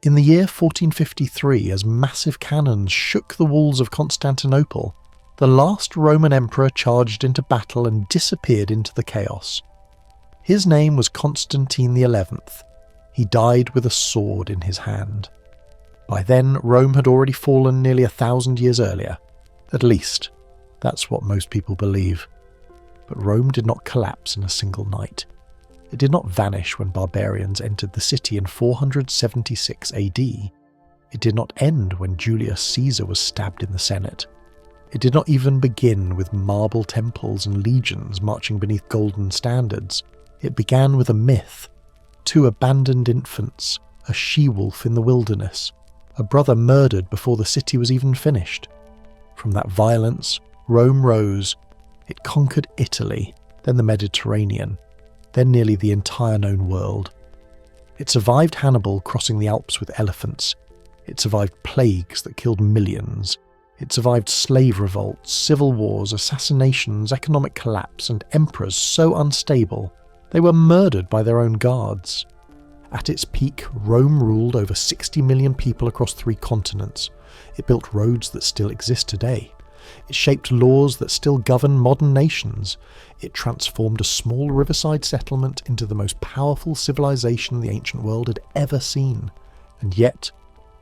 In the year 1453, as massive cannons shook the walls of Constantinople, the last Roman emperor charged into battle and disappeared into the chaos. His name was Constantine the 11th. He died with a sword in his hand. By then, Rome had already fallen nearly 1,000 years earlier. At least, that's what most people believe. But Rome did not collapse in a single night. It did not vanish when barbarians entered the city in 476 AD. It did not end when Julius Caesar was stabbed in the Senate. It did not even begin with marble temples and legions marching beneath golden standards. It began with a myth. 2 abandoned infants, a she-wolf in the wilderness, a brother murdered before the city was even finished. From that violence, Rome rose. It conquered Italy, then the Mediterranean, then nearly the entire known world. It survived Hannibal crossing the Alps with elephants. It survived plagues that killed millions. It survived slave revolts, civil wars, assassinations, economic collapse, and emperors so unstable they were murdered by their own guards. At its peak, Rome ruled over 60 million people across 3 continents. It built roads that still exist today. It shaped laws that still govern modern nations. It transformed a small riverside settlement into the most powerful civilization the ancient world had ever seen. And yet,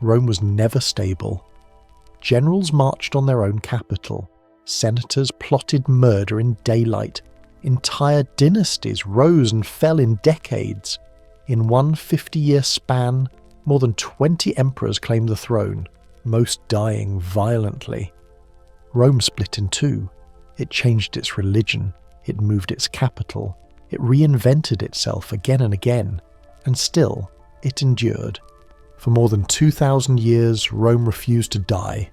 Rome was never stable. Generals marched on their own capital. Senators plotted murder in daylight. Entire dynasties rose and fell in decades. In one 50-year span, more than 20 emperors claimed the throne, most dying violently. Rome split in 2. It changed its religion. It moved its capital. It reinvented itself again and again. And still, it endured. For more than 2,000 years, Rome refused to die.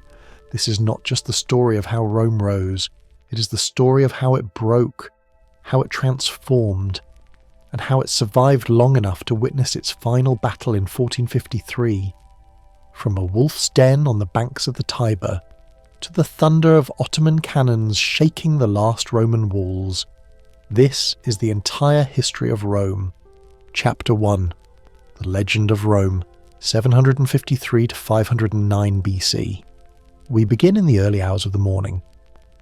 This is not just the story of how Rome rose. It is the story of how it broke, how it transformed, and how it survived long enough to witness its final battle in 1453. From a wolf's den on the banks of the Tiber, to the thunder of Ottoman cannons shaking the last Roman walls, this is the entire history of Rome. Chapter 1. The Legend of Rome, 753 to 509 BC. We begin in the early hours of the morning.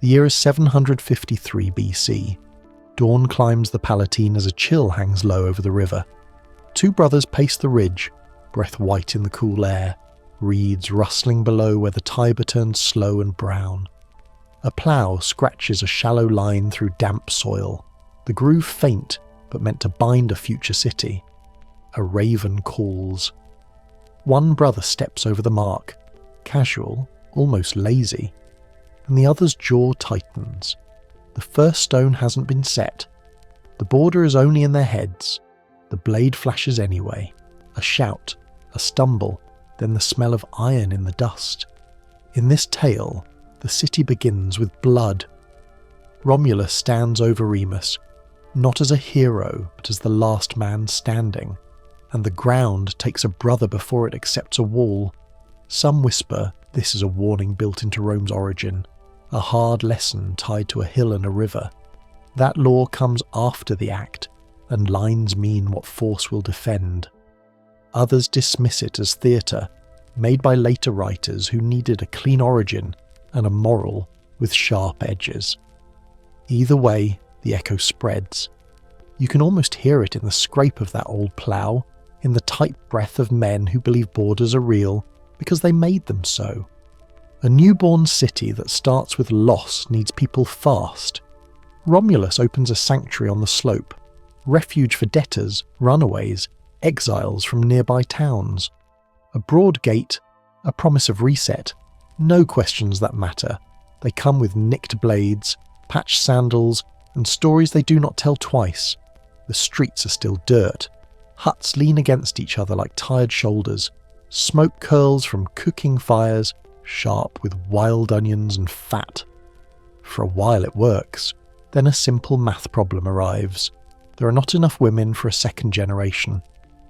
The year is 753 BC. Dawn climbs the Palatine as a chill hangs low over the river. 2 brothers pace the ridge, breath white in the cool air, reeds rustling below where the Tiber turns slow and brown. A plough scratches a shallow line through damp soil, the groove faint but meant to bind a future city. A raven calls. One brother steps over the mark, casual, almost lazy, and the other's jaw tightens. The first stone hasn't been set. The border is only in their heads. The blade flashes anyway. A shout, a stumble, then the smell of iron in the dust. In this tale, the city begins with blood. Romulus stands over Remus, not as a hero, but as the last man standing, and the ground takes a brother before it accepts a wall. Some whisper this is a warning built into Rome's origin, a hard lesson tied to a hill and a river. That law comes after the act, and lines mean what force will defend. Others dismiss it as theatre, made by later writers who needed a clean origin and a moral with sharp edges. Either way, the echo spreads. You can almost hear it in the scrape of that old plough, in the tight breath of men who believe borders are real because they made them so. A newborn city that starts with loss needs people fast. Romulus opens a sanctuary on the slope, refuge for debtors, runaways, exiles from nearby towns. A broad gate, a promise of reset, no questions that matter. They come with nicked blades, patched sandals, and stories they do not tell twice. The streets are still dirt. Huts lean against each other like tired shoulders. Smoke curls from cooking fires, sharp with wild onions and fat. For a while it works. Then a simple math problem arrives. There are not enough women for a second generation.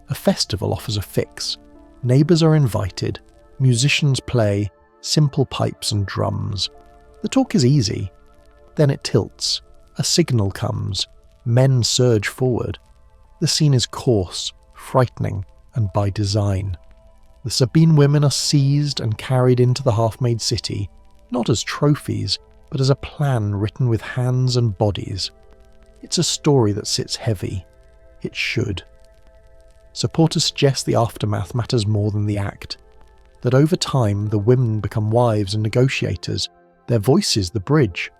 A festival offers a fix. Neighbours are invited. Musicians play, simple pipes and drums. The talk is easy. Then it tilts. A signal comes. Men surge forward. The scene is coarse, frightening, and by design. The Sabine women are seized and carried into the half-made city, not as trophies, but as a plan written with hands and bodies. It's a story that sits heavy. It should. Supporters suggest the aftermath matters more than the act, that over time the women become wives and negotiators, their voices the bridge.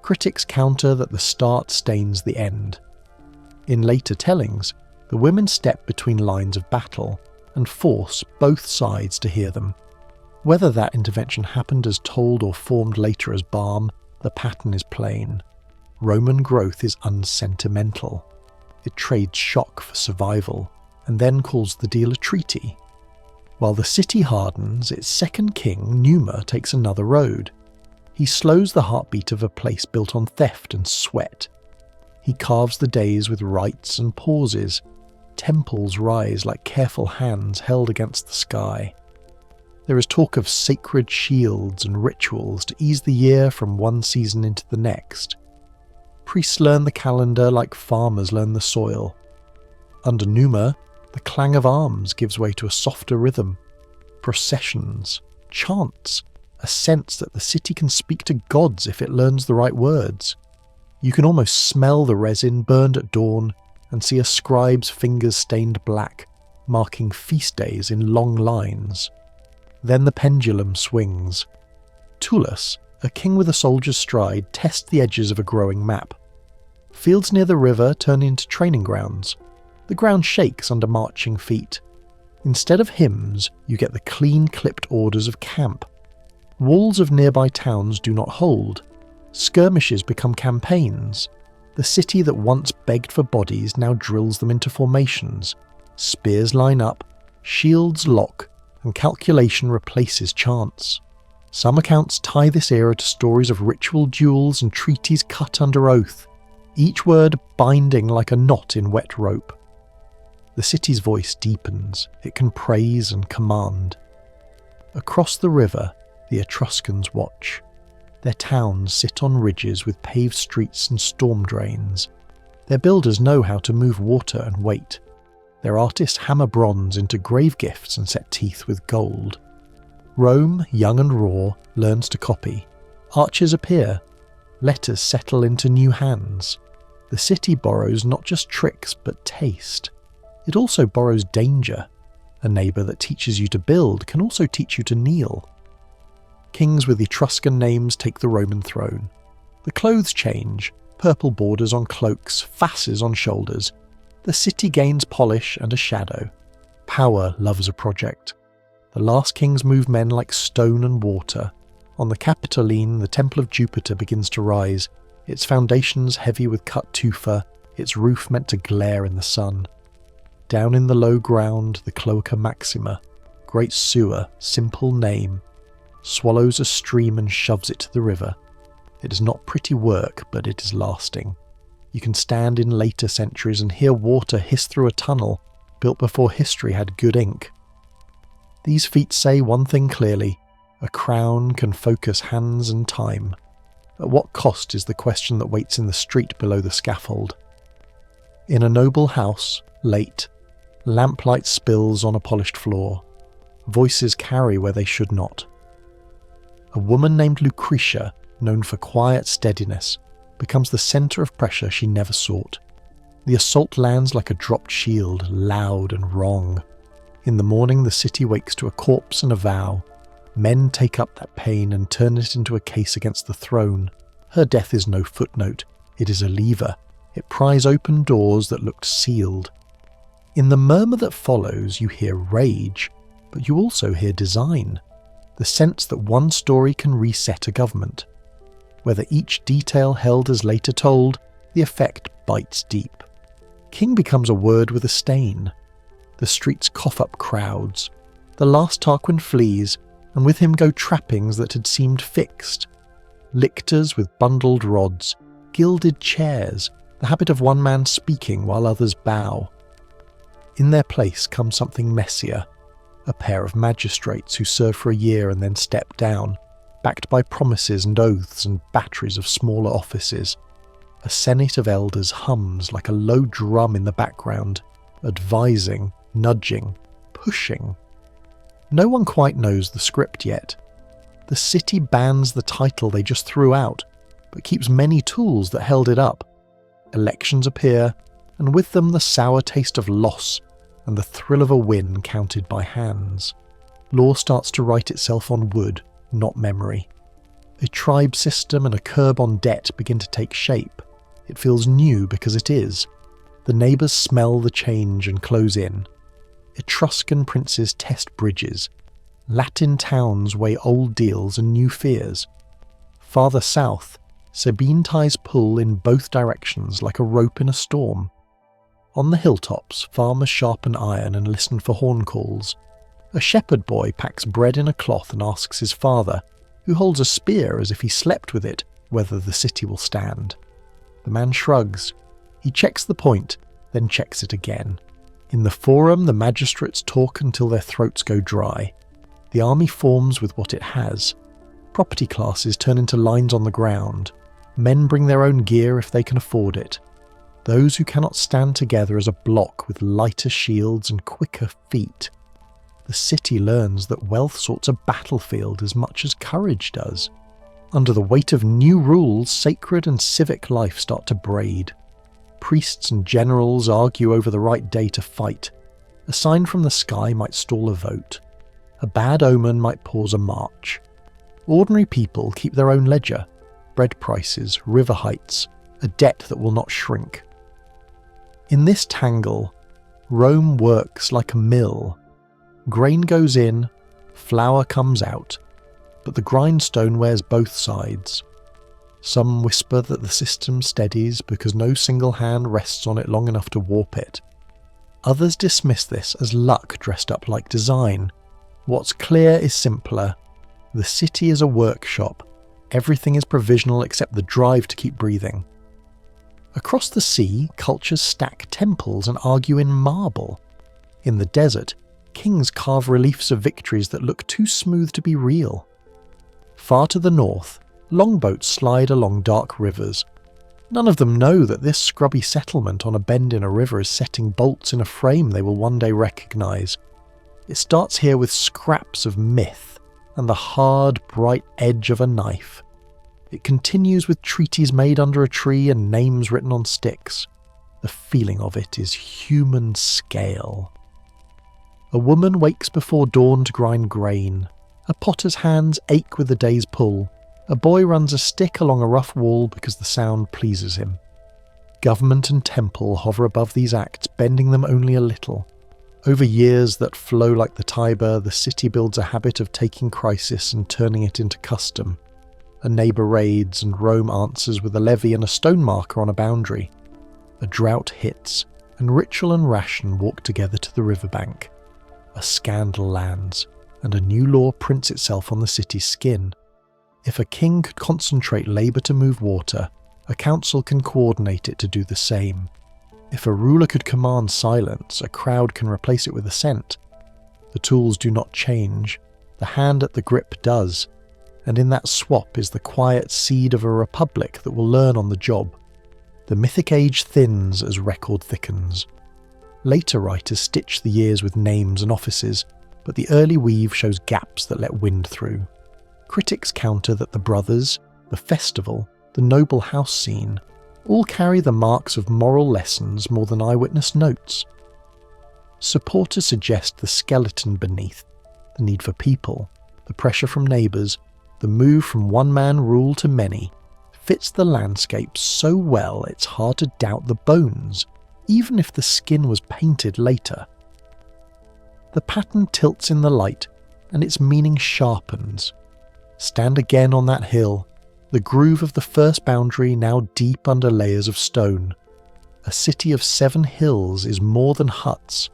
Critics counter that the start stains the end. In later tellings, the women step between lines of battle and force both sides to hear them. Whether that intervention happened as told or formed later as balm, the pattern is plain. Roman growth is unsentimental. It trades shock for survival, and then calls the deal a treaty. While the city hardens, its second king, Numa, takes another road. He slows the heartbeat of a place built on theft and sweat. He carves the days with rites and pauses. Temples rise like careful hands held against the sky. There is talk of sacred shields and rituals to ease the year from one season into the next. Priests learn the calendar like farmers learn the soil. Under Numa, the clang of arms gives way to a softer rhythm. Processions, chants, a sense that the city can speak to gods if it learns the right words. You can almost smell the resin burned at dawn and see a scribe's fingers stained black, marking feast days in long lines. Then the pendulum swings. Tullus, a king with a soldier's stride, tests the edges of a growing map. Fields near the river turn into training grounds. The ground shakes under marching feet. Instead of hymns, you get the clean-clipped orders of camp. Walls of nearby towns do not hold. Skirmishes become campaigns. The city that once begged for bodies now drills them into formations. Spears line up, shields lock, and calculation replaces chance. Some accounts tie this era to stories of ritual duels and treaties cut under oath, each word binding like a knot in wet rope. The city's voice deepens. It can praise and command. Across the river, the Etruscans watch. Their towns sit on ridges with paved streets and storm drains. Their builders know how to move water and weight. Their artists hammer bronze into grave gifts and set teeth with gold. Rome, young and raw, learns to copy. Arches appear. Letters settle into new hands. The city borrows not just tricks but taste. It also borrows danger. A neighbour that teaches you to build can also teach you to kneel. Kings with Etruscan names take the Roman throne. The clothes change, purple borders on cloaks, fasces on shoulders. The city gains polish and a shadow. Power loves a project. The last kings move men like stone and water. On the Capitoline, the Temple of Jupiter begins to rise, its foundations heavy with cut tufa, its roof meant to glare in the sun. Down in the low ground, the Cloaca Maxima, great sewer, simple name, swallows a stream and shoves it to the river. It is not pretty work, but it is lasting. You can stand in later centuries and hear water hiss through a tunnel built before history had good ink. These feats say one thing clearly: a crown can focus hands and time. At what cost is the question that waits in the street below the scaffold. In a noble house, late, lamplight spills on a polished floor. Voices carry where they should not. A woman named Lucretia, known for quiet steadiness, becomes the centre of pressure she never sought. The assault lands like a dropped shield, loud and wrong. In the morning, the city wakes to a corpse and a vow. Men take up that pain and turn it into a case against the throne. Her death is no footnote, it is a lever. It pries open doors that looked sealed. In the murmur that follows, you hear rage, but you also hear design. The sense that one story can reset a government. Whether each detail held as later told, the effect bites deep. King becomes a word with a stain. The streets cough up crowds. The last Tarquin flees, and with him go trappings that had seemed fixed. Lictors with bundled rods, gilded chairs, the habit of one man speaking while others bow. In their place comes something messier. A pair of magistrates who serve for a year and then step down, backed by promises and oaths and batteries of smaller offices. A senate of elders hums like a low drum in the background, advising, nudging, pushing. No one quite knows the script yet. The city bans the title they just threw out, but keeps many tools that held it up. Elections appear, and with them the sour taste of loss and the thrill of a win counted by hands. Law starts to write itself on wood, not memory. A tribe system and a curb on debt begin to take shape. It feels new because it is. The neighbours smell the change and close in. Etruscan princes test bridges. Latin towns weigh old deals and new fears. Farther south, Sabine ties pull in both directions like a rope in a storm. On the hilltops, farmers sharpen iron and listen for horn calls. A shepherd boy packs bread in a cloth and asks his father, who holds a spear as if he slept with it, whether the city will stand. The man shrugs. He checks the point, then checks it again. In the forum, the magistrates talk until their throats go dry. The army forms with what it has. Property classes turn into lines on the ground. Men bring their own gear if they can afford it. Those who cannot stand together as a block with lighter shields and quicker feet. The city learns that wealth sorts a battlefield as much as courage does. Under the weight of new rules, sacred and civic life start to braid. Priests and generals argue over the right day to fight. A sign from the sky might stall a vote. A bad omen might pause a march. Ordinary people keep their own ledger. Bread prices, river heights, a debt that will not shrink. In this tangle, Rome works like a mill. Grain goes in, flour comes out, but the grindstone wears both sides. Some whisper that the system steadies because no single hand rests on it long enough to warp it. Others dismiss this as luck dressed up like design. What's clear is simpler. The city is a workshop. Everything is provisional except the drive to keep breathing. Across the sea, cultures stack temples and argue in marble. In the desert, kings carve reliefs of victories that look too smooth to be real. Far to the north, longboats slide along dark rivers. None of them know that this scrubby settlement on a bend in a river is setting bolts in a frame they will one day recognise. It starts here with scraps of myth and the hard, bright edge of a knife. It continues with treaties made under a tree and names written on sticks. The feeling of it is human scale. A woman wakes before dawn to grind grain. A potter's hands ache with the day's pull. A boy runs a stick along a rough wall because the sound pleases him. Government and temple hover above these acts, bending them only a little. Over years that flow like the Tiber, the city builds a habit of taking crisis and turning it into custom. A neighbour raids and Rome answers with a levy and a stone marker on a boundary. A drought hits, and ritual and ration walk together to the riverbank. A scandal lands, and a new law prints itself on the city's skin. If a king could concentrate labour to move water, a council can coordinate it to do the same. If a ruler could command silence, a crowd can replace it with assent. The tools do not change, the hand at the grip does, and in that swap is the quiet seed of a republic that will learn on the job. The mythic age thins as record thickens. Later writers stitch the years with names and offices, but the early weave shows gaps that let wind through. Critics counter that the brothers, the festival, the noble house scene, all carry the marks of moral lessons more than eyewitness notes. Supporters suggest the skeleton beneath, the need for people, the pressure from neighbours, the move from one-man rule to many, fits the landscape so well it's hard to doubt the bones, even if the skin was painted later. The pattern tilts in the light, and its meaning sharpens. Stand again on that hill, the groove of the first boundary now deep under layers of stone. A city of 7 hills is more than huts,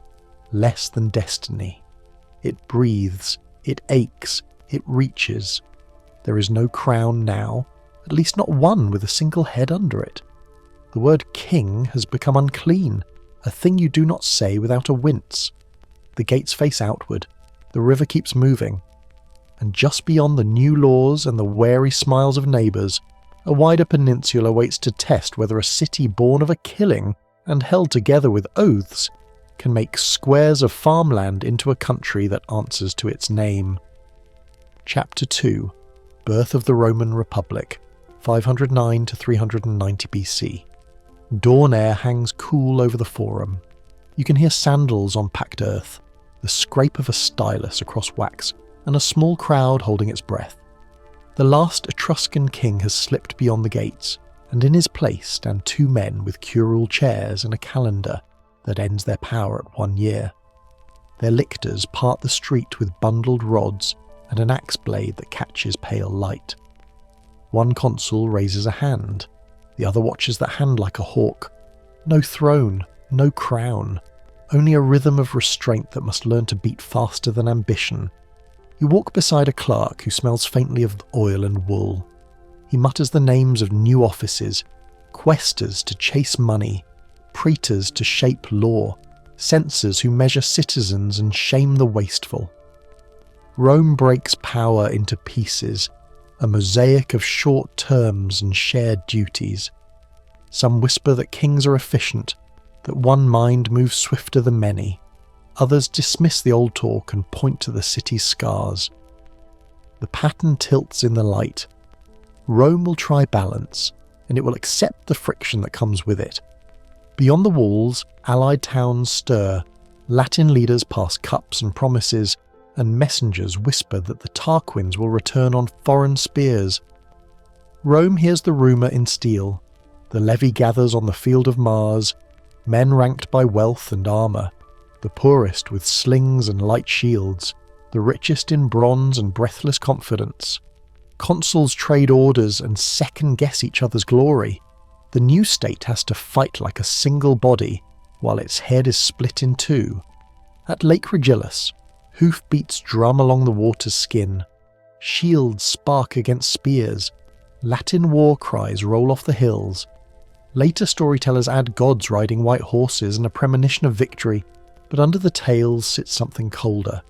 less than destiny. It breathes, it aches, it reaches. There is no crown now, at least not one with a single head under it. The word king has become unclean, a thing you do not say without a wince. The gates face outward, the river keeps moving, and just beyond the new laws and the wary smiles of neighbours, a wider peninsula waits to test whether a city born of a killing and held together with oaths can make squares of farmland into a country that answers to its name. Chapter 2. Birth of the Roman Republic, 509 to 390 BC. Dawn air hangs cool over the forum. You can hear sandals on packed earth, the scrape of a stylus across wax, and a small crowd holding its breath. The last Etruscan king has slipped beyond the gates, and in his place stand two men with curule chairs and a calendar that ends their power at 1 year. Their lictors part the street with bundled rods and an axe blade that catches pale light. One consul raises a hand, the other watches that hand like a hawk. No throne, no crown, only a rhythm of restraint that must learn to beat faster than ambition. You walk beside a clerk who smells faintly of oil and wool. He mutters the names of new offices, quaestors to chase money, praetors to shape law, censors who measure citizens and shame the wasteful. Rome breaks power into pieces, a mosaic of short terms and shared duties. Some whisper that kings are efficient, that one mind moves swifter than many. Others dismiss the old talk and point to the city's scars. The pattern tilts in the light. Rome will try balance, and it will accept the friction that comes with it. Beyond the walls, allied towns stir, Latin leaders pass cups and promises, and messengers whisper that the Tarquins will return on foreign spears. Rome hears the rumour in steel. The levy gathers on the field of Mars, men ranked by wealth and armour, the poorest with slings and light shields, the richest in bronze and breathless confidence. Consuls trade orders and second-guess each other's glory. The new state has to fight like a single body, while its head is split in two. At Lake Regillus, hoofbeats drum along the water's skin. Shields spark against spears. Latin war cries roll off the hills. Later storytellers add gods riding white horses and a premonition of victory, but under the tales sits something colder.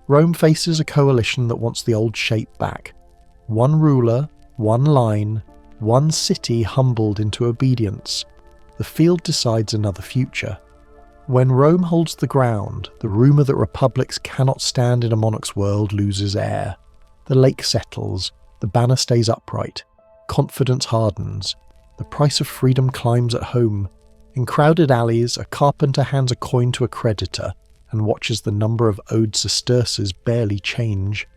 Rome faces a coalition that wants the old shape back. One ruler, one line, one city humbled into obedience. The field decides another future. When Rome holds the ground, the rumour that republics cannot stand in a monarch's world loses air. The lake settles, the banner stays upright, confidence hardens, the price of freedom climbs at home. In crowded alleys, a carpenter hands a coin to a creditor and watches the number of owed sesterces barely change.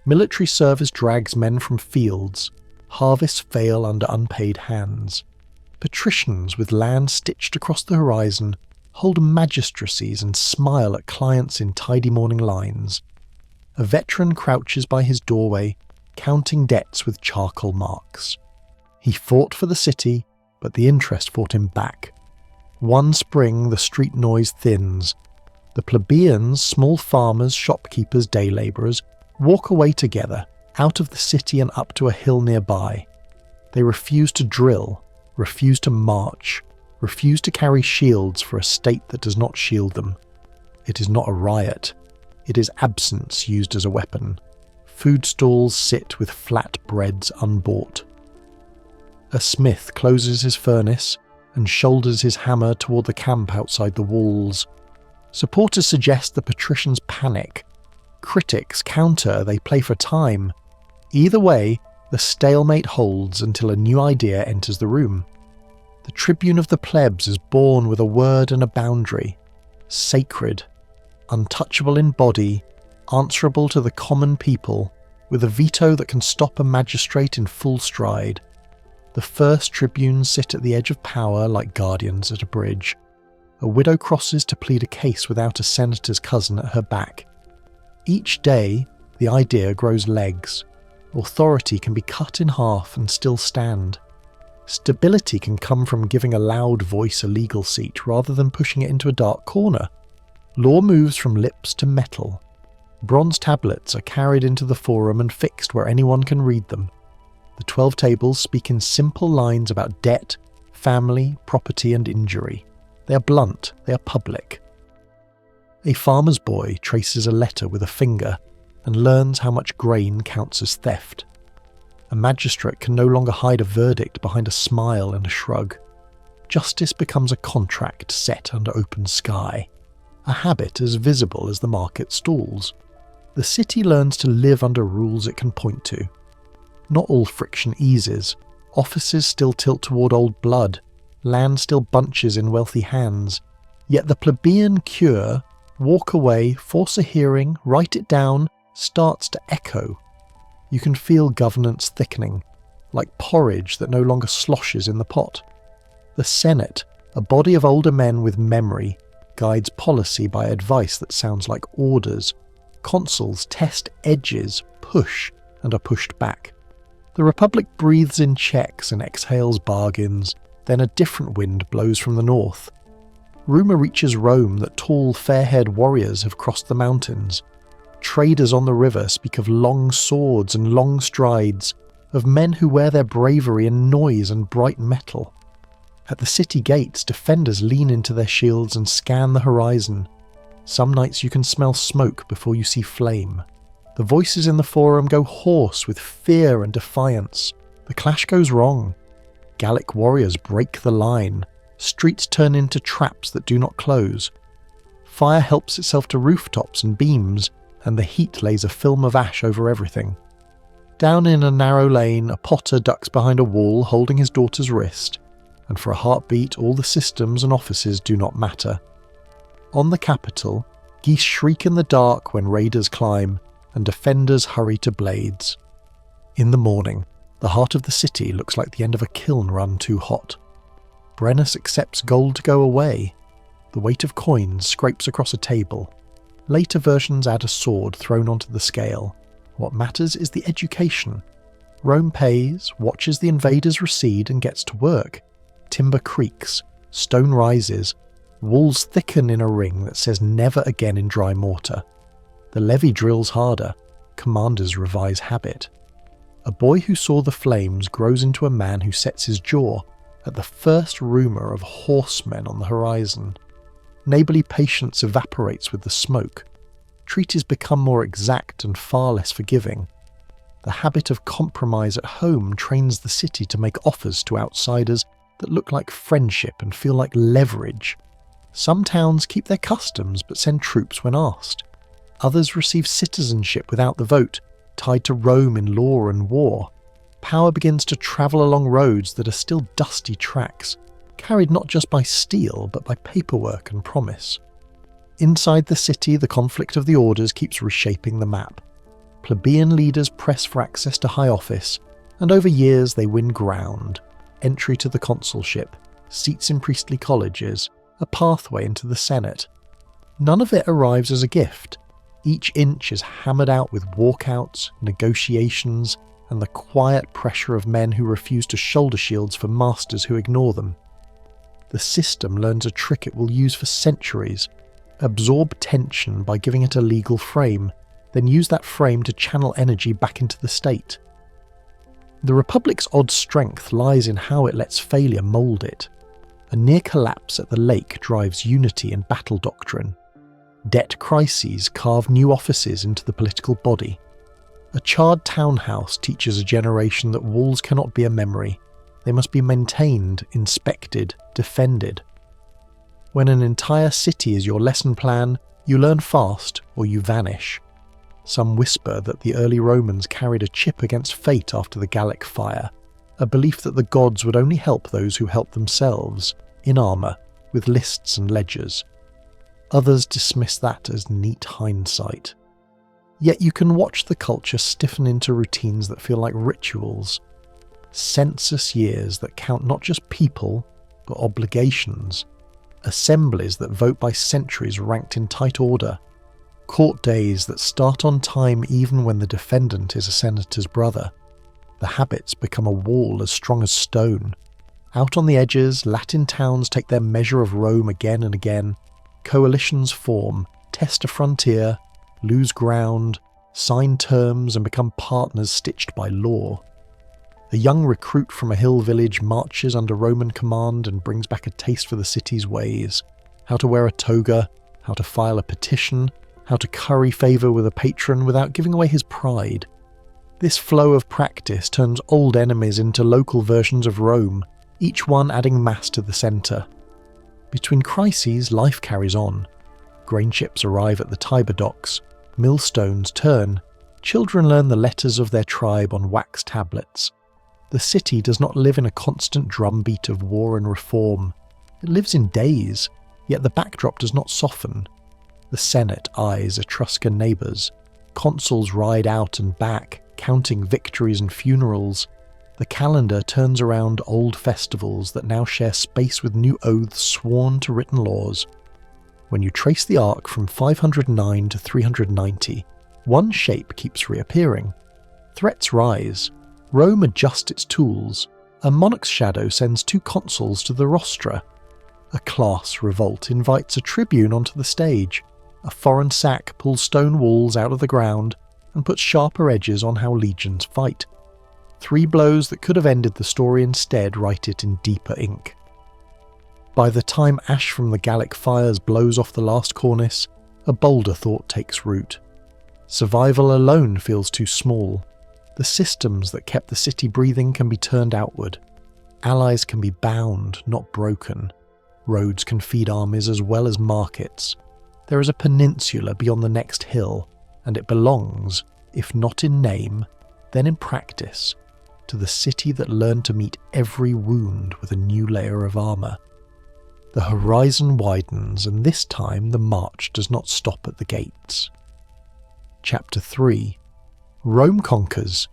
Military service drags men from fields. Harvests fail under unpaid hands. Patricians with land stitched across the horizon hold magistracies and smile at clients in tidy morning lines. A veteran crouches by his doorway, counting debts with charcoal marks. He fought for the city, but the interest fought him back. One spring the street noise thins. The plebeians, small farmers, shopkeepers, day labourers, walk away together, out of the city and up to a hill nearby. They refuse to drill, refuse to march, refuse to carry shields for a state that does not shield them. It is not a riot. It is absence used as a weapon. Food stalls sit with flat breads unbought. A smith closes his furnace and shoulders his hammer toward the camp outside the walls. Supporters suggest the patricians panic. Critics counter they play for time. Either way, the stalemate holds until a new idea enters the room. The tribune of the plebs is born with a word and a boundary. Sacred, untouchable in body, answerable to the common people, with a veto that can stop a magistrate in full stride. The first tribunes sit at the edge of power like guardians at a bridge. A widow crosses to plead a case without a senator's cousin at her back. Each day, the idea grows legs. Authority can be cut in half and still stand. Stability can come from giving a loud voice a legal seat rather than pushing it into a dark corner. Law moves from lips to metal. Bronze tablets are carried into the forum and fixed where anyone can read them. The 12 tables speak in simple lines about debt, family, property and injury. They are blunt, they are public. A farmer's boy traces a letter with a finger and learns how much grain counts as theft. A magistrate can no longer hide a verdict behind a smile and a shrug. Justice becomes a contract set under open sky. a habit as visible as the market stalls. The city learns to live under rules it can point to. Not all friction eases. Offices still tilt toward old blood. Land still bunches in wealthy hands. Yet the plebeian cure, walk away, force a hearing, write it down, starts to echo. You can feel governance thickening, like porridge that no longer sloshes in the pot. The Senate, a body of older men with memory, guides policy by advice that sounds like orders. Consuls test edges, push, and are pushed back. The Republic breathes in checks and exhales bargains, then a different wind blows from the north. Rumour reaches Rome that tall, fair-haired warriors have crossed the mountains. Traders on the river speak of long swords and long strides, of men who wear their bravery in noise and bright metal. At the city gates, defenders lean into their shields and scan the horizon. Some nights you can smell smoke before you see flame. The voices in the forum go hoarse with fear and defiance. The clash goes wrong. Gallic warriors break the line. Streets turn into traps that do not close. Fire helps itself to rooftops and beams, and the heat lays a film of ash over everything. Down in a narrow lane, a potter ducks behind a wall holding his daughter's wrist, and for a heartbeat all the systems and offices do not matter. On the capital, geese shriek in the dark when raiders climb, and defenders hurry to blades. In the morning, the heart of the city looks like the end of a kiln run too hot. Brennus accepts gold to go away. The weight of coins scrapes across a table. Later versions add a sword thrown onto the scale. What matters is the education. Rome pays, watches the invaders recede and gets to work. Timber creaks, stone rises, walls thicken in a ring that says never again in dry mortar. The levy drills harder, commanders revise habit. A boy who saw the flames grows into a man who sets his jaw at the first rumour of horsemen on the horizon. Neighbourly patience evaporates with the smoke. Treaties become more exact and far less forgiving. The habit of compromise at home trains the city to make offers to outsiders that look like friendship and feel like leverage. Some towns keep their customs but send troops when asked. Others receive citizenship without the vote, tied to Rome in law and war. Power begins to travel along roads that are still dusty tracks, carried not just by steel but by paperwork and promise. Inside the city, the conflict of the orders keeps reshaping the map. Plebeian leaders press for access to high office, and over years they win ground. Entry to the consulship, seats in priestly colleges, a pathway into the Senate. None of it arrives as a gift. Each inch is hammered out with walkouts, negotiations, and the quiet pressure of men who refuse to shoulder shields for masters who ignore them. The system learns a trick it will use for centuries: absorb tension by giving it a legal frame, then use that frame to channel energy back into the state. The Republic's odd strength lies in how it lets failure mould it. A near collapse at the lake drives unity and battle doctrine. Debt crises carve new offices into the political body. A charred townhouse teaches a generation that walls cannot be a memory. They must be maintained, inspected, defended. When an entire city is your lesson plan, you learn fast or you vanish. Some whisper that the early Romans carried a chip against fate after the Gallic fire, a belief that the gods would only help those who helped themselves, in armour, with lists and ledgers. Others dismiss that as neat hindsight. Yet you can watch the culture stiffen into routines that feel like rituals. Census years that count not just people, but obligations. Assemblies that vote by centuries ranked in tight order. Court days that start on time even when the defendant is a senator's brother. The habits become a wall as strong as stone. Out on the edges, Latin towns take their measure of Rome again and again. Coalitions form, test a frontier, lose ground, sign terms and become partners stitched by law. A young recruit from a hill village marches under Roman command and brings back a taste for the city's ways. How to wear a toga, how to file a petition, how to curry favour with a patron without giving away his pride. This flow of practice turns old enemies into local versions of Rome, each one adding mass to the centre. Between crises, life carries on. grain ships arrive at the Tiber docks, millstones turn, children learn the letters of their tribe on wax tablets. The city does not live in a constant drumbeat of war and reform. It lives in days, yet the backdrop does not soften. The Senate eyes Etruscan neighbours. Consuls ride out and back, counting victories and funerals. The calendar turns around old festivals that now share space with new oaths sworn to written laws. When you trace the arc from 509 to 390, one shape keeps reappearing. Threats rise. Rome adjusts its tools. A monarch's shadow sends 2 consuls to the rostra. A class revolt invites a tribune onto the stage. A foreign sack pulls stone walls out of the ground and puts sharper edges on how legions fight. 3 blows that could have ended the story instead write it in deeper ink. By the time ash from the Gallic fires blows off the last cornice, a bolder thought takes root. Survival alone feels too small. The systems that kept the city breathing can be turned outward. Allies can be bound, not broken. Roads can feed armies as well as markets. There is a peninsula beyond the next hill, and it belongs, if not in name, then in practice, to the city that learned to meet every wound with a new layer of armour. The horizon widens, and this time the march does not stop at the gates. Chapter 3. Rome conquers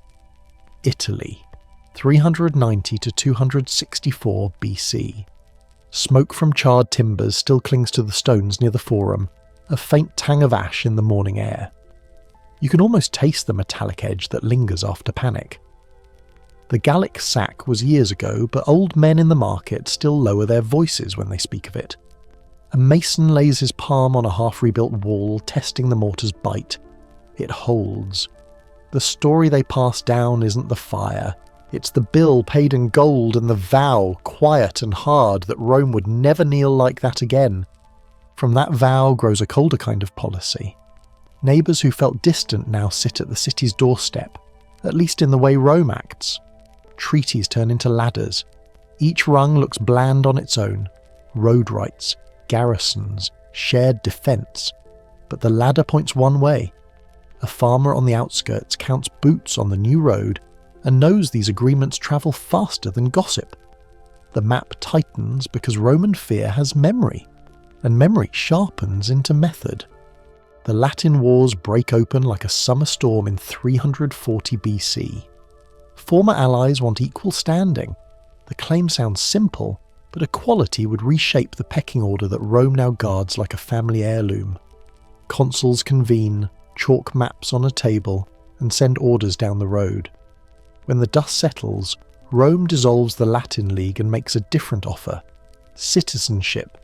Italy, 390 to 264 BC. Smoke from charred timbers still clings to the stones near the forum, a faint tang of ash in the morning air. You can almost taste the metallic edge that lingers after panic. The Gallic sack was years ago, but old men in the market still lower their voices when they speak of it. A mason lays his palm on a half-rebuilt wall, testing the mortar's bite. It holds. The story they pass down isn't the fire. It's the bill paid in gold and the vow, quiet and hard, that Rome would never kneel like that again. From that vow grows a colder kind of policy. Neighbours who felt distant now sit at the city's doorstep, at least in the way Rome acts. Treaties turn into ladders. Each rung looks bland on its own. Road rights, garrisons, shared defence. But the ladder points one way. A farmer on the outskirts counts boots on the new road and knows these agreements travel faster than gossip. The map tightens because Roman fear has memory, and memory sharpens into method. The Latin wars break open like a summer storm in 340 BC. Former allies want equal standing. The claim sounds simple, but equality would reshape the pecking order that Rome now guards like a family heirloom. Consuls convene, chalk maps on a table, and send orders down the road. When the dust settles, Rome dissolves the Latin League and makes a different offer. Citizenship,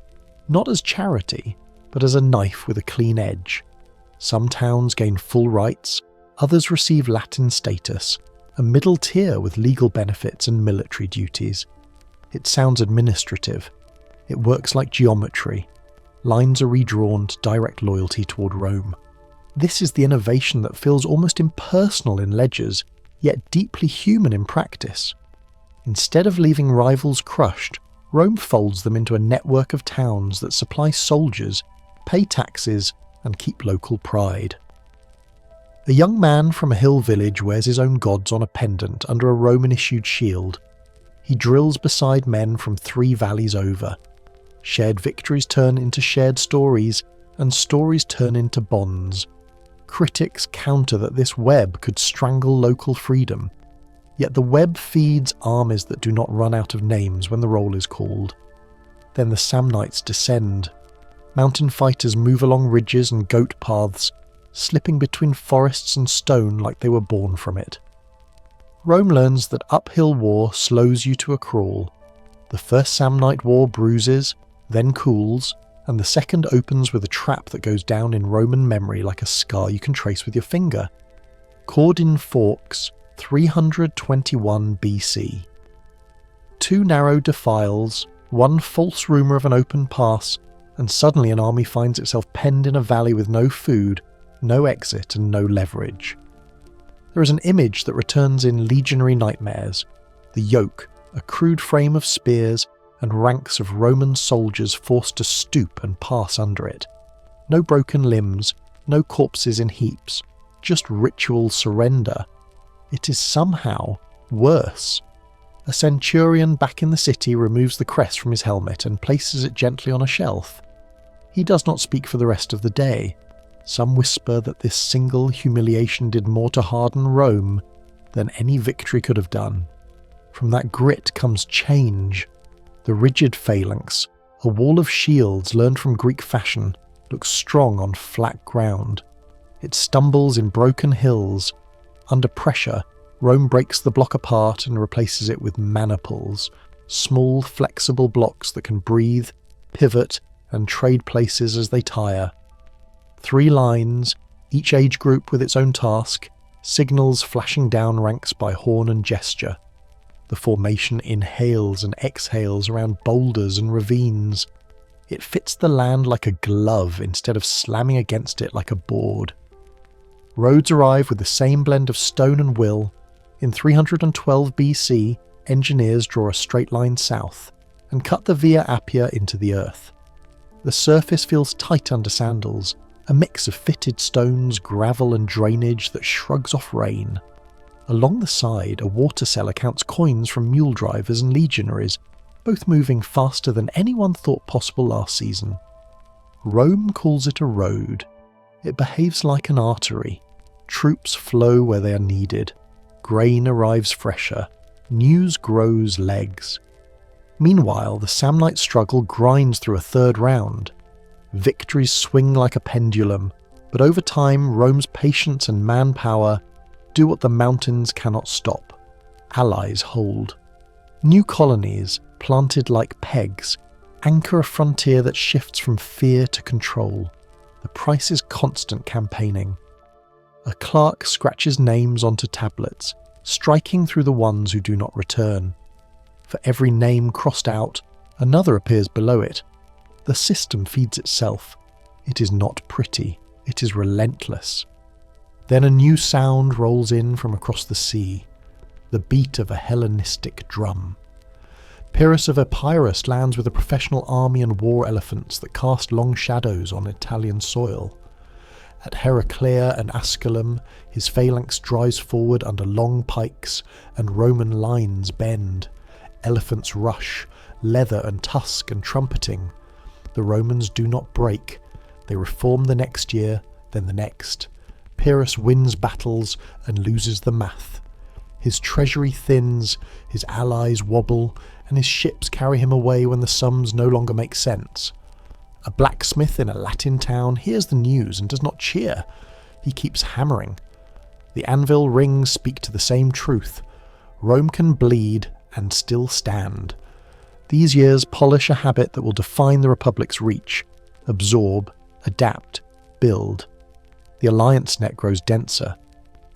not as charity, but as a knife with a clean edge. Some towns gain full rights, others receive Latin status, a middle tier with legal benefits and military duties. It sounds administrative. It works like geometry. Lines are redrawn to direct loyalty toward Rome. This is the innovation that feels almost impersonal in ledgers, yet deeply human in practice. Instead of leaving rivals crushed, Rome folds them into a network of towns that supply soldiers, pay taxes, and keep local pride. A young man from a hill village wears his own gods on a pendant under a Roman-issued shield. He drills beside men from 3 valleys over. Shared victories turn into shared stories, and stories turn into bonds. Critics counter that this web could strangle local freedom. Yet the web feeds armies that do not run out of names when the roll is called. Then the Samnites descend. Mountain fighters move along ridges and goat paths, slipping between forests and stone like they were born from it. Rome learns that uphill war slows you to a crawl. The first Samnite war bruises, then cools, and the second opens with a trap that goes down in Roman memory like a scar you can trace with your finger. Caudine Forks, 321 BC. 2 narrow defiles, 1 false rumour of an open pass, and suddenly an army finds itself penned in a valley with no food, no exit, and no leverage. There is an image that returns in legionary nightmares: the yoke, a crude frame of spears, and ranks of Roman soldiers forced to stoop and pass under it. No broken limbs, no corpses in heaps, just ritual surrender. It is somehow worse. A centurion back in the city removes the crest from his helmet and places it gently on a shelf. He does not speak for the rest of the day. Some whisper that this single humiliation did more to harden Rome than any victory could have done. From that grit comes change. The rigid phalanx, a wall of shields learned from Greek fashion, looks strong on flat ground. It stumbles in broken hills. Under pressure, Rome breaks the block apart and replaces it with maniples, small flexible blocks that can breathe, pivot, and trade places as they tire. 3 lines, each age group with its own task, signals flashing down ranks by horn and gesture. The formation inhales and exhales around boulders and ravines. It fits the land like a glove instead of slamming against it like a board. Roads arrive with the same blend of stone and will. In 312 BC, engineers draw a straight line south and cut the Via Appia into the earth. The surface feels tight under sandals, a mix of fitted stones, gravel and drainage that shrugs off rain. Along the side, a water cellar counts coins from mule drivers and legionaries, both moving faster than anyone thought possible last season. Rome calls it a road. It behaves like an artery. Troops flow where they are needed. Grain arrives fresher. News grows legs. Meanwhile, the Samnite struggle grinds through a third round. Victories swing like a pendulum, but over time Rome's patience and manpower do what the mountains cannot stop. Allies hold. New colonies, planted like pegs, anchor a frontier that shifts from fear to control. The price is constant campaigning. A clerk scratches names onto tablets, striking through the ones who do not return. For every name crossed out, another appears below it. The system feeds itself. It is not pretty. It is relentless. Then a new sound rolls in from across the sea, the beat of a Hellenistic drum. Pyrrhus of Epirus lands with a professional army and war elephants that cast long shadows on Italian soil. At Heraclea and Asculum, his phalanx drives forward under long pikes, and Roman lines bend. Elephants rush, leather and tusk and trumpeting. The Romans do not break. They reform the next year, then the next. Pyrrhus wins battles and loses the math. His treasury thins, his allies wobble, and his ships carry him away when the sums no longer make sense. A blacksmith in a Latin town hears the news and does not cheer. He keeps hammering. The anvil rings speak to the same truth. Rome can bleed and still stand. These years polish a habit that will define the Republic's reach. Absorb, adapt, build. The alliance net grows denser.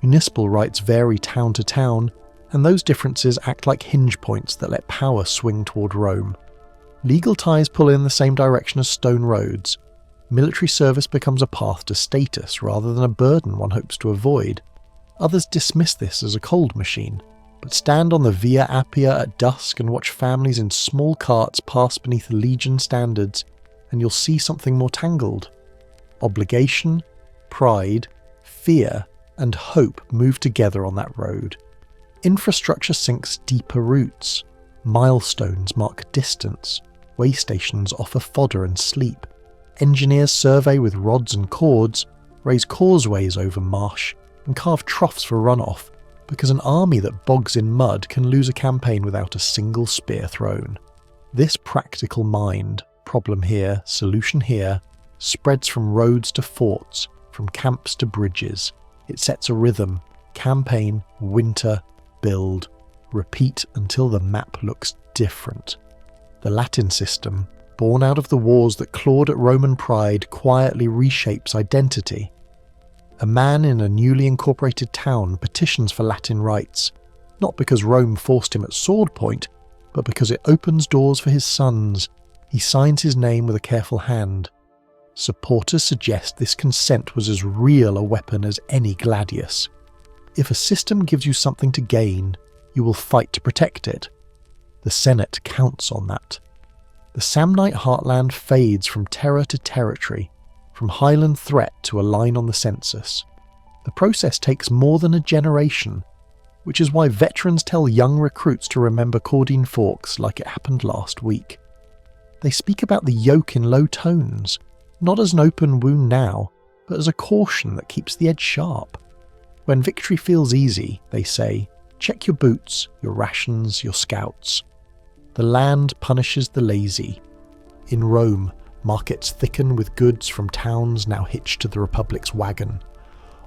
Municipal rights vary town to town, and those differences act like hinge points that let power swing toward Rome. Legal ties pull in the same direction as stone roads. Military service becomes a path to status rather than a burden one hopes to avoid. Others dismiss this as a cold machine, but stand on the Via Appia at dusk and watch families in small carts pass beneath legion standards, and you'll see something more tangled. Obligation, pride, fear, and hope move together on that road. Infrastructure sinks deeper roots. Milestones mark distance. Way stations offer fodder and sleep. Engineers survey with rods and cords, raise causeways over marsh, and carve troughs for runoff, because an army that bogs in mud can lose a campaign without a single spear thrown. This practical mind, problem here, solution here, spreads from roads to forts, from camps to bridges. It sets a rhythm: campaign, winter, build, repeat until the map looks different. The Latin system, born out of the wars that clawed at Roman pride, quietly reshapes identity. A man in a newly incorporated town petitions for Latin rights, not because Rome forced him at sword point, but because it opens doors for his sons. He signs his name with a careful hand. Supporters suggest this consent was as real a weapon as any gladius. If a system gives you something to gain, you will fight to protect it. The Senate counts on that. The Samnite heartland fades from terror to territory, from Highland threat to a line on the census. The process takes more than a generation, which is why veterans tell young recruits to remember Caudine Forks like it happened last week. They speak about the yoke in low tones, not as an open wound now, but as a caution that keeps the edge sharp. When victory feels easy, they say, check your boots, your rations, your scouts. The land punishes the lazy. In Rome, markets thicken with goods from towns now hitched to the Republic's wagon.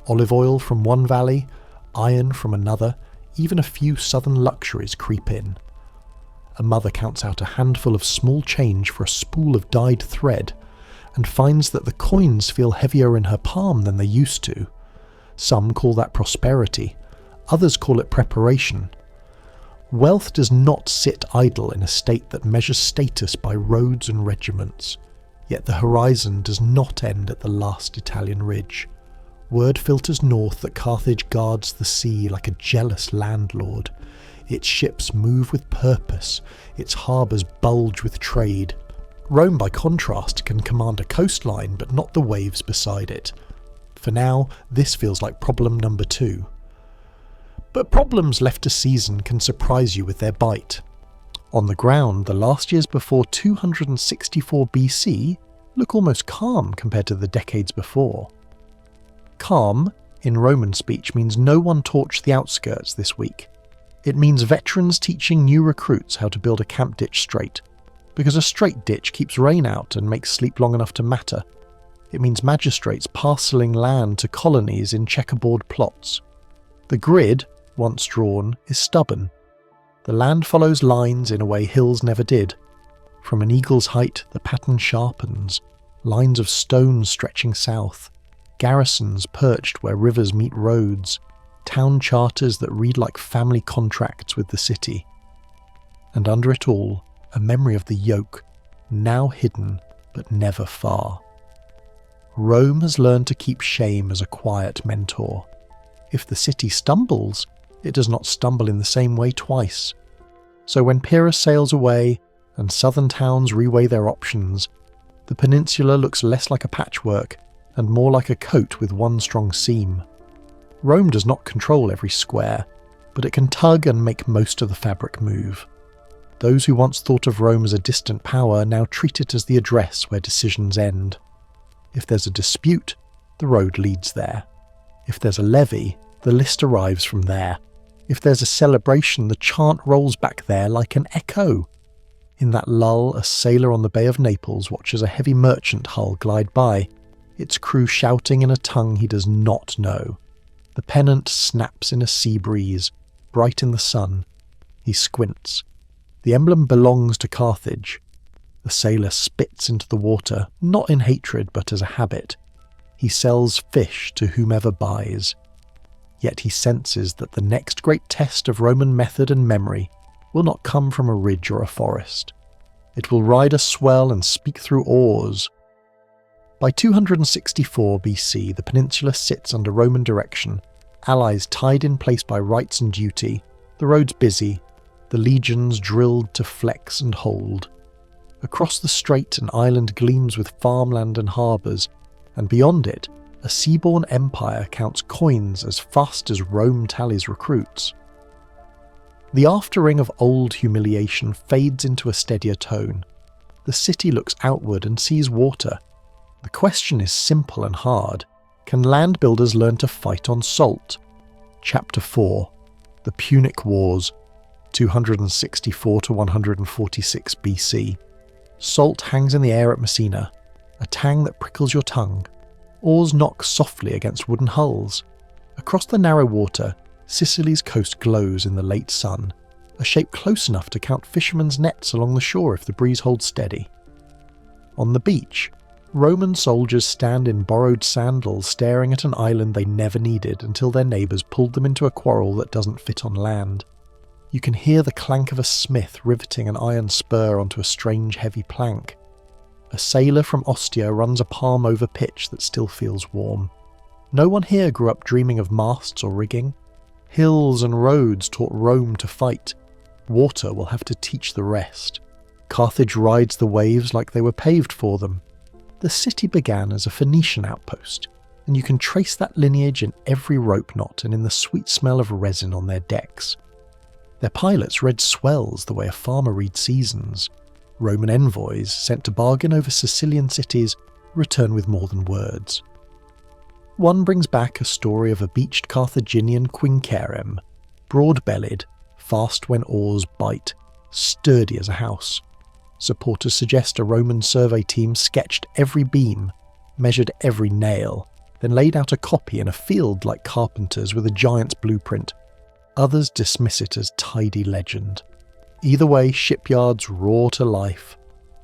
Olive oil from one valley, iron from another, even a few southern luxuries creep in. A mother counts out a handful of small change for a spool of dyed thread, and finds that the coins feel heavier in her palm than they used to. Some call that prosperity, others call it preparation. Wealth does not sit idle in a state that measures status by roads and regiments, yet the horizon does not end at the last Italian ridge. Word filters north that Carthage guards the sea like a jealous landlord. Its ships move with purpose, its harbours bulge with trade. Rome, by contrast, can command a coastline but not the waves beside it. For now, this feels like problem number 2. But problems left to season can surprise you with their bite. On the ground, the last years before 264 BC look almost calm compared to the decades before. Calm, in Roman speech, means no one torched the outskirts this week. It means veterans teaching new recruits how to build a camp ditch straight, because a straight ditch keeps rain out and makes sleep long enough to matter. It means magistrates parcelling land to colonies in checkerboard plots. The grid, once drawn, is stubborn. The land follows lines in a way hills never did. From an eagle's height, the pattern sharpens, lines of stone stretching south, garrisons perched where rivers meet roads, town charters that read like family contracts with the city. And under it all, a memory of the yoke, now hidden but never far. Rome has learned to keep shame as a quiet mentor. If the city stumbles, it does not stumble in the same way twice. So when Pyrrhus sails away and southern towns reweigh their options, the peninsula looks less like a patchwork and more like a coat with one strong seam. Rome does not control every square, but it can tug and make most of the fabric move. Those who once thought of Rome as a distant power now treat it as the address where decisions end. If there's a dispute, the road leads there. If there's a levy, the list arrives from there. If there's a celebration, the chant rolls back there like an echo. In that lull, a sailor on the Bay of Naples watches a heavy merchant hull glide by, its crew shouting in a tongue he does not know. The pennant snaps in a sea breeze, bright in the sun. He squints. The emblem belongs to Carthage. The sailor spits into the water, not in hatred but as a habit. He sells fish to whomever buys. Yet he senses that the next great test of Roman method and memory will not come from a ridge or a forest. It will ride a swell and speak through oars. By 264 BC, the peninsula sits under Roman direction, allies tied in place by rights and duty, the roads busy, the legions drilled to flex and hold. Across the strait, an island gleams with farmland and harbours, and beyond it, a seaborne empire counts coins as fast as Rome tallies recruits. The afterring of old humiliation fades into a steadier tone. The city looks outward and sees water. The question is simple and hard. Can land builders learn to fight on salt? Chapter 4. The Punic Wars, 264 to 146 BC. Salt hangs in the air at Messina, a tang that prickles your tongue. Oars knock softly against wooden hulls. Across the narrow water, Sicily's coast glows in the late sun, a shape close enough to count fishermen's nets along the shore if the breeze holds steady. On the beach, Roman soldiers stand in borrowed sandals staring at an island they never needed until their neighbours pulled them into a quarrel that doesn't fit on land. You can hear the clank of a smith riveting an iron spur onto a strange heavy plank. A sailor from Ostia runs a palm over pitch that still feels warm. No one here grew up dreaming of masts or rigging. Hills and roads taught Rome to fight. Water will have to teach the rest. Carthage rides the waves like they were paved for them. The city began as a Phoenician outpost, and you can trace that lineage in every rope knot and in the sweet smell of resin on their decks. Their pilots read swells the way a farmer reads seasons. Roman envoys sent to bargain over Sicilian cities return with more than words. One brings back a story of a beached Carthaginian quinquerem, broad-bellied, fast when oars bite, sturdy as a house. Supporters suggest a Roman survey team sketched every beam, measured every nail, then laid out a copy in a field like carpenters with a giant's blueprint. Others dismiss it as tidy legend. Either way, shipyards roar to life.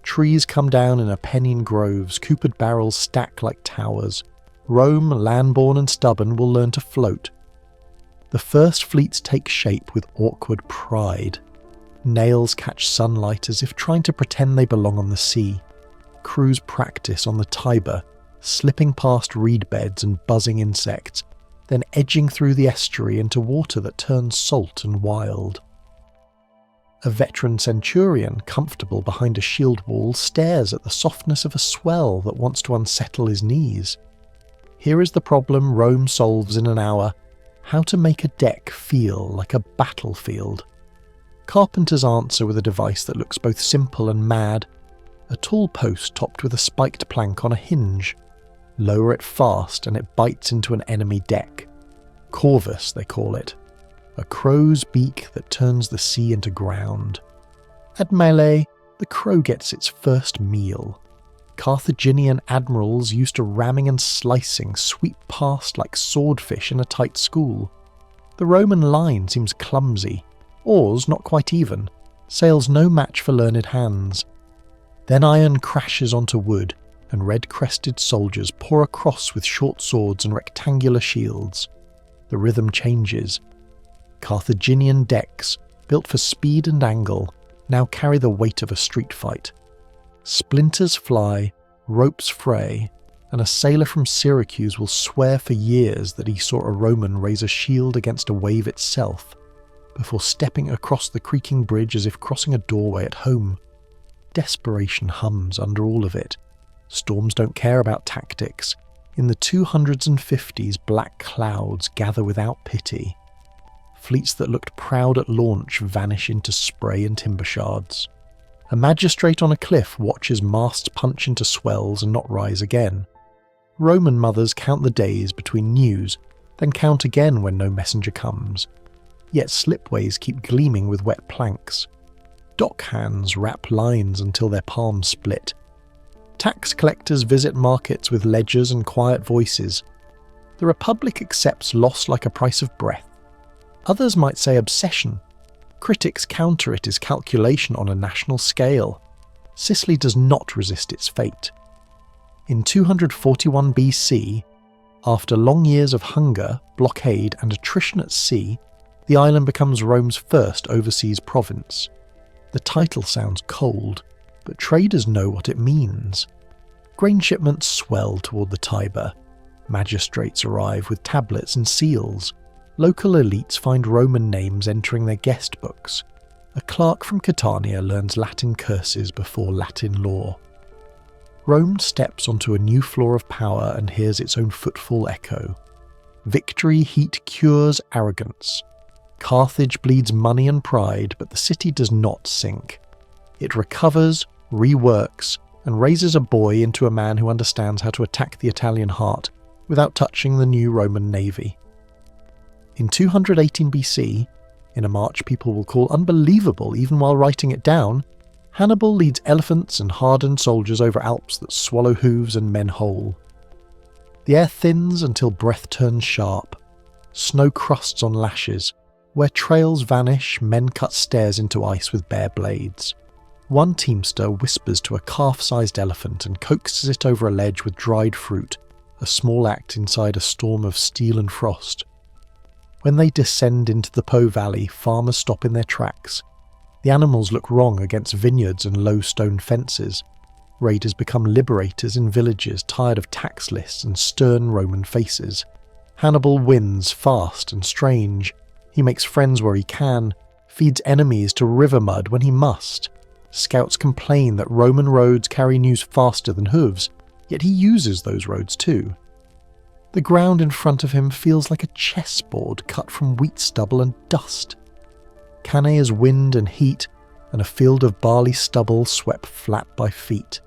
Trees come down in Apennine groves, coopered barrels stack like towers. Rome, land-born and stubborn, will learn to float. The first fleets take shape with awkward pride. Nails catch sunlight as if trying to pretend they belong on the sea. Crews practice on the Tiber, slipping past reed beds and buzzing insects, then edging through the estuary into water that turns salt and wild. A veteran centurion, comfortable behind a shield wall, stares at the softness of a swell that wants to unsettle his knees. Here is the problem Rome solves in an hour: how to make a deck feel like a battlefield. Carpenters answer with a device that looks both simple and mad: a tall post topped with a spiked plank on a hinge. Lower it fast and it bites into an enemy deck. Corvus, they call it. A crow's beak that turns the sea into ground. At melee, the crow gets its first meal. Carthaginian admirals used to ramming and slicing sweep past like swordfish in a tight school. The Roman line seems clumsy. Oars not quite even. Sails no match for learned hands. Then iron crashes onto wood, and red-crested soldiers pour across with short swords and rectangular shields. The rhythm changes. Carthaginian decks, built for speed and angle, now carry the weight of a street fight. Splinters fly, ropes fray, and a sailor from Syracuse will swear for years that he saw a Roman raise a shield against a wave itself, before stepping across the creaking bridge as if crossing a doorway at home. Desperation hums under all of it. Storms don't care about tactics. In the 200s and 50s, black clouds gather without pity. Fleets that looked proud at launch vanish into spray and timber shards. A magistrate on a cliff watches masts punch into swells and not rise again. Roman mothers count the days between news, then count again when no messenger comes. Yet slipways keep gleaming with wet planks. Dock hands wrap lines until their palms split. Tax collectors visit markets with ledgers and quiet voices. The Republic accepts loss like a price of breath. Others might say obsession. Critics counter it as calculation on a national scale. Sicily does not resist its fate. In 241 BC, after long years of hunger, blockade and attrition at sea, the island becomes Rome's first overseas province. The title sounds cold, but traders know what it means. Grain shipments swell toward the Tiber. Magistrates arrive with tablets and seals. Local elites find Roman names entering their guest books. A clerk from Catania learns Latin curses before Latin law. Rome steps onto a new floor of power and hears its own footfall echo. Victory heat cures arrogance. Carthage bleeds money and pride, but the city does not sink. It recovers, reworks, and raises a boy into a man who understands how to attack the Italian heart without touching the new Roman navy. In 218 BC, in a march people will call unbelievable even while writing it down, Hannibal leads elephants and hardened soldiers over Alps that swallow hooves and men whole. The air thins until breath turns sharp. Snow crusts on lashes. Where trails vanish, men cut stairs into ice with bare blades. One teamster whispers to a calf-sized elephant and coaxes it over a ledge with dried fruit, a small act inside a storm of steel and frost. When they descend into the Po Valley, farmers stop in their tracks. The animals look wrong against vineyards and low stone fences. Raiders become liberators in villages tired of tax lists and stern Roman faces. Hannibal wins fast and strange. He makes friends where he can, feeds enemies to river mud when he must. Scouts complain that Roman roads carry news faster than hooves, yet he uses those roads too. The ground in front of him feels like a chessboard cut from wheat stubble and dust. Cannae is wind and heat, and a field of barley stubble swept flat by feet.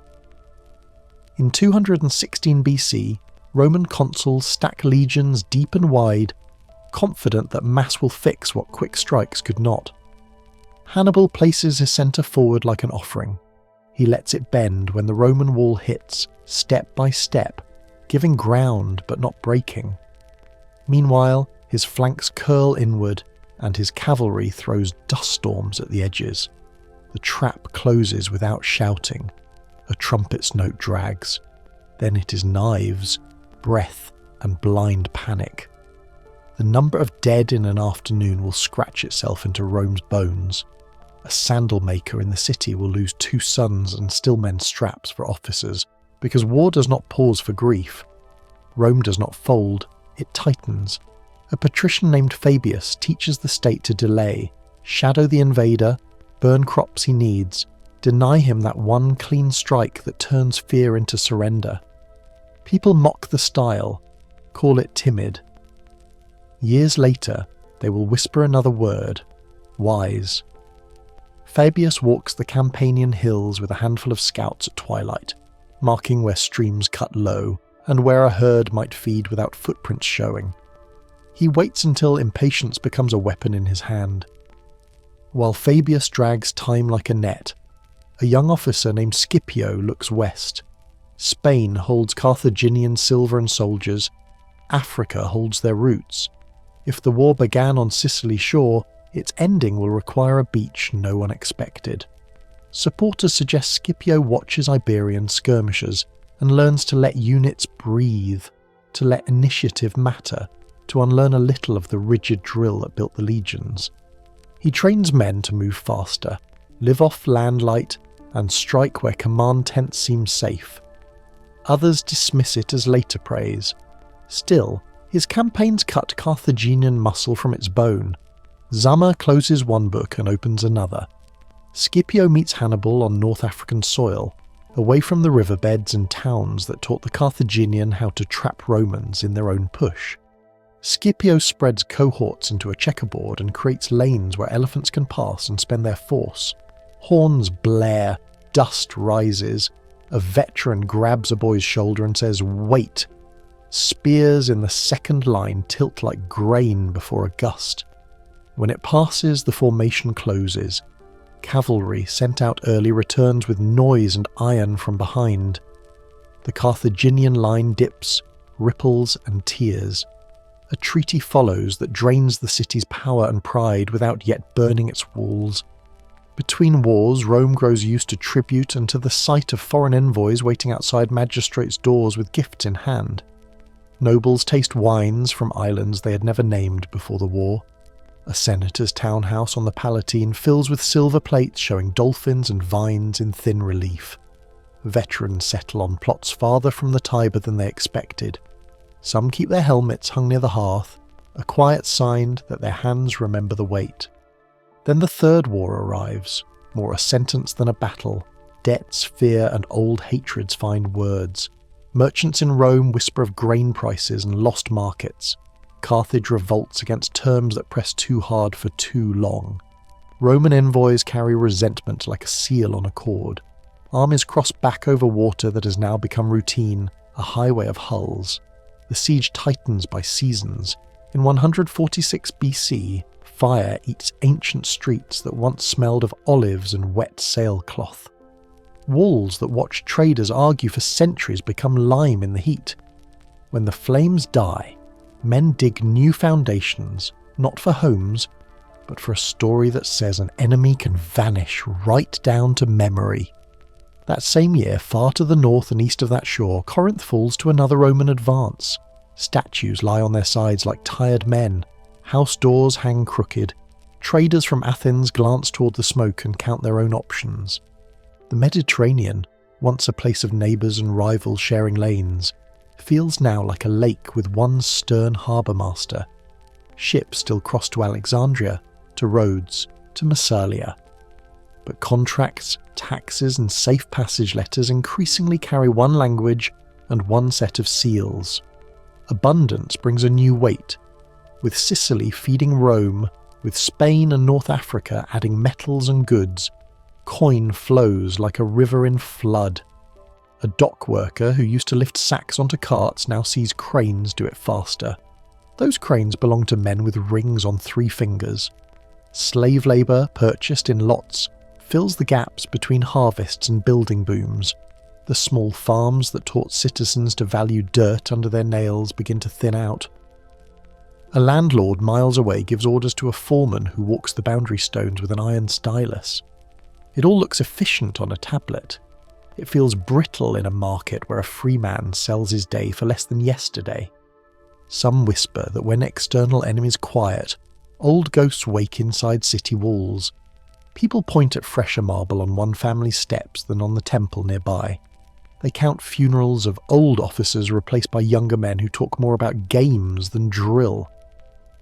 In 216 BC, Roman consuls stack legions deep and wide, confident that mass will fix what quick strikes could not. Hannibal places his centre forward like an offering. He lets it bend when the Roman wall hits, step by step, giving ground but not breaking. Meanwhile, his flanks curl inward, and his cavalry throws dust storms at the edges. The trap closes without shouting. A trumpet's note drags. Then it is knives, breath, and blind panic. The number of dead in an afternoon will scratch itself into Rome's bones. A sandal maker in the city will lose 2 sons and still mend straps for officers, because war does not pause for grief. Rome does not fold, it tightens. A patrician named Fabius teaches the state to delay, shadow the invader, burn crops he needs, deny him that one clean strike that turns fear into surrender. People mock the style, call it timid. Years later, they will whisper another word, wise. Fabius walks the Campanian hills with a handful of scouts at twilight, marking where streams cut low and where a herd might feed without footprints showing. He waits until impatience becomes a weapon in his hand. While Fabius drags time like a net, a young officer named Scipio looks west. Spain holds Carthaginian silver and soldiers. Africa holds their roots. If the war began on Sicily shore, its ending will require a beach no one expected. Supporters suggest Scipio watches Iberian skirmishers and learns to let units breathe, to let initiative matter, to unlearn a little of the rigid drill that built the legions. He trains men to move faster, live off landlight, and strike where command tents seem safe. Others dismiss it as later praise. Still, his campaigns cut Carthaginian muscle from its bone. Zama closes one book and opens another. Scipio meets Hannibal on North African soil, away from the riverbeds and towns that taught the Carthaginian how to trap Romans in their own push. Scipio spreads cohorts into a checkerboard and creates lanes where elephants can pass and spend their force. Horns blare, dust rises. A veteran grabs a boy's shoulder and says, "Wait." Spears in the second line tilt like grain before a gust. When it passes, the formation closes. Cavalry sent out early returns with noise and iron from behind. The Carthaginian line dips, ripples and tears. A treaty follows that drains the city's power and pride without yet burning its walls. Between wars, Rome grows used to tribute and to the sight of foreign envoys waiting outside magistrates' doors with gifts in hand. Nobles taste wines from islands they had never named before the war. A senator's townhouse on the Palatine fills with silver plates showing dolphins and vines in thin relief. Veterans settle on plots farther from the Tiber than they expected. Some keep their helmets hung near the hearth, a quiet sign that their hands remember the weight. Then the Third War arrives, more a sentence than a battle. Debts, fear, and old hatreds find words. Merchants in Rome whisper of grain prices and lost markets. Carthage revolts against terms that press too hard for too long. Roman envoys carry resentment like a seal on a cord. Armies cross back over water that has now become routine, a highway of hulls. The siege tightens by seasons. In 146 BC, fire eats ancient streets that once smelled of olives and wet sailcloth. Walls that watched traders argue for centuries become lime in the heat. When the flames die, men dig new foundations, not for homes, but for a story that says an enemy can vanish right down to memory. That same year, far to the north and east of that shore, Corinth falls to another Roman advance. Statues lie on their sides like tired men. House doors hang crooked. Traders from Athens glance toward the smoke and count their own options. The Mediterranean, once a place of neighbours and rivals sharing lanes, feels now like a lake with one stern harbour master. Ships still cross to Alexandria, to Rhodes, to Massalia. But contracts, taxes and safe passage letters increasingly carry one language, and one set of seals. Abundance brings a new weight, with Sicily feeding Rome, with Spain and North Africa adding metals and goods. Coin flows like a river in flood. A dock worker who used to lift sacks onto carts now sees cranes do it faster. Those cranes belong to men with rings on 3 fingers. Slave labour, purchased in lots, fills the gaps between harvests and building booms. The small farms that taught citizens to value dirt under their nails begin to thin out. A landlord miles away gives orders to a foreman who walks the boundary stones with an iron stylus. It all looks efficient on a tablet. It feels brittle in a market where a free man sells his day for less than yesterday. Some whisper that when external enemies quiet, old ghosts wake inside city walls. People point at fresher marble on one family's steps than on the temple nearby. They count funerals of old officers replaced by younger men who talk more about games than drill.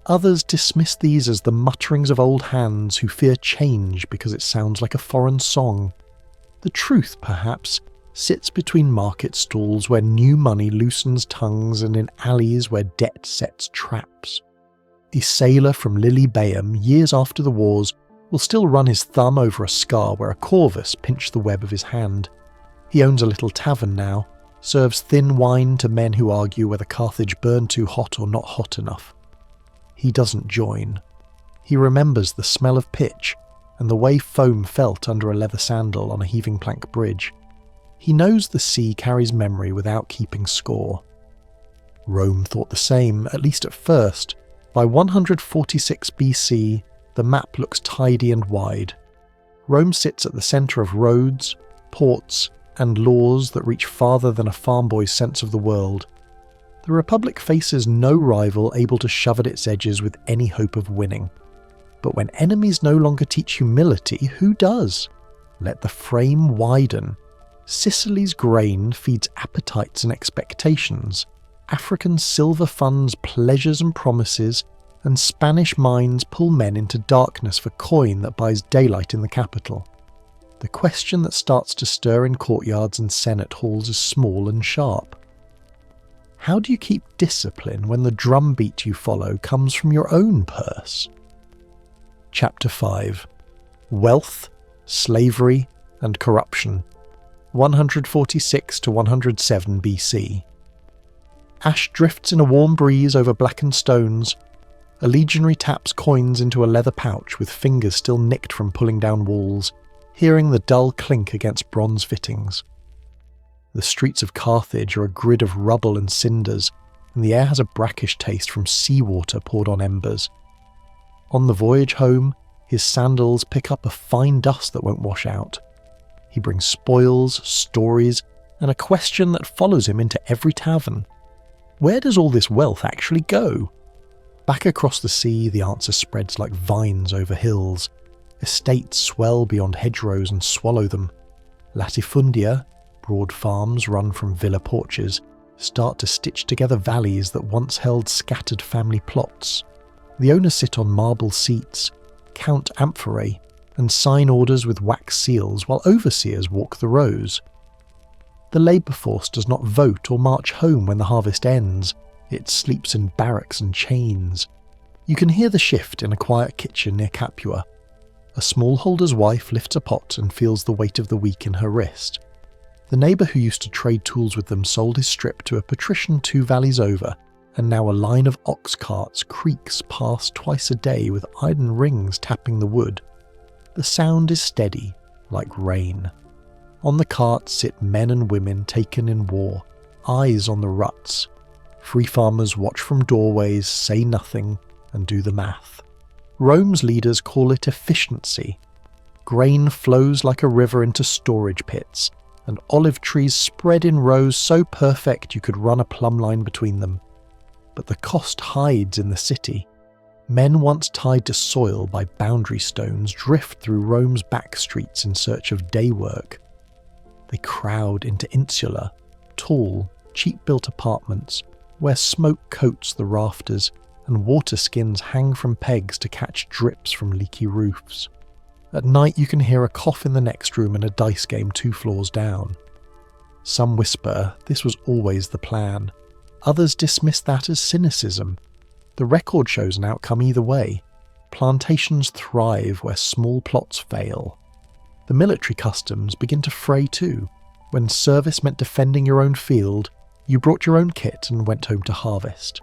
Others dismiss these as the mutterings of old hands who fear change because it sounds like a foreign song. The truth, perhaps, sits between market stalls where new money loosens tongues and in alleys where debt sets traps. A sailor from Lilybaeum, years after the wars, will still run his thumb over a scar where a corvus pinched the web of his hand. He owns a little tavern now, serves thin wine to men who argue whether Carthage burned too hot or not hot enough. He doesn't join. He remembers the smell of pitch and the way foam felt under a leather sandal on a heaving plank bridge. He knows the sea carries memory without keeping score. Rome thought the same, at least at first. By 146 BC, the map looks tidy and wide. Rome sits at the centre of roads, ports, and laws that reach farther than a farm boy's sense of the world. The Republic faces no rival able to shove at its edges with any hope of winning. But when enemies no longer teach humility, who does? Let the frame widen. Sicily's grain feeds appetites and expectations. African silver funds pleasures and promises, and Spanish mines pull men into darkness for coin that buys daylight in the capital. The question that starts to stir in courtyards and senate halls is small and sharp. How do you keep discipline when the drumbeat you follow comes from your own purse? Chapter 5. Wealth, Slavery, and Corruption, 146 to 107 BC. Ash drifts in a warm breeze over blackened stones. A legionary taps coins into a leather pouch with fingers still nicked from pulling down walls, hearing the dull clink against bronze fittings. The streets of Carthage are a grid of rubble and cinders, and the air has a brackish taste from seawater poured on embers. On the voyage home, his sandals pick up a fine dust that won't wash out. He brings spoils, stories, and a question that follows him into every tavern. Where does all this wealth actually go? Back across the sea, the answer spreads like vines over hills. Estates swell beyond hedgerows and swallow them. Latifundia, broad farms run from villa porches, start to stitch together valleys that once held scattered family plots. The owners sit on marble seats, count amphorae, and sign orders with wax seals while overseers walk the rows. The labour force does not vote or march home when the harvest ends. It sleeps in barracks and chains. You can hear the shift in a quiet kitchen near Capua. A smallholder's wife lifts a pot and feels the weight of the week in her wrist. The neighbour who used to trade tools with them sold his strip to a patrician 2 valleys over, and now a line of ox carts creaks past twice a day with iron rings tapping the wood. The sound is steady, like rain. On the carts sit men and women taken in war, eyes on the ruts. Free farmers watch from doorways, say nothing, and do the math. Rome's leaders call it efficiency. Grain flows like a river into storage pits, and olive trees spread in rows so perfect you could run a plumb line between them. But the cost hides in the city. Men once tied to soil by boundary stones drift through Rome's back streets in search of day work. They crowd into insula, tall, cheap-built apartments where smoke coats the rafters and water skins hang from pegs to catch drips from leaky roofs. At night you can hear a cough in the next room and a dice game 2 floors down. Some whisper this was always the plan. Others dismiss that as cynicism. The record shows an outcome either way. Plantations thrive where small plots fail. The military customs begin to fray too. When service meant defending your own field, you brought your own kit and went home to harvest.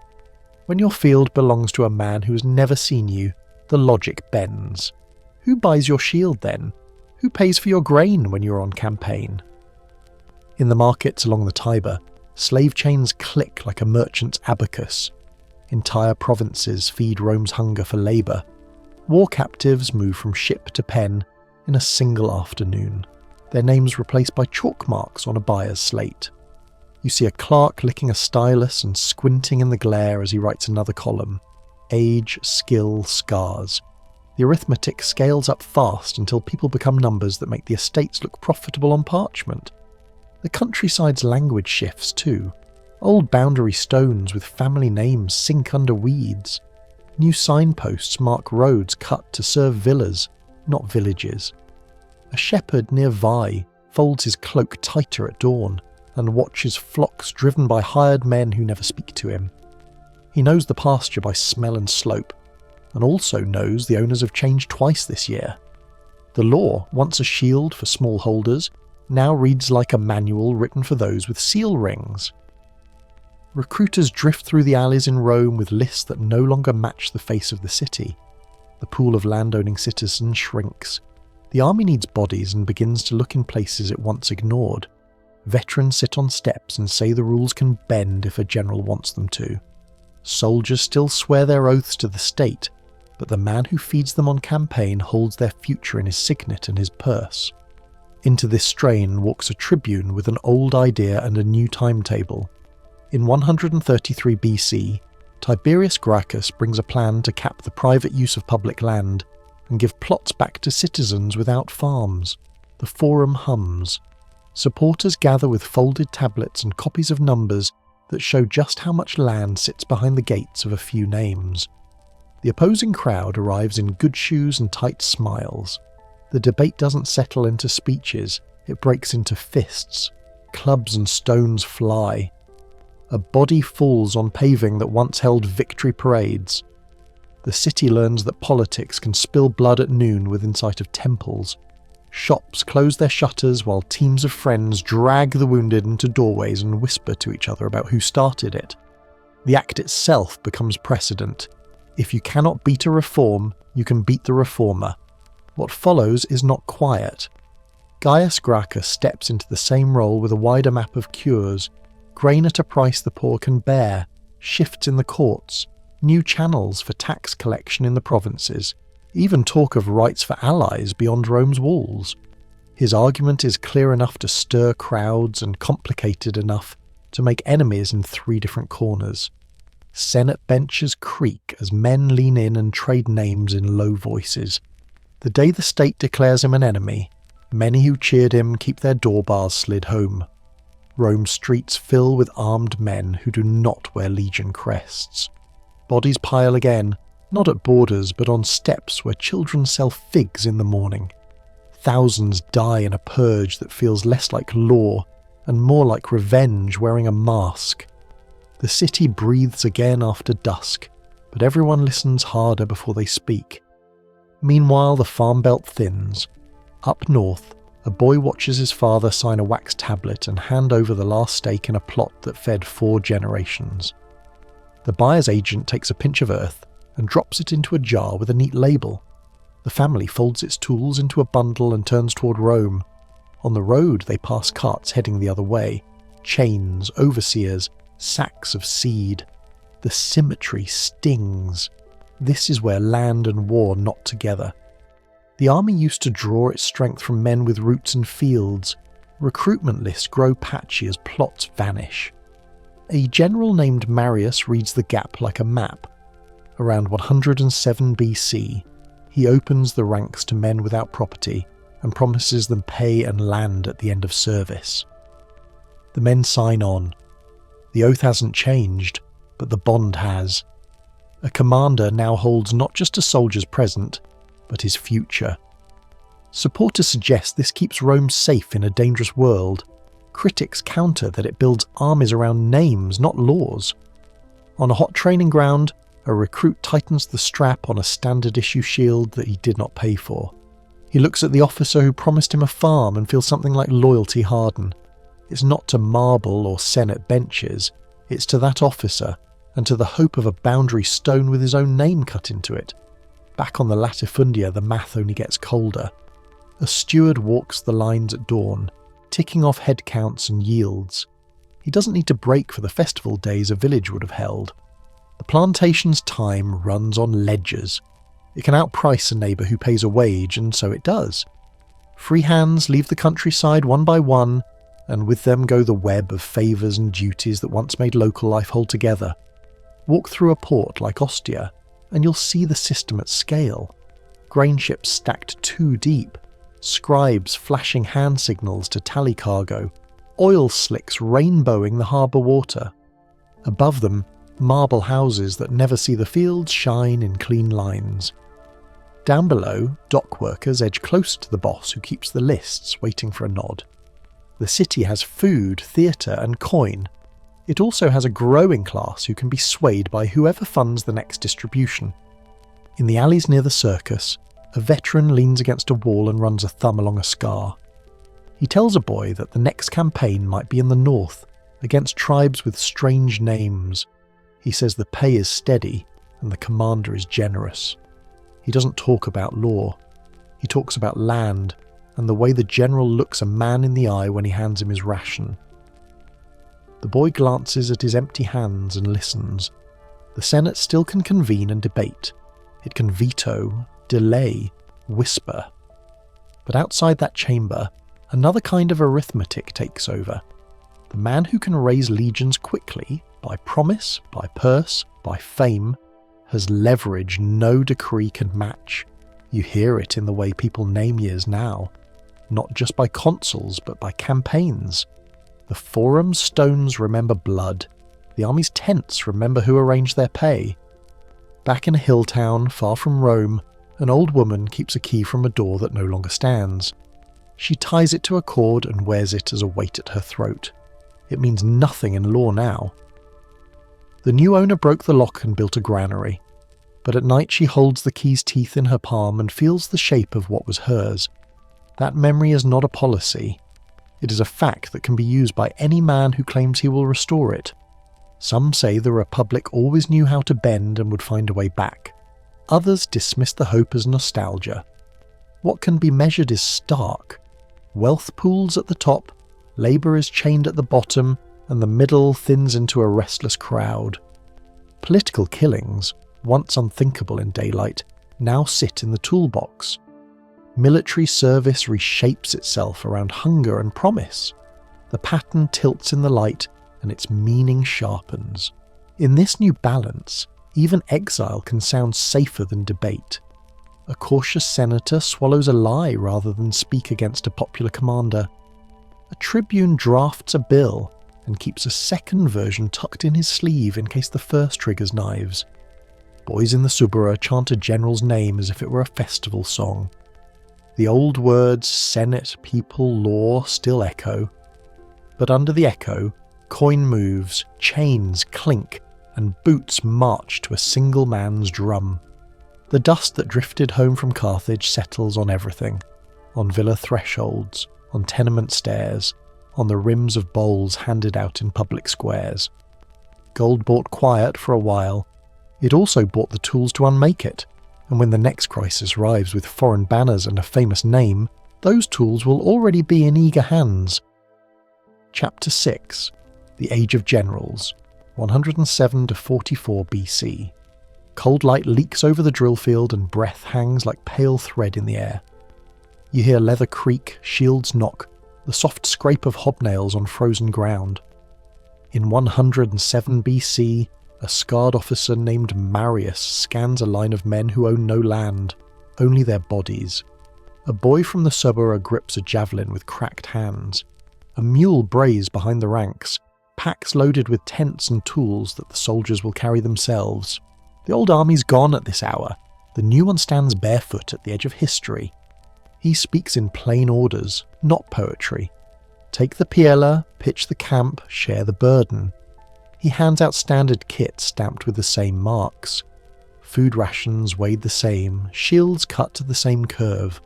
When your field belongs to a man who has never seen you, the logic bends. Who buys your shield then? Who pays for your grain when you're on campaign? In the markets along the Tiber, slave chains click like a merchant's abacus. Entire provinces feed Rome's hunger for labour. War captives move from ship to pen in a single afternoon, their names replaced by chalk marks on a buyer's slate. You see a clerk licking a stylus and squinting in the glare as he writes another column. Age, skill, scars. The arithmetic scales up fast until people become numbers that make the estates look profitable on parchment. The countryside's language shifts too. Old boundary stones with family names sink under weeds. New signposts mark roads cut to serve villas, not villages. A shepherd near Vai folds his cloak tighter at dawn and watches flocks driven by hired men who never speak to him. He knows the pasture by smell and slope, and also knows the owners have changed twice this year. The law, once a shield for smallholders, now reads like a manual written for those with seal rings. Recruiters drift through the alleys in Rome with lists that no longer match the face of the city. The pool of landowning citizens shrinks. The army needs bodies and begins to look in places it once ignored. Veterans sit on steps and say the rules can bend if a general wants them to. Soldiers still swear their oaths to the state, but the man who feeds them on campaign holds their future in his signet and his purse. Into this strain walks a tribune with an old idea and a new timetable. In 133 BC, Tiberius Gracchus brings a plan to cap the private use of public land and give plots back to citizens without farms. The forum hums. Supporters gather with folded tablets and copies of numbers that show just how much land sits behind the gates of a few names. The opposing crowd arrives in good shoes and tight smiles. The debate doesn't settle into speeches, it breaks into fists. Clubs and stones fly. A body falls on paving that once held victory parades. The city learns that politics can spill blood at noon within sight of temples. Shops close their shutters while teams of friends drag the wounded into doorways and whisper to each other about who started it. The act itself becomes precedent. If you cannot beat a reform, you can beat the reformer. What follows is not quiet. Gaius Gracchus steps into the same role with a wider map of cures, grain at a price the poor can bear, shifts in the courts, new channels for tax collection in the provinces, even talk of rights for allies beyond Rome's walls. His argument is clear enough to stir crowds and complicated enough to make enemies in 3 different corners. Senate benches creak as men lean in and trade names in low voices. The day the state declares him an enemy, many who cheered him keep their door bars slid home. Rome's streets fill with armed men who do not wear legion crests. Bodies pile again, not at borders but on steps where children sell figs in the morning. Thousands die in a purge that feels less like law and more like revenge wearing a mask. The city breathes again after dusk, but everyone listens harder before they speak. Meanwhile, the farm belt thins. Up north, a boy watches his father sign a wax tablet and hand over the last stake in a plot that fed 4 generations. The buyer's agent takes a pinch of earth and drops it into a jar with a neat label. The family folds its tools into a bundle and turns toward Rome. On the road, they pass carts heading the other way, chains, overseers, sacks of seed. The symmetry stings. This is where land and war knot together. The army used to draw its strength from men with roots in fields. Recruitment lists grow patchy as plots vanish. A general named Marius reads the gap like a map. Around 107 BC, he opens the ranks to men without property and promises them pay and land at the end of service. The men sign on. The oath hasn't changed, but the bond has. A commander now holds not just a soldier's present, but his future. Supporters suggest this keeps Rome safe in a dangerous world. Critics counter that it builds armies around names, not laws. On a hot training ground, a recruit tightens the strap on a standard-issue shield that he did not pay for. He looks at the officer who promised him a farm and feels something like loyalty harden. It's not to marble or senate benches, it's to that officer and to the hope of a boundary stone with his own name cut into it. Back on the latifundia, the math only gets colder. A steward walks the lines at dawn, ticking off head counts and yields. He doesn't need to break for the festival days a village would have held. The plantation's time runs on ledgers. It can outprice a neighbour who pays a wage, and so it does. Free hands leave the countryside one by one, and with them go the web of favours and duties that once made local life hold together. Walk through a port like Ostia, and you'll see the system at scale. Grain ships stacked 2 deep, scribes flashing hand signals to tally cargo, oil slicks rainbowing the harbour water. Above them, marble houses that never see the fields shine in clean lines. Down below, dock workers edge close to the boss who keeps the lists, waiting for a nod. The city has food, theatre and coin. It also has a growing class who can be swayed by whoever funds the next distribution. In the alleys near the circus, a veteran leans against a wall and runs a thumb along a scar. He tells a boy that the next campaign might be in the north, against tribes with strange names. He says the pay is steady and the commander is generous. He doesn't talk about law. He talks about land and the way the general looks a man in the eye when he hands him his ration. The boy glances at his empty hands and listens. The Senate still can convene and debate. It can veto, delay, whisper. But outside that chamber, another kind of arithmetic takes over. The man who can raise legions quickly, by promise, by purse, by fame, has leverage no decree can match. You hear it in the way people name years now, not just by consuls but by campaigns. The forum stones remember blood, the army's tents remember who arranged their pay. Back in a hill town far from Rome, an old woman keeps a key from a door that no longer stands. She ties it to a cord and wears it as a weight at her throat. It means nothing in law now. The new owner broke the lock and built a granary, but at night she holds the key's teeth in her palm and feels the shape of what was hers. That memory is not a policy. It is a fact that can be used by any man who claims he will restore it. Some say the Republic always knew how to bend and would find a way back. Others dismiss the hope as nostalgia. What can be measured is stark. Wealth pools at the top, labour is chained at the bottom, and the middle thins into a restless crowd. Political killings, once unthinkable in daylight, now sit in the toolbox. Military service reshapes itself around hunger and promise. The pattern tilts in the light, and its meaning sharpens. In this new balance, even exile can sound safer than debate. A cautious senator swallows a lie rather than speak against a popular commander. A tribune drafts a bill and keeps a second version tucked in his sleeve in case the first triggers knives. Boys in the Subura chant a general's name as if it were a festival song. The old words Senate, people, law still echo. But under the echo, coin moves, chains clink, and boots march to a single man's drum. The dust that drifted home from Carthage settles on everything. On villa thresholds, on tenement stairs, on the rims of bowls handed out in public squares. Gold bought quiet for a while. It also bought the tools to unmake it, and when the next crisis arrives with foreign banners and a famous name, those tools will already be in eager hands. Chapter 6. The Age of Generals, 107 to 44 BC. Cold light leaks over the drill field and breath hangs like pale thread in the air. You hear leather creak, shields knock, the soft scrape of hobnails on frozen ground. In 107 BC, a scarred officer named Marius scans a line of men who own no land, only their bodies. A boy from the Subura grips a javelin with cracked hands. A mule brays behind the ranks, packs loaded with tents and tools that the soldiers will carry themselves. The old army's gone at this hour. The new one stands barefoot at the edge of history. He speaks in plain orders, not poetry. Take the piela, pitch the camp, share the burden. He hands out standard kits stamped with the same marks. Food rations weighed the same, shields cut to the same curve.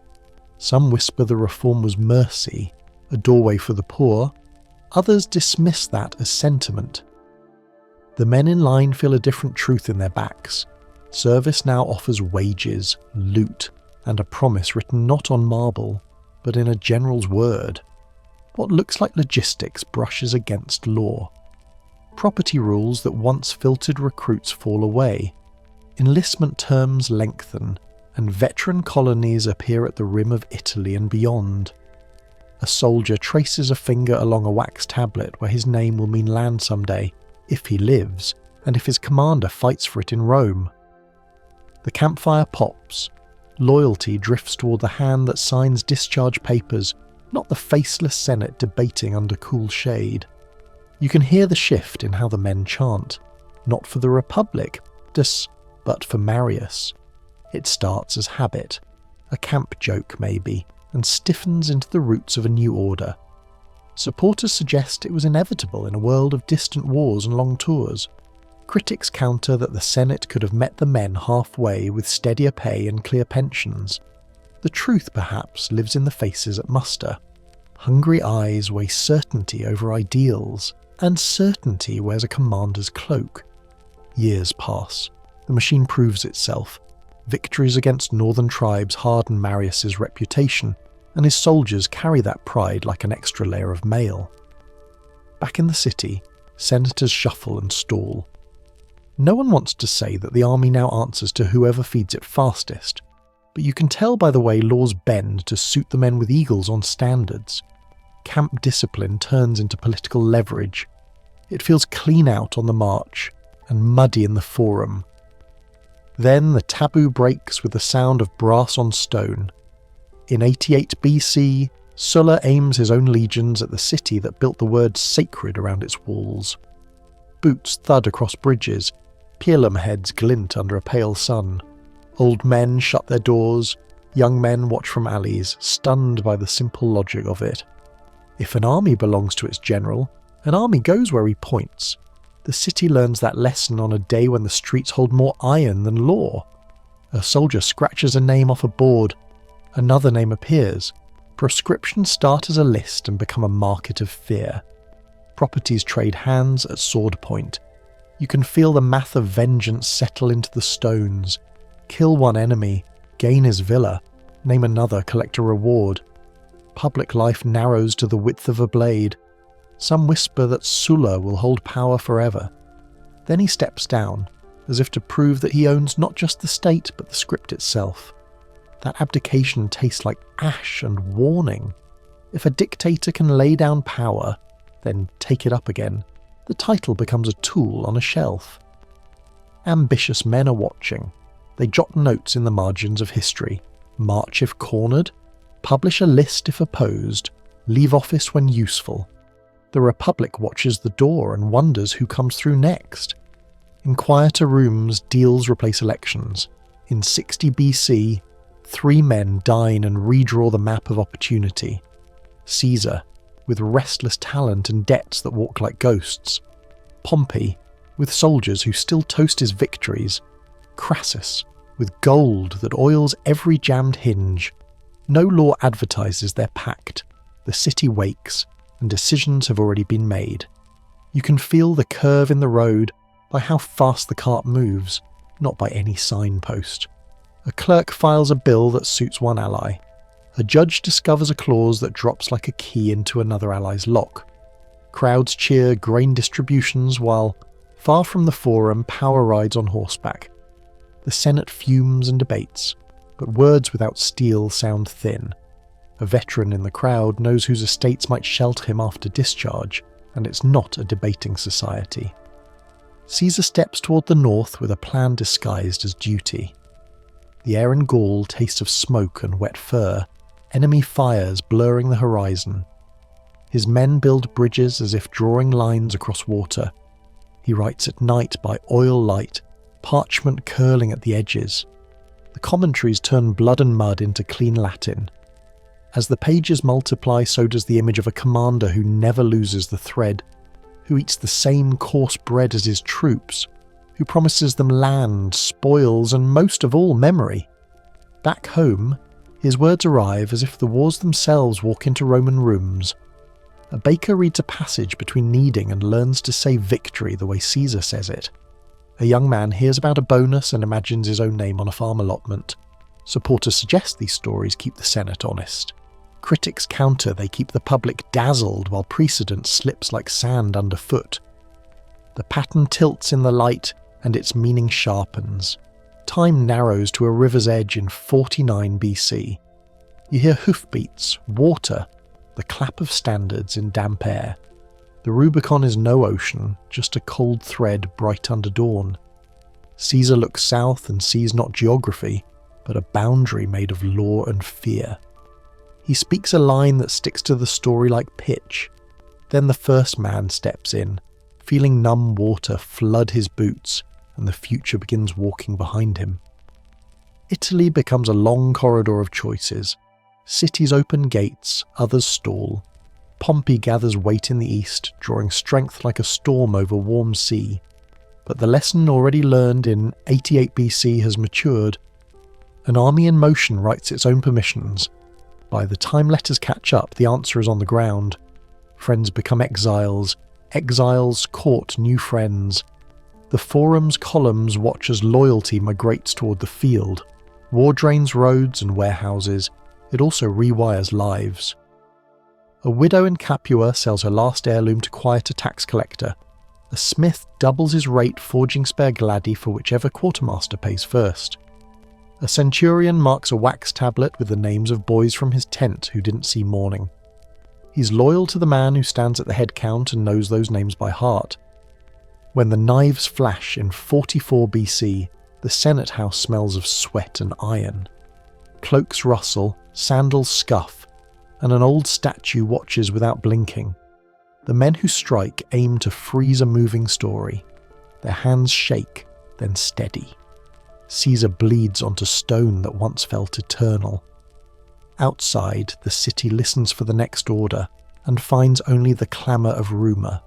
Some whisper the reform was mercy, a doorway for the poor. Others dismiss that as sentiment. The men in line feel a different truth in their backs. Service now offers wages, loot, and a promise written not on marble, but in a general's word. What looks like logistics brushes against law. Property rules that once filtered recruits fall away. Enlistment terms lengthen, and veteran colonies appear at the rim of Italy and beyond. A soldier traces a finger along a wax tablet where his name will mean land someday, if he lives, and if his commander fights for it in Rome. The campfire pops. Loyalty drifts toward the hand that signs discharge papers, not the faceless Senate debating under cool shade. You can hear the shift in how the men chant, not for the Republic, but for Marius. It starts as habit, a camp joke maybe, and stiffens into the roots of a new order. Supporters suggest it was inevitable in a world of distant wars and long tours. Critics counter that the Senate could have met the men halfway with steadier pay and clear pensions. The truth, perhaps, lives in the faces at muster. Hungry eyes weigh certainty over ideals, and certainty wears a commander's cloak. Years pass. The machine proves itself. Victories against northern tribes harden Marius's reputation, and his soldiers carry that pride like an extra layer of mail. Back in the city, senators shuffle and stall. No one wants to say that the army now answers to whoever feeds it fastest, but you can tell by the way laws bend to suit the men with eagles on standards. Camp discipline turns into political leverage. It feels clean out on the march and muddy in the forum. Then the taboo breaks with the sound of brass on stone. In 88 BC, Sulla aims his own legions at the city that built the word sacred around its walls. Boots thud across bridges, pilum heads glint under a pale sun. Old men shut their doors, young men watch from alleys, stunned by the simple logic of it. If an army belongs to its general, an army goes where he points. The city learns that lesson on a day when the streets hold more iron than law. A soldier scratches a name off a board. Another name appears. Proscriptions start as a list and become a market of fear. Properties trade hands at sword point. You can feel the math of vengeance settle into the stones. Kill one enemy, gain his villa, name another, collect a reward. Public life narrows to the width of a blade. Some whisper that Sulla will hold power forever. Then he steps down, as if to prove that he owns not just the state but the script itself. That abdication tastes like ash and warning. If a dictator can lay down power, then take it up again, the title becomes a tool on a shelf. Ambitious men are watching. They jot notes in the margins of history, march if cornered, publish a list if opposed, leave office when useful. The Republic watches the door and wonders who comes through next. In quieter rooms, deals replace elections. In 60 BC, 3 men dine and redraw the map of opportunity. Caesar, with restless talent and debts that walk like ghosts. Pompey, with soldiers who still toast his victories. Crassus, with gold that oils every jammed hinge. No law advertises their pact. The city wakes, and decisions have already been made. You can feel the curve in the road by how fast the cart moves, not by any signpost. A clerk files a bill that suits one ally. A judge discovers a clause that drops like a key into another ally's lock. Crowds cheer grain distributions while, far from the forum, power rides on horseback. The Senate fumes and debates, but words without steel sound thin. A veteran in the crowd knows whose estates might shelter him after discharge, and it's not a debating society. Caesar steps toward the north with a plan disguised as duty. The air in Gaul tastes of smoke and wet fur, enemy fires blurring the horizon. His men build bridges as if drawing lines across water. He writes at night by oil light, parchment curling at the edges. The commentaries turn blood and mud into clean Latin. As the pages multiply, so does the image of a commander who never loses the thread, who eats the same coarse bread as his troops, who promises them land, spoils, and most of all, memory. Back home, his words arrive as if the wars themselves walk into Roman rooms. A baker reads a passage between kneading and learns to say victory the way Caesar says it. A young man hears about a bonus and imagines his own name on a farm allotment. Supporters suggest these stories keep the Senate honest. Critics counter they keep the public dazzled while precedent slips like sand underfoot. The pattern tilts in the light and its meaning sharpens. Time narrows to a river's edge in 49 BC. You hear hoofbeats, water, the clap of standards in damp air. The Rubicon is no ocean, just a cold thread bright under dawn. Caesar looks south and sees not geography, but a boundary made of law and fear. He speaks a line that sticks to the story like pitch. Then the first man steps in, feeling numb water flood his boots, and the future begins walking behind him. Italy becomes a long corridor of choices. Cities open gates, others stall. Pompey gathers weight in the east, drawing strength like a storm over warm sea. But the lesson already learned in 88 BC has matured. An army in motion writes its own permissions. By the time letters catch up, the answer is on the ground. Friends become exiles. Exiles court new friends. The forum's columns watch as loyalty migrates toward the field. War drains roads and warehouses. It also rewires lives. A widow in Capua sells her last heirloom to quiet a tax collector. A smith doubles his rate forging spare gladi for whichever quartermaster pays first. A centurion marks a wax tablet with the names of boys from his tent who didn't see morning. He's loyal to the man who stands at the head count and knows those names by heart. When the knives flash in 44 BC, the Senate house smells of sweat and iron. Cloaks rustle, sandals scuff, and an old statue watches without blinking. The men who strike aim to freeze a moving story. Their hands shake, then steady. Caesar bleeds onto stone that once felt eternal. Outside, the city listens for the next order and finds only the clamour of rumour.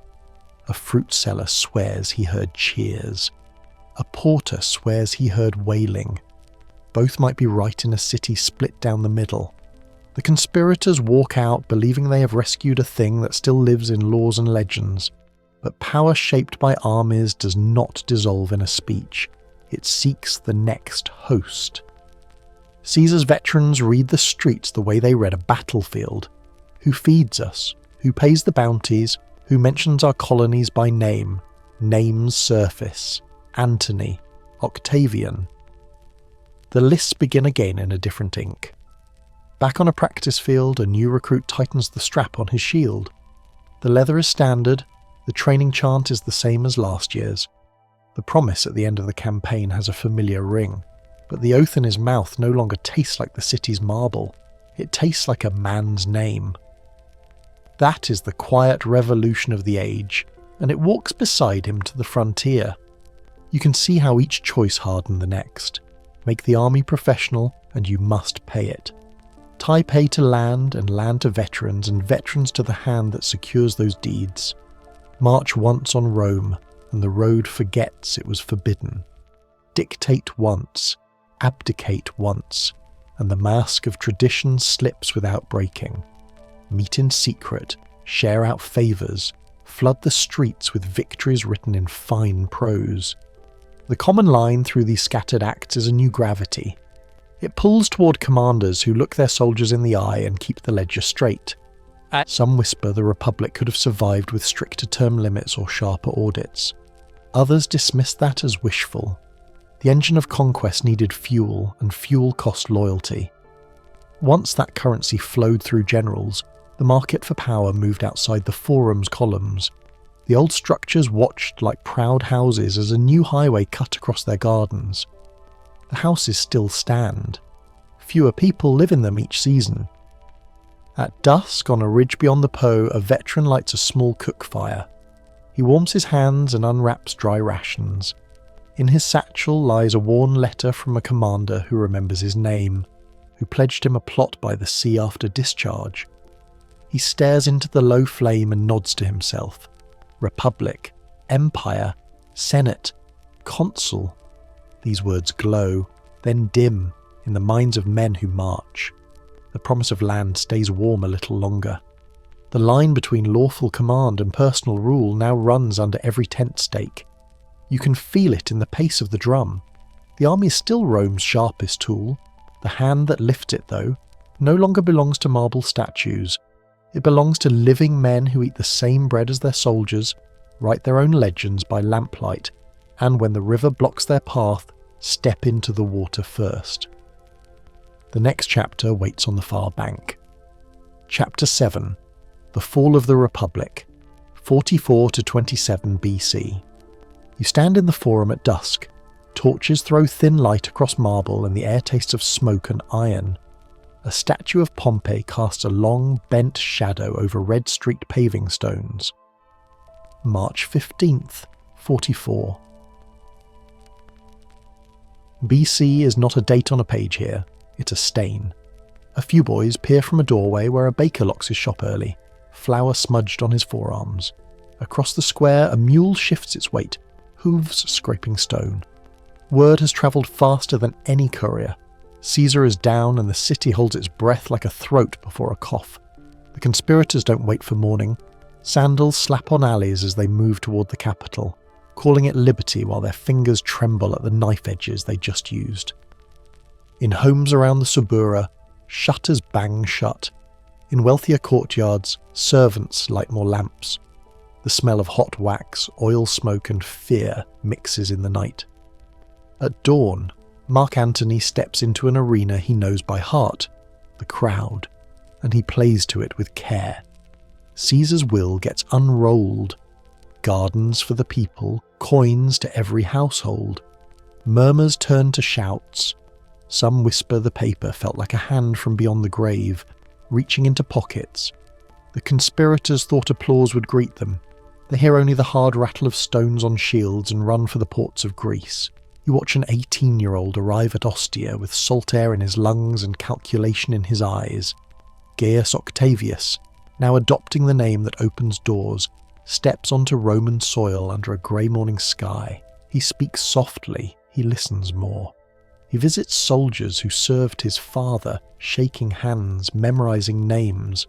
A fruit seller swears he heard cheers. A porter swears he heard wailing. Both might be right in a city split down the middle. The conspirators walk out believing they have rescued a thing that still lives in laws and legends. But power shaped by armies does not dissolve in a speech. It seeks the next host. Caesar's veterans read the streets the way they read a battlefield. Who feeds us? Who pays the bounties? Who mentions our colonies by name? Names surface. Antony. Octavian. The lists begin again in a different ink. Back on a practice field, a new recruit tightens the strap on his shield. The leather is standard, the training chant is the same as last year's. The promise at the end of the campaign has a familiar ring, but the oath in his mouth no longer tastes like the city's marble. It tastes like a man's name. That is the quiet revolution of the age, and it walks beside him to the frontier. You can see how each choice hardened the next. Make the army professional, and you must pay it. Tie pay to land, and land to veterans, and veterans to the hand that secures those deeds. March once on Rome, and the road forgets it was forbidden. Dictate once, abdicate once, and the mask of tradition slips without breaking. Meet in secret, share out favours, flood the streets with victories written in fine prose. The common line through these scattered acts is a new gravity. It pulls toward commanders who look their soldiers in the eye and keep the ledger straight. Some whisper the Republic could have survived with stricter term limits or sharper audits. Others dismiss that as wishful. The engine of conquest needed fuel, and fuel cost loyalty. Once that currency flowed through generals, the market for power moved outside the forum's columns. The old structures watched like proud houses as a new highway cut across their gardens. The houses still stand. Fewer people live in them each season. At dusk, on a ridge beyond the Po, a veteran lights a small cook fire. He warms his hands and unwraps dry rations. In his satchel lies a worn letter from a commander who remembers his name. who pledged him a plot by the sea after discharge. He stares into the low flame and nods to himself. Republic, Empire, Senate, Consul. These words glow, then dim, in the minds of men who march. The promise of land stays warm a little longer. The line between lawful command and personal rule now runs under every tent stake. You can feel it in the pace of the drum. The army is still Rome's sharpest tool. The hand that lifts it, though, no longer belongs to marble statues. It belongs to living men who eat the same bread as their soldiers, write their own legends by lamplight, and when the river blocks their path, step into the water first. The next chapter waits on the far bank. Chapter 7. The Fall of the Republic, 44 to 27 BC. You stand in the forum at dusk. Torches throw thin light across marble and the air tastes of smoke and iron. A statue of Pompey casts a long, bent shadow over red-streaked paving stones. March 15th, 44. BC is not a date on a page here, it's a stain. A few boys peer from a doorway where a baker locks his shop early, flour smudged on his forearms. Across the square, a mule shifts its weight, hooves scraping stone. Word has travelled faster than any courier. Caesar is down and the city holds its breath like a throat before a cough. The conspirators don't wait for morning. Sandals slap on alleys as they move toward the capital, calling it liberty while their fingers tremble at the knife edges they just used. In homes around the Subura, shutters bang shut. In wealthier courtyards, servants light more lamps. The smell of hot wax, oil smoke and fear mixes in the night. At dawn, Mark Antony steps into an arena he knows by heart, the crowd, and he plays to it with care. Caesar's will gets unrolled. Gardens for the people, coins to every household. Murmurs turn to shouts. Some whisper the paper felt like a hand from beyond the grave, reaching into pockets. The conspirators thought applause would greet them. They hear only the hard rattle of stones on shields and run for the ports of Greece. You watch an 18-year-old arrive at Ostia with salt air in his lungs and calculation in his eyes. Gaius Octavius, now adopting the name that opens doors, steps onto Roman soil under a grey morning sky. He speaks softly, he listens more. He visits soldiers who served his father, shaking hands, memorising names.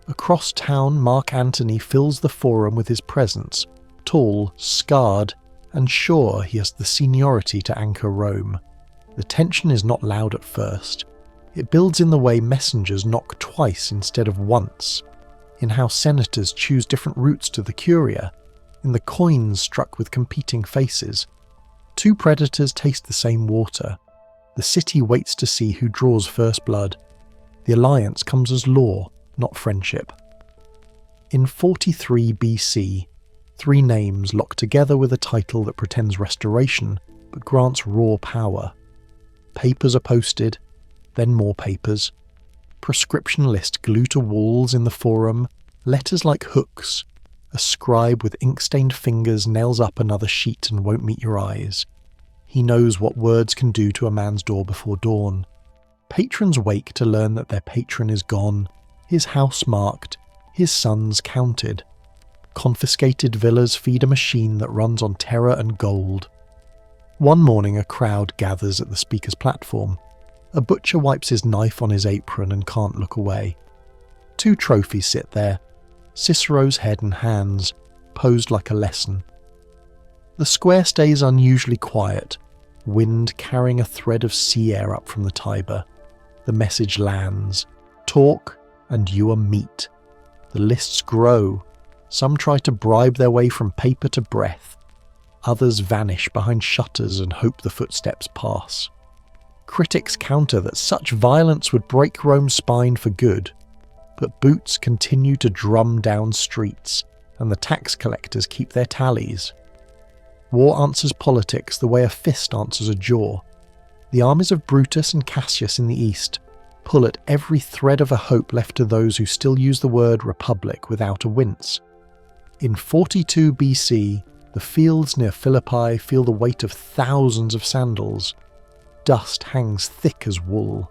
Across town, Mark Antony fills the forum with his presence, tall, scarred, and sure he has the seniority to anchor Rome. The tension is not loud at first. It builds in the way messengers knock twice instead of once, in how senators choose different routes to the Curia, in the coins struck with competing faces. Two predators taste the same water. The city waits to see who draws first blood. The alliance comes as law, not friendship. In 43 BC, 3 names locked together with a title that pretends restoration, but grants raw power. Papers are posted, then more papers. Prescription list glue to walls in the forum, letters like hooks. A scribe with ink-stained fingers nails up another sheet and won't meet your eyes. He knows what words can do to a man's door before dawn. Patrons wake to learn that their patron is gone, his house marked, his sons counted. Confiscated villas feed a machine that runs on terror and gold. One morning a crowd gathers at the speaker's platform. A butcher wipes his knife on his apron and can't look away. 2 trophies sit there, Cicero's head and hands, posed like a lesson. The square stays unusually quiet, wind carrying a thread of sea air up from the Tiber. The message lands. Talk and you are meat. The lists grow. Some try to bribe their way from paper to breath. Others vanish behind shutters and hope the footsteps pass. Critics counter that such violence would break Rome's spine for good, but boots continue to drum down streets, and the tax collectors keep their tallies. War answers politics the way a fist answers a jaw. The armies of Brutus and Cassius in the east pull at every thread of a hope left to those who still use the word republic without a wince. In 42 BC, the fields near Philippi feel the weight of thousands of sandals. Dust hangs thick as wool.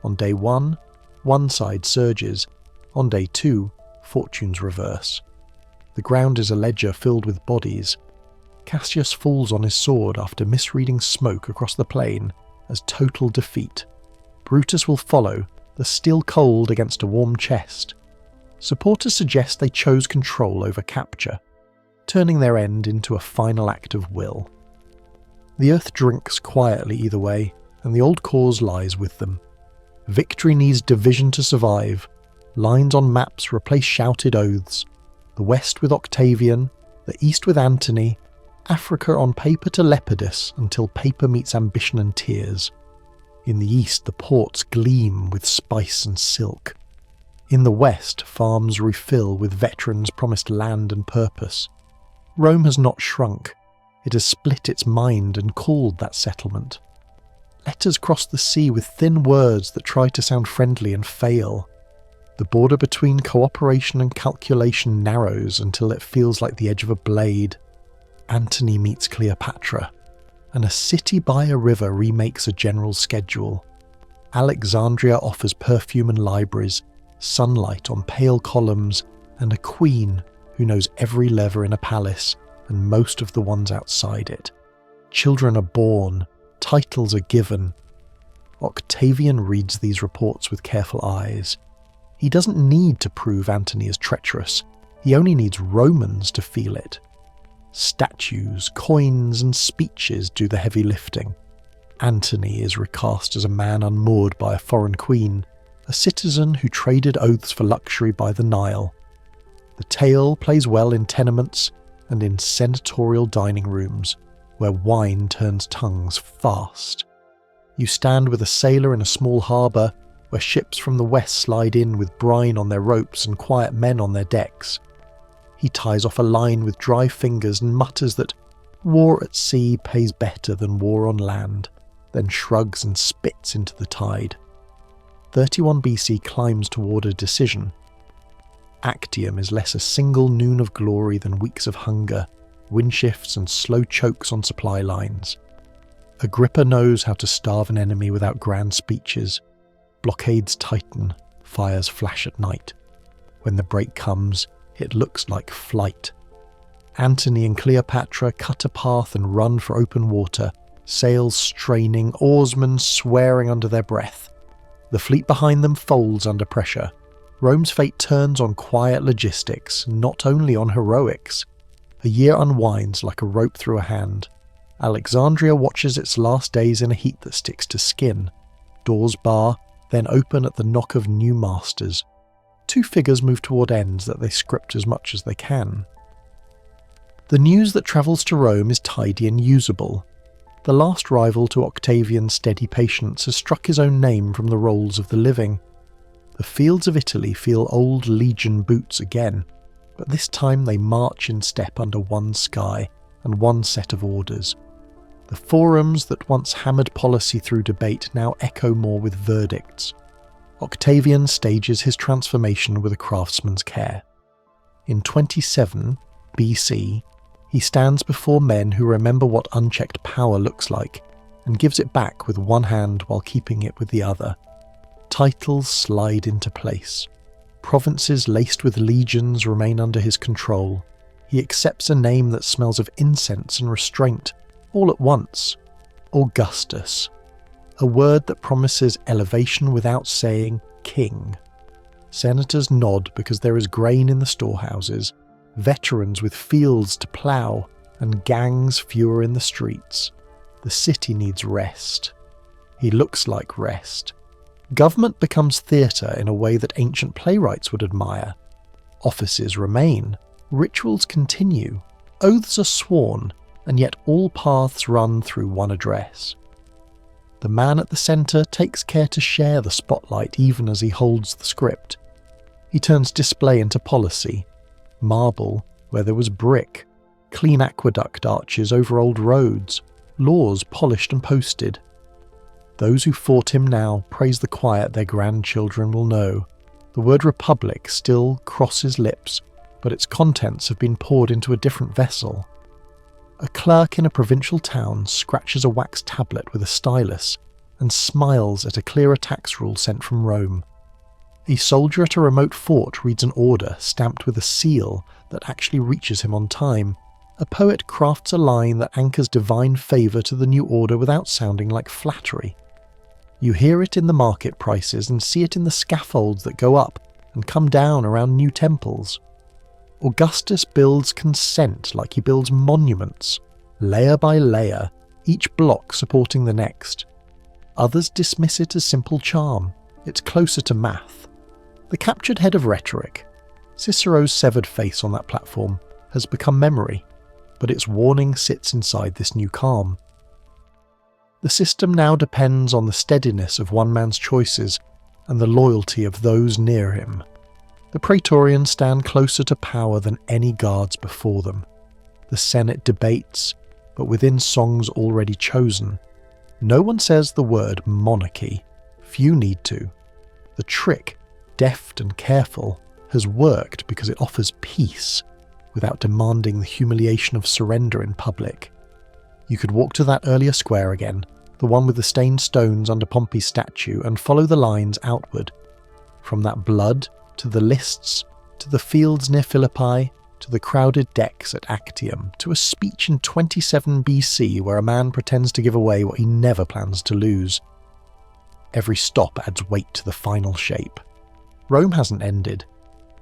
On day 1, one side surges. On day 2, fortunes reverse. The ground is a ledger filled with bodies. Cassius falls on his sword after misreading smoke across the plain as total defeat. Brutus will follow, the steel cold against a warm chest. Supporters suggest they chose control over capture, turning their end into a final act of will. The earth drinks quietly either way, and the old cause lies with them. Victory needs division to survive. Lines on maps replace shouted oaths. The west with Octavian, the east with Antony, Africa on paper to Lepidus until paper meets ambition and tears. In the east the ports gleam with spice and silk. In the west farms refill with veterans promised land and purpose. Rome has not shrunk. It has split its mind and called that settlement. Letters cross the sea with thin words that try to sound friendly and fail. The border between cooperation and calculation narrows until it feels like the edge of a blade. Antony meets Cleopatra, and a city by a river remakes a general schedule. Alexandria offers perfume and libraries, sunlight on pale columns, and a queen who knows every lever in a palace and most of the ones outside it. Children are born, titles are given. Octavian reads these reports with careful eyes. He doesn't need to prove Antony is treacherous, he only needs Romans to feel it. Statues, coins, and speeches do the heavy lifting. Antony is recast as a man unmoored by a foreign queen, a citizen who traded oaths for luxury by the Nile. The tale plays well in tenements and in senatorial dining rooms, where wine turns tongues fast. You stand with a sailor in a small harbour, where ships from the west slide in with brine on their ropes and quiet men on their decks. He ties off a line with dry fingers and mutters that war at sea pays better than war on land, then shrugs and spits into the tide. 31 BC climbs toward a decision. Actium is less a single noon of glory than weeks of hunger, wind shifts and slow chokes on supply lines. Agrippa knows how to starve an enemy without grand speeches. Blockades tighten, fires flash at night. When the break comes, it looks like flight. Antony and Cleopatra cut a path and run for open water, sails straining, oarsmen swearing under their breath. The fleet behind them folds under pressure. Rome's fate turns on quiet logistics, not only on heroics. A year unwinds like a rope through a hand. Alexandria watches its last days in a heat that sticks to skin. Doors bar, then open at the knock of new masters. Two figures move toward ends that they script as much as they can. The news that travels to Rome is tidy and usable. The last rival to Octavian's steady patience has struck his own name from the rolls of the living. The fields of Italy feel old legion boots again, but this time they march in step under one sky and one set of orders. The forums that once hammered policy through debate now echo more with verdicts. Octavian stages his transformation with a craftsman's care. In 27 BC, he stands before men who remember what unchecked power looks like, and gives it back with one hand while keeping it with the other. Titles slide into place. Provinces laced with legions remain under his control. He accepts a name that smells of incense and restraint, all at once. Augustus. A word that promises elevation without saying king. Senators nod because there is grain in the storehouses, veterans with fields to plough, and gangs fewer in the streets. The city needs rest. He looks like rest. Government becomes theatre in a way that ancient playwrights would admire. Offices remain, rituals continue, oaths are sworn, and yet all paths run through one address. The man at the centre takes care to share the spotlight even as he holds the script. He turns display into policy. Marble where there was brick, clean aqueduct arches over old roads, laws polished and posted. Those who fought him now praise the quiet their grandchildren will know. The word republic still crosses lips, but its contents have been poured into a different vessel. A clerk in a provincial town scratches a wax tablet with a stylus, and smiles at a clearer tax rule sent from Rome. A soldier at a remote fort reads an order stamped with a seal that actually reaches him on time. A poet crafts a line that anchors divine favour to the new order without sounding like flattery. You hear it in the market prices and see it in the scaffolds that go up and come down around new temples. Augustus builds consent like he builds monuments, layer by layer, each block supporting the next. Others dismiss it as simple charm. It's closer to math. The captured head of rhetoric, Cicero's severed face on that platform, has become memory, but its warning sits inside this new calm. The system now depends on the steadiness of one man's choices and the loyalty of those near him. The praetorians stand closer to power than any guards before them. The Senate debates, but within songs already chosen. No one says the word monarchy. Few need to. The trick, deft and careful, has worked because it offers peace without demanding the humiliation of surrender in public. You could walk to that earlier square again, the one with the stained stones under Pompey's statue, and follow the lines outward. From that blood, to the lists, to the fields near Philippi, to the crowded decks at Actium, to a speech in 27 BC where a man pretends to give away what he never plans to lose. Every stop adds weight to the final shape. Rome hasn't ended.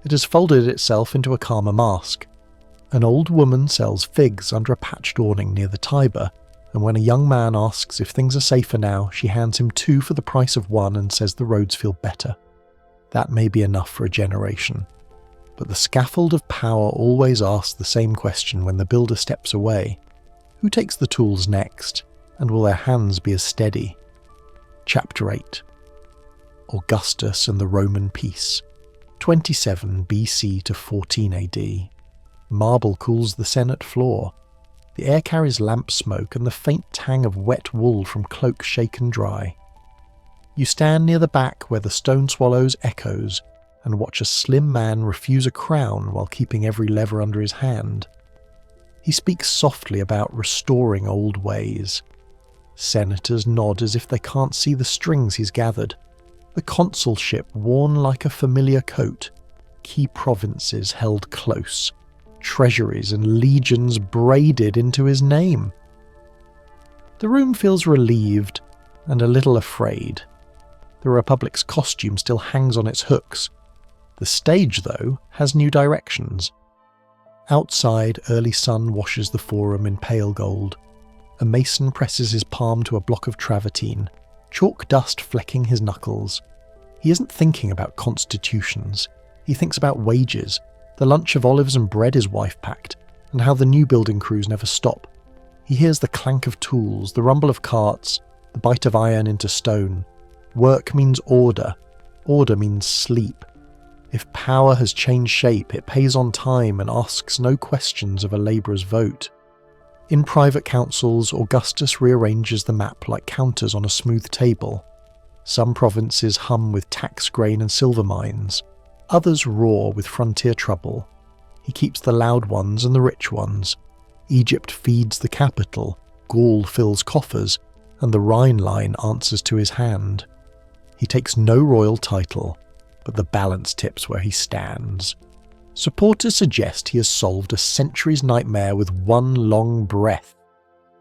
It has folded itself into a calmer mask. An old woman sells figs under a patched awning near the Tiber, and when a young man asks if things are safer now, she hands him 2 for the price of 1 and says the roads feel better. That may be enough for a generation. But the scaffold of power always asks the same question when the builder steps away. Who takes the tools next, and will their hands be as steady? Chapter 8. Augustus and the Roman Peace, 27 BC to 14 AD. Marble cools the Senate floor. The air carries lamp smoke and the faint tang of wet wool from cloaks shaken dry. You stand near the back where the stone swallows echoes and watch a slim man refuse a crown while keeping every lever under his hand. He speaks softly about restoring old ways. Senators nod as if they can't see the strings he's gathered. The consulship worn like a familiar coat, key provinces held close, treasuries and legions braided into his name. The room feels relieved and a little afraid. The Republic's costume still hangs on its hooks. The stage, though, has new directions. Outside, early sun washes the forum in pale gold. A mason presses his palm to a block of travertine, chalk dust flecking his knuckles. He isn't thinking about constitutions. He thinks about wages, the lunch of olives and bread his wife packed, and how the new building crews never stop. He hears the clank of tools, the rumble of carts, the bite of iron into stone. Work means order. Order means sleep. If power has changed shape, it pays on time and asks no questions of a labourer's vote. In private councils, Augustus rearranges the map like counters on a smooth table. Some provinces hum with tax grain and silver mines. Others roar with frontier trouble. He keeps the loud ones and the rich ones. Egypt feeds the capital, Gaul fills coffers, and the Rhine line answers to his hand. He takes no royal title, but the balance tips where he stands. Supporters suggest he has solved a century's nightmare with one long breath.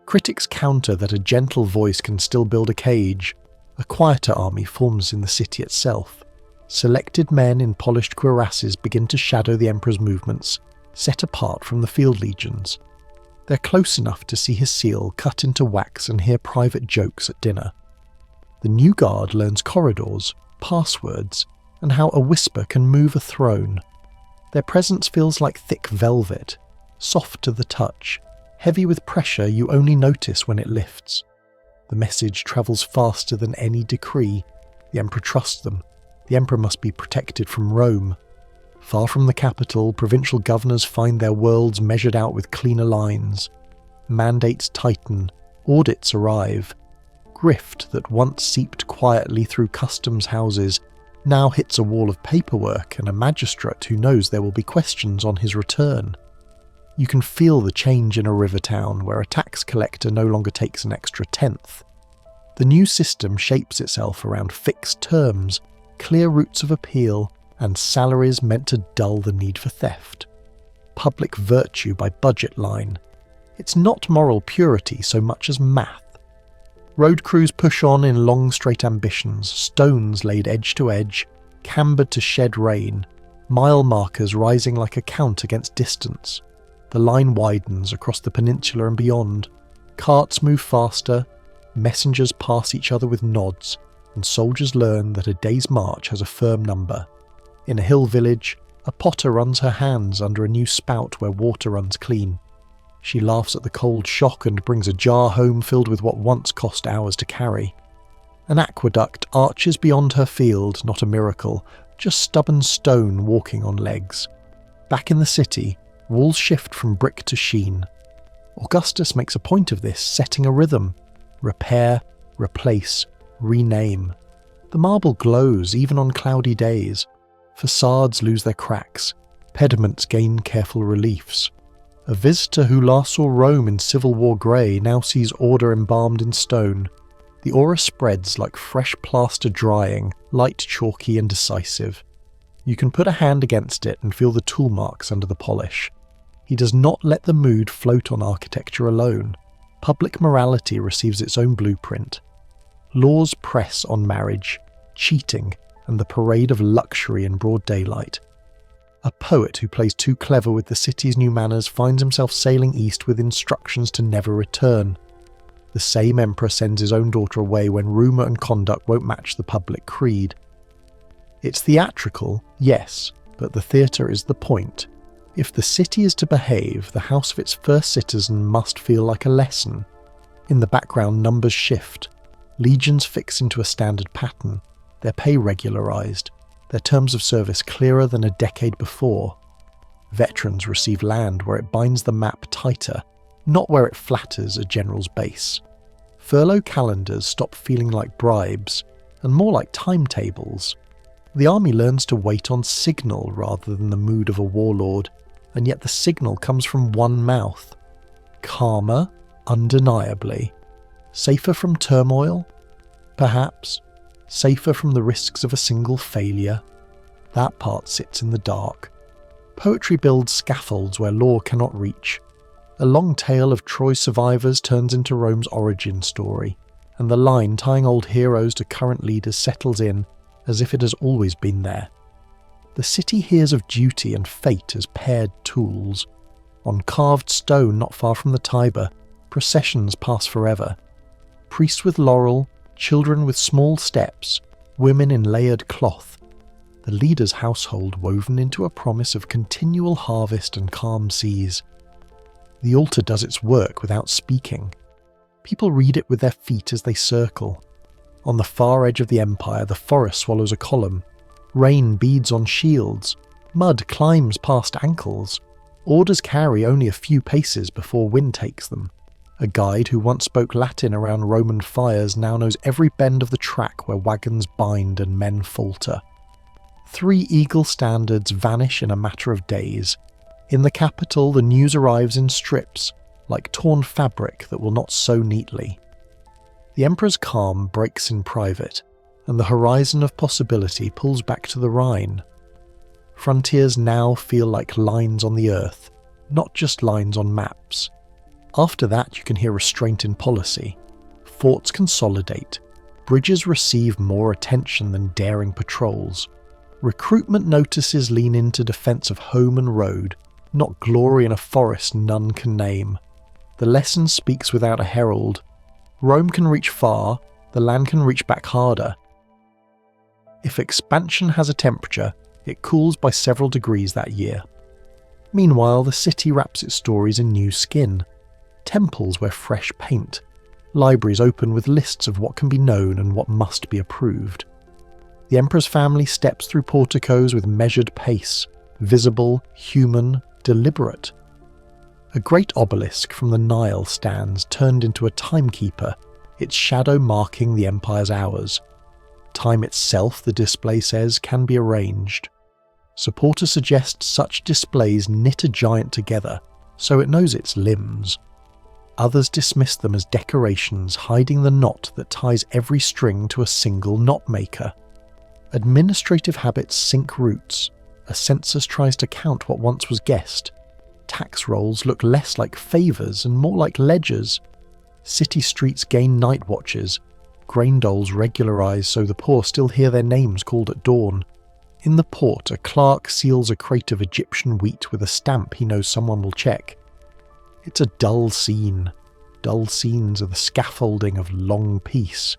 Critics counter that a gentle voice can still build a cage. A quieter army forms in the city itself. Selected men in polished cuirasses begin to shadow the emperor's movements, set apart from the field legions. They're close enough to see his seal cut into wax and hear private jokes at dinner. The new guard learns corridors, passwords, and how a whisper can move a throne. Their presence feels like thick velvet, soft to the touch, heavy with pressure you only notice when it lifts. The message travels faster than any decree. The emperor trusts them. The emperor must be protected from Rome. Far from the capital, provincial governors find their worlds measured out with cleaner lines. Mandates tighten, audits arrive. Grift that once seeped quietly through customs houses now hits a wall of paperwork and a magistrate who knows there will be questions on his return. You can feel the change in a river town where a tax collector no longer takes an extra tenth. The new system shapes itself around fixed terms, clear routes of appeal, and salaries meant to dull the need for theft. Public virtue by budget line. It's not moral purity so much as math. Road crews push on in long straight ambitions, stones laid edge to edge, cambered to shed rain, mile markers rising like a count against distance. The line widens across the peninsula and beyond. Carts move faster, messengers pass each other with nods, and soldiers learn that a day's march has a firm number. In a hill village, a potter runs her hands under a new spout where water runs clean. She laughs at the cold shock and brings a jar home filled with what once cost hours to carry. An aqueduct arches beyond her field, not a miracle, just stubborn stone walking on legs. Back in the city, walls shift from brick to sheen. Augustus makes a point of this, setting a rhythm. Repair, replace, rename. The marble glows even on cloudy days. Facades lose their cracks. Pediments gain careful reliefs. A visitor who last saw Rome in Civil War grey now sees order embalmed in stone. The aura spreads like fresh plaster drying, light, chalky and decisive. You can put a hand against it and feel the tool marks under the polish. He does not let the mood float on architecture alone. Public morality receives its own blueprint. Laws press on marriage, cheating, and the parade of luxury in broad daylight. A poet who plays too clever with the city's new manners finds himself sailing east with instructions to never return. The same emperor sends his own daughter away when rumour and conduct won't match the public creed. It's theatrical, yes, but the theatre is the point. If the city is to behave, the house of its first citizen must feel like a lesson. In the background, numbers shift. Legions fix into a standard pattern, their pay regularised, their terms of service clearer than a decade before. Veterans receive land where it binds the map tighter, not where it flatters a general's base. Furlough calendars stop feeling like bribes, and more like timetables. The army learns to wait on signal rather than the mood of a warlord, and yet the signal comes from one mouth. Calmer, undeniably. Safer from turmoil? Perhaps. Safer from the risks of a single failure. That part sits in the dark. Poetry builds scaffolds where law cannot reach. A long tale of Troy's survivors turns into Rome's origin story, and the line tying old heroes to current leaders settles in as if it has always been there. The city hears of duty and fate as paired tools. On carved stone not far from the Tiber, processions pass forever. Priests with laurel, children with small steps, women in layered cloth. The leader's household woven into a promise of continual harvest and calm seas. The altar does its work without speaking. People read it with their feet as they circle. On the far edge of the empire, the forest swallows a column. Rain beads on shields. Mud climbs past ankles. Orders carry only a few paces before wind takes them. A guide who once spoke Latin around Roman fires now knows every bend of the track where wagons bind and men falter. 3 eagle standards vanish in a matter of days. In the capital, the news arrives in strips, like torn fabric that will not sew neatly. The emperor's calm breaks in private, and the horizon of possibility pulls back to the Rhine. Frontiers now feel like lines on the earth, not just lines on maps. After that, you can hear restraint in policy. Forts consolidate. Bridges receive more attention than daring patrols. Recruitment notices lean into defence of home and road, not glory in a forest none can name. The lesson speaks without a herald. Rome can reach far, the land can reach back harder. If expansion has a temperature, it cools by several degrees that year. Meanwhile, the city wraps its stories in new skin. Temples wear fresh paint. Libraries open with lists of what can be known and what must be approved. The emperor's family steps through porticos with measured pace, visible, human, deliberate. A great obelisk from the Nile stands turned into a timekeeper, its shadow marking the empire's hours. Time itself, the display says, can be arranged. Supporters suggest such displays knit a giant together, so it knows its limbs. Others dismiss them as decorations hiding the knot that ties every string to a single knot maker. Administrative habits sink roots. A census tries to count what once was guessed. Tax rolls look less like favours and more like ledgers. City streets gain night watches. Grain doles regularise so the poor still hear their names called at dawn. In the port, a clerk seals a crate of Egyptian wheat with a stamp he knows someone will check. It's a dull scene. Dull scenes are the scaffolding of long peace.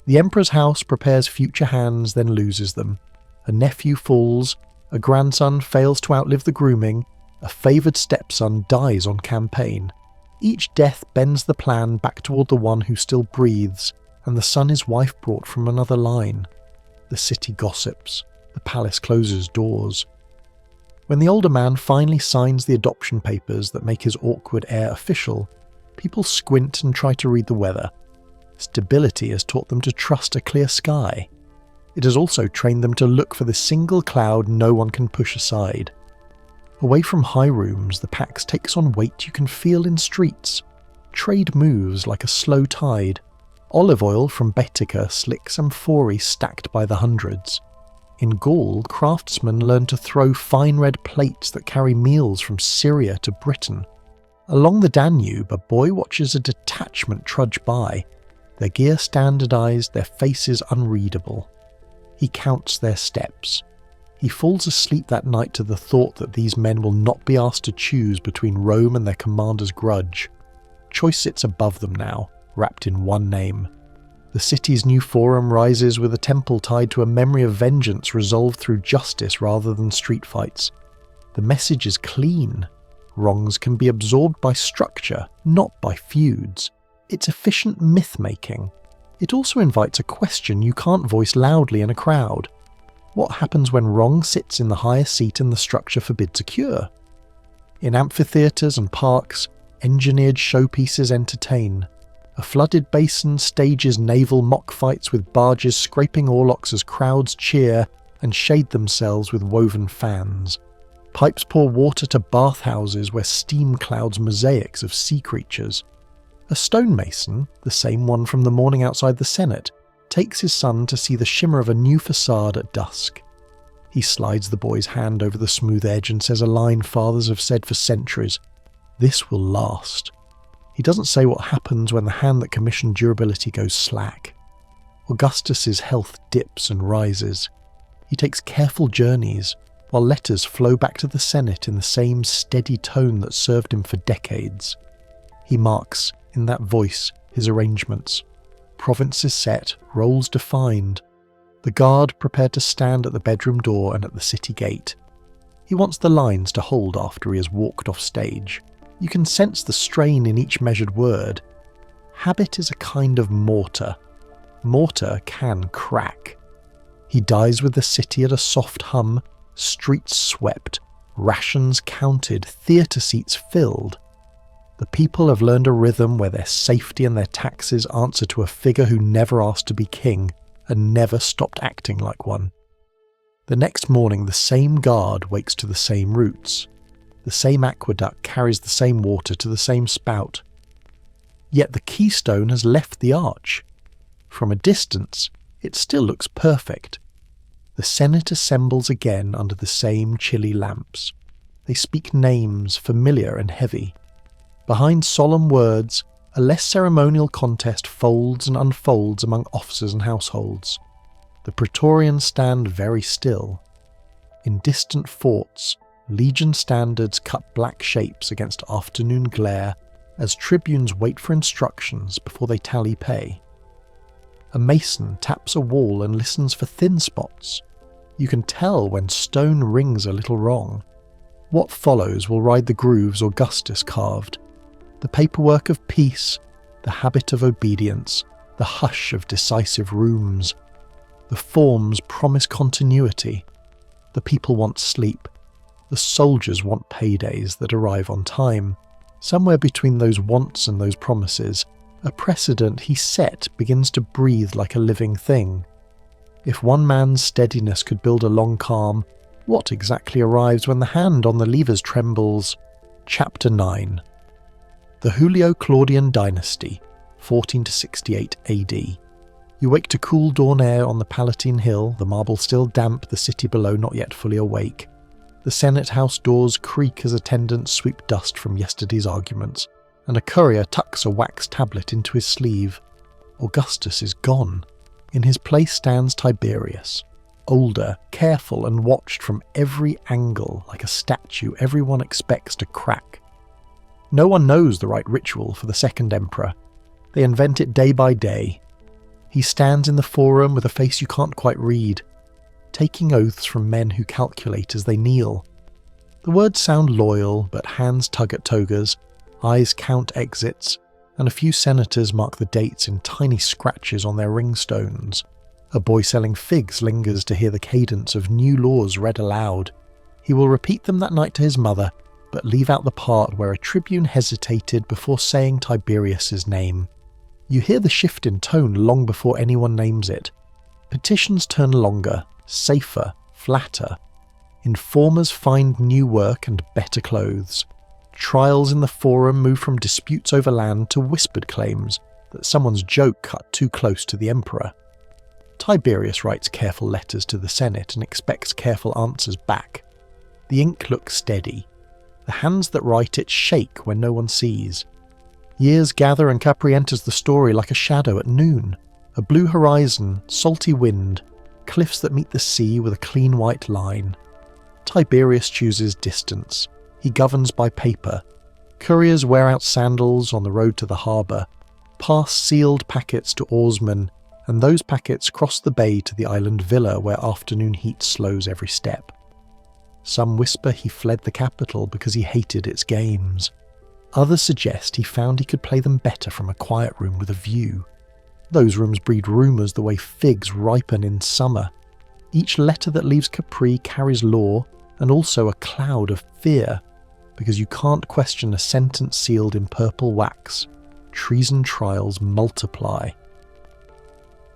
The emperor's house prepares future hands, then loses them. A nephew falls, a grandson fails to outlive the grooming, a favoured stepson dies on campaign. Each death bends the plan back toward the one who still breathes, and the son his wife brought from another line. The city gossips. The palace closes doors. When the older man finally signs the adoption papers that make his awkward heir official, people squint and try to read the weather. Stability has taught them to trust a clear sky. It has also trained them to look for the single cloud no one can push aside. Away from high rooms, the Pax takes on weight you can feel in streets. Trade moves like a slow tide. Olive oil from Baetica slicks amphorae stacked by the hundreds. In Gaul, craftsmen learn to throw fine red plates that carry meals from Syria to Britain. Along the Danube, a boy watches a detachment trudge by, their gear standardized, their faces unreadable. He counts their steps. He falls asleep that night to the thought that these men will not be asked to choose between Rome and their commander's grudge. Choice sits above them now, wrapped in one name. The city's new forum rises with a temple tied to a memory of vengeance resolved through justice rather than street fights. The message is clean. Wrongs can be absorbed by structure, not by feuds. It's efficient myth-making. It also invites a question you can't voice loudly in a crowd. What happens when wrong sits in the highest seat and the structure forbids a cure? In amphitheatres and parks, engineered showpieces entertain. A flooded basin stages naval mock fights with barges scraping oarlocks as crowds cheer and shade themselves with woven fans. Pipes pour water to bathhouses where steam clouds mosaics of sea creatures. A stonemason, the same one from the morning outside the Senate, takes his son to see the shimmer of a new facade at dusk. He slides the boy's hand over the smooth edge and says a line fathers have said for centuries, "This will last." He doesn't say what happens when the hand that commissioned durability goes slack. Augustus's health dips and rises. He takes careful journeys, while letters flow back to the Senate in the same steady tone that served him for decades. He marks, in that voice, his arrangements. Provinces set, roles defined. The guard prepared to stand at the bedroom door and at the city gate. He wants the lines to hold after he has walked off stage. You can sense the strain in each measured word. Habit is a kind of mortar. Mortar can crack. He dies with the city at a soft hum, streets swept, rations counted, theatre seats filled. The people have learned a rhythm where their safety and their taxes answer to a figure who never asked to be king and never stopped acting like one. The next morning the same guard wakes to the same roots. The same aqueduct carries the same water to the same spout. Yet the keystone has left the arch. From a distance, it still looks perfect. The Senate assembles again under the same chilly lamps. They speak names, familiar and heavy. Behind solemn words, a less ceremonial contest folds and unfolds among officers and households. The Praetorians stand very still. In distant forts, legion standards cut black shapes against afternoon glare as tribunes wait for instructions before they tally pay. A mason taps a wall and listens for thin spots. You can tell when stone rings a little wrong. What follows will ride the grooves Augustus carved. The paperwork of peace, the habit of obedience, the hush of decisive rooms. The forms promise continuity. The people want sleep. The soldiers want paydays that arrive on time. Somewhere between those wants and those promises, a precedent he set begins to breathe like a living thing. If one man's steadiness could build a long calm, what exactly arrives when the hand on the levers trembles? Chapter 9. The Julio-Claudian Dynasty, 14 to 68 AD. You wake to cool dawn air on the Palatine Hill, the marble still damp, the city below not yet fully awake. The Senate House doors creak as attendants sweep dust from yesterday's arguments, and a courier tucks a wax tablet into his sleeve. Augustus is gone. In his place stands Tiberius, older, careful, and watched from every angle like a statue everyone expects to crack. No one knows the right ritual for the second emperor. They invent it day by day. He stands in the forum with a face you can't quite read, taking oaths from men who calculate as they kneel. The words sound loyal, but hands tug at togas, eyes count exits, and a few senators mark the dates in tiny scratches on their ringstones. A boy selling figs lingers to hear the cadence of new laws read aloud. He will repeat them that night to his mother, but leave out the part where a tribune hesitated before saying Tiberius's name. You hear the shift in tone long before anyone names it. Petitions turn longer, safer, flatter. Informers find new work and better clothes. Trials in the forum move from disputes over land to whispered claims that someone's joke cut too close to the emperor. Tiberius writes careful letters to the Senate and expects careful answers back. The ink looks steady. The hands that write it shake when no one sees. Years gather and Capri enters the story like a shadow at noon. A blue horizon, salty wind, cliffs that meet the sea with a clean white line. Tiberius chooses distance. He governs by paper. Couriers wear out sandals on the road to the harbour, pass sealed packets to oarsmen, and those packets cross the bay to the island villa where afternoon heat slows every step. Some whisper he fled the capital because he hated its games. Others suggest he found he could play them better from a quiet room with a view. Those rooms breed rumours the way figs ripen in summer. Each letter that leaves Capri carries law and also a cloud of fear, because you can't question a sentence sealed in purple wax. Treason trials multiply.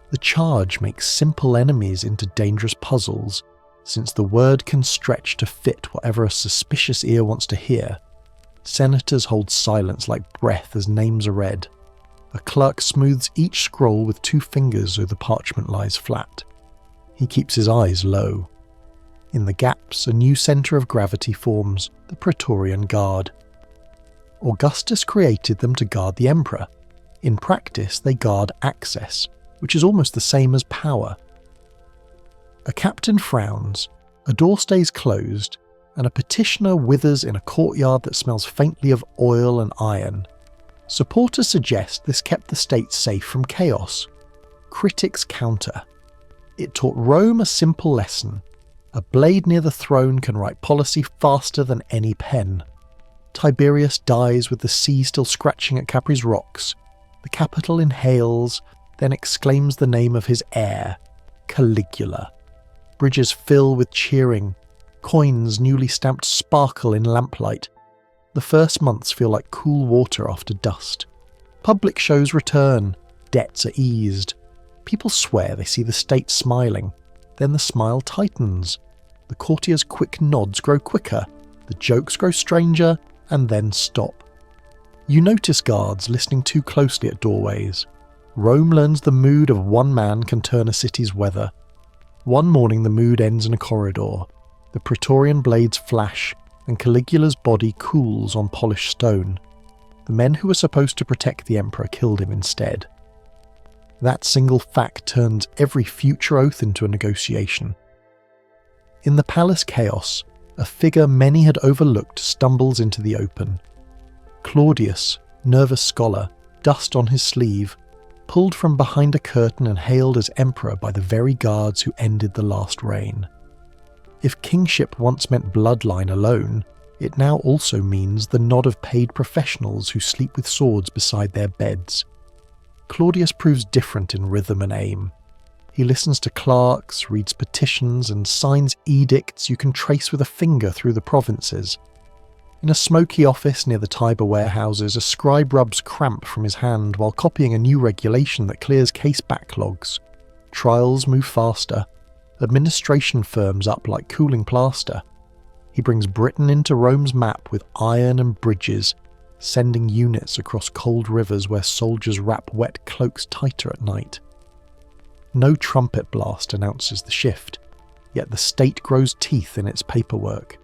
The charge makes simple enemies into dangerous puzzles, since the word can stretch to fit whatever a suspicious ear wants to hear. Senators hold silence like breath as names are read. A clerk smooths each scroll with 2 fingers so the parchment lies flat. He keeps his eyes low. In the gaps, a new centre of gravity forms, the Praetorian Guard. Augustus created them to guard the emperor. In practice, they guard access, which is almost the same as power. A captain frowns, a door stays closed, and a petitioner withers in a courtyard that smells faintly of oil and iron. Supporters suggest this kept the state safe from chaos. Critics counter. It taught Rome a simple lesson. A blade near the throne can write policy faster than any pen. Tiberius dies with the sea still scratching at Capri's rocks. The capital inhales, then exclaims the name of his heir, Caligula. Bridges fill with cheering. Coins newly stamped sparkle in lamplight. The first months feel like cool water after dust. Public shows return. Debts are eased. People swear they see the state smiling. Then the smile tightens. The courtiers' quick nods grow quicker. The jokes grow stranger, and then stop. You notice guards listening too closely at doorways. Rome learns the mood of one man can turn a city's weather. One morning the mood ends in a corridor. The Praetorian blades flash, and Caligula's body cools on polished stone. The men who were supposed to protect the emperor killed him instead. That single fact turns every future oath into a negotiation. In the palace chaos, a figure many had overlooked stumbles into the open. Claudius, nervous scholar, dust on his sleeve, pulled from behind a curtain and hailed as emperor by the very guards who ended the last reign. If kingship once meant bloodline alone, it now also means the nod of paid professionals who sleep with swords beside their beds. Claudius proves different in rhythm and aim. He listens to clerks, reads petitions, and signs edicts you can trace with a finger through the provinces. In a smoky office near the Tiber warehouses, a scribe rubs cramp from his hand while copying a new regulation that clears case backlogs. Trials move faster. Administration firms up like cooling plaster. He brings Britain into Rome's map with iron and bridges, sending units across cold rivers where soldiers wrap wet cloaks tighter at night. No trumpet blast announces the shift, yet the state grows teeth in its paperwork.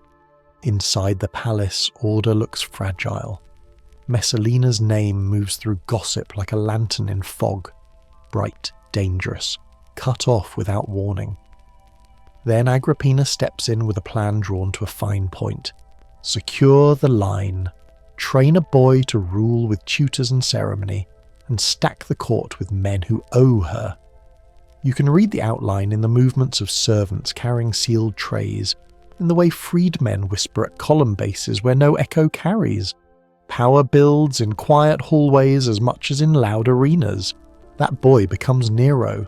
Inside the palace, order looks fragile. Messalina's name moves through gossip like a lantern in fog, bright, dangerous, cut off without warning. Then Agrippina steps in with a plan drawn to a fine point. Secure the line, train a boy to rule with tutors and ceremony, and stack the court with men who owe her. You can read the outline in the movements of servants carrying sealed trays, in the way freedmen whisper at column bases where no echo carries. Power builds in quiet hallways as much as in loud arenas. That boy becomes Nero.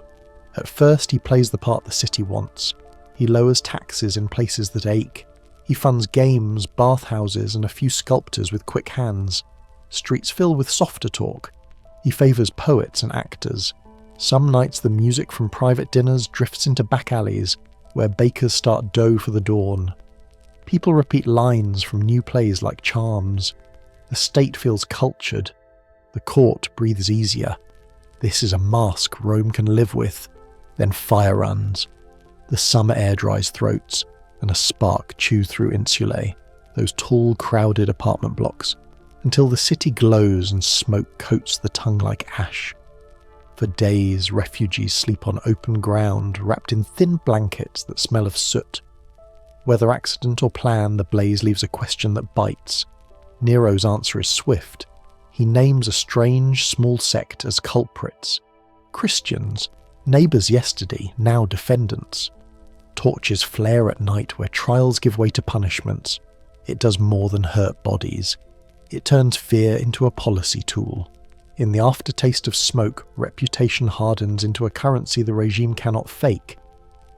At first he plays the part the city wants. He lowers taxes in places that ache. He funds games, bathhouses, and a few sculptors with quick hands. Streets fill with softer talk. He favours poets and actors. Some nights the music from private dinners drifts into back alleys, where bakers start dough for the dawn. People repeat lines from new plays like charms. The state feels cultured. The court breathes easier. This is a mask Rome can live with. Then fire runs. The summer air dries throats, and a spark chews through insulae, those tall, crowded apartment blocks, until the city glows and smoke coats the tongue like ash. For days, refugees sleep on open ground, wrapped in thin blankets that smell of soot. Whether accident or plan, the blaze leaves a question that bites. Nero's answer is swift. He names a strange, small sect as culprits. Christians, neighbours yesterday, now defendants. Torches flare at night where trials give way to punishments. It does more than hurt bodies. It turns fear into a policy tool. In the aftertaste of smoke, reputation hardens into a currency the regime cannot fake.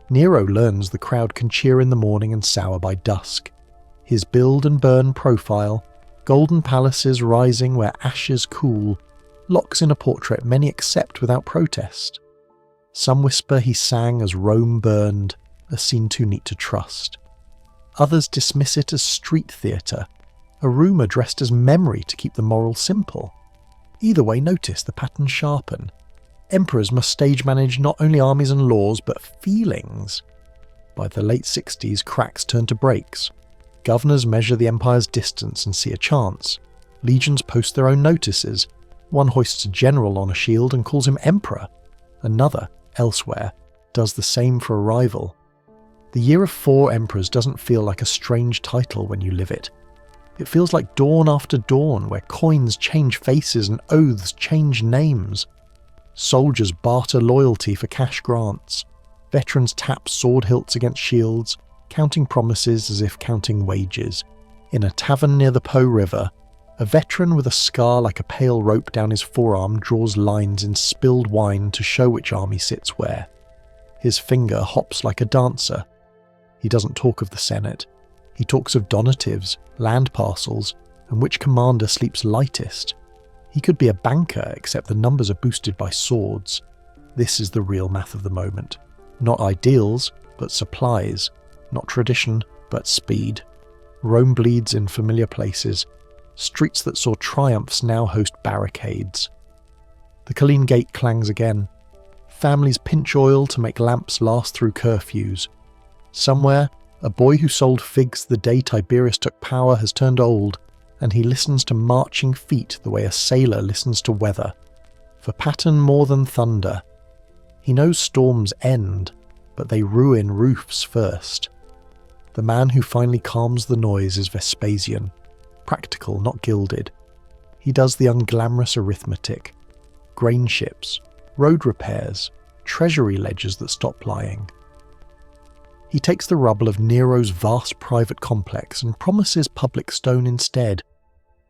Nero learns the crowd can cheer in the morning and sour by dusk. His build and burn profile, golden palaces rising where ashes cool, locks in a portrait many accept without protest. Some whisper he sang as Rome burned, a scene too neat to trust. Others dismiss it as street theatre, a rumour dressed as memory to keep the moral simple. Either way, notice the pattern sharpen. Emperors must stage manage not only armies and laws, but feelings. By the late 60s, cracks turn to breaks. Governors measure the empire's distance and see a chance. Legions post their own notices. One hoists a general on a shield and calls him emperor. Another, elsewhere, does the same for a rival. The year of 4 emperors doesn't feel like a strange title when you live it. It feels like dawn after dawn, where coins change faces and oaths change names. Soldiers barter loyalty for cash grants. Veterans tap sword hilts against shields, counting promises as if counting wages. In a tavern near the Po River, a veteran with a scar like a pale rope down his forearm draws lines in spilled wine to show which army sits where. His finger hops like a dancer. He doesn't talk of the Senate. He talks of donatives, land parcels, and which commander sleeps lightest. He could be a banker, except the numbers are boosted by swords. This is the real math of the moment. Not ideals, but supplies. Not tradition, but speed. Rome bleeds in familiar places. Streets that saw triumphs now host barricades. The Colline Gate clangs again. Families pinch oil to make lamps last through curfews. Somewhere, a boy who sold figs the day Tiberius took power has turned old, and he listens to marching feet the way a sailor listens to weather. For pattern more than thunder. He knows storms end, but they ruin roofs first. The man who finally calms the noise is Vespasian. Practical, not gilded. He does the unglamorous arithmetic. Grain ships, road repairs, treasury ledgers that stop lying. He takes the rubble of Nero's vast private complex and promises public stone instead.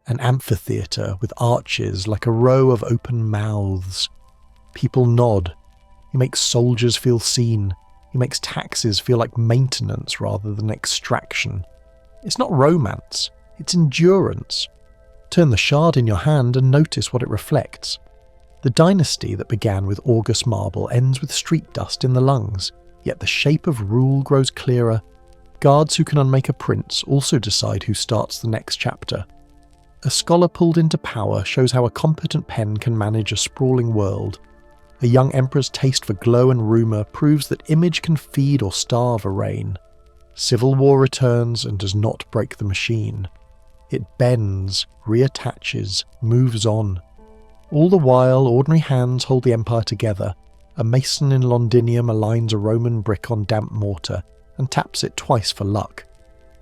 An amphitheatre with arches like a row of open mouths. People nod. He makes soldiers feel seen. He makes taxes feel like maintenance rather than extraction. It's not romance, it's endurance. Turn the shard in your hand and notice what it reflects. The dynasty that began with August marble ends with street dust in the lungs. Yet the shape of rule grows clearer. Guards who can unmake a prince also decide who starts the next chapter. A scholar pulled into power shows how a competent pen can manage a sprawling world. A young emperor's taste for glow and rumour proves that image can feed or starve a reign. Civil war returns and does not break the machine. It bends, reattaches, moves on. All the while, ordinary hands hold the empire together. A mason in Londinium aligns a Roman brick on damp mortar and taps it twice for luck.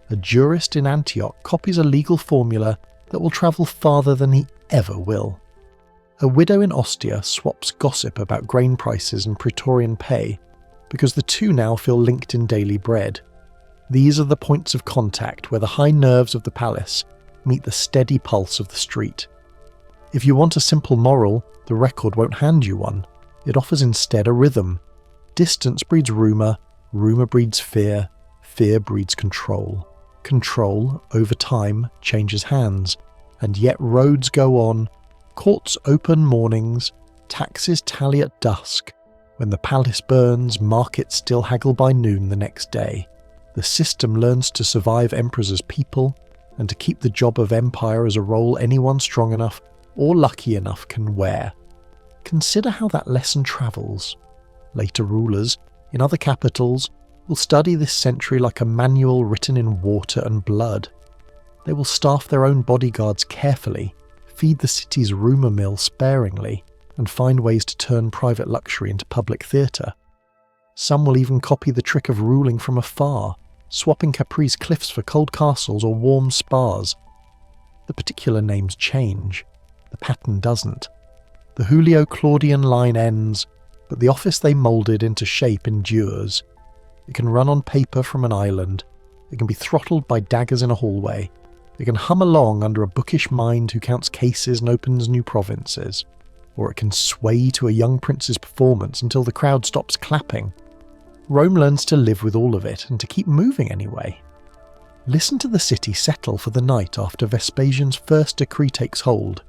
A jurist in Antioch copies a legal formula that will travel farther than he ever will. A widow in Ostia swaps gossip about grain prices and praetorian pay, because the two now feel linked in daily bread. These are the points of contact where the high nerves of the palace meet the steady pulse of the street. If you want a simple moral, the record won't hand you one. It offers instead a rhythm. Distance breeds rumour, rumour breeds fear, fear breeds control. Control, over time, changes hands, and yet roads go on, courts open mornings, taxes tally at dusk. When the palace burns, markets still haggle by noon the next day. The system learns to survive emperors as people, and to keep the job of empire as a role anyone strong enough or lucky enough can wear. Consider how that lesson travels. Later rulers, in other capitals, will study this century like a manual written in water and blood. They will staff their own bodyguards carefully, feed the city's rumour mill sparingly, and find ways to turn private luxury into public theatre. Some will even copy the trick of ruling from afar, swapping Capri's cliffs for cold castles or warm spas. The particular names change. The pattern doesn't. The Julio-Claudian line ends, but the office they moulded into shape endures. It can run on paper from an island. It can be throttled by daggers in a hallway. It can hum along under a bookish mind who counts cases and opens new provinces. Or it can sway to a young prince's performance until the crowd stops clapping. Rome learns to live with all of it and to keep moving anyway. Listen to the city settle for the night after Vespasian's first decree takes hold.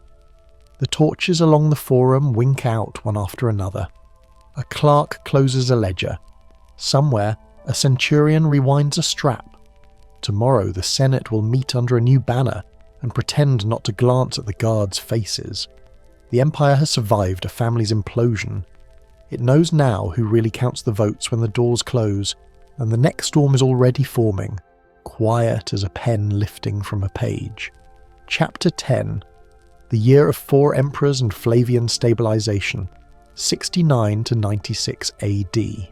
The torches along the forum wink out one after another. A clerk closes a ledger. Somewhere, a centurion rewinds a strap. Tomorrow the Senate will meet under a new banner and pretend not to glance at the guards' faces. The empire has survived a family's implosion. It knows now who really counts the votes when the doors close, and the next storm is already forming, quiet as a pen lifting from a page. Chapter 10. The year of 4 emperors and Flavian stabilization, 69 to 96 AD.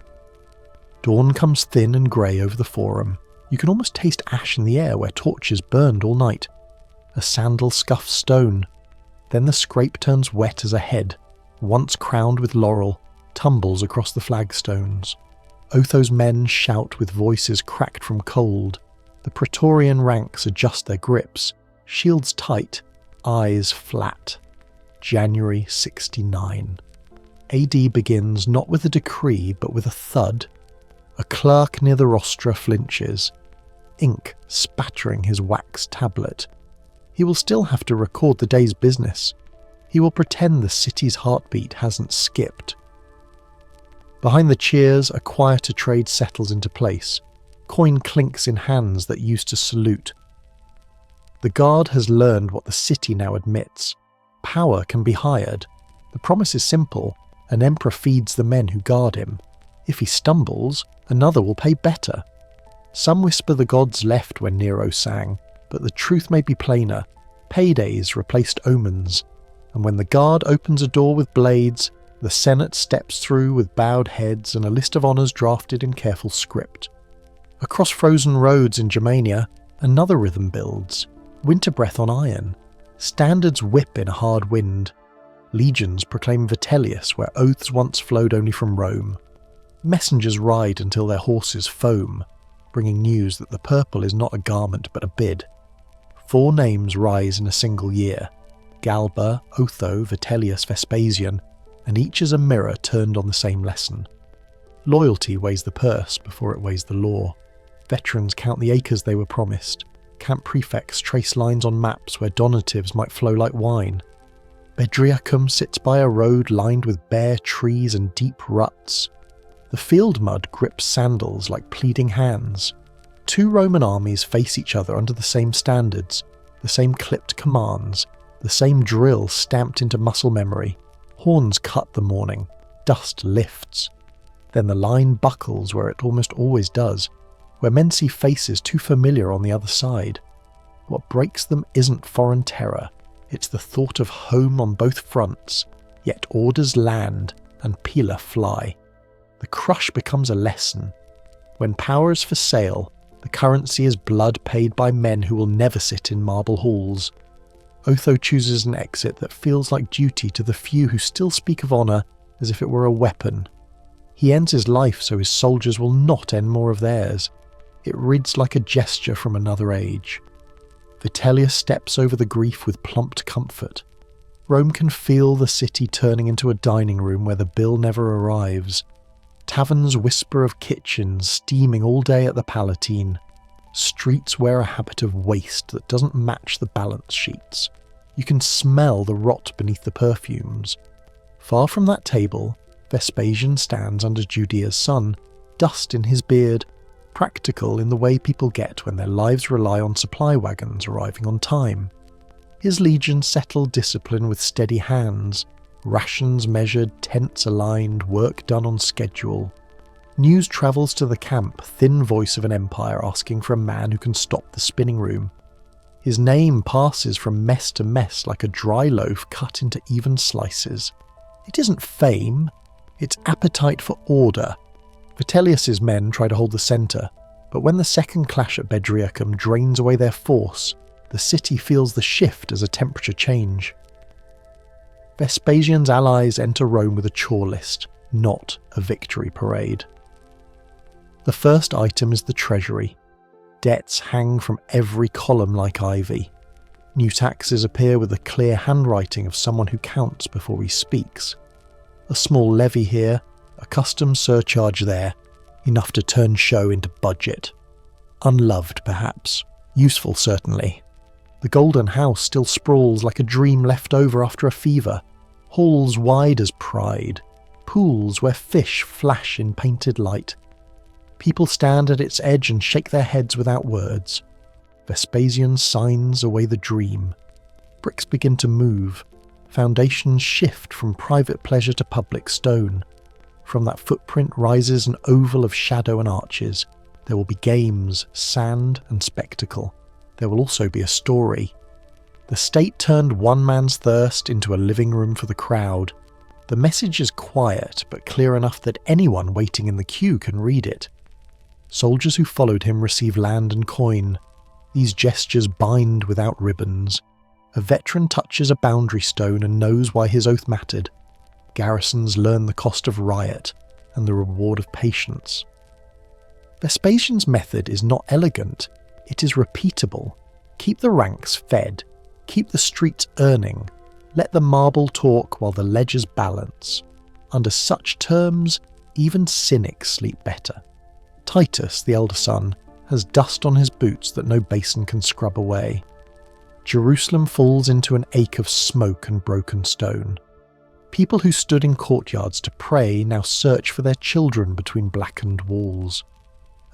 Dawn comes thin and grey over the forum. You can almost taste ash in the air where torches burned all night. A sandal scuffs stone. Then the scrape turns wet as a head, once crowned with laurel, tumbles across the flagstones. Otho's men shout with voices cracked from cold. The Praetorian ranks adjust their grips, shields tight, eyes flat. January 69. AD begins not with a decree but with a thud. A clerk near the rostra flinches, ink spattering his wax tablet. He will still have to record the day's business. He will pretend the city's heartbeat hasn't skipped. Behind the cheers, a quieter trade settles into place. Coin clinks in hands that used to salute. The guard has learned what the city now admits. Power can be hired. The promise is simple. An emperor feeds the men who guard him. If he stumbles, another will pay better. Some whisper the gods left when Nero sang, but the truth may be plainer. Paydays replaced omens, and when the guard opens a door with blades, the Senate steps through with bowed heads and a list of honours drafted in careful script. Across frozen roads in Germania, another rhythm builds. Winter breath on iron. Standards whip in a hard wind. Legions proclaim Vitellius where oaths once flowed only from Rome. Messengers ride until their horses foam, bringing news that the purple is not a garment but a bid. 4 names rise in a single year. Galba, Otho, Vitellius, Vespasian, and each is a mirror turned on the same lesson. Loyalty weighs the purse before it weighs the law. Veterans count the acres they were promised. Camp prefects trace lines on maps where donatives might flow like wine. Bedriacum sits by a road lined with bare trees and deep ruts. The field mud grips sandals like pleading hands. 2 Roman armies face each other under the same standards. the same clipped commands, the same drill stamped into muscle memory. Horns cut the morning, dust lifts. Then the line buckles where it almost always does, where men see faces too familiar on the other side. What breaks them isn't foreign terror, it's the thought of home on both fronts, yet orders land and pila fly. The crush becomes a lesson. When power is for sale, the currency is blood paid by men who will never sit in marble halls. Otho chooses an exit that feels like duty to the few who still speak of honour as if it were a weapon. He ends his life so his soldiers will not end more of theirs. It reads like a gesture from another age. Vitellius steps over the grief with plumped comfort. Rome can feel the city turning into a dining room where the bill never arrives. Taverns whisper of kitchens steaming all day at the Palatine. Streets wear a habit of waste that doesn't match the balance sheets. You can smell the rot beneath the perfumes. Far from that table, Vespasian stands under Judea's sun, dust in his beard, practical in the way people get when their lives rely on supply wagons arriving on time. His legions settle discipline with steady hands, rations measured, tents aligned, work done on schedule. News travels to the camp, thin voice of an empire asking for a man who can stop the spinning room. His name passes from mess to mess like a dry loaf cut into even slices. It isn't fame, it's appetite for order. Vitellius's men try to hold the centre, but when the second clash at Bedriacum drains away their force, the city feels the shift as a temperature change. Vespasian's allies enter Rome with a chore list, not a victory parade. The first item is the treasury. Debts hang from every column like ivy. New taxes appear with the clear handwriting of someone who counts before he speaks. A small levy here, a customs surcharge there, enough to turn show into budget. Unloved, perhaps. Useful, certainly. The Golden House still sprawls like a dream left over after a fever. Halls wide as pride. Pools where fish flash in painted light. People stand at its edge and shake their heads without words. Vespasian signs away the dream. Bricks begin to move. Foundations shift from private pleasure to public stone. From that footprint rises an oval of shadow and arches. There will be games, sand and spectacle. There will also be a story. The state turned one man's thirst into a living room for the crowd. The message is quiet, but clear enough that anyone waiting in the queue can read it. Soldiers who followed him receive land and coin. These gestures bind without ribbons. A veteran touches a boundary stone and knows why his oath mattered. Garrisons learn the cost of riot and the reward of patience. Vespasian's method is not elegant, it is repeatable. Keep the ranks fed, keep the streets earning, let the marble talk while the ledgers balance. Under such terms, even cynics sleep better. Titus, the elder son, has dust on his boots that no basin can scrub away. Jerusalem falls into an ache of smoke and broken stone. People who stood in courtyards to pray now search for their children between blackened walls.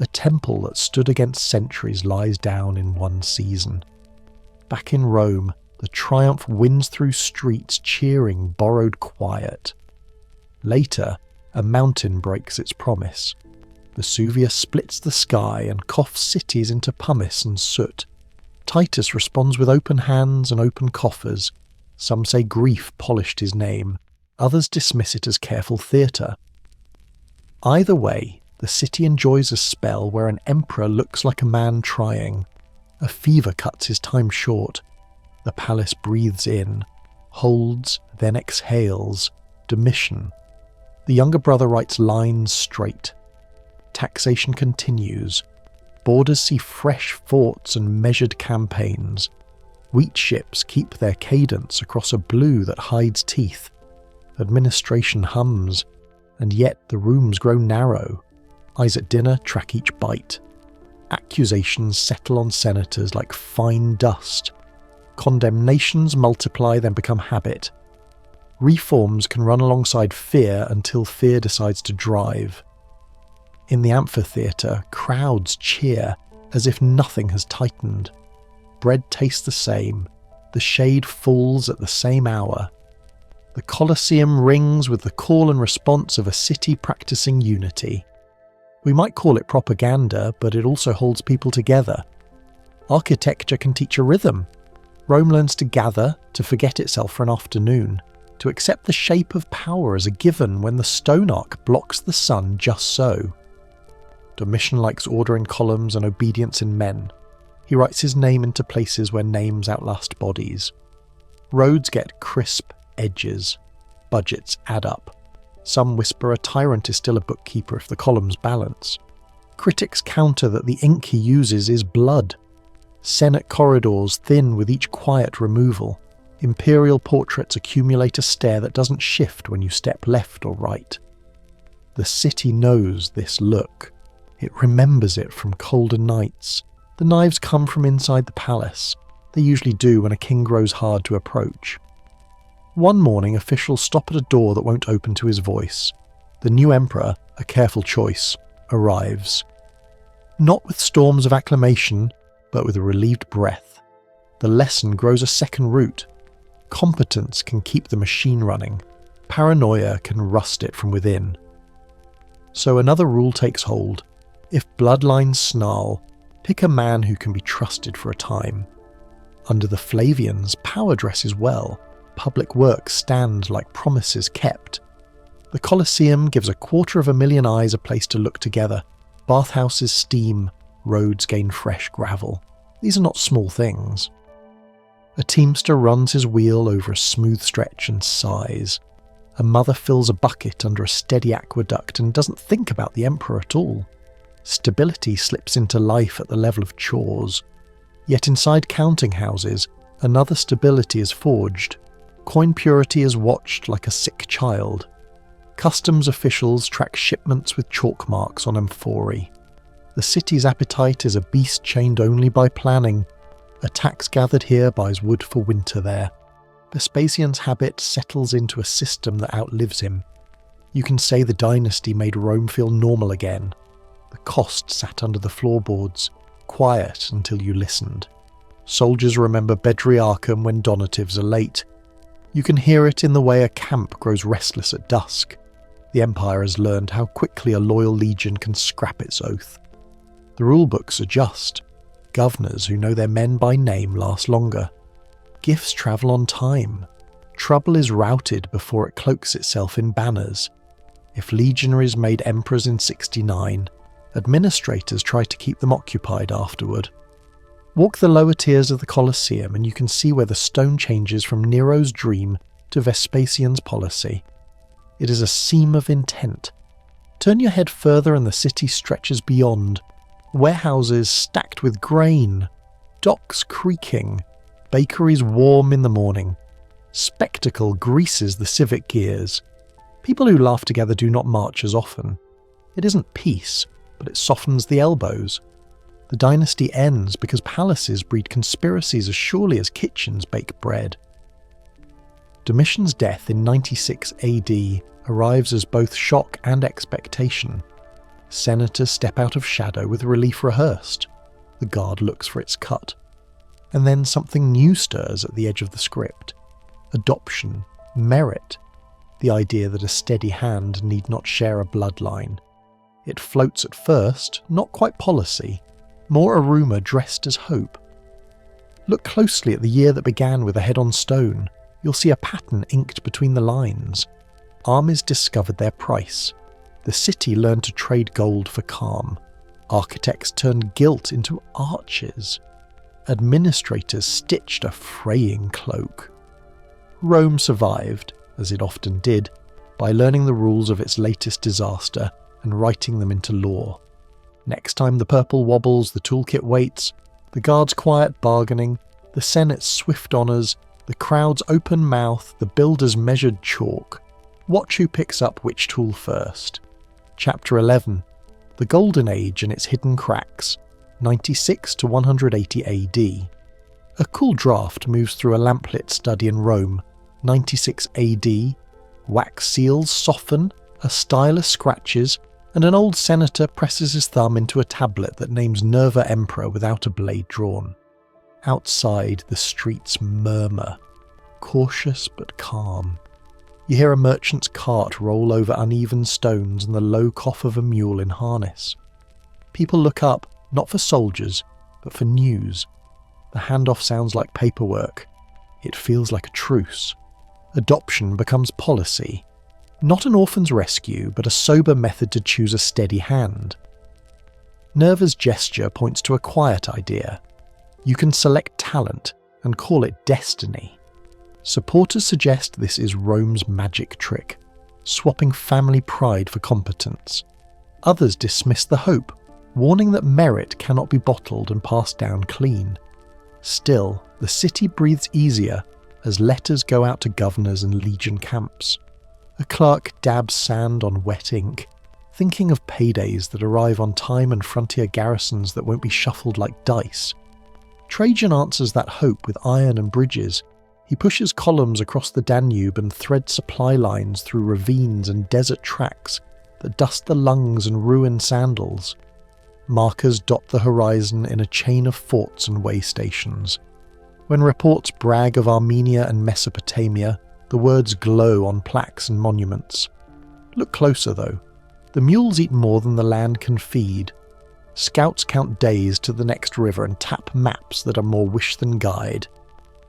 A temple that stood against centuries lies down in one season. Back in Rome, the triumph winds through streets cheering borrowed quiet. Later, a mountain breaks its promise. Vesuvius splits the sky and coughs cities into pumice and soot. Titus responds with open hands and open coffers. Some say grief polished his name. Others dismiss it as careful theatre. Either way, the city enjoys a spell where an emperor looks like a man trying. A fever cuts his time short. The palace breathes in, holds, then exhales. Domitian. The younger brother writes lines straight. Taxation continues. Borders see fresh forts and measured campaigns. Wheat ships keep their cadence across a blue that hides teeth. Administration hums, and yet the rooms grow narrow. Eyes at dinner track each bite. Accusations settle on senators like fine dust. Condemnations multiply, then become habit. Reforms can run alongside fear until fear decides to drive. In the amphitheatre, crowds cheer as if nothing has tightened. bread tastes the same, the shade falls at the same hour. The Colosseum rings with the call and response of a city practicing unity. We might call it propaganda, but it also holds people together. Architecture can teach a rhythm. Rome learns to gather, to forget itself for an afternoon, to accept the shape of power as a given when the stone arc blocks the sun just so. Domitian likes order in columns and obedience in men. He writes his name into places where names outlast bodies. Roads get crisp edges. Budgets add up. Some whisper a tyrant is still a bookkeeper if the columns balance. Critics counter that the ink he uses is blood. Senate corridors thin with each quiet removal. Imperial portraits accumulate a stare that doesn't shift when you step left or right. The city knows this look. It remembers it from colder nights. The knives come from inside the palace. They usually do when a king grows hard to approach. One morning, officials stop at a door that won't open to his voice. The new emperor, a careful choice, arrives. Not with storms of acclamation, but with a relieved breath. The lesson grows a second root. Competence can keep the machine running. Paranoia can rust it from within. So another rule takes hold. If bloodlines snarl, pick a man who can be trusted for a time. Under the Flavians, power dresses well. Public works stand like promises kept. The Colosseum gives 250,000 eyes a place to look together. Bathhouses steam, roads gain fresh gravel. These are not small things. A teamster runs his wheel over a smooth stretch and sighs. A mother fills a bucket under a steady aqueduct and doesn't think about the emperor at all. Stability slips into life at the level of chores. Yet inside counting houses, another stability is forged. Coin purity is watched like a sick child. Customs officials track shipments with chalk marks on amphorae. The city's appetite is a beast chained only by planning. A tax gathered here buys wood for winter there. Vespasian's habit settles into a system that outlives him. You can say the dynasty made Rome feel normal again. The cost sat under the floorboards, quiet until you listened. Soldiers remember Bedriacum when donatives are late. You can hear it in the way a camp grows restless at dusk. The Empire has learned how quickly a loyal legion can scrap its oath. The rulebooks adjust. Governors who know their men by name last longer. Gifts travel on time. Trouble is routed before it cloaks itself in banners. If legionaries made emperors in 69, administrators try to keep them occupied afterward. Walk the lower tiers of the Colosseum and you can see where the stone changes from Nero's dream to Vespasian's policy. It is a seam of intent. Turn your head further and the city stretches beyond. Warehouses stacked with grain, docks creaking, bakeries warm in the morning. Spectacle greases the civic gears. People who laugh together do not march as often. It isn't peace, but it softens the elbows. The dynasty ends because palaces breed conspiracies as surely as kitchens bake bread. Domitian's death in 96 AD arrives as both shock and expectation. Senators step out of shadow with relief rehearsed. The guard looks for its cut. And then something new stirs at the edge of the script. Adoption, merit, the idea that a steady hand need not share a bloodline. It floats at first, not quite policy, more a rumour dressed as hope. Look closely at the year that began with a head on stone. You'll see a pattern inked between the lines. Armies discovered their price. The city learned to trade gold for calm. Architects turned guilt into arches. Administrators stitched a fraying cloak. Rome survived, as it often did, by learning the rules of its latest disaster and writing them into law. Next time the purple wobbles, the toolkit waits, the guard's quiet bargaining, the Senate's swift honours, the crowd's open mouth, the builder's measured chalk. Watch who picks up which tool first. Chapter 11. The Golden Age and its Hidden Cracks, 96 to 180 AD. A cool draft moves through a lamplit study in Rome, 96 AD. Wax seals soften, a stylus scratches, and an old senator presses his thumb into a tablet that names Nerva Emperor without a blade drawn. Outside, the streets murmur, cautious but calm. You hear a merchant's cart roll over uneven stones and the low cough of a mule in harness. People look up, not for soldiers, but for news. The handoff sounds like paperwork. It feels like a truce. Adoption becomes policy. Not an orphan's rescue, but a sober method to choose a steady hand. Nerva's gesture points to a quiet idea. You can select talent and call it destiny. Supporters suggest this is Rome's magic trick, swapping family pride for competence. Others dismiss the hope, warning that merit cannot be bottled and passed down clean. Still, the city breathes easier as letters go out to governors and legion camps. A clerk dabs sand on wet ink, thinking of paydays that arrive on time and frontier garrisons that won't be shuffled like dice. Trajan answers that hope with iron and bridges. He pushes columns across the Danube and threads supply lines through ravines and desert tracks that dust the lungs and ruin sandals. Markers dot the horizon in a chain of forts and way stations. When reports brag of Armenia and Mesopotamia, the words glow on plaques and monuments. Look closer though. The mules eat more than the land can feed. Scouts count days to the next river and tap maps that are more wish than guide.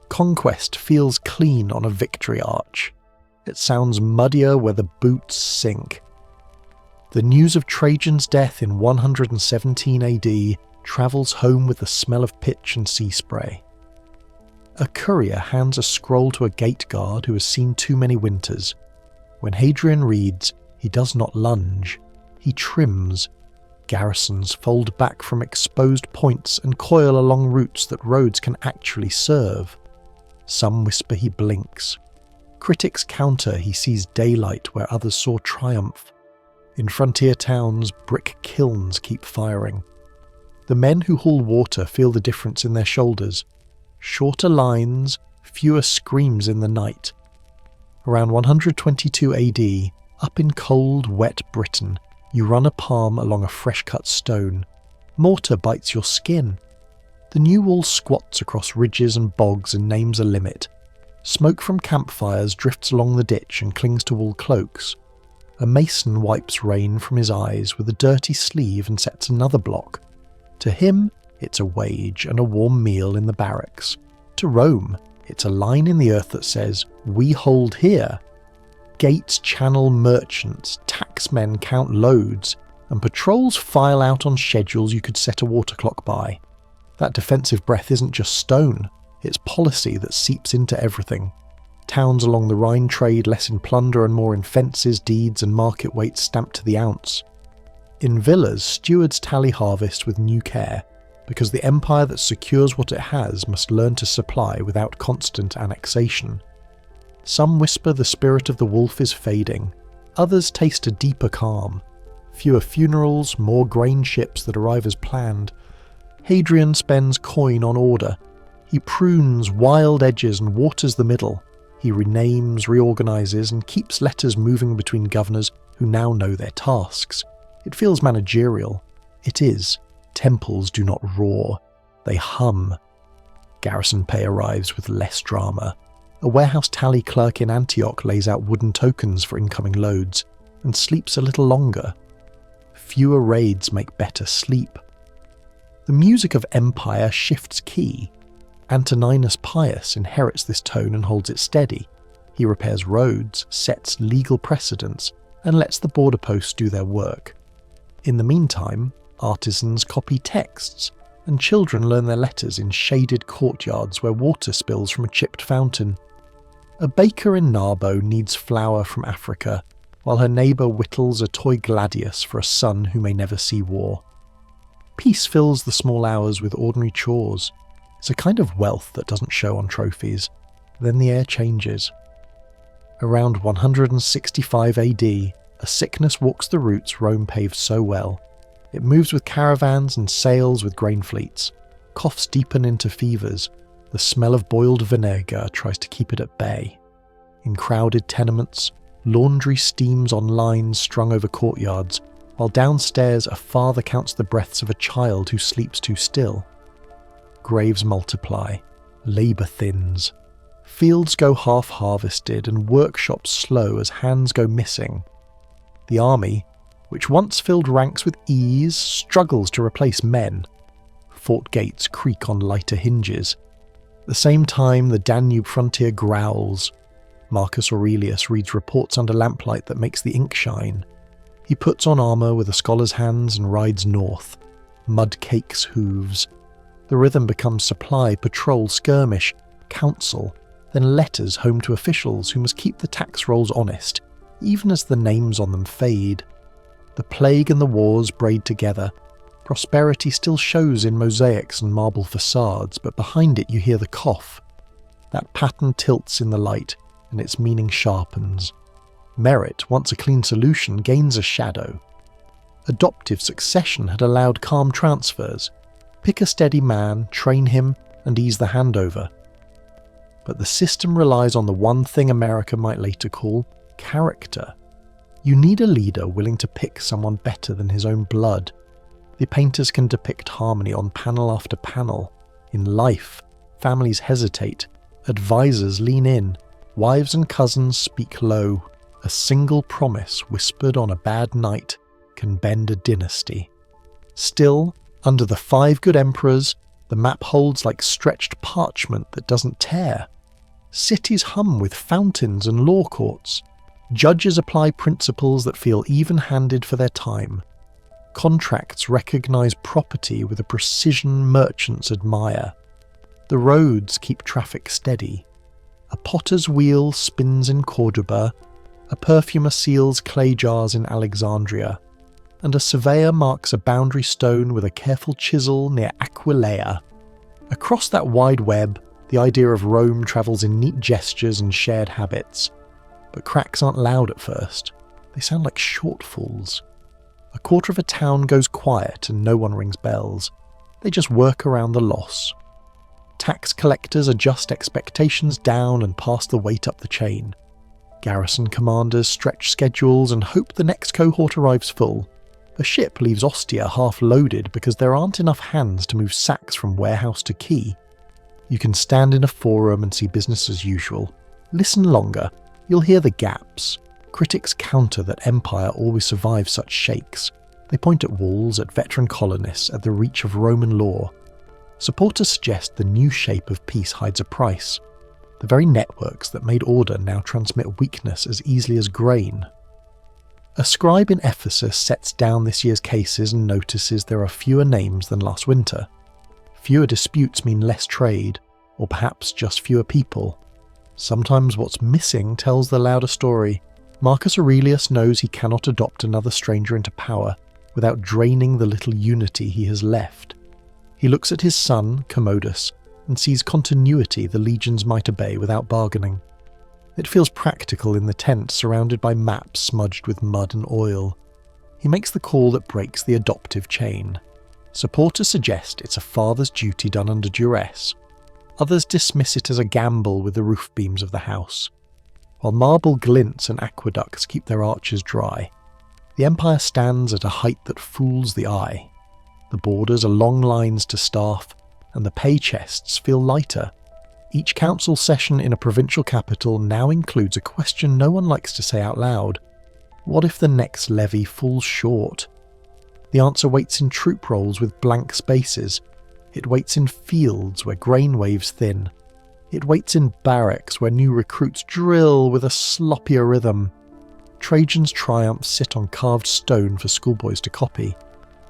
Conquest feels clean on a victory arch. It sounds muddier where the boots sink. The news of Trajan's death in 117 AD travels home with the smell of pitch and sea spray. A courier hands a scroll to a gate guard who has seen too many winters. When Hadrian reads, he does not lunge, he trims. Garrisons fold back from exposed points and coil along routes that roads can actually serve. Some whisper he blinks. Critics counter he sees daylight where others saw triumph. In frontier towns, brick kilns keep firing. The men who haul water feel the difference in their shoulders. Shorter lines, fewer screams in the night. Around 122 AD, up in cold, wet Britain, you run a palm along a fresh-cut stone. Mortar bites your skin. The new wall squats across ridges and bogs and names a limit. Smoke from campfires drifts along the ditch and clings to wool cloaks. A mason wipes rain from his eyes with a dirty sleeve and sets another block. To him, it's a wage and a warm meal in the barracks. To Rome, it's a line in the earth that says, "We hold here." Gates channel merchants, taxmen count loads, and patrols file out on schedules you could set a water clock by. That defensive breath isn't just stone, it's policy that seeps into everything. Towns along the Rhine trade less in plunder and more in fences, deeds and market weights stamped to the ounce. In villas, stewards tally harvest with new care, because the empire that secures what it has must learn to supply without constant annexation. Some whisper the spirit of the wolf is fading, others taste a deeper calm. Fewer funerals, more grain ships that arrive as planned. Hadrian spends coin on order. He prunes wild edges and waters the middle. He renames, reorganises, and keeps letters moving between governors who now know their tasks. It feels managerial. It is. Temples do not roar. They hum. Garrison pay arrives with less drama. A warehouse tally clerk in Antioch lays out wooden tokens for incoming loads, and sleeps a little longer. Fewer raids make better sleep. The music of empire shifts key. Antoninus Pius inherits this tone and holds it steady. He repairs roads, sets legal precedents, and lets the border posts do their work. In the meantime, artisans copy texts, and children learn their letters in shaded courtyards where water spills from a chipped fountain. A baker in Narbo needs flour from Africa, while her neighbour whittles a toy gladius for a son who may never see war. Peace fills the small hours with ordinary chores. It's a kind of wealth that doesn't show on trophies. Then the air changes. Around 165 AD, a sickness walks the routes Rome paved so well. It moves with caravans and sails with grain fleets. Coughs deepen into fevers. The smell of boiled vinegar tries to keep it at bay. In crowded tenements, laundry steams on lines strung over courtyards, while downstairs a father counts the breaths of a child who sleeps too still. graves multiply, labour thins, fields go half-harvested and workshops slow as hands go missing. The army, which once filled ranks with ease, struggles to replace men. Fort gates creak on lighter hinges. At the same time, the Danube frontier growls. Marcus Aurelius reads reports under lamplight that makes the ink shine. He puts on armour with a scholar's hands and rides north. Mud cakes hooves. The rhythm becomes supply, patrol, skirmish, council, then letters home to officials who must keep the tax rolls honest, even as the names on them fade. The plague and the wars braid together. Prosperity still shows in mosaics and marble facades, but behind it you hear the cough. That pattern tilts in the light, and its meaning sharpens. Merit, once a clean solution, gains a shadow. Adoptive succession had allowed calm transfers. Pick a steady man, train him, and ease the handover. But the system relies on the one thing America might later call character. You need a leader willing to pick someone better than his own blood. The painters can depict harmony on panel after panel. In life, families hesitate, advisors lean in, wives and cousins speak low. A single promise whispered on a bad night can bend a dynasty. Still, under the 5 good emperors, the map holds like stretched parchment that doesn't tear. Cities hum with fountains and law courts. Judges apply principles that feel even-handed for their time. Contracts recognise property with a precision merchants admire. The roads keep traffic steady. A potter's wheel spins in Cordoba, a perfumer seals clay jars in Alexandria, and a surveyor marks a boundary stone with a careful chisel near Aquileia. Across that wide web, the idea of Rome travels in neat gestures and shared habits. But cracks aren't loud at first. They sound like shortfalls. A quarter of a town goes quiet and no one rings bells. They just work around the loss. Tax collectors adjust expectations down and pass the weight up the chain. Garrison commanders stretch schedules and hope the next cohort arrives full. A ship leaves Ostia half-loaded because there aren't enough hands to move sacks from warehouse to quay. You can stand in a forum and see business as usual. Listen longer, you'll hear the gaps. Critics counter that empire always survives such shakes. They point at walls, at veteran colonists, at the reach of Roman law. Supporters suggest the new shape of peace hides a price. The very networks that made order now transmit weakness as easily as grain. A scribe in Ephesus sets down this year's cases and notices there are fewer names than last winter. Fewer disputes mean less trade, or perhaps just fewer people. Sometimes what's missing tells the louder story. Marcus Aurelius knows he cannot adopt another stranger into power without draining the little unity he has left. He looks at his son, Commodus, and sees continuity the legions might obey without bargaining. It feels practical in the tent surrounded by maps smudged with mud and oil. He makes the call that breaks the adoptive chain. Supporters suggest it's a father's duty done under duress. Others dismiss it as a gamble with the roof beams of the house. While marble glints and aqueducts keep their arches dry, the empire stands at a height that fools the eye. The borders are long lines to staff, and the pay chests feel lighter. Each council session in a provincial capital now includes a question no one likes to say out loud. What if the next levy falls short? The answer waits in troop rolls with blank spaces. It waits in fields where grain waves thin. It waits in barracks where new recruits drill with a sloppier rhythm. Trajan's triumphs sit on carved stone for schoolboys to copy.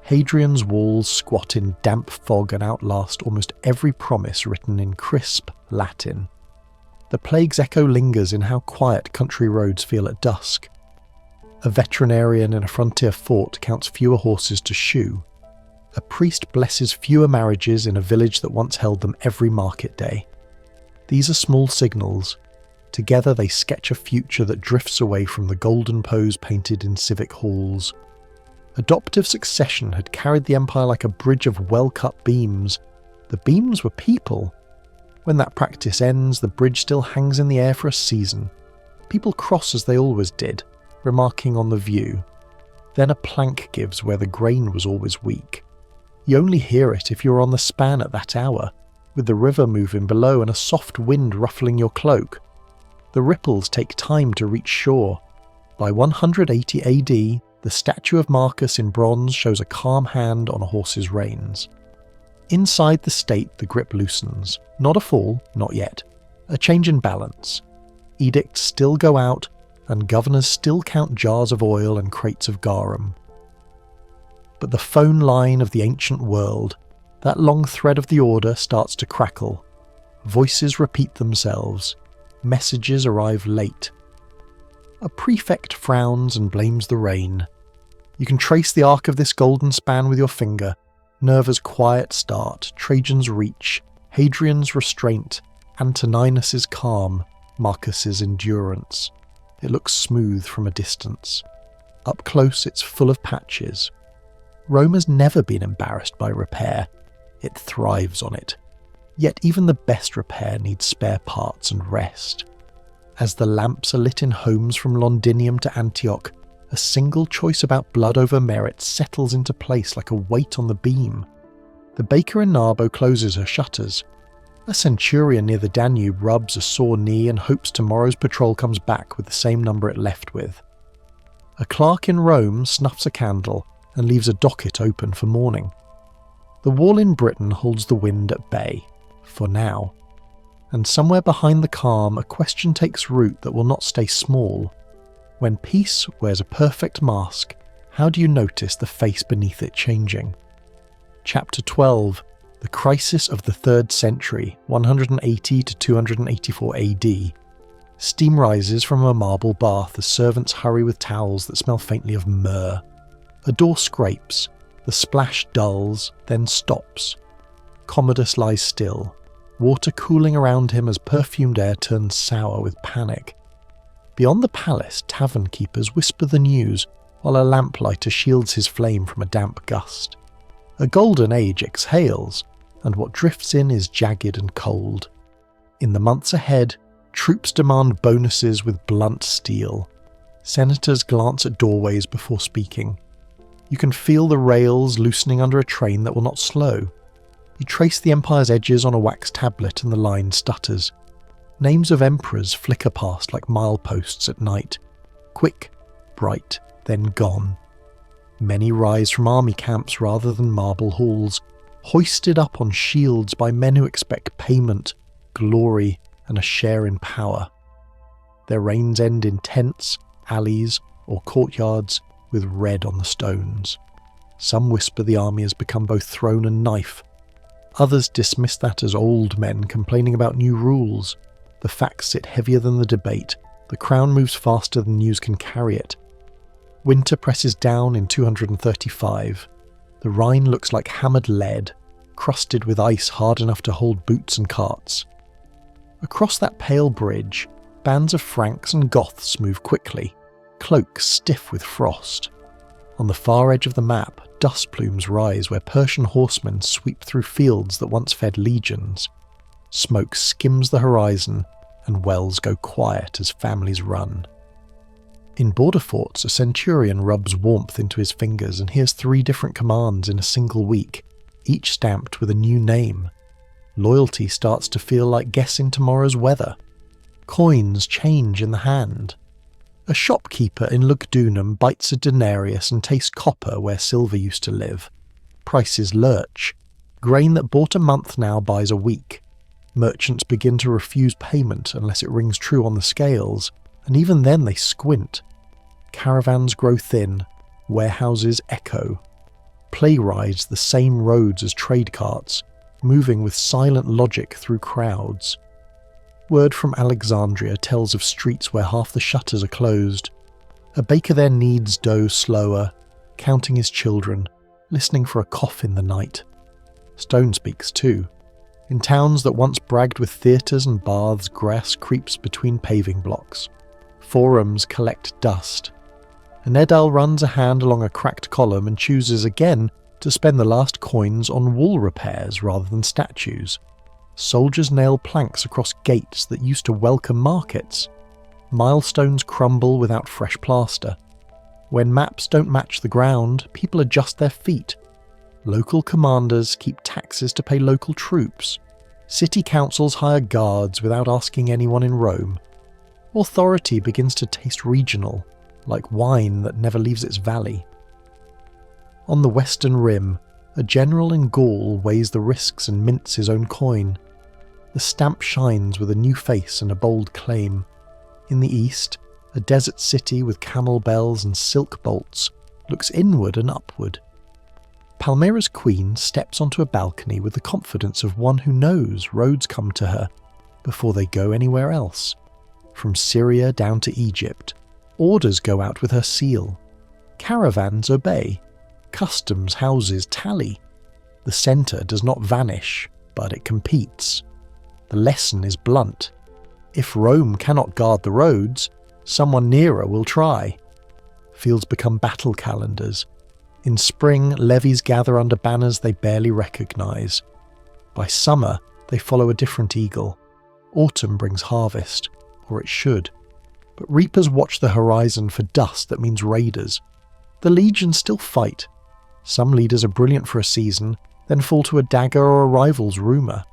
Hadrian's walls squat in damp fog and outlast almost every promise written in crisp Latin. The plague's echo lingers in how quiet country roads feel at dusk. A veterinarian in a frontier fort counts fewer horses to shoe. A priest blesses fewer marriages in a village that once held them every market day. These are small signals. Together they sketch a future that drifts away from the golden pose painted in civic halls. Adoptive succession had carried the empire like a bridge of well-cut beams. The beams were people. When that practice ends, the bridge still hangs in the air for a season. People cross as they always did, remarking on the view. Then a plank gives where the grain was always weak. You only hear it if you're on the span at that hour, with the river moving below and a soft wind ruffling your cloak. The ripples take time to reach shore. By 180 AD, the statue of Marcus in bronze shows a calm hand on a horse's reins. Inside the state, the grip loosens. Not a fall, not yet. A change in balance. Edicts still go out, and governors still count jars of oil and crates of garum. But the phone line of the ancient world, that long thread of the order, starts to crackle. Voices repeat themselves. Messages arrive late. A prefect frowns and blames the rain. You can trace the arc of this golden span with your finger. Nerva's quiet start, Trajan's reach, Hadrian's restraint, Antoninus's calm, Marcus's endurance. It looks smooth from a distance. Up close, it's full of patches. Rome has never been embarrassed by repair. It thrives on it. Yet even the best repair needs spare parts and rest. As the lamps are lit in homes from Londinium to Antioch, a single choice about blood over merit settles into place like a weight on the beam. The baker in Narbo closes her shutters. A centurion near the Danube rubs a sore knee and hopes tomorrow's patrol comes back with the same number it left with. A clerk in Rome snuffs a candle and leaves a docket open for morning. The wall in Britain holds the wind at bay, for now. And somewhere behind the calm, a question takes root that will not stay small. When peace wears a perfect mask, how do you notice the face beneath it changing? Chapter 12. The Crisis of the 3rd Century, 180 to 284 AD. Steam rises from a marble bath as servants hurry with towels that smell faintly of myrrh. A door scrapes. The splash dulls, then stops. Commodus lies still, water cooling around him as perfumed air turns sour with panic. Beyond the palace, tavern keepers whisper the news, while a lamplighter shields his flame from a damp gust. A golden age exhales, and what drifts in is jagged and cold. In the months ahead, troops demand bonuses with blunt steel. Senators glance at doorways before speaking. You can feel the rails loosening under a train that will not slow. You trace the empire's edges on a wax tablet and the line stutters. Names of emperors flicker past like mileposts at night. Quick, bright, then gone. Many rise from army camps rather than marble halls, hoisted up on shields by men who expect payment, glory, and a share in power. Their reigns end in tents, alleys, or courtyards, with red on the stones. Some whisper the army has become both throne and knife. Others dismiss that as old men complaining about new rules. The facts sit heavier than the debate. The crown moves faster than news can carry it. Winter presses down in 235. The Rhine looks like hammered lead, crusted with ice hard enough to hold boots and carts. Across that pale bridge, bands of Franks and Goths move quickly, cloaks stiff with frost. On the far edge of the map, dust plumes rise where Persian horsemen sweep through fields that once fed legions. Smoke skims the horizon, and wells go quiet as families run. In border forts, a centurion rubs warmth into his fingers and hears 3 different commands in a single week, each stamped with a new name. Loyalty starts to feel like guessing tomorrow's weather. Coins change in the hand. A shopkeeper in Lugdunum bites a denarius and tastes copper where silver used to live. Prices lurch. Grain that bought a month now buys a week. Merchants begin to refuse payment unless it rings true on the scales, and even then they squint. Caravans grow thin. Warehouses echo. Play rides the same roads as trade carts, moving with silent logic through crowds. Word from Alexandria tells of streets where half the shutters are closed. A baker there kneads dough slower, counting his children, listening for a cough in the night. Stone speaks too. In towns that once bragged with theatres and baths, grass creeps between paving blocks. Forums collect dust. An Edal runs a hand along a cracked column and chooses again to spend the last coins on wall repairs rather than statues. Soldiers nail planks across gates that used to welcome markets. Milestones crumble without fresh plaster. When maps don't match the ground, people adjust their feet. Local commanders keep taxes to pay local troops. City councils hire guards without asking anyone in Rome. Authority begins to taste regional, like wine that never leaves its valley. On the western rim, a general in Gaul weighs the risks and mints his own coin. The stamp shines with a new face and a bold claim. In the east, a desert city with camel bells and silk bolts looks inward and upward. Palmyra's queen steps onto a balcony with the confidence of one who knows roads come to her before they go anywhere else. From Syria down to Egypt, orders go out with her seal. Caravans obey. Customs houses tally. The centre does not vanish, but it competes. The lesson is blunt. If Rome cannot guard the roads, someone nearer will try. Fields become battle calendars. In spring, levies gather under banners they barely recognise. By summer, they follow a different eagle. Autumn brings harvest, or it should. But reapers watch the horizon for dust that means raiders. The legions still fight. Some leaders are brilliant for a season, then fall to a dagger or a rival's rumour.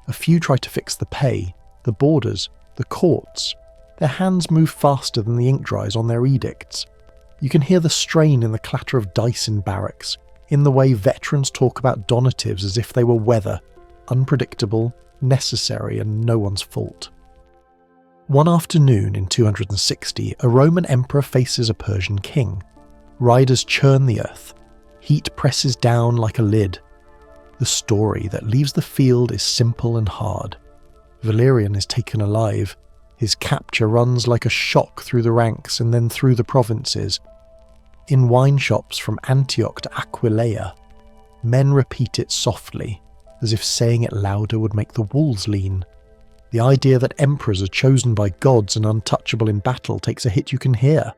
A few try to fix the pay, the borders, the courts. Their hands move faster than the ink dries on their edicts. You can hear the strain in the clatter of dice in barracks, in the way veterans talk about donatives as if they were weather, unpredictable, necessary, and no one's fault. One afternoon in 260, a Roman emperor faces a Persian king. Riders churn the earth. Heat presses down like a lid. The story that leaves the field is simple and hard. Valerian is taken alive. His capture runs like a shock through the ranks and then through the provinces. In wine shops from Antioch to Aquileia, men repeat it softly, as if saying it louder would make the wolves lean. The idea that emperors are chosen by gods and untouchable in battle takes a hit you can hear.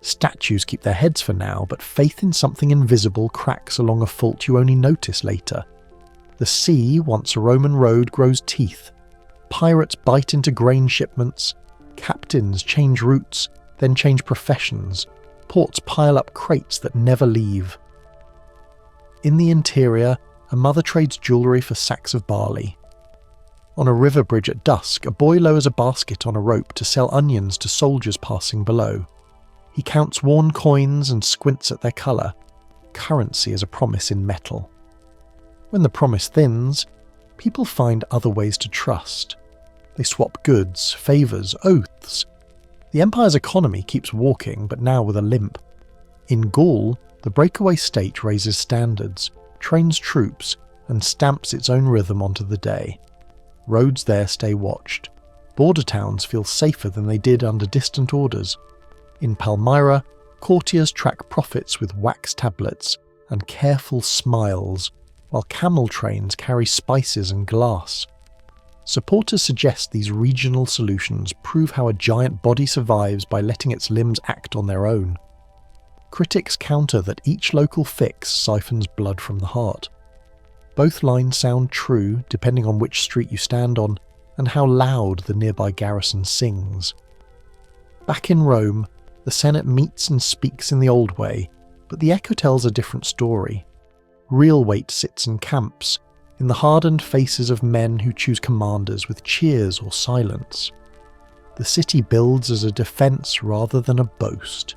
Statues keep their heads for now, but faith in something invisible cracks along a fault you only notice later. The sea, once a Roman road, grows teeth. Pirates bite into grain shipments. Captains change routes, then change professions. Ports pile up crates that never leave. In the interior, a mother trades jewellery for sacks of barley. On a river bridge at dusk, a boy lowers a basket on a rope to sell onions to soldiers passing below. He counts worn coins and squints at their colour. Currency is a promise in metal. When the promise thins, people find other ways to trust. They swap goods, favours, oaths. The empire's economy keeps walking, but now with a limp. In Gaul, the breakaway state raises standards, trains troops, and stamps its own rhythm onto the day. Roads there stay watched. Border towns feel safer than they did under distant orders. In Palmyra, courtiers track profits with wax tablets and careful smiles, while camel trains carry spices and glass. Supporters suggest these regional solutions prove how a giant body survives by letting its limbs act on their own. Critics counter that each local fix siphons blood from the heart. Both lines sound true depending on which street you stand on and how loud the nearby garrison sings. Back in Rome, the Senate meets and speaks in the old way, but the echo tells a different story. Real weight sits in camps, in the hardened faces of men who choose commanders with cheers or silence. The city builds as a defence rather than a boast.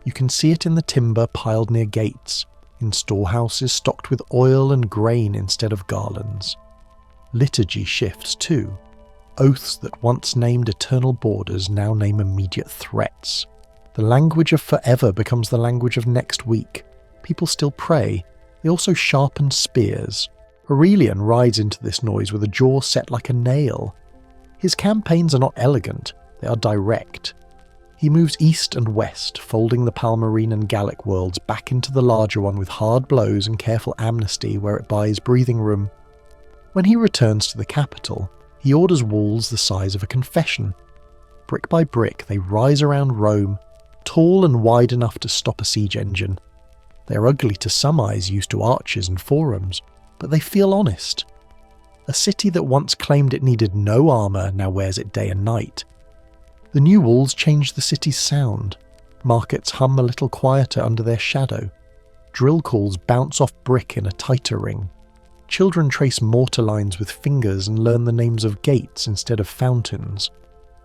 You can see it in the timber piled near gates, in storehouses stocked with oil and grain instead of garlands. Liturgy shifts too. Oaths that once named eternal borders now name immediate threats. The language of forever becomes the language of next week. People still pray. They also sharpen spears. Aurelian rides into this noise with a jaw set like a nail. His campaigns are not elegant, they are direct. He moves east and west, folding the Palmyrene and Gallic worlds back into the larger one with hard blows and careful amnesty where it buys breathing room. When he returns to the capital, he orders walls the size of a confession. Brick by brick, they rise around Rome, tall and wide enough to stop a siege engine. They're ugly to some eyes used to arches and forums, but they feel honest. A city that once claimed it needed no armour now wears it day and night. The new walls change the city's sound. Markets hum a little quieter under their shadow. Drill calls bounce off brick in a tighter ring. Children trace mortar lines with fingers and learn the names of gates instead of fountains.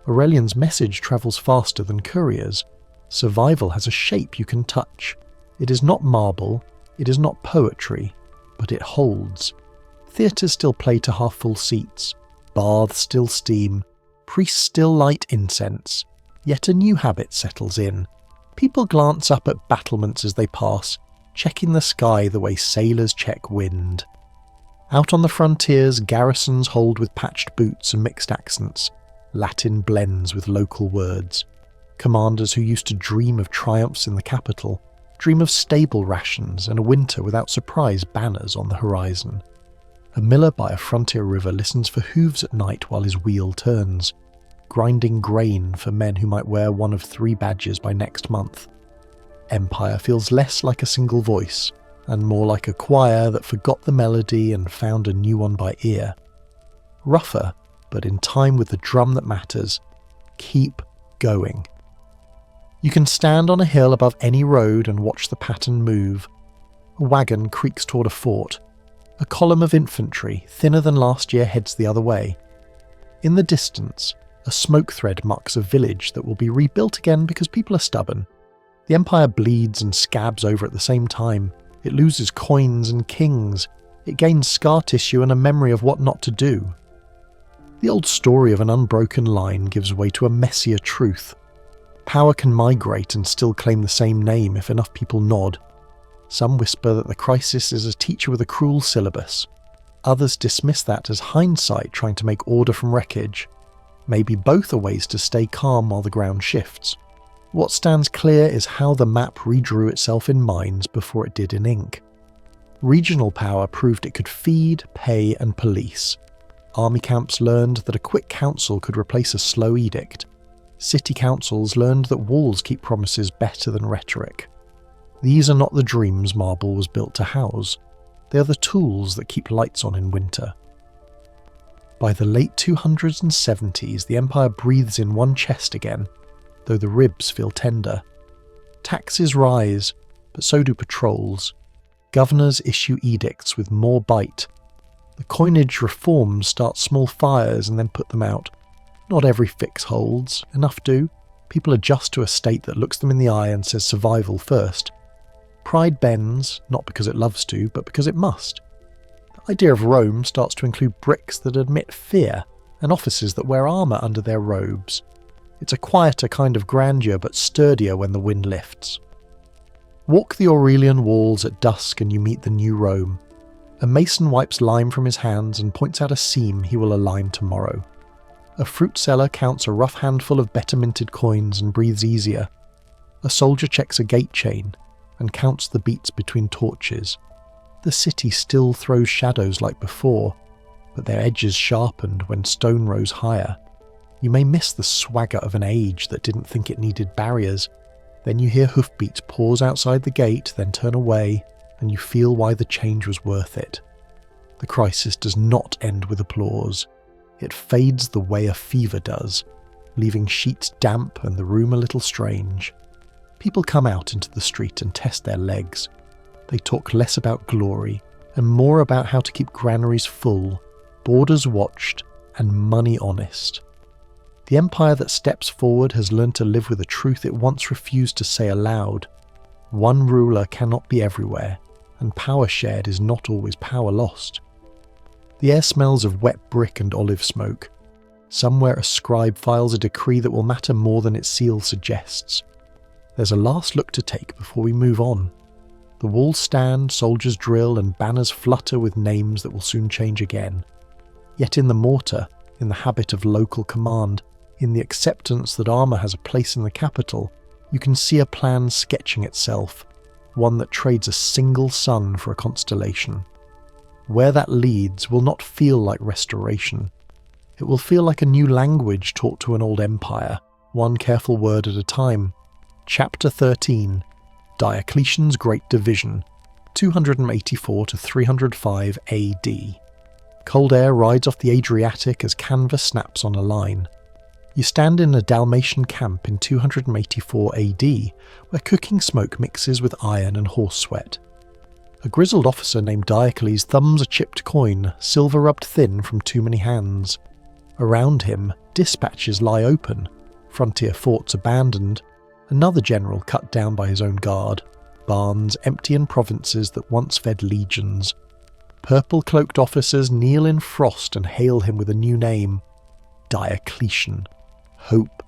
Aurelian's message travels faster than couriers. Survival has a shape you can touch. It is not marble, it is not poetry, but it holds. Theatres still play to half-full seats. Baths still steam. Priests still light incense. Yet a new habit settles in. People glance up at battlements as they pass, checking the sky the way sailors check wind. Out on the frontiers, garrisons hold with patched boots and mixed accents. Latin blends with local words. Commanders who used to dream of triumphs in the capital dream of stable rations and a winter without surprise banners on the horizon. A miller by a frontier river listens for hooves at night while his wheel turns, grinding grain for men who might wear one of 3 badges by next month. Empire feels less like a single voice, and more like a choir that forgot the melody and found a new one by ear. Rougher, but in time with the drum that matters. Keep going. You can stand on a hill above any road and watch the pattern move. A wagon creaks toward a fort. A column of infantry, thinner than last year, heads the other way. In the distance, a smoke thread marks a village that will be rebuilt again because people are stubborn. The empire bleeds and scabs over at the same time. It loses coins and kings. It gains scar tissue and a memory of what not to do. The old story of an unbroken line gives way to a messier truth. Power can migrate and still claim the same name if enough people nod. Some whisper that the crisis is a teacher with a cruel syllabus. Others dismiss that as hindsight trying to make order from wreckage. Maybe both are ways to stay calm while the ground shifts. What stands clear is how the map redrew itself in minds before it did in ink. Regional power proved it could feed, pay and police. Army camps learned that a quick council could replace a slow edict. City councils learned that walls keep promises better than rhetoric. These are not the dreams marble was built to house. They are the tools that keep lights on in winter. By the late 270s, the empire breathes in one chest again, though the ribs feel tender. Taxes rise, but so do patrols. Governors issue edicts with more bite. The coinage reforms start small fires and then put them out. Not every fix holds, enough do. People adjust to a state that looks them in the eye and says survival first. Pride bends, not because it loves to, but because it must. The idea of Rome starts to include bricks that admit fear, and officers that wear armour under their robes. It's a quieter kind of grandeur, but sturdier when the wind lifts. Walk the Aurelian walls at dusk and you meet the new Rome. A mason wipes lime from his hands and points out a seam he will align tomorrow. A fruit seller counts a rough handful of better minted coins and breathes easier. A soldier checks a gate chain and counts the beats between torches. The city still throws shadows like before, but their edges sharpened when stone rose higher. You may miss the swagger of an age that didn't think it needed barriers. Then you hear hoofbeats pause outside the gate, then turn away, and you feel why the change was worth it. The crisis does not end with applause. It fades the way a fever does, leaving sheets damp and the room a little strange. People come out into the street and test their legs. They talk less about glory and more about how to keep granaries full, borders watched, and money honest. The empire that steps forward has learned to live with a truth it once refused to say aloud. One ruler cannot be everywhere, and power shared is not always power lost. The air smells of wet brick and olive smoke. Somewhere a scribe files a decree that will matter more than its seal suggests. There's a last look to take before we move on. The walls stand, soldiers drill, and banners flutter with names that will soon change again. Yet in the mortar, in the habit of local command, in the acceptance that armour has a place in the capital, you can see a plan sketching itself, one that trades a single sun for a constellation. Where that leads will not feel like restoration. It will feel like a new language taught to an old empire, one careful word at a time. Chapter 13, Diocletian's Great Division, 284 to 305 AD. Cold air rides off the Adriatic as canvas snaps on a line. You stand in a Dalmatian camp in 284 AD, where cooking smoke mixes with iron and horse sweat. A grizzled officer named Diocles thumbs a chipped coin, silver rubbed thin from too many hands. Around him, dispatches lie open, frontier forts abandoned, another general cut down by his own guard, barns empty in provinces that once fed legions. Purple-cloaked officers kneel in frost and hail him with a new name, Diocletian. Hope.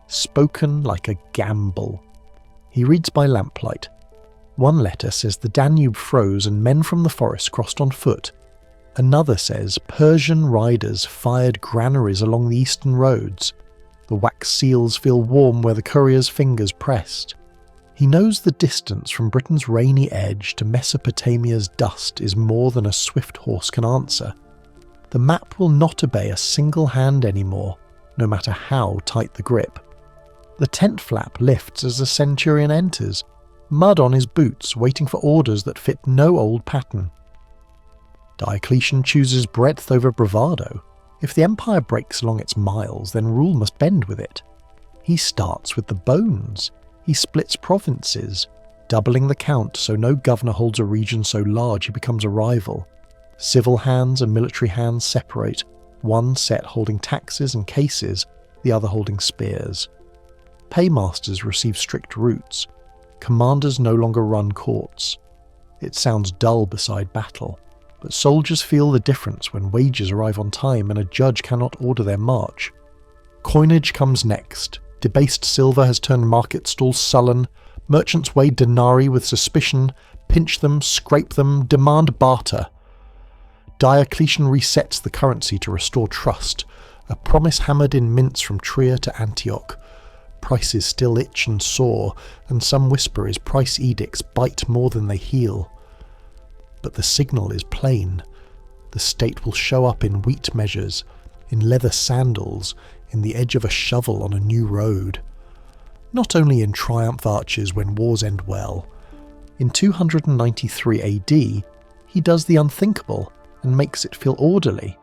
Spoken like a gamble. He reads by lamplight. One letter says the Danube froze and men from the forest crossed on foot. Another says Persian riders fired granaries along the eastern roads. The wax seals feel warm where the courier's fingers pressed. He knows the distance from Britain's rainy edge to Mesopotamia's dust is more than a swift horse can answer. The map will not obey a single hand anymore, no matter how tight the grip. The tent flap lifts as the centurion enters, mud on his boots, waiting for orders that fit no old pattern. Diocletian chooses breadth over bravado. If the empire breaks along its miles, then rule must bend with it. He starts with the bones. He splits provinces, doubling the count so no governor holds a region so large he becomes a rival. Civil hands and military hands separate, one set holding taxes and cases, the other holding spears. Paymasters receive strict routes. Commanders no longer run courts. It sounds dull beside battle, but soldiers feel the difference when wages arrive on time and a judge cannot order their march. Coinage comes next. Debased silver has turned market stalls sullen. Merchants weigh denarii with suspicion, pinch them, scrape them, demand barter. Diocletian resets the currency to restore trust, a promise hammered in mints from Trier to Antioch. Prices still itch and sore, and some whisper his price edicts bite more than they heal. But the signal is plain. The state will show up in wheat measures, in leather sandals, in the edge of a shovel on a new road. Not only in triumph arches when wars end well. In 293 AD, he does the unthinkable and makes it feel orderly.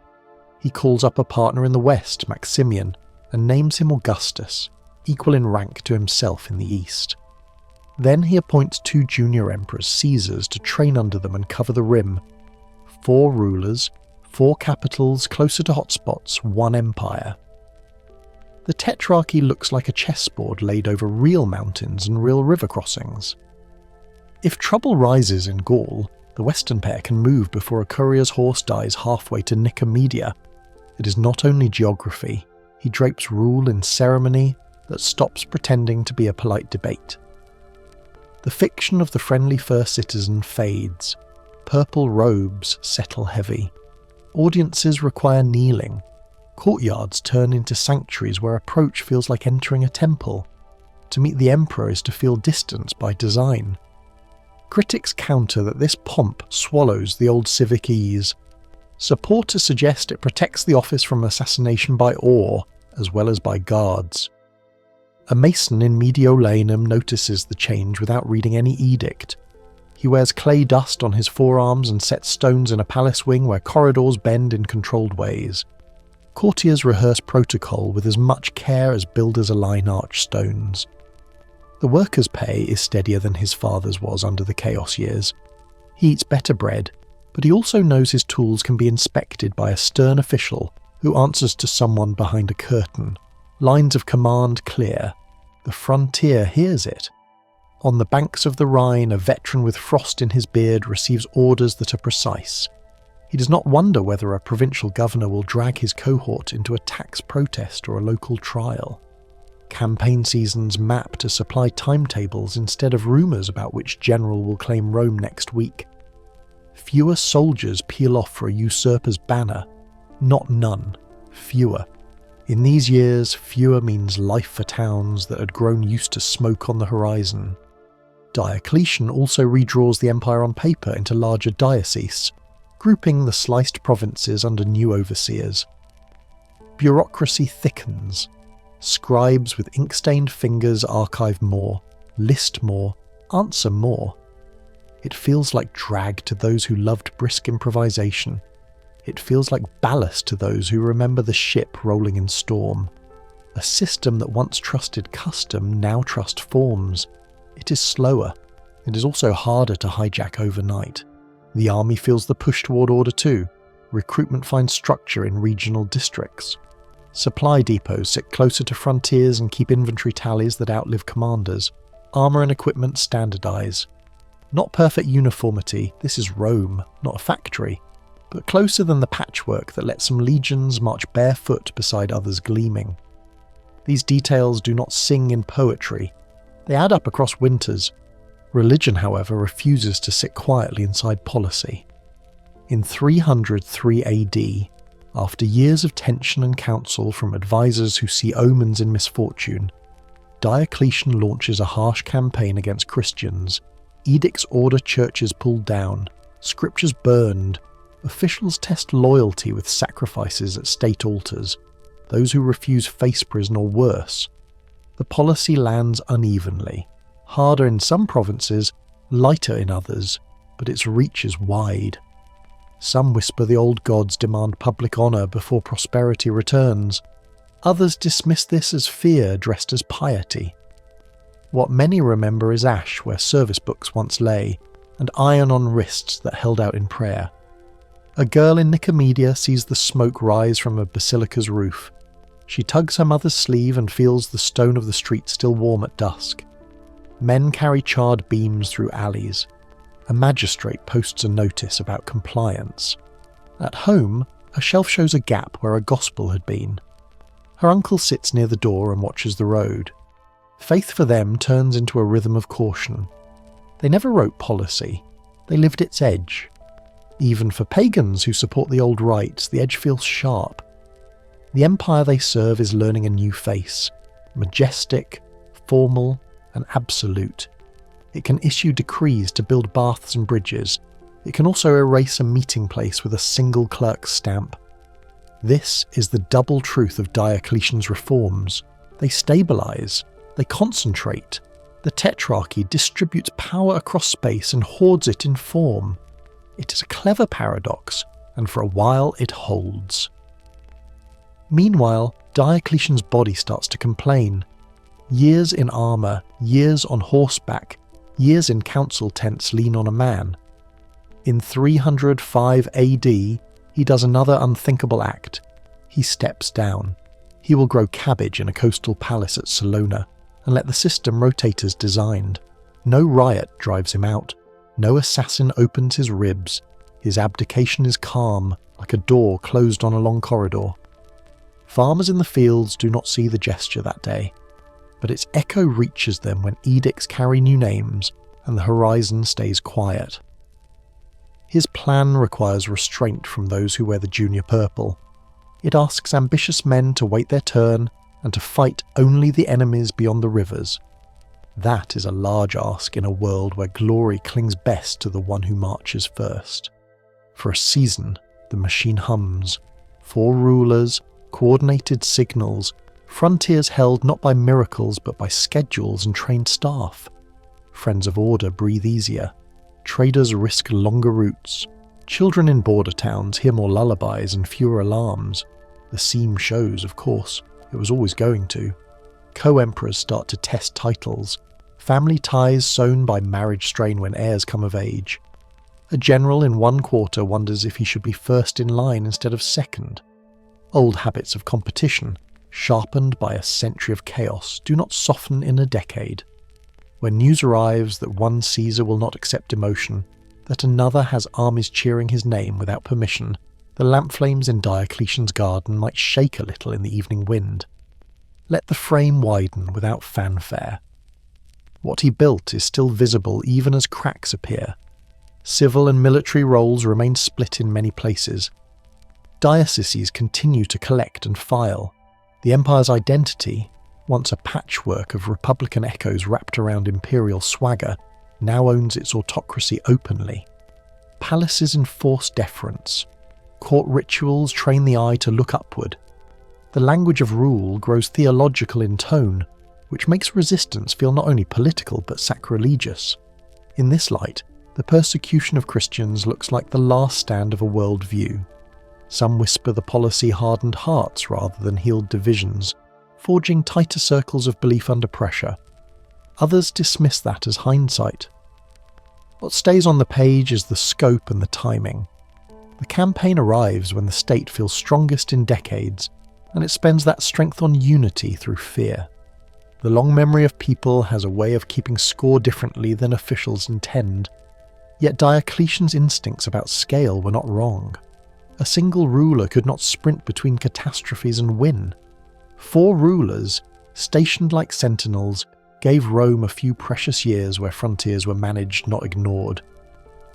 He calls up a partner in the west, Maximian, and names him Augustus, equal in rank to himself in the east. Then he appoints 2 junior emperors, Caesars, to train under them and cover the rim. 4 rulers, 4 capitals closer to hotspots, 1 empire. The tetrarchy looks like a chessboard laid over real mountains and real river crossings. If trouble rises in Gaul, the western pair can move before a courier's horse dies halfway to Nicomedia. It is not only geography. He drapes rule in ceremony that stops pretending to be a polite debate. The fiction of the friendly first citizen fades. Purple robes settle heavy. Audiences require kneeling. Courtyards turn into sanctuaries where approach feels like entering a temple. To meet the emperor is to feel distance by design. Critics counter that this pomp swallows the old civic ease. Supporters suggest it protects the office from assassination by awe, as well as by guards. A mason in Mediolanum notices the change without reading any edict. He wears clay dust on his forearms and sets stones in a palace wing where corridors bend in controlled ways. Courtiers rehearse protocol with as much care as builders align arch stones. The worker's pay is steadier than his father's was under the chaos years. He eats better bread, but he also knows his tools can be inspected by a stern official who answers to someone behind a curtain. Lines of command clear. The frontier hears it. On the banks of the Rhine, a veteran with frost in his beard receives orders that are precise. He does not wonder whether a provincial governor will drag his cohort into a tax protest or a local trial. Campaign seasons map to supply timetables instead of rumours about which general will claim Rome next week. Fewer soldiers peel off for a usurper's banner. Not none. Fewer. In these years, fewer means life for towns that had grown used to smoke on the horizon. Diocletian also redraws the empire on paper into larger dioceses, grouping the sliced provinces under new overseers. Bureaucracy thickens. Scribes with ink-stained fingers archive more, list more, answer more. It feels like drag to those who loved brisk improvisation. It feels like ballast to those who remember the ship rolling in storm. A system that once trusted custom now trusts forms. It is slower. It is also harder to hijack overnight. The army feels the push toward Order 2. Recruitment finds structure in regional districts. Supply depots sit closer to frontiers and keep inventory tallies that outlive commanders. Armour and equipment standardise. Not perfect uniformity, this is Rome, not a factory, but closer than the patchwork that lets some legions march barefoot beside others gleaming. These details do not sing in poetry. They add up across winters. Religion, however, refuses to sit quietly inside policy. In 303 AD, after years of tension and counsel from advisors who see omens in misfortune, Diocletian launches a harsh campaign against Christians. Edicts order churches pulled down, scriptures burned, officials test loyalty with sacrifices at state altars. Those who refuse face prison or worse. The policy lands unevenly, harder in some provinces, lighter in others, but its reach is wide. Some whisper the old gods demand public honour before prosperity returns. Others dismiss this as fear dressed as piety. What many remember is ash where service books once lay, and iron on wrists that held out in prayer. A girl in Nicomedia sees the smoke rise from a basilica's roof. She tugs her mother's sleeve and feels the stone of the street still warm at dusk. Men carry charred beams through alleys. A magistrate posts a notice about compliance. At home, a shelf shows a gap where a gospel had been. Her uncle sits near the door and watches the road. Faith for them turns into a rhythm of caution. They never wrote policy, they lived its edge. Even for pagans who support the old rites, the edge feels sharp. The empire they serve is learning a new face, majestic, formal, and absolute. It can issue decrees to build baths and bridges. It can also erase a meeting place with a single clerk's stamp. This is the double truth of Diocletian's reforms. They stabilise, they concentrate. The tetrarchy distributes power across space and hoards it in form. It is a clever paradox, and for a while it holds. Meanwhile, Diocletian's body starts to complain. Years in armour, years on horseback, years in council tents lean on a man. In 305 AD, he does another unthinkable act. He steps down. He will grow cabbage in a coastal palace at Salona and let the system rotate as designed. No riot drives him out. No assassin opens his ribs. His abdication is calm, like a door closed on a long corridor. Farmers in the fields do not see the gesture that day, but its echo reaches them when edicts carry new names and the horizon stays quiet. His plan requires restraint from those who wear the junior purple. It asks ambitious men to wait their turn and to fight only the enemies beyond the rivers. That is a large ask in a world where glory clings best to the one who marches first. For a season, the machine hums. 4 rulers, coordinated signals, frontiers held not by miracles but by schedules and trained staff. Friends of order breathe easier. Traders risk longer routes. Children in border towns hear more lullabies and fewer alarms. The seam shows, of course. It was always going to. Co-emperors start to test titles. Family ties sown by marriage strain when heirs come of age. A general in one quarter wonders if he should be first in line instead of second. Old habits of competition, sharpened by a century of chaos, do not soften in a decade. When news arrives that one Caesar will not accept demotion, that another has armies cheering his name without permission, the lamp flames in Diocletian's garden might shake a little in the evening wind. Let the frame widen without fanfare. What he built is still visible even as cracks appear. Civil and military roles remain split in many places. Dioceses continue to collect and file. The empire's identity, once a patchwork of republican echoes wrapped around imperial swagger, now owns its autocracy openly. Palaces enforce deference. Court rituals train the eye to look upward. The language of rule grows theological in tone, which makes resistance feel not only political but sacrilegious. In this light, the persecution of Christians looks like the last stand of a world view. Some whisper the policy hardened hearts rather than healed divisions, forging tighter circles of belief under pressure. Others dismiss that as hindsight. What stays on the page is the scope and the timing. The campaign arrives when the state feels strongest in decades, and it spends that strength on unity through fear. The long memory of people has a way of keeping score differently than officials intend, yet Diocletian's instincts about scale were not wrong. A single ruler could not sprint between catastrophes and win. 4 rulers, stationed like sentinels, gave Rome a few precious years where frontiers were managed, not ignored.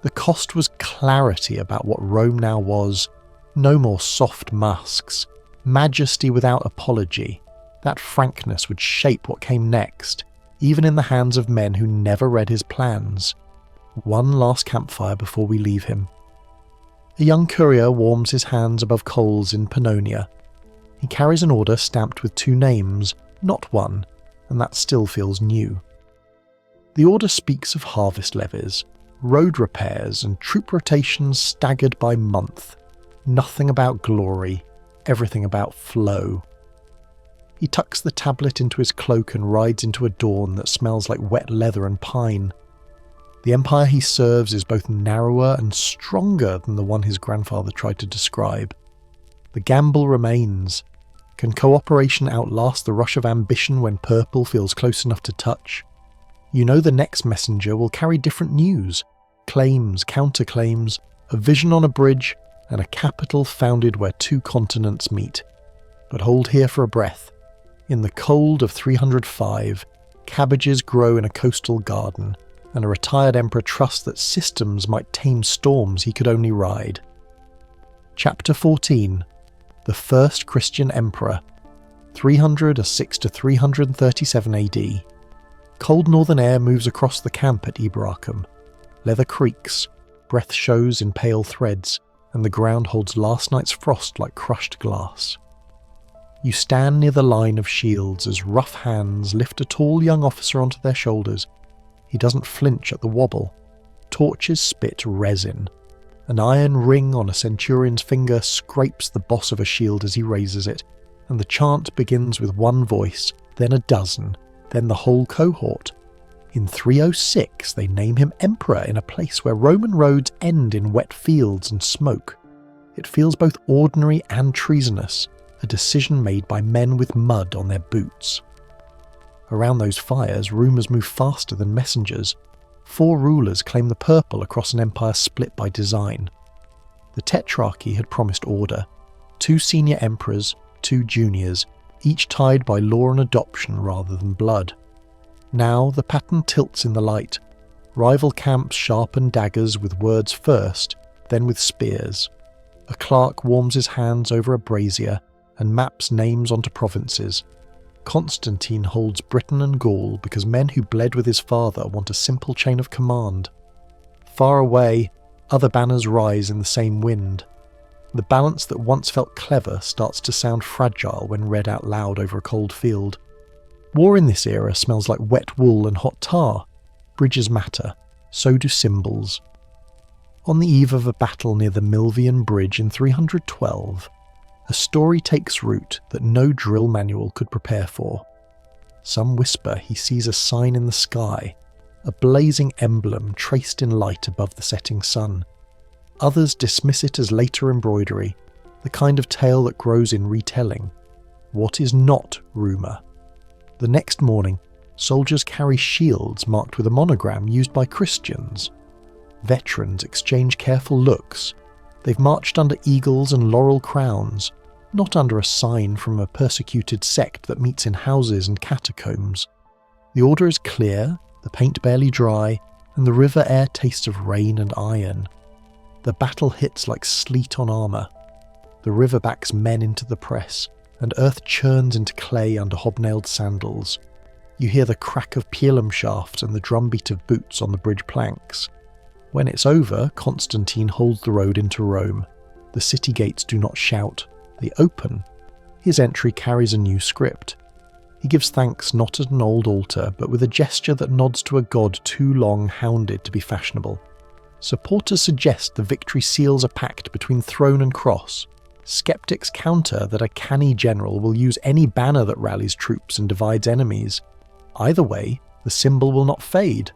The cost was clarity about what Rome now was, no more soft masks, majesty without apology. That frankness would shape what came next, even in the hands of men who never read his plans. One last campfire before we leave him. A young courier warms his hands above coals in Pannonia. He carries an order stamped with 2 names, not one, and that still feels new. The order speaks of harvest levies, road repairs, and troop rotations staggered by month. Nothing about glory, everything about flow. He tucks the tablet into his cloak and rides into a dawn that smells like wet leather and pine. The empire he serves is both narrower and stronger than the one his grandfather tried to describe. The gamble remains. Can cooperation outlast the rush of ambition when purple feels close enough to touch? You know the next messenger will carry different news, claims, counterclaims, a vision on a bridge, and a capital founded where 2 continents meet. But hold here for a breath. In the cold of 305, cabbages grow in a coastal garden, and a retired emperor trusts that systems might tame storms he could only ride. Chapter 14. The First Christian Emperor, 306 to 337 AD. Cold northern air moves across the camp at Iberacum. Leather creaks, breath shows in pale threads, and the ground holds last night's frost like crushed glass. You stand near the line of shields as rough hands lift a tall young officer onto their shoulders. He doesn't flinch at the wobble. Torches spit resin. An iron ring on a centurion's finger scrapes the boss of a shield as he raises it, and the chant begins with 1 voice, then a dozen, then the whole cohort. In 306 they name him emperor in a place where Roman roads end in wet fields and smoke. It feels both ordinary and treasonous, a decision made by men with mud on their boots. Around those fires, rumours move faster than messengers. 4 rulers claim the purple across an empire split by design. The Tetrarchy had promised order. 2 senior emperors, 2 juniors, each tied by law and adoption rather than blood. Now the pattern tilts in the light. Rival camps sharpen daggers with words first, then with spears. A clerk warms his hands over a brazier and maps names onto provinces. Constantine holds Britain and Gaul because men who bled with his father want a simple chain of command. Far away, other banners rise in the same wind. The balance that once felt clever starts to sound fragile when read out loud over a cold field. War in this era smells like wet wool and hot tar. Bridges matter, so do symbols. On the eve of a battle near the Milvian Bridge in 312, a story takes root that no drill manual could prepare for. Some whisper he sees a sign in the sky, a blazing emblem traced in light above the setting sun. Others dismiss it as later embroidery, the kind of tale that grows in retelling. What is not rumour? The next morning, soldiers carry shields marked with a monogram used by Christians. Veterans exchange careful looks. They've marched under eagles and laurel crowns, not under a sign from a persecuted sect that meets in houses and catacombs. The order is clear, the paint barely dry, and the river air tastes of rain and iron. The battle hits like sleet on armour. The river backs men into the press, and earth churns into clay under hobnailed sandals. You hear the crack of pilum shafts and the drumbeat of boots on the bridge planks. When it's over, Constantine holds the road into Rome. The city gates do not shout, they open. His entry carries a new script. He gives thanks not at an old altar, but with a gesture that nods to a god too long hounded to be fashionable. Supporters suggest the victory seals a pact between throne and cross. Skeptics counter that a canny general will use any banner that rallies troops and divides enemies. Either way, the symbol will not fade.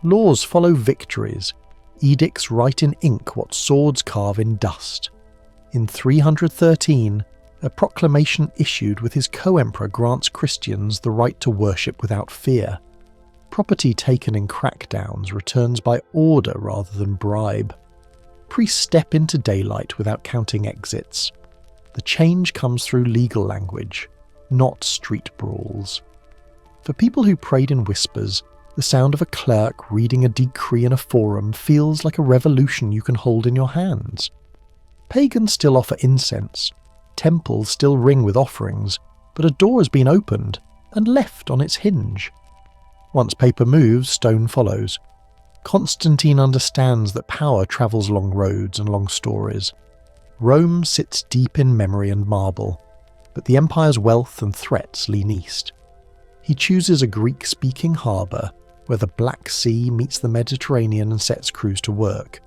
Laws follow victories. Edicts write in ink what swords carve in dust. In 313, a proclamation issued with his co-emperor grants Christians the right to worship without fear. Property taken in crackdowns returns by order rather than bribe. Priests step into daylight without counting exits. The change comes through legal language, not street brawls. For people who prayed in whispers, the sound of a clerk reading a decree in a forum feels like a revolution you can hold in your hands. Pagans still offer incense, temples still ring with offerings, but a door has been opened and left on its hinge. Once paper moves, stone follows. Constantine understands that power travels along roads and along stories. Rome sits deep in memory and marble, but the empire's wealth and threats lean east. He chooses a Greek-speaking harbour where the Black Sea meets the Mediterranean and sets crews to work.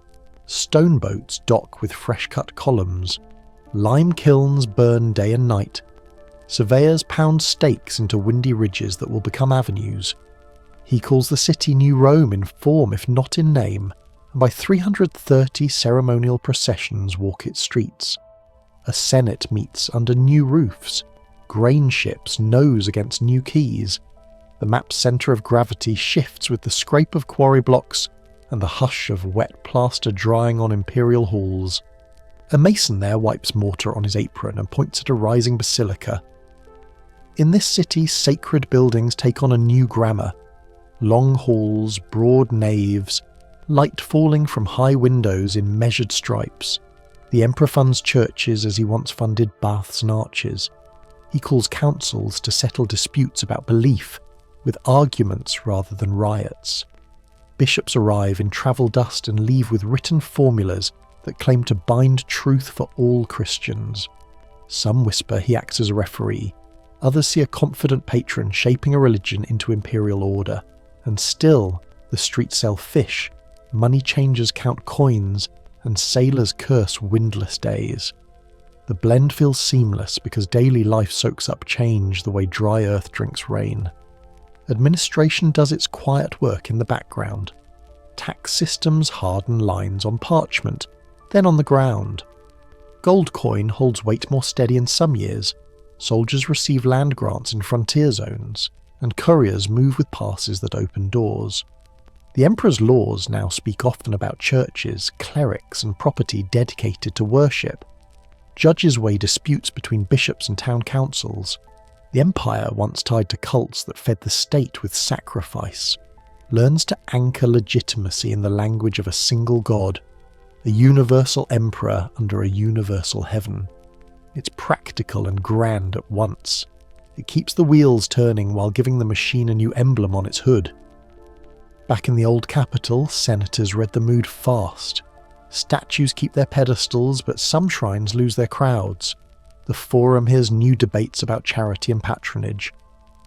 Stone boats dock with fresh-cut columns. Lime kilns burn day and night. Surveyors pound stakes into windy ridges that will become avenues. He calls the city New Rome in form if not in name, and by 330 ceremonial processions walk its streets. A senate meets under new roofs. Grain ships nose against new quays. The map's centre of gravity shifts with the scrape of quarry blocks and the hush of wet plaster drying on imperial halls. A mason there wipes mortar on his apron and points at a rising basilica. In this city, sacred buildings take on a new grammar. Long halls, broad naves, light falling from high windows in measured stripes. The emperor funds churches as he once funded baths and arches. He calls councils to settle disputes about belief, with arguments rather than riots. Bishops arrive in travel dust and leave with written formulas that claim to bind truth for all Christians. Some whisper he acts as a referee. Others see a confident patron shaping a religion into imperial order. And still, the streets sell fish, money changers count coins, and sailors curse windless days. The blend feels seamless because daily life soaks up change the way dry earth drinks rain. Administration does its quiet work in the background. Tax systems harden lines on parchment, then on the ground. Gold coin holds weight more steady in some years. Soldiers receive land grants in frontier zones, and couriers move with passes that open doors. The emperor's laws now speak often about churches, clerics, and property dedicated to worship. Judges weigh disputes between bishops and town councils. The empire, once tied to cults that fed the state with sacrifice, learns to anchor legitimacy in the language of a single god, a universal emperor under a universal heaven. It's practical and grand at once. It keeps the wheels turning while giving the machine a new emblem on its hood. Back in the old capital, senators read the mood fast. Statues keep their pedestals, but some shrines lose their crowds. The forum hears new debates about charity and patronage.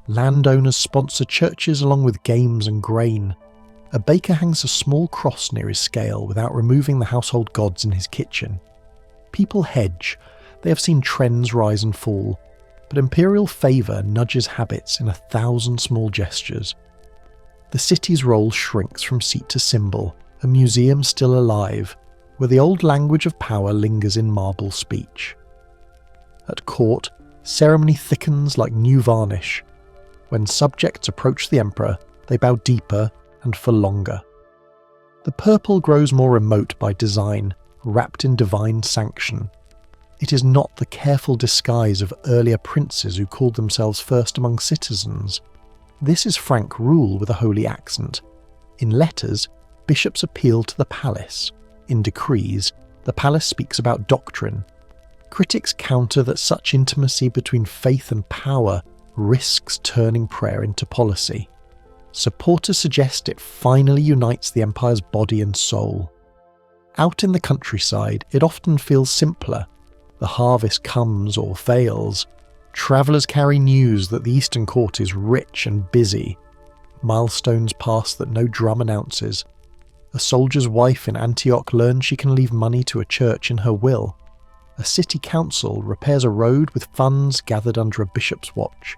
Landowners sponsor churches along with games and grain. A baker hangs a small cross near his scale without removing the household gods in his kitchen. People hedge. They have seen trends rise and fall. But imperial favour nudges habits in 1,000 small gestures. The city's role shrinks from seat to symbol, a museum still alive, where the old language of power lingers in marble speech. At court, ceremony thickens like new varnish. When subjects approach the emperor, they bow deeper and for longer. The purple grows more remote by design, wrapped in divine sanction. It is not the careful disguise of earlier princes who called themselves first among citizens. This is frank rule with a holy accent. In letters, bishops appeal to the palace. In decrees, the palace speaks about doctrine. Critics counter that such intimacy between faith and power risks turning prayer into policy. Supporters suggest it finally unites the empire's body and soul. Out in the countryside, it often feels simpler. The harvest comes or fails. Travellers carry news that the Eastern Court is rich and busy. Milestones pass that no drum announces. A soldier's wife in Antioch learns she can leave money to a church in her will. A city council repairs a road with funds gathered under a bishop's watch.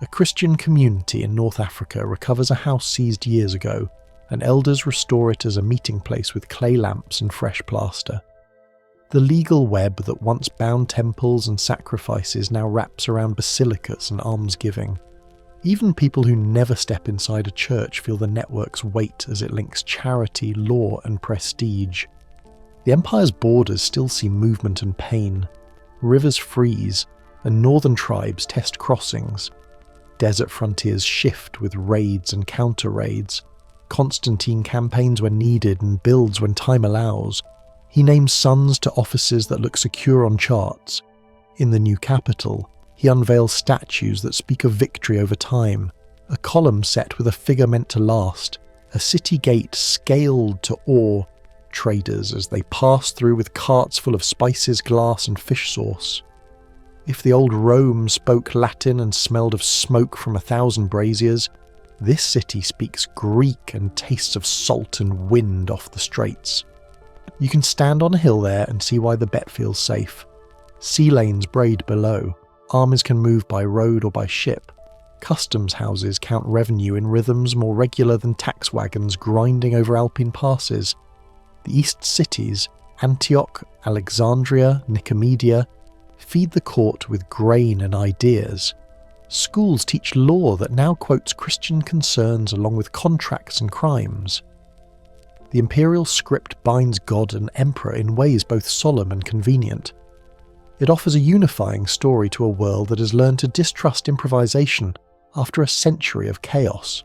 A Christian community in North Africa recovers a house seized years ago. and elders restore it as a meeting place with clay lamps and fresh plaster. The legal web that once bound temples and sacrifices now wraps around basilicas and almsgiving. Even people who never step inside a church feel the network's weight as it links charity, law, and prestige. The empire's borders still see movement and pain. Rivers freeze, and northern tribes test crossings. Desert frontiers shift with raids and counter-raids. Constantine campaigns when needed and builds when time allows. He names sons to offices that look secure on charts. In the new capital, he unveils statues that speak of victory over time, a column set with a figure meant to last, a city gate scaled to awe traders as they pass through with carts full of spices, glass, and fish sauce. If the old Rome spoke Latin and smelled of smoke from 1,000 braziers, this city speaks Greek and tastes of salt and wind off the straits. You can stand on a hill there and see why the bet feels safe. Sea lanes braid below. Armies can move by road or by ship. Customs houses count revenue in rhythms more regular than tax wagons grinding over Alpine passes. The east cities, Antioch, Alexandria, Nicomedia, feed the court with grain and ideas. Schools teach law that now quotes Christian concerns along with contracts and crimes. The imperial script binds God and emperor in ways both solemn and convenient. It offers a unifying story to a world that has learned to distrust improvisation after a century of chaos.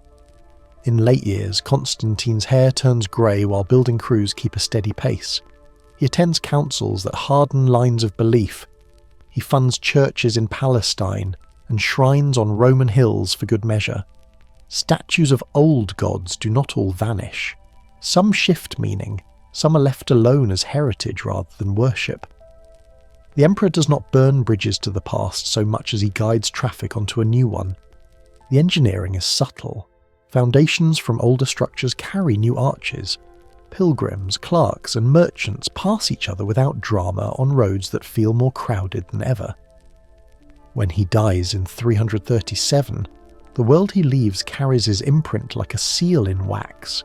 In late years, Constantine's hair turns grey while building crews keep a steady pace. He attends councils that harden lines of belief. He funds churches in Palestine and shrines on Roman hills for good measure. Statues of old gods do not all vanish. Some shift meaning, some are left alone as heritage rather than worship. The emperor does not burn bridges to the past so much as he guides traffic onto a new one. The engineering is subtle. Foundations from older structures carry new arches. Pilgrims, clerks, and merchants pass each other without drama on roads that feel more crowded than ever. When he dies in 337, the world he leaves carries his imprint like a seal in wax.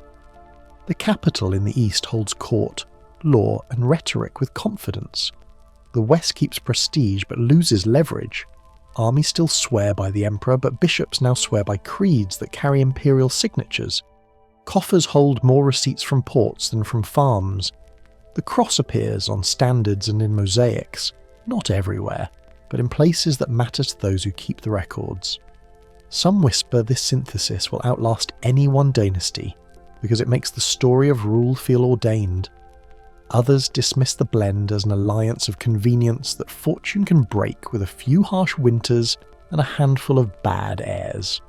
The capital in the east holds court, law, and rhetoric with confidence. The west keeps prestige but loses leverage. Armies still swear by the emperor, but bishops now swear by creeds that carry imperial signatures. Coffers hold more receipts from ports than from farms. The cross appears on standards and in mosaics, not everywhere, but in places that matter to those who keep the records. Some whisper this synthesis will outlast any one dynasty, because it makes the story of rule feel ordained. Others dismiss the blend as an alliance of convenience that fortune can break with a few harsh winters and a handful of bad airs.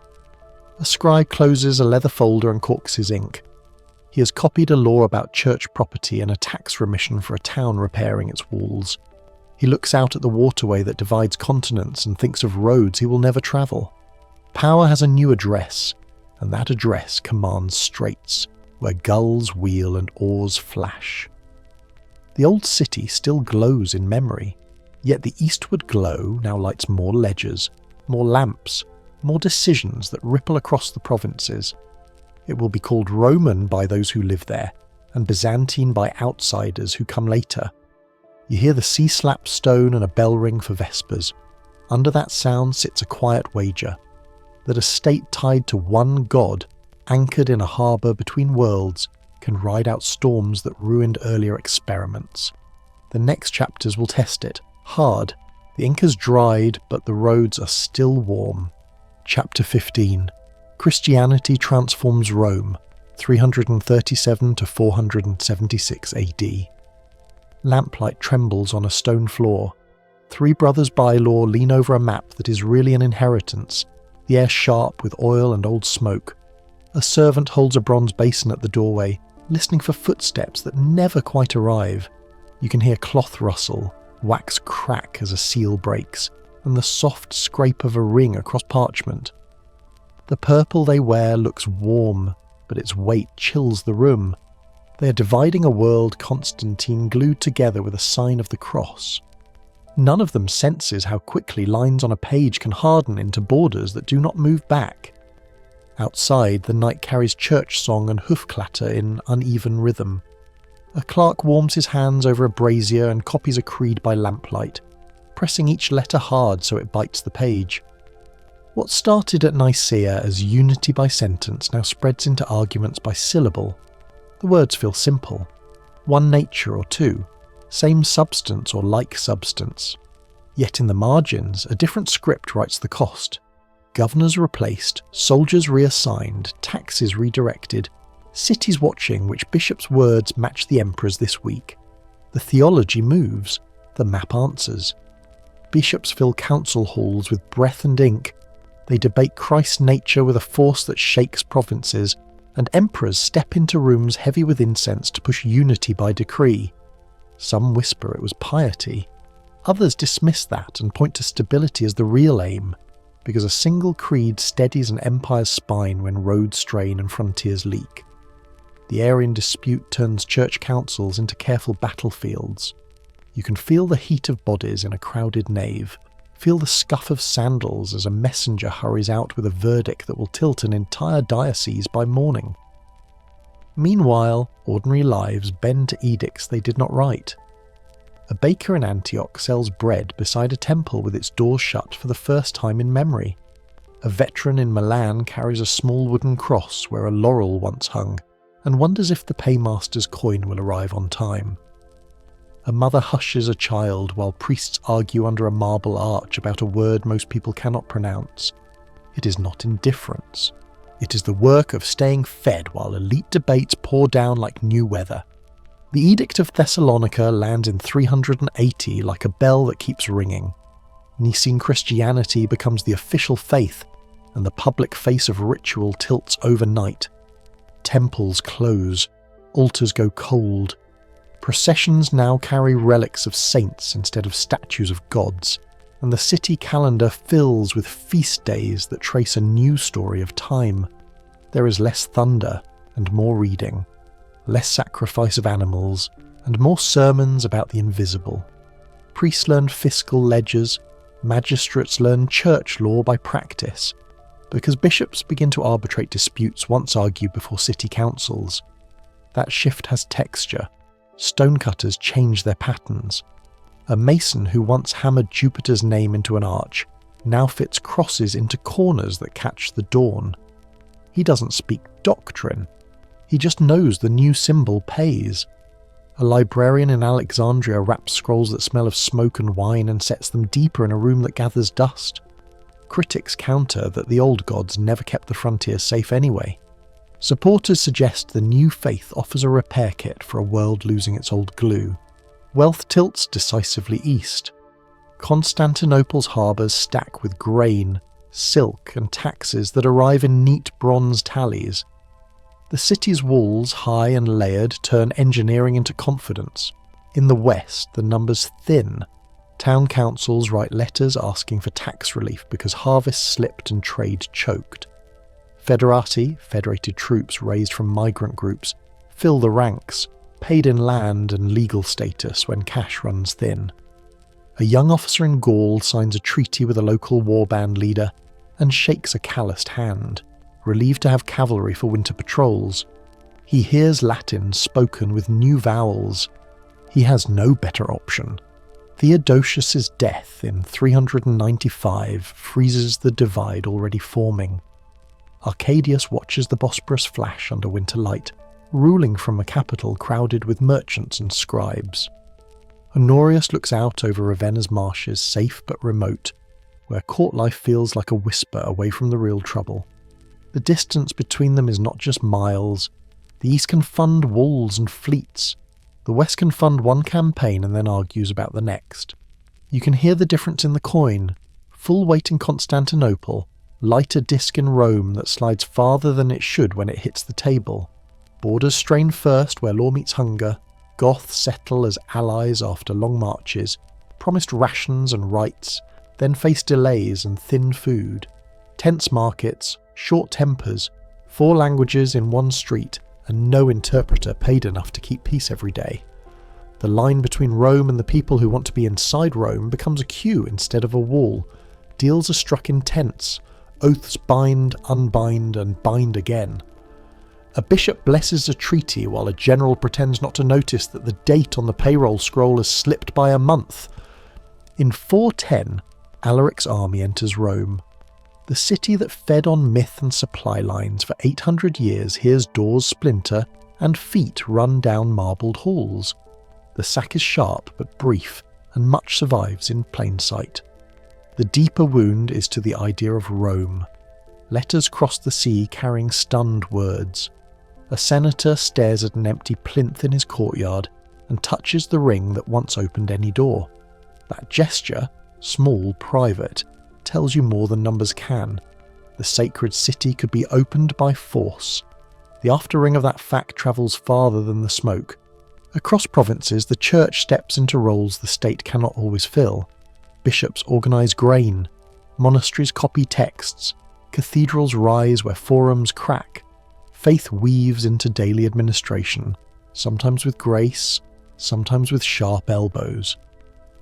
A scribe closes a leather folder and corks his ink. He has copied a law about church property and a tax remission for a town repairing its walls. He looks out at the waterway that divides continents and thinks of roads he will never travel. Power has a new address, and that address commands straits, where gulls wheel and oars flash. The old city still glows in memory, yet the eastward glow now lights more ledgers, more lamps, more decisions that ripple across the provinces. It will be called Roman by those who live there, and Byzantine by outsiders who come later. You hear the sea-slapped stone and a bell ring for vespers. Under that sound sits a quiet wager, that a state tied to one god, anchored in a harbour between worlds, can ride out storms that ruined earlier experiments. The next chapters will test it, hard. The ink has dried, but the roads are still warm. Chapter 15. Christianity transforms Rome, 337 to 476 AD. Lamplight trembles on a stone floor. Three brothers by-law lean over a map that is really an inheritance, the air sharp with oil and old smoke. A servant holds a bronze basin at the doorway, listening for footsteps that never quite arrive. You can hear cloth rustle, wax crack as a seal breaks, and the soft scrape of a ring across parchment. The purple they wear looks warm, but its weight chills the room. They are dividing a world Constantine glued together with a sign of the cross. None of them senses how quickly lines on a page can harden into borders that do not move back. Outside, the night carries church song and hoof clatter in uneven rhythm. A clerk warms his hands over a brazier and copies a creed by lamplight, pressing each letter hard so it bites the page. What started at Nicaea as unity by sentence now spreads into arguments by syllable. The words feel simple. One nature or two, same substance or like substance. Yet in the margins, a different script writes the cost. Governors replaced, soldiers reassigned, taxes redirected, cities watching which bishop's words match the emperor's this week. The theology moves, the map answers. Bishops fill council halls with breath and ink. They debate Christ's nature with a force that shakes provinces, and emperors step into rooms heavy with incense to push unity by decree. Some whisper it was piety. Others dismiss that and point to stability as the real aim, because a single creed steadies an empire's spine when roads strain and frontiers leak. The Arian dispute turns church councils into careful battlefields. You can feel the heat of bodies in a crowded nave, feel the scuff of sandals as a messenger hurries out with a verdict that will tilt an entire diocese by morning. Meanwhile, ordinary lives bend to edicts they did not write. A baker in Antioch sells bread beside a temple with its doors shut for the first time in memory. A veteran in Milan carries a small wooden cross where a laurel once hung, and wonders if the paymaster's coin will arrive on time. A mother hushes a child while priests argue under a marble arch about a word most people cannot pronounce. It is not indifference. It is the work of staying fed while elite debates pour down like new weather. The Edict of Thessalonica lands in 380 like a bell that keeps ringing. Nicene Christianity becomes the official faith, and the public face of ritual tilts overnight. Temples close, altars go cold. Processions now carry relics of saints instead of statues of gods, and the city calendar fills with feast days that trace a new story of time. There is less thunder and more reading, less sacrifice of animals, and more sermons about the invisible. Priests learn fiscal ledgers, magistrates learn church law by practice, because bishops begin to arbitrate disputes once argued before city councils. That shift has texture. Stonecutters change their patterns. A mason who once hammered Jupiter's name into an arch now fits crosses into corners that catch the dawn. He doesn't speak doctrine. He just knows the new symbol pays. A librarian in Alexandria wraps scrolls that smell of smoke and wine and sets them deeper in a room that gathers dust. Critics counter that the old gods never kept the frontiers safe anyway. Supporters suggest the new faith offers a repair kit for a world losing its old glue. Wealth tilts decisively east. Constantinople's harbours stack with grain, silk and taxes that arrive in neat bronze tallies. The city's walls, high and layered, turn engineering into confidence. In the west, the numbers thin. Town councils write letters asking for tax relief because harvests slipped and trade choked. Federati, federated troops raised from migrant groups, fill the ranks, paid in land and legal status when cash runs thin. A young officer in Gaul signs a treaty with a local warband leader and shakes a calloused hand, relieved to have cavalry for winter patrols. He hears Latin spoken with new vowels. He has no better option. Theodosius's death in 395 freezes the divide already forming. Arcadius watches the Bosporus flash under winter light, ruling from a capital crowded with merchants and scribes. Honorius looks out over Ravenna's marshes, safe but remote, where court life feels like a whisper away from the real trouble. The distance between them is not just miles. The East can fund walls and fleets. The West can fund one campaign and then argues about the next. You can hear the difference in the coin. Full weight in Constantinople, lighter disc in Rome that slides farther than it should when it hits the table. Borders strain first where law meets hunger. Goths settle as allies after long marches, promised rations and rights, then face delays and thin food. Tense markets, short tempers, 4 languages in one street, and no interpreter paid enough to keep peace every day. The line between Rome and the people who want to be inside Rome becomes a queue instead of a wall. Deals are struck in tents. Oaths bind, unbind, and bind again. A bishop blesses a treaty while a general pretends not to notice that the date on the payroll scroll has slipped by a month. In 410, Alaric's army enters Rome. The city that fed on myth and supply lines for 800 years hears doors splinter and feet run down marbled halls. The sack is sharp but brief, and much survives in plain sight. The deeper wound is to the idea of Rome. Letters cross the sea carrying stunned words. A senator stares at an empty plinth in his courtyard and touches the ring that once opened any door. That gesture, small, private, tells you more than numbers can. The sacred city could be opened by force. The afterring of that fact travels farther than the smoke. Across provinces, the church steps into roles the state cannot always fill. Bishops organise grain. Monasteries copy texts. Cathedrals rise where forums crack. Faith weaves into daily administration, sometimes with grace, sometimes with sharp elbows.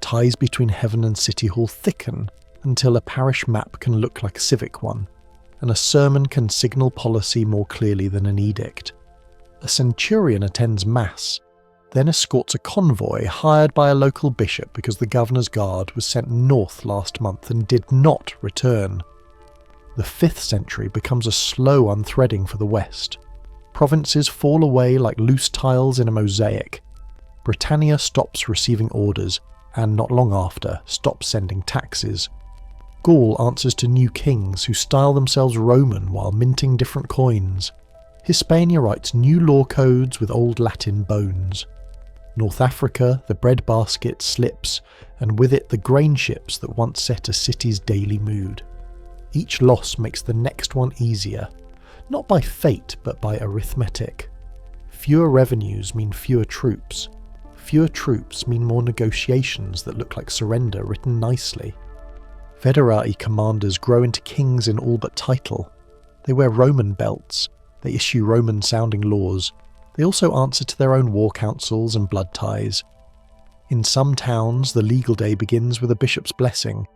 Ties between heaven and city hall thicken until a parish map can look like a civic one, and a sermon can signal policy more clearly than an edict. A centurion attends mass, then escorts a convoy hired by a local bishop because the governor's guard was sent north last month and did not return. The 5th century becomes a slow unthreading for the West. Provinces fall away like loose tiles in a mosaic. Britannia stops receiving orders, and not long after, stops sending taxes. Gaul answers to new kings who style themselves Roman while minting different coins. Hispania writes new law codes with old Latin bones. North Africa, the breadbasket slips, and with it the grain ships that once set a city's daily mood. Each loss makes the next one easier, not by fate but by arithmetic. Fewer revenues mean fewer troops. Fewer troops mean more negotiations that look like surrender written nicely. Federati commanders grow into kings in all but title. They wear Roman belts, they issue Roman-sounding laws, they also answer to their own war councils and blood ties. In some towns, the legal day begins with a bishop's blessing,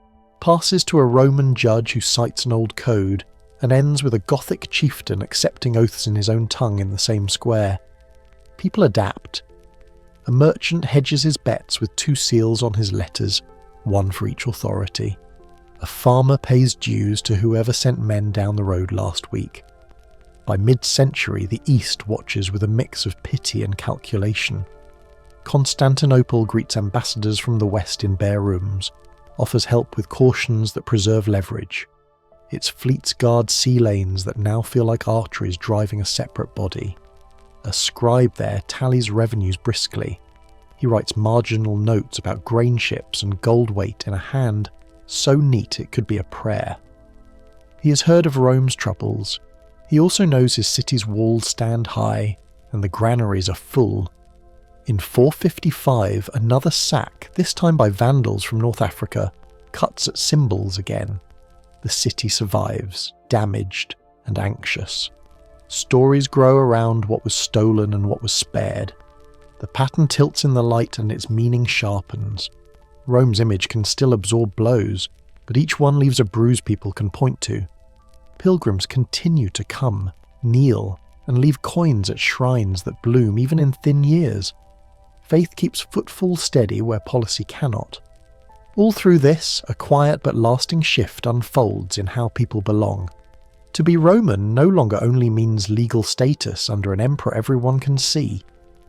passes to a Roman judge who cites an old code, and ends with a Gothic chieftain accepting oaths in his own tongue in the same square. People adapt. A merchant hedges his bets with 2 seals on his letters, one for each authority. A farmer pays dues to whoever sent men down the road last week. By mid-century, the East watches with a mix of pity and calculation. Constantinople greets ambassadors from the West in bare rooms, offers help with cautions that preserve leverage. Its fleets guard sea lanes that now feel like arteries driving a separate body. A scribe there tallies revenues briskly. He writes marginal notes about grain ships and gold weight in a hand so neat it could be a prayer. He has heard of Rome's troubles. He also knows his city's walls stand high and the granaries are full. In 455, another sack, this time by Vandals from North Africa, cuts at symbols again. The city survives, damaged and anxious. Stories grow around what was stolen and what was spared. The pattern tilts in the light and its meaning sharpens. Rome's image can still absorb blows, but each one leaves a bruise people can point to. Pilgrims continue to come, kneel, and leave coins at shrines that bloom even in thin years. Faith keeps footfall steady where policy cannot. All through this, a quiet but lasting shift unfolds in how people belong. To be Roman no longer only means legal status under an emperor everyone can see.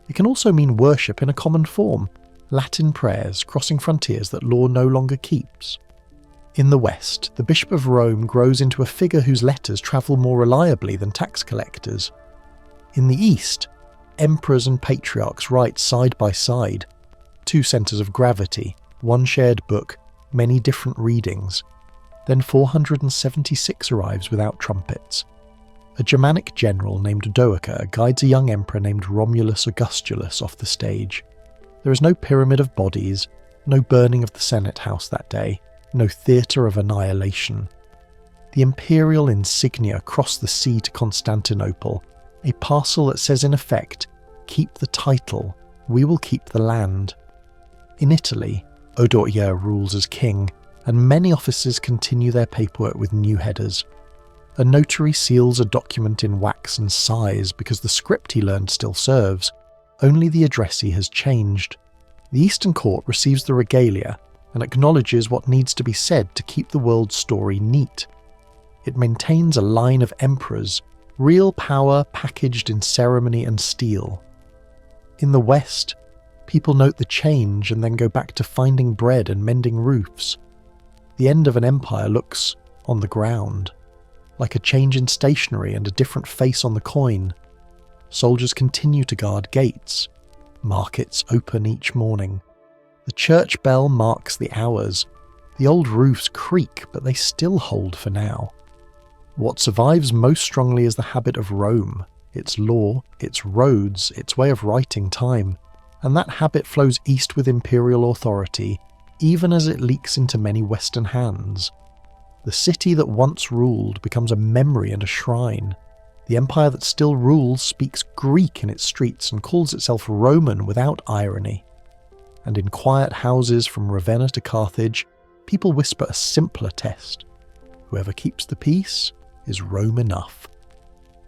It can also mean worship in a common form, Latin prayers crossing frontiers that law no longer keeps. In the West, the Bishop of Rome grows into a figure whose letters travel more reliably than tax collectors. In the East, emperors and patriarchs write side by side, 2 centres of gravity, 1 shared book, many different readings. Then 476 arrives without trumpets. A Germanic general named Odoacer guides a young emperor named Romulus Augustus off the stage. There is no pyramid of bodies, no burning of the Senate house that day, no theatre of annihilation. The imperial insignia cross the sea to Constantinople, a parcel that says in effect, keep the title, we will keep the land. In Italy, Odoacer rules as king, and many offices continue their paperwork with new headers. A notary seals a document in wax and sighs because the script he learned still serves, only the addressee has changed. The Eastern Court receives the regalia and acknowledges what needs to be said to keep the world's story neat. It maintains a line of emperors, real power packaged in ceremony and steel. In the West, people note the change and then go back to finding bread and mending roofs. The end of an empire looks, on the ground, like a change in stationery and a different face on the coin. Soldiers continue to guard gates. Markets open each morning. The church bell marks the hours. The old roofs creak, but they still hold for now. What survives most strongly is the habit of Rome, its law, its roads, its way of writing time, and that habit flows east with imperial authority, even as it leaks into many Western hands. The city that once ruled becomes a memory and a shrine. The empire that still rules speaks Greek in its streets and calls itself Roman without irony. And in quiet houses from Ravenna to Carthage, people whisper a simpler test. Whoever keeps the peace is Rome enough.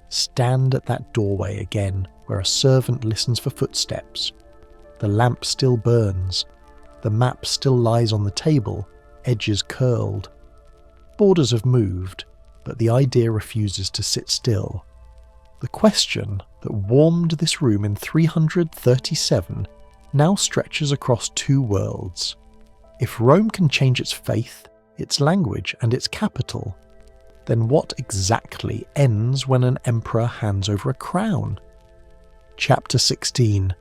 Stand at that doorway again, where a servant listens for footsteps. The lamp still burns. The map still lies on the table, edges curled. Borders have moved, but the idea refuses to sit still. The question that warmed this room in 337 now stretches across two worlds. If Rome can change its faith, its language, and its capital, then what exactly ends when an emperor hands over a crown? Chapter 16.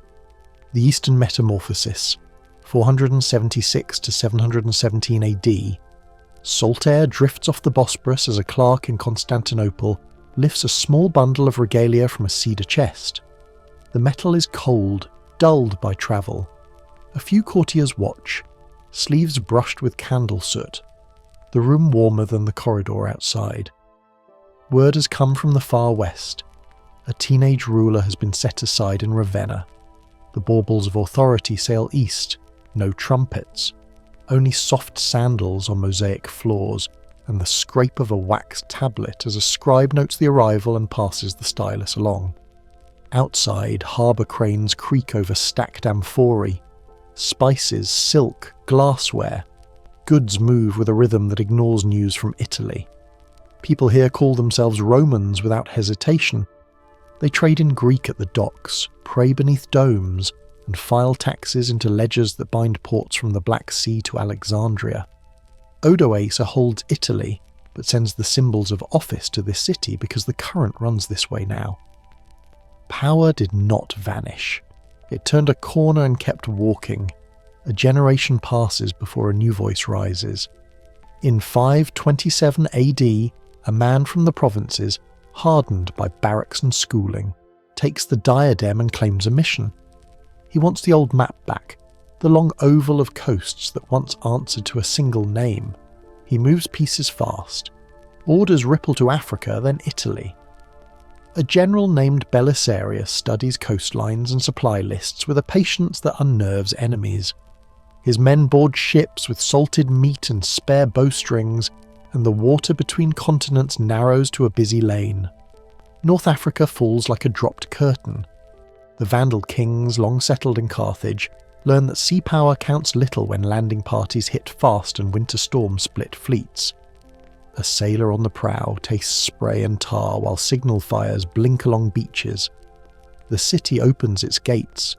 The Eastern Metamorphosis, 476 to 717 AD. Salt air drifts off the Bosporus as a clerk in Constantinople lifts a small bundle of regalia from a cedar chest. The metal is cold, dulled by travel. A few courtiers watch, sleeves brushed with candle soot. The room warmer than the corridor outside. Word has come from the far west. A teenage ruler has been set aside in Ravenna. The baubles of authority sail east, no trumpets. Only soft sandals on mosaic floors, and the scrape of a waxed tablet as a scribe notes the arrival and passes the stylus along. Outside, harbour cranes creak over stacked amphorae. Spices, silk, glassware. Goods move with a rhythm that ignores news from Italy. People here call themselves Romans without hesitation. They trade in Greek at the docks, pray beneath domes, and file taxes into ledgers that bind ports from the Black Sea to Alexandria. Odoacer holds Italy, but sends the symbols of office to this city because the current runs this way now. Power did not vanish. It turned a corner and kept walking. A generation passes before a new voice rises. In 527 AD, a man from the provinces, hardened by barracks and schooling, takes the diadem and claims a mission. He wants the old map back, the long oval of coasts that once answered to a single name. He moves pieces fast. Orders ripple to Africa, then Italy. A general named Belisarius studies coastlines and supply lists with a patience that unnerves enemies. His men board ships with salted meat and spare bowstrings, and the water between continents narrows to a busy lane. North Africa falls like a dropped curtain. The Vandal kings, long settled in Carthage, learn that sea power counts little when landing parties hit fast and winter storms split fleets. A sailor on the prow tastes spray and tar while signal fires blink along beaches. The city opens its gates.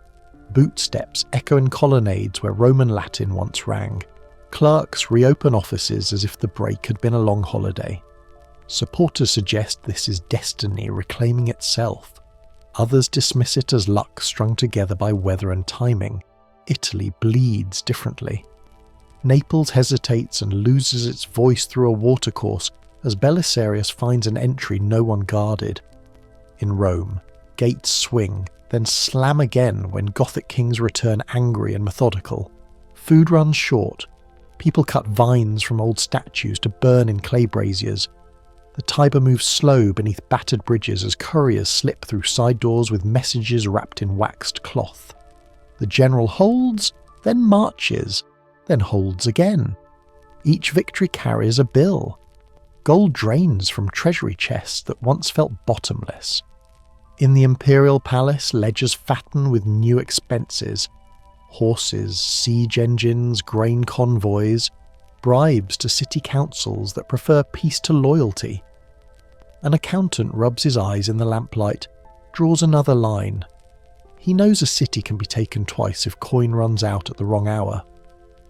Boot steps echo in colonnades where Roman Latin once rang. Clerks reopen offices as if the break had been a long holiday. Supporters suggest this is destiny reclaiming itself. Others dismiss it as luck strung together by weather and timing. Italy bleeds differently. Naples hesitates and loses its voice through a watercourse as Belisarius finds an entry no one guarded. In Rome, gates swing, then slam again when Gothic kings return angry and methodical. Food runs short. People cut vines from old statues to burn in clay braziers. The Tiber moves slow beneath battered bridges as couriers slip through side doors with messages wrapped in waxed cloth. The general holds, then marches, then holds again. Each victory carries a bill. Gold drains from treasury chests that once felt bottomless. In the imperial palace, ledgers fatten with new expenses: horses, siege engines, grain convoys, bribes to city councils that prefer peace to loyalty. An accountant rubs his eyes in the lamplight, draws another line. He knows a city can be taken twice if coin runs out at the wrong hour.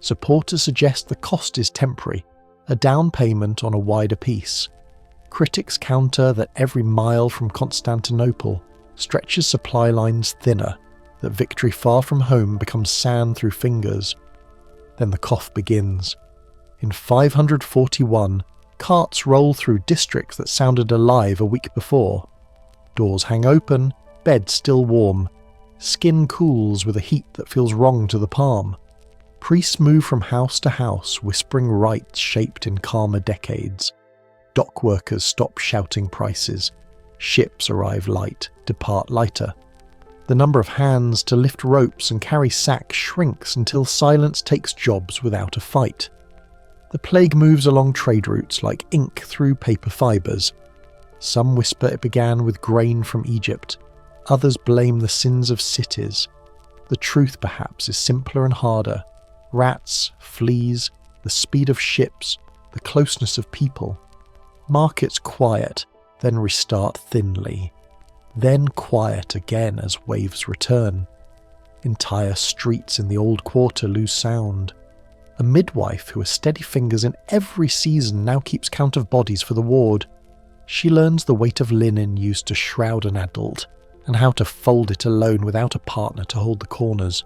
Supporters suggest the cost is temporary, a down payment on a wider peace. Critics counter that every mile from Constantinople stretches supply lines thinner, that victory far from home becomes sand through fingers. Then the cough begins. In 541, carts roll through districts that sounded alive a week before. Doors hang open, beds still warm. Skin cools with a heat that feels wrong to the palm. Priests move from house to house, whispering rites shaped in calmer decades. Dock workers stop shouting prices. Ships arrive light, depart lighter. The number of hands to lift ropes and carry sacks shrinks until silence takes jobs without a fight. The plague moves along trade routes like ink through paper fibres. Some whisper it began with grain from Egypt. Others blame the sins of cities. The truth, perhaps, is simpler and harder. Rats, fleas, the speed of ships, the closeness of people. Markets quiet, then restart thinly. Then quiet again as waves return. Entire streets in the old quarter lose sound. A midwife who has steady fingers in every season now keeps count of bodies for the ward. She learns the weight of linen used to shroud an adult, and how to fold it alone without a partner to hold the corners.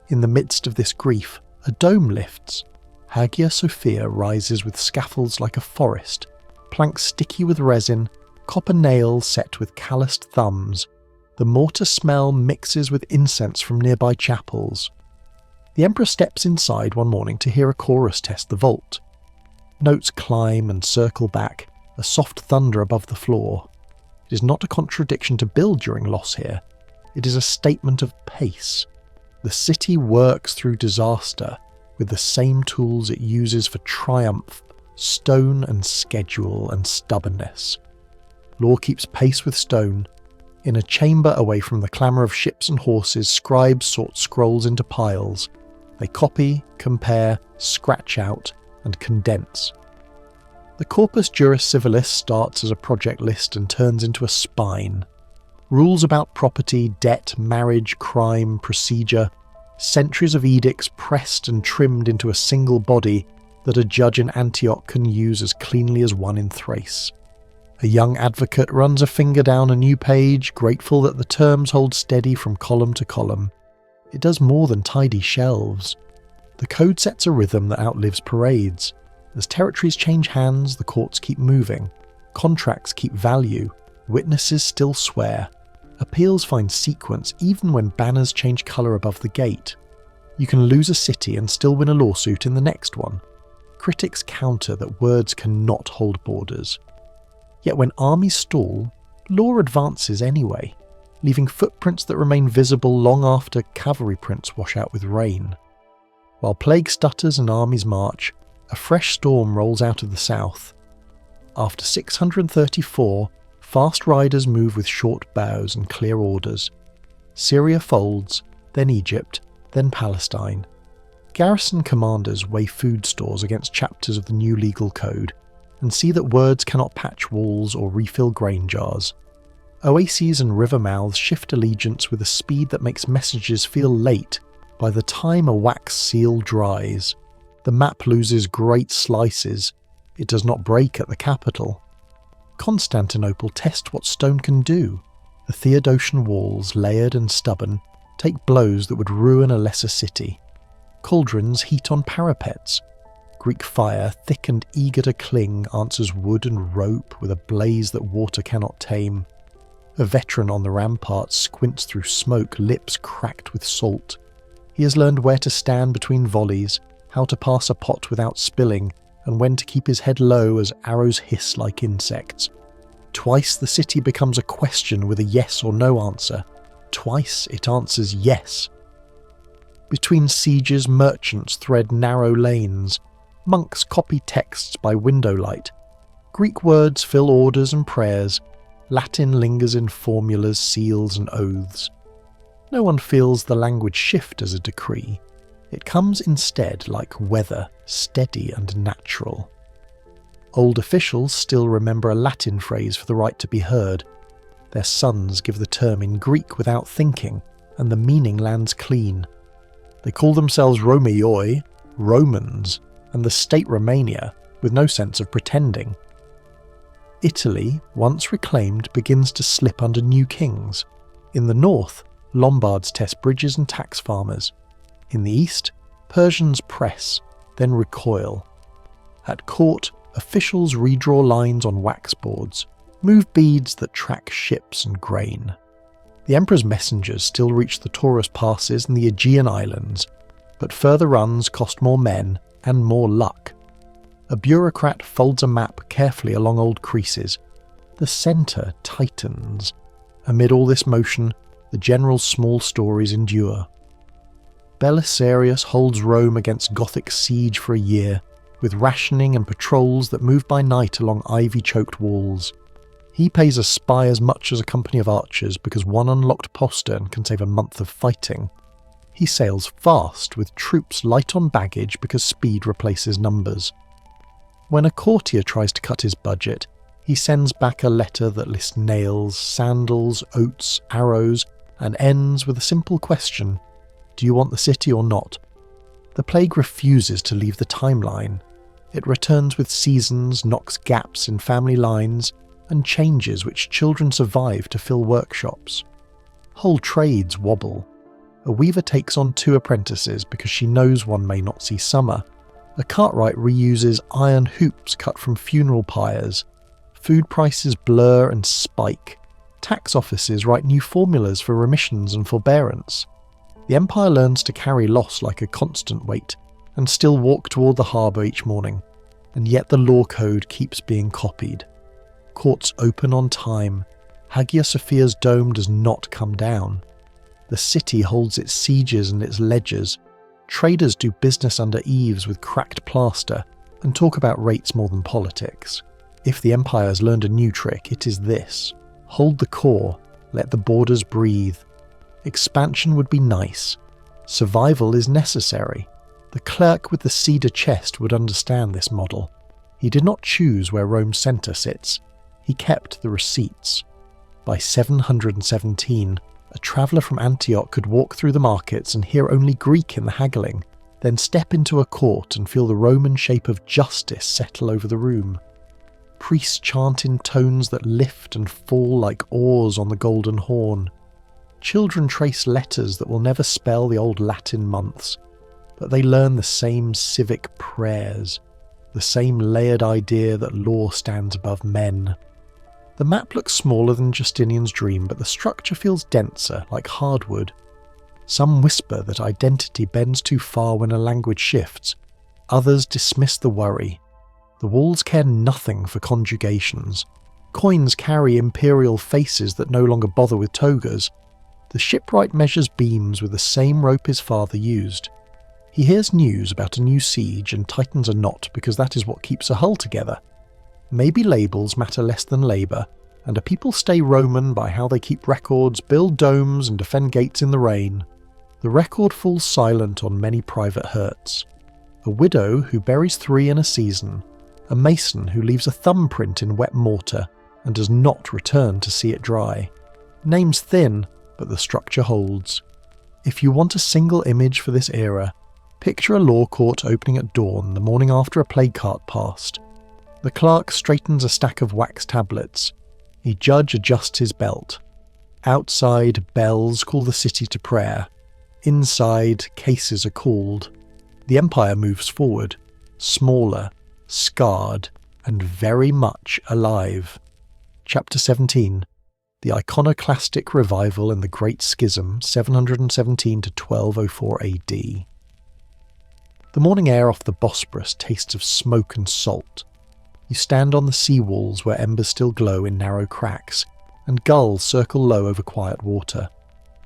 In the midst of this grief, a dome lifts. Hagia Sophia rises with scaffolds like a forest, planks sticky with resin, copper nails set with calloused thumbs. The mortar smell mixes with incense from nearby chapels. The emperor steps inside one morning to hear a chorus test the vault. Notes climb and circle back, a soft thunder above the floor. It is not a contradiction to build during loss here. It is a statement of pace. The city works through disaster with the same tools it uses for triumph: stone and schedule and stubbornness. Law keeps pace with stone. In a chamber away from the clamour of ships and horses, scribes sort scrolls into piles. They copy, compare, scratch out, and condense. The Corpus Juris Civilis starts as a project list and turns into a spine. Rules about property, debt, marriage, crime, procedure. Centuries of edicts pressed and trimmed into a single body that a judge in Antioch can use as cleanly as one in Thrace. A young advocate runs a finger down a new page, grateful that the terms hold steady from column to column. It does more than tidy shelves. The code sets a rhythm that outlives parades. As territories change hands, the courts keep moving. Contracts keep value. Witnesses still swear. Appeals find sequence even when banners change colour above the gate. You can lose a city and still win a lawsuit in the next one. Critics counter that words cannot hold borders. Yet when armies stall, law advances anyway, leaving footprints that remain visible long after cavalry prints wash out with rain. While plague stutters and armies march, a fresh storm rolls out of the south. After 634, fast riders move with short bows and clear orders. Syria folds, then Egypt, then Palestine. Garrison commanders weigh food stores against chapters of the new legal code, and see that words cannot patch walls or refill grain jars. Oases and river mouths shift allegiance with a speed that makes messages feel late by the time a wax seal dries. The map loses great slices. It does not break at the capital. Constantinople tests what stone can do. The Theodosian walls, layered and stubborn, take blows that would ruin a lesser city. Cauldrons heat on parapets. Greek fire, thick and eager to cling, answers wood and rope with a blaze that water cannot tame. A veteran on the ramparts squints through smoke, lips cracked with salt. He has learned where to stand between volleys, how to pass a pot without spilling, and when to keep his head low as arrows hiss like insects. Twice the city becomes a question with a yes or no answer. Twice it answers yes. Between sieges, merchants thread narrow lanes. Monks copy texts by window light. Greek words fill orders and prayers, Latin lingers in formulas, seals and oaths. No one feels the language shift as a decree. It comes instead like weather, steady and natural. Old officials still remember a Latin phrase for the right to be heard. Their sons give the term in Greek without thinking, and the meaning lands clean. They call themselves Romioi, Romans, and the state Romania, with no sense of pretending. Italy, once reclaimed, begins to slip under new kings. In the north, Lombards test bridges and tax farmers. In the east, Persians press, then recoil. At court, officials redraw lines on wax boards, move beads that track ships and grain. The emperor's messengers still reach the Taurus passes and the Aegean islands, but further runs cost more men and more luck. A bureaucrat folds a map carefully along old creases. The centre tightens. Amid all this motion, the general's small stories endure. Belisarius holds Rome against Gothic siege for a year, with rationing and patrols that move by night along ivy-choked walls. He pays a spy as much as a company of archers because one unlocked postern can save a month of fighting. He sails fast, with troops light on baggage because speed replaces numbers. When a courtier tries to cut his budget, he sends back a letter that lists nails, sandals, oats, arrows, and ends with a simple question: do you want the city or not? The plague refuses to leave the timeline. It returns with seasons, knocks gaps in family lines, and changes which children survive to fill workshops. Whole trades wobble. A weaver takes on 2 apprentices because she knows one may not see summer. A cartwright reuses iron hoops cut from funeral pyres. Food prices blur and spike. Tax offices write new formulas for remissions and forbearance. The empire learns to carry loss like a constant weight, and still walk toward the harbour each morning, and yet the law code keeps being copied. Courts open on time. Hagia Sophia's dome does not come down. The city holds its sieges and its ledgers. Traders do business under eaves with cracked plaster and talk about rates more than politics. If the empire has learned a new trick, it is this: hold the core, let the borders breathe. Expansion would be nice. Survival is necessary. The clerk with the cedar chest would understand this model. He did not choose where Rome's centre sits. He kept the receipts. By 717, a traveller from Antioch could walk through the markets and hear only Greek in the haggling, then step into a court and feel the Roman shape of justice settle over the room. Priests chant in tones that lift and fall like oars on the golden horn. Children trace letters that will never spell the old Latin months, but they learn the same civic prayers, the same layered idea that law stands above men. The map looks smaller than Justinian's dream, but the structure feels denser, like hardwood. Some whisper that identity bends too far when a language shifts. Others dismiss the worry. The walls care nothing for conjugations. Coins carry imperial faces that no longer bother with togas. The shipwright measures beams with the same rope his father used. He hears news about a new siege and tightens a knot because that is what keeps a hull together. Maybe labels matter less than labour, and a people stay Roman by how they keep records, build domes and defend gates in the rain. The record falls silent on many private hurts. A widow who buries 3 in a season, a mason who leaves a thumbprint in wet mortar and does not return to see it dry. Names thin, but the structure holds. If you want a single image for this era, picture a law court opening at dawn the morning after a plague cart passed. The clerk straightens a stack of wax tablets. The judge adjusts his belt. Outside, bells call the city to prayer. Inside, cases are called. The empire moves forward, smaller, scarred, and very much alive. Chapter 17. The Iconoclastic Revival in the Great Schism, 717 to 1204 AD. The morning air off the Bosporus tastes of smoke and salt. You stand on the sea walls where embers still glow in narrow cracks, and gulls circle low over quiet water.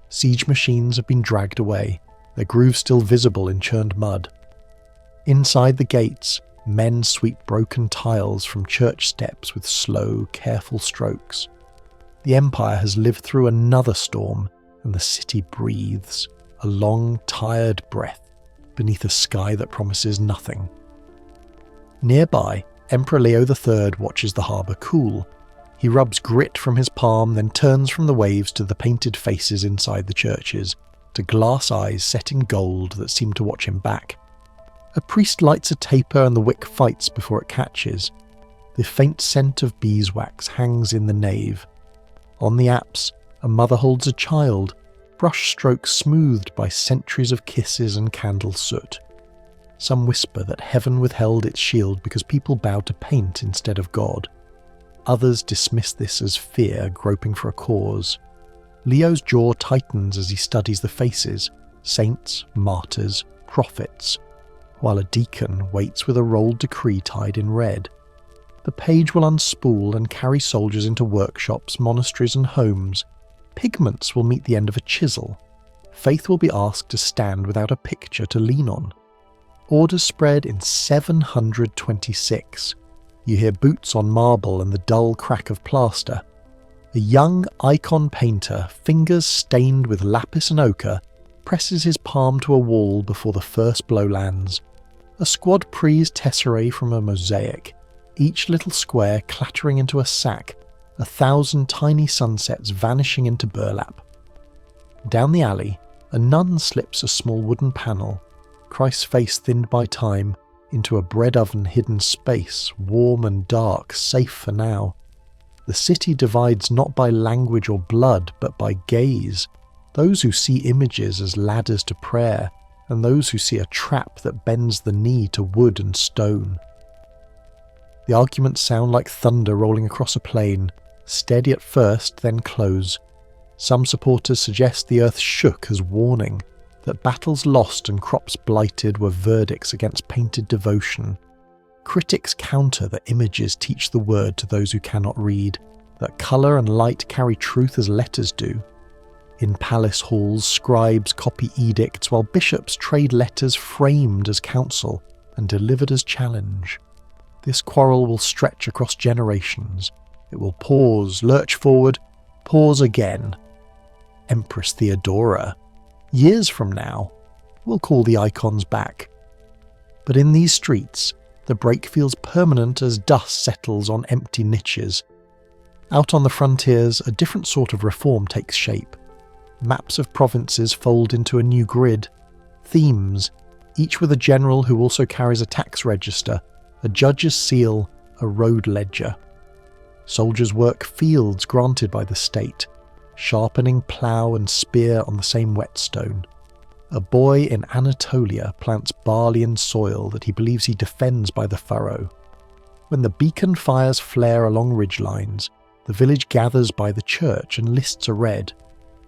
Siege machines have been dragged away, their grooves still visible in churned mud. Inside the gates, Men sweep broken tiles from church steps with slow, careful strokes. The empire has lived through another storm, and the city breathes, a long, tired breath, beneath a sky that promises nothing. Nearby, Emperor Leo III watches the harbour cool. He rubs grit from his palm, then turns from the waves to the painted faces inside the churches, to glass eyes set in gold that seem to watch him back. A priest lights a taper and the wick fights before it catches. The faint scent of beeswax hangs in the nave. On the apse, a mother holds a child, brush strokes smoothed by centuries of kisses and candle soot. Some whisper that heaven withheld its shield because people bowed to paint instead of God. Others dismiss this as fear groping for a cause. Leo's jaw tightens as he studies the faces, saints, martyrs, prophets, while a deacon waits with a rolled decree tied in red. The page will unspool and carry soldiers into workshops, monasteries and homes. Pigments will meet the end of a chisel. Faith will be asked to stand without a picture to lean on. Orders spread in 726. You hear boots on marble and the dull crack of plaster. A young icon painter, fingers stained with lapis and ochre, presses his palm to a wall before the first blow lands. A squad prees tesserae from a mosaic, each little square clattering into a sack, 1,000 tiny sunsets vanishing into burlap. Down the alley, a nun slips a small wooden panel, Christ's face thinned by time, into a bread oven hidden space, warm and dark, safe for now. The city divides not by language or blood, but by gaze. Those who see images as ladders to prayer, and those who see a trap that bends the knee to wood and stone. The arguments sound like thunder rolling across a plain, steady at first, then close. Some supporters suggest the earth shook as warning, that battles lost and crops blighted were verdicts against painted devotion. Critics counter that images teach the word to those who cannot read, that colour and light carry truth as letters do. In palace halls, scribes copy edicts, while bishops trade letters framed as counsel and delivered as challenge. This quarrel will stretch across generations. It will pause, lurch forward, pause again. Empress Theodora, years from now, will call the icons back. But in these streets, the break feels permanent as dust settles on empty niches. Out on the frontiers, a different sort of reform takes shape. Maps of provinces fold into a new grid. Themes, each with a general who also carries a tax register, a judge's seal, a road ledger. Soldiers work fields granted by the state, sharpening plough and spear on the same whetstone. A boy in Anatolia plants barley in soil that he believes he defends by the furrow. When the beacon fires flare along ridgelines, the village gathers by the church and lists are read.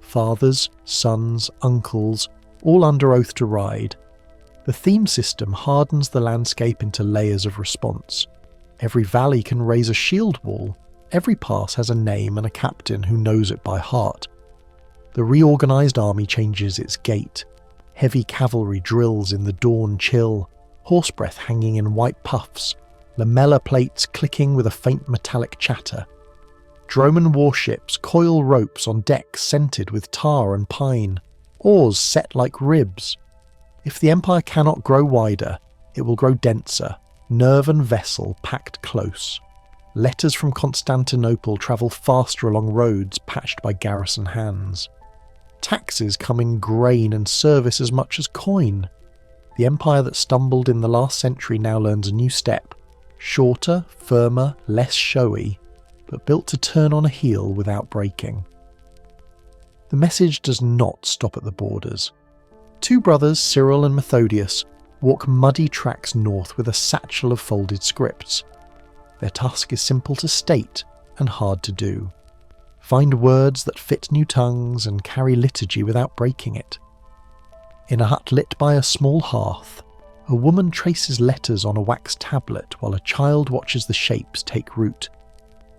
Fathers, sons, uncles, all under oath to ride. The theme system hardens the landscape into layers of response. Every valley can raise a shield wall. Every pass has a name and a captain who knows it by heart. The reorganised army changes its gait. Heavy cavalry drills in the dawn chill, horse breath hanging in white puffs, lamella plates clicking with a faint metallic chatter. Droman warships coil ropes on decks scented with tar and pine, oars set like ribs. If the empire cannot grow wider, it will grow denser, nerve and vessel packed close. Letters from Constantinople travel faster along roads patched by garrison hands. Taxes come in grain and service as much as coin. The empire that stumbled in the last century now learns a new step, shorter, firmer, less showy, but built to turn on a heel without breaking. The message does not stop at the borders. Two brothers, Cyril and Methodius, walk muddy tracks north with a satchel of folded scripts. Their task is simple to state and hard to do. Find words that fit new tongues and carry liturgy without breaking it. In a hut lit by a small hearth, a woman traces letters on a wax tablet while a child watches the shapes take root.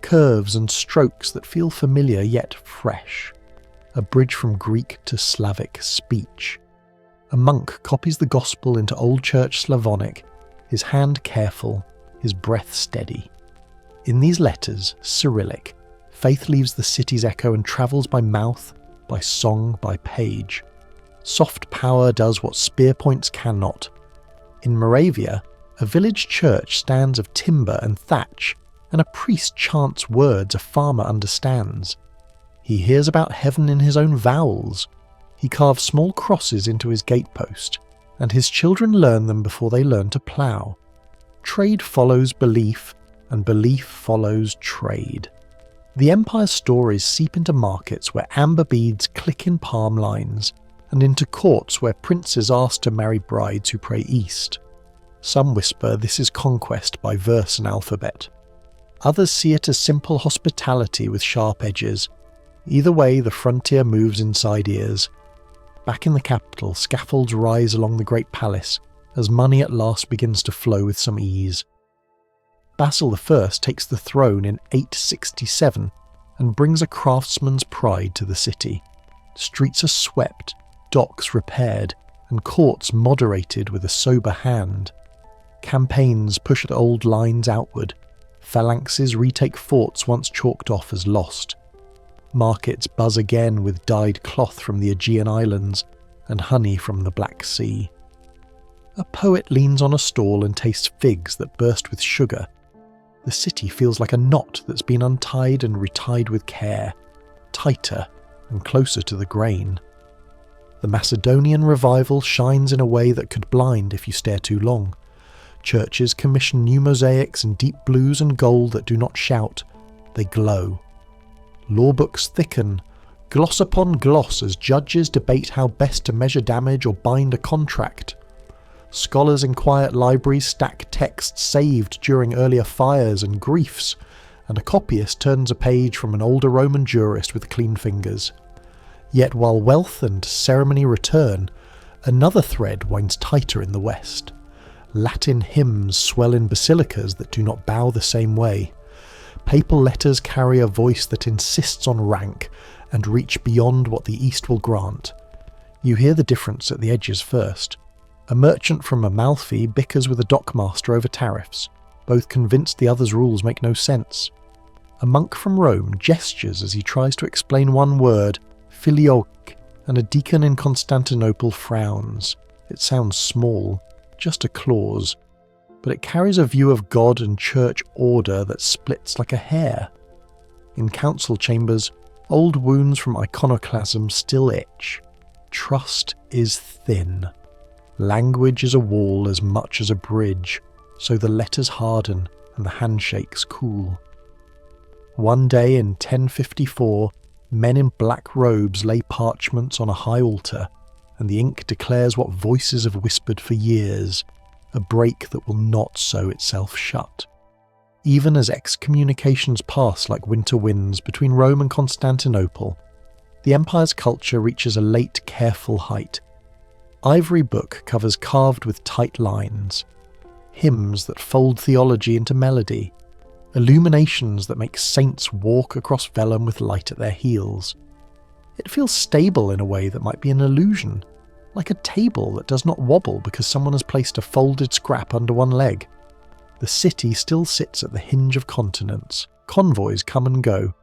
Curves and strokes that feel familiar yet fresh. A bridge from Greek to Slavic speech. A monk copies the gospel into Old Church Slavonic, his hand careful, his breath steady. In these letters, Cyrillic, faith leaves the city's echo and travels by mouth, by song, by page. Soft power does what spear points cannot. In Moravia, a village church stands of timber and thatch, and a priest chants words a farmer understands. He hears about heaven in his own vowels. He carves small crosses into his gatepost, and his children learn them before they learn to plough. Trade follows belief, and belief follows trade. The empire's stories seep into markets where amber beads click in palm lines, and into courts where princes ask to marry brides who pray east. Some whisper this is conquest by verse and alphabet. Others see it as simple hospitality with sharp edges. Either way, the frontier moves inside ears. Back in the capital, scaffolds rise along the great palace as money at last begins to flow with some ease. Basil I takes the throne in 867 and brings a craftsman's pride to the city. Streets are swept, docks repaired, and courts moderated with a sober hand. Campaigns push at old lines outward. Phalanxes retake forts once chalked off as lost. Markets buzz again with dyed cloth from the Aegean Islands and honey from the Black Sea. A poet leans on a stall and tastes figs that burst with sugar. The city feels like a knot that's been untied and retied with care, tighter and closer to the grain. The Macedonian revival shines in a way that could blind if you stare too long. Churches commission new mosaics in deep blues and gold that do not shout, they glow. Law books thicken, gloss upon gloss as judges debate how best to measure damage or bind a contract. Scholars in quiet libraries stack texts saved during earlier fires and griefs, and a copyist turns a page from an older Roman jurist with clean fingers. Yet while wealth and ceremony return, another thread winds tighter in the West. Latin hymns swell in basilicas that do not bow the same way. Papal letters carry a voice that insists on rank and reach beyond what the East will grant. You hear the difference at the edges first. A merchant from Amalfi bickers with a dockmaster over tariffs, both convinced the other's rules make no sense. A monk from Rome gestures as he tries to explain one word, filioque, and a deacon in Constantinople frowns. It sounds small, just a clause, but it carries a view of God and church order that splits like a hair. In council chambers, old wounds from iconoclasm still itch. Trust is thin. Language is a wall as much as a bridge, so the letters harden and the handshakes cool. One day in 1054, men in black robes lay parchments on a high altar, and the ink declares what voices have whispered for years, a break that will not sew itself shut. Even as excommunications pass like winter winds between Rome and Constantinople, the empire's culture reaches a late, careful height. Ivory book covers carved with tight lines, hymns that fold theology into melody, illuminations that make saints walk across vellum with light at their heels. It feels stable in a way that might be an illusion, like a table that does not wobble because someone has placed a folded scrap under one leg. The city still sits at the hinge of continents, convoys come and go,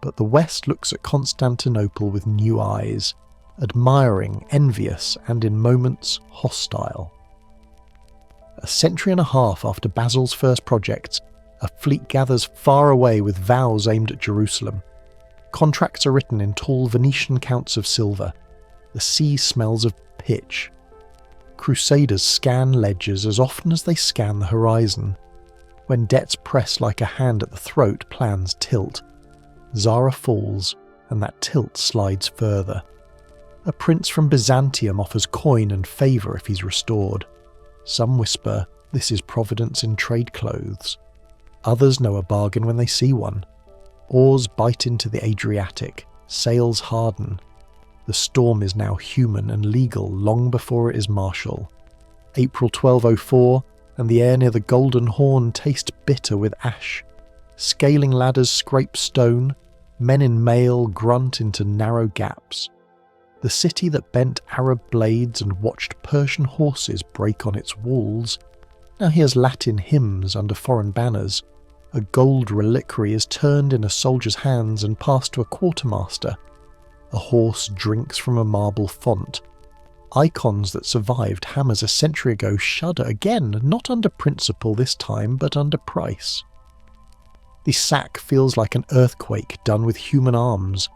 but the West looks at Constantinople with new eyes, admiring, envious, and in moments hostile. A century and a half after Basil's first projects, a fleet gathers far away with vows aimed at Jerusalem. Contracts are written in tall Venetian counts of silver. The sea smells of pitch. Crusaders scan ledgers as often as they scan the horizon. When debts press like a hand at the throat, plans tilt. Zara falls, and that tilt slides further. A prince from Byzantium offers coin and favour if he's restored. Some whisper, this is providence in trade clothes. Others know a bargain when they see one. Oars bite into the Adriatic, sails harden. The storm is now human and legal long before it is martial. April 1204, and the air near the Golden Horn tastes bitter with ash. Scaling ladders scrape stone, men in mail grunt into narrow gaps. The city that bent Arab blades and watched Persian horses break on its walls Now hears Latin hymns under foreign banners. A gold reliquary is turned in a soldier's hands and passed to a quartermaster. A horse drinks from a marble font. Icons that survived hammers a century ago shudder again, not under principle this time, but under price. The sack feels like an earthquake done with human arms.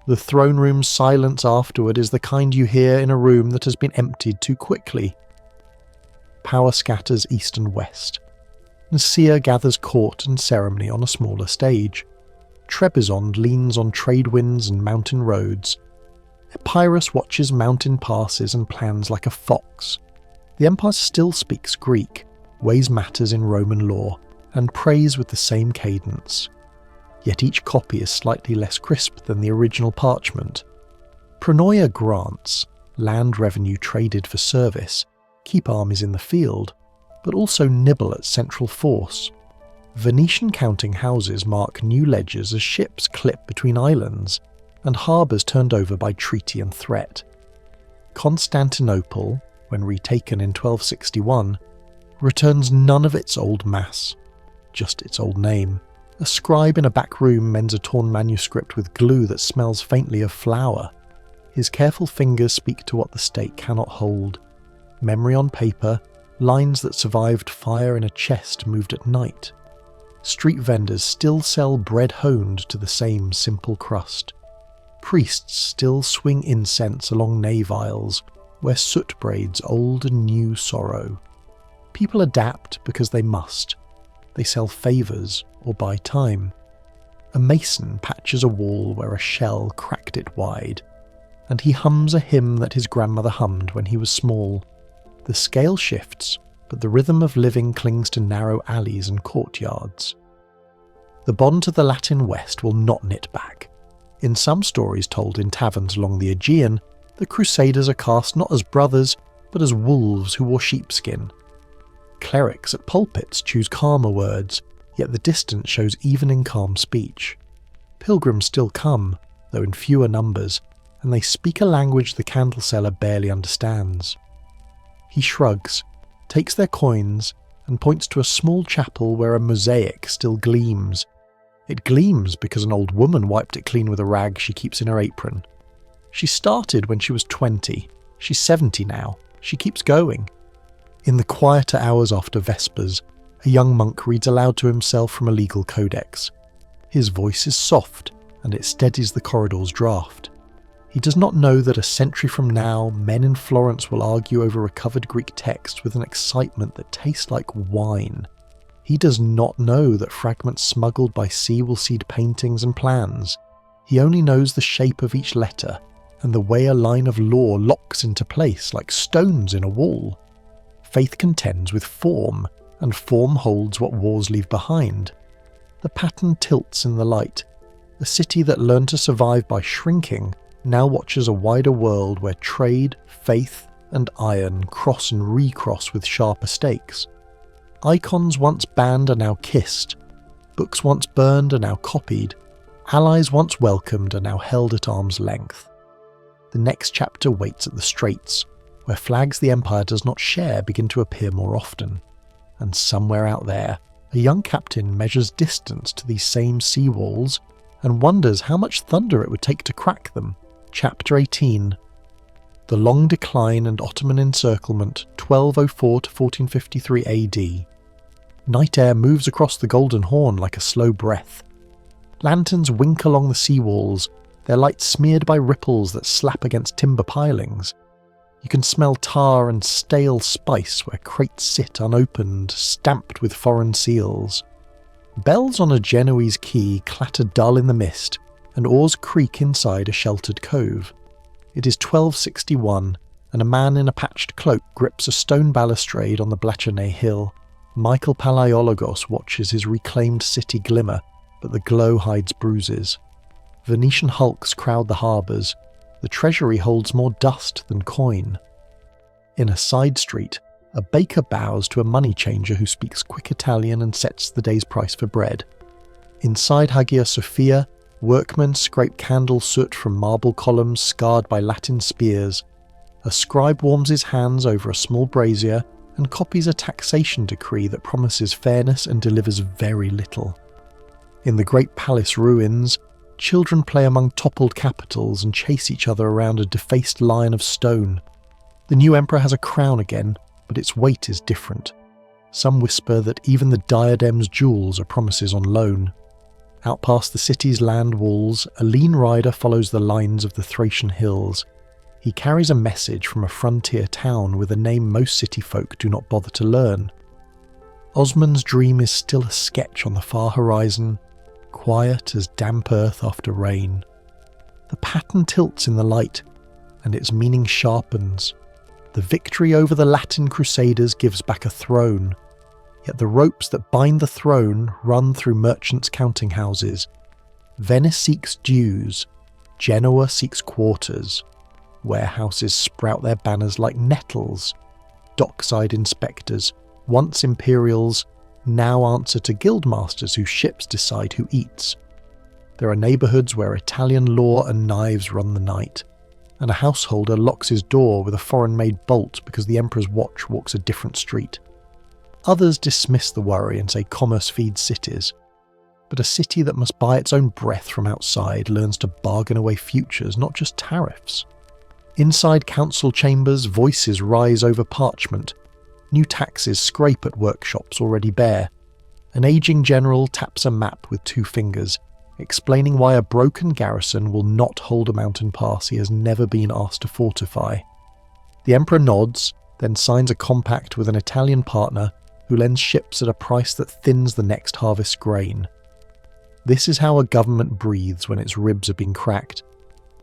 The throne room's silence afterward is the kind you hear in a room that has been emptied too quickly. Power scatters east and west. Nicaea gathers court and ceremony on a smaller stage. Trebizond leans on trade winds and mountain roads. Epirus watches mountain passes and plans like a fox. The empire still speaks Greek, weighs matters in Roman law, and prays with the same cadence. Yet each copy is slightly less crisp than the original parchment. Pronoia grants, land revenue traded for service, keep armies in the field, but also nibble at central force. Venetian counting houses mark new ledgers as ships clip between islands, and harbours turned over by treaty and threat. Constantinople, when retaken in 1261, returns none of its old mass, just its old name. A scribe in a back room mends a torn manuscript with glue that smells faintly of flour. His careful fingers speak to what the state cannot hold. Memory on paper, lines that survived fire in a chest moved at night. Street vendors still sell bread honed to the same simple crust. Priests still swing incense along nave aisles, where soot braids old and new sorrow. People adapt because they must. They sell favours or buy time. A mason patches a wall where a shell cracked it wide, and he hums a hymn that his grandmother hummed when he was small. The scale shifts, but the rhythm of living clings to narrow alleys and courtyards. The bond to the Latin West will not knit back. In some stories told in taverns along the Aegean, the Crusaders are cast not as brothers, but as wolves who wore sheepskin. Clerics at pulpits choose calmer words, yet the distance shows even in calm speech. Pilgrims still come, though in fewer numbers, and they speak a language the candle seller barely understands. He shrugs, takes their coins, and points to a small chapel where a mosaic still gleams. It gleams because an old woman wiped it clean with a rag she keeps in her apron. She started when she was 20. She's 70 now. She keeps going. In the quieter hours after Vespers, a young monk reads aloud to himself from a legal codex. His voice is soft, and it steadies the corridor's draft. He does not know that a century from now, men in Florence will argue over recovered Greek text with an excitement that tastes like wine. He does not know that fragments smuggled by sea will seed paintings and plans. He only knows the shape of each letter, and the way a line of law locks into place like stones in a wall. Faith contends with form, and form holds what wars leave behind. The pattern tilts in the light. A city that learned to survive by shrinking now watches a wider world where trade, faith, and iron cross and recross with sharper stakes. Icons once banned are now kissed. Books once burned are now copied. Allies once welcomed are now held at arm's length. The next chapter waits at the straits, where flags the empire does not share begin to appear more often. And somewhere out there, a young captain measures distance to these same sea walls and wonders how much thunder it would take to crack them. Chapter 18. The Long Decline and Ottoman Encirclement, 1204 to 1453 AD. Night air moves across the Golden Horn like a slow breath. Lanterns wink along the sea walls, their light smeared by ripples that slap against timber pilings. You can smell tar and stale spice where crates sit unopened, stamped with foreign seals. Bells on a Genoese quay clatter dull in the mist, and oars creak inside a sheltered cove. It is 1261, and a man in a patched cloak grips a stone balustrade on the Blachernay hill. Michael Palaiologos watches his reclaimed city glimmer, but the glow hides bruises. Venetian hulks crowd the harbours. The treasury holds more dust than coin. In a side street, a baker bows to a money changer who speaks quick Italian and sets the day's price for bread. Inside Hagia Sophia, workmen scrape candle soot from marble columns scarred by Latin spears. A scribe warms his hands over a small brazier and copies a taxation decree that promises fairness and delivers very little. In the great palace ruins, children play among toppled capitals and chase each other around a defaced lion of stone. The new emperor has a crown again, but its weight is different. Some whisper that even the diadem's jewels are promises on loan. Out past the city's land walls, a lean rider follows the lines of the Thracian hills. He carries a message from a frontier town with a name most city folk do not bother to learn. Osman's dream is still a sketch on the far horizon, quiet as damp earth after rain. The pattern tilts in the light, and its meaning sharpens. The victory over the Latin Crusaders gives back a throne, yet the ropes that bind the throne run through merchants' counting houses. Venice seeks dues, Genoa seeks quarters. Warehouses sprout their banners like nettles. Dockside inspectors, once imperials, now answer to guildmasters whose ships decide who eats. There are neighbourhoods where Italian law and knives run the night, and a householder locks his door with a foreign-made bolt because the emperor's watch walks a different street. Others dismiss the worry and say commerce feeds cities, but a city that must buy its own breath from outside learns to bargain away futures, not just tariffs. Inside council chambers, voices rise over parchment. New taxes scrape at workshops already bare. An aging general taps a map with 2 fingers, explaining why a broken garrison will not hold a mountain pass he has never been asked to fortify. The emperor nods, then signs a compact with an Italian partner who lends ships at a price that thins the next harvest's grain. This is how a government breathes when its ribs have been cracked.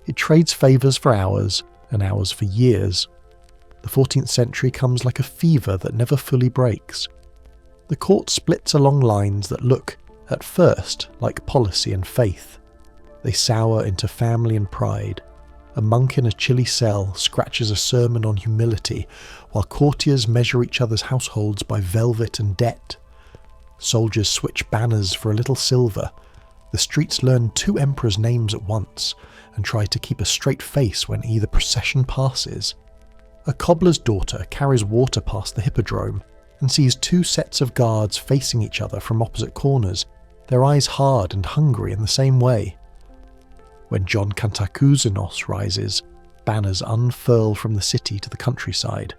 It trades favours for hours, and hours for years. The 14th century comes like a fever that never fully breaks. The court splits along lines that look, at first, like policy and faith. They sour into family and pride. A monk in a chilly cell scratches a sermon on humility, while courtiers measure each other's households by velvet and debt. Soldiers switch banners for a little silver. The streets learn 2 emperors' names at once, and try to keep a straight face when either procession passes. A cobbler's daughter carries water past the hippodrome and sees 2 sets of guards facing each other from opposite corners, their eyes hard and hungry in the same way. When John Cantacuzenios rises, banners unfurl from the city to the countryside.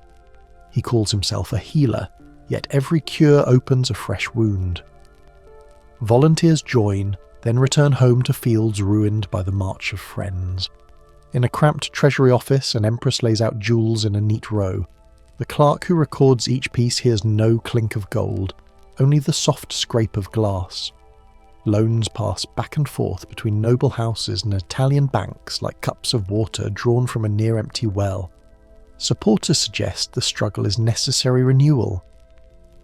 He calls himself a healer, yet every cure opens a fresh wound. Volunteers join, then return home to fields ruined by the march of friends. In a cramped treasury office, an empress lays out jewels in a neat row. The clerk who records each piece hears no clink of gold, only the soft scrape of glass. Loans pass back and forth between noble houses and Italian banks like cups of water drawn from a near-empty well. Supporters suggest the struggle is necessary renewal.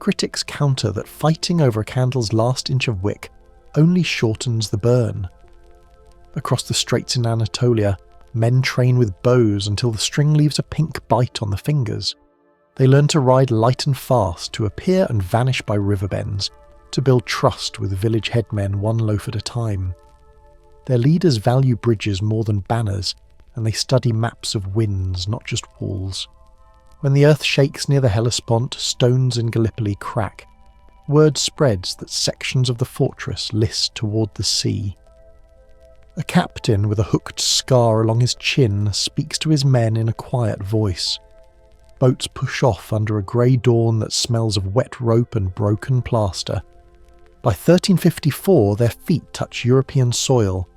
Critics counter that fighting over a candle's last inch of wick only shortens the burn. Across the straits in Anatolia, men train with bows until the string leaves a pink bite on the fingers. They learn to ride light and fast, to appear and vanish by river bends, to build trust with village headmen 1 loaf at a time. Their leaders value bridges more than banners, and they study maps of winds, not just walls. When the earth shakes near the Hellespont, stones in Gallipoli crack. Word spreads that sections of the fortress list toward the sea. A captain with a hooked scar along his chin speaks to his men in a quiet voice. Boats push off under a grey dawn that smells of wet rope and broken plaster. By 1354, their feet touch European soil.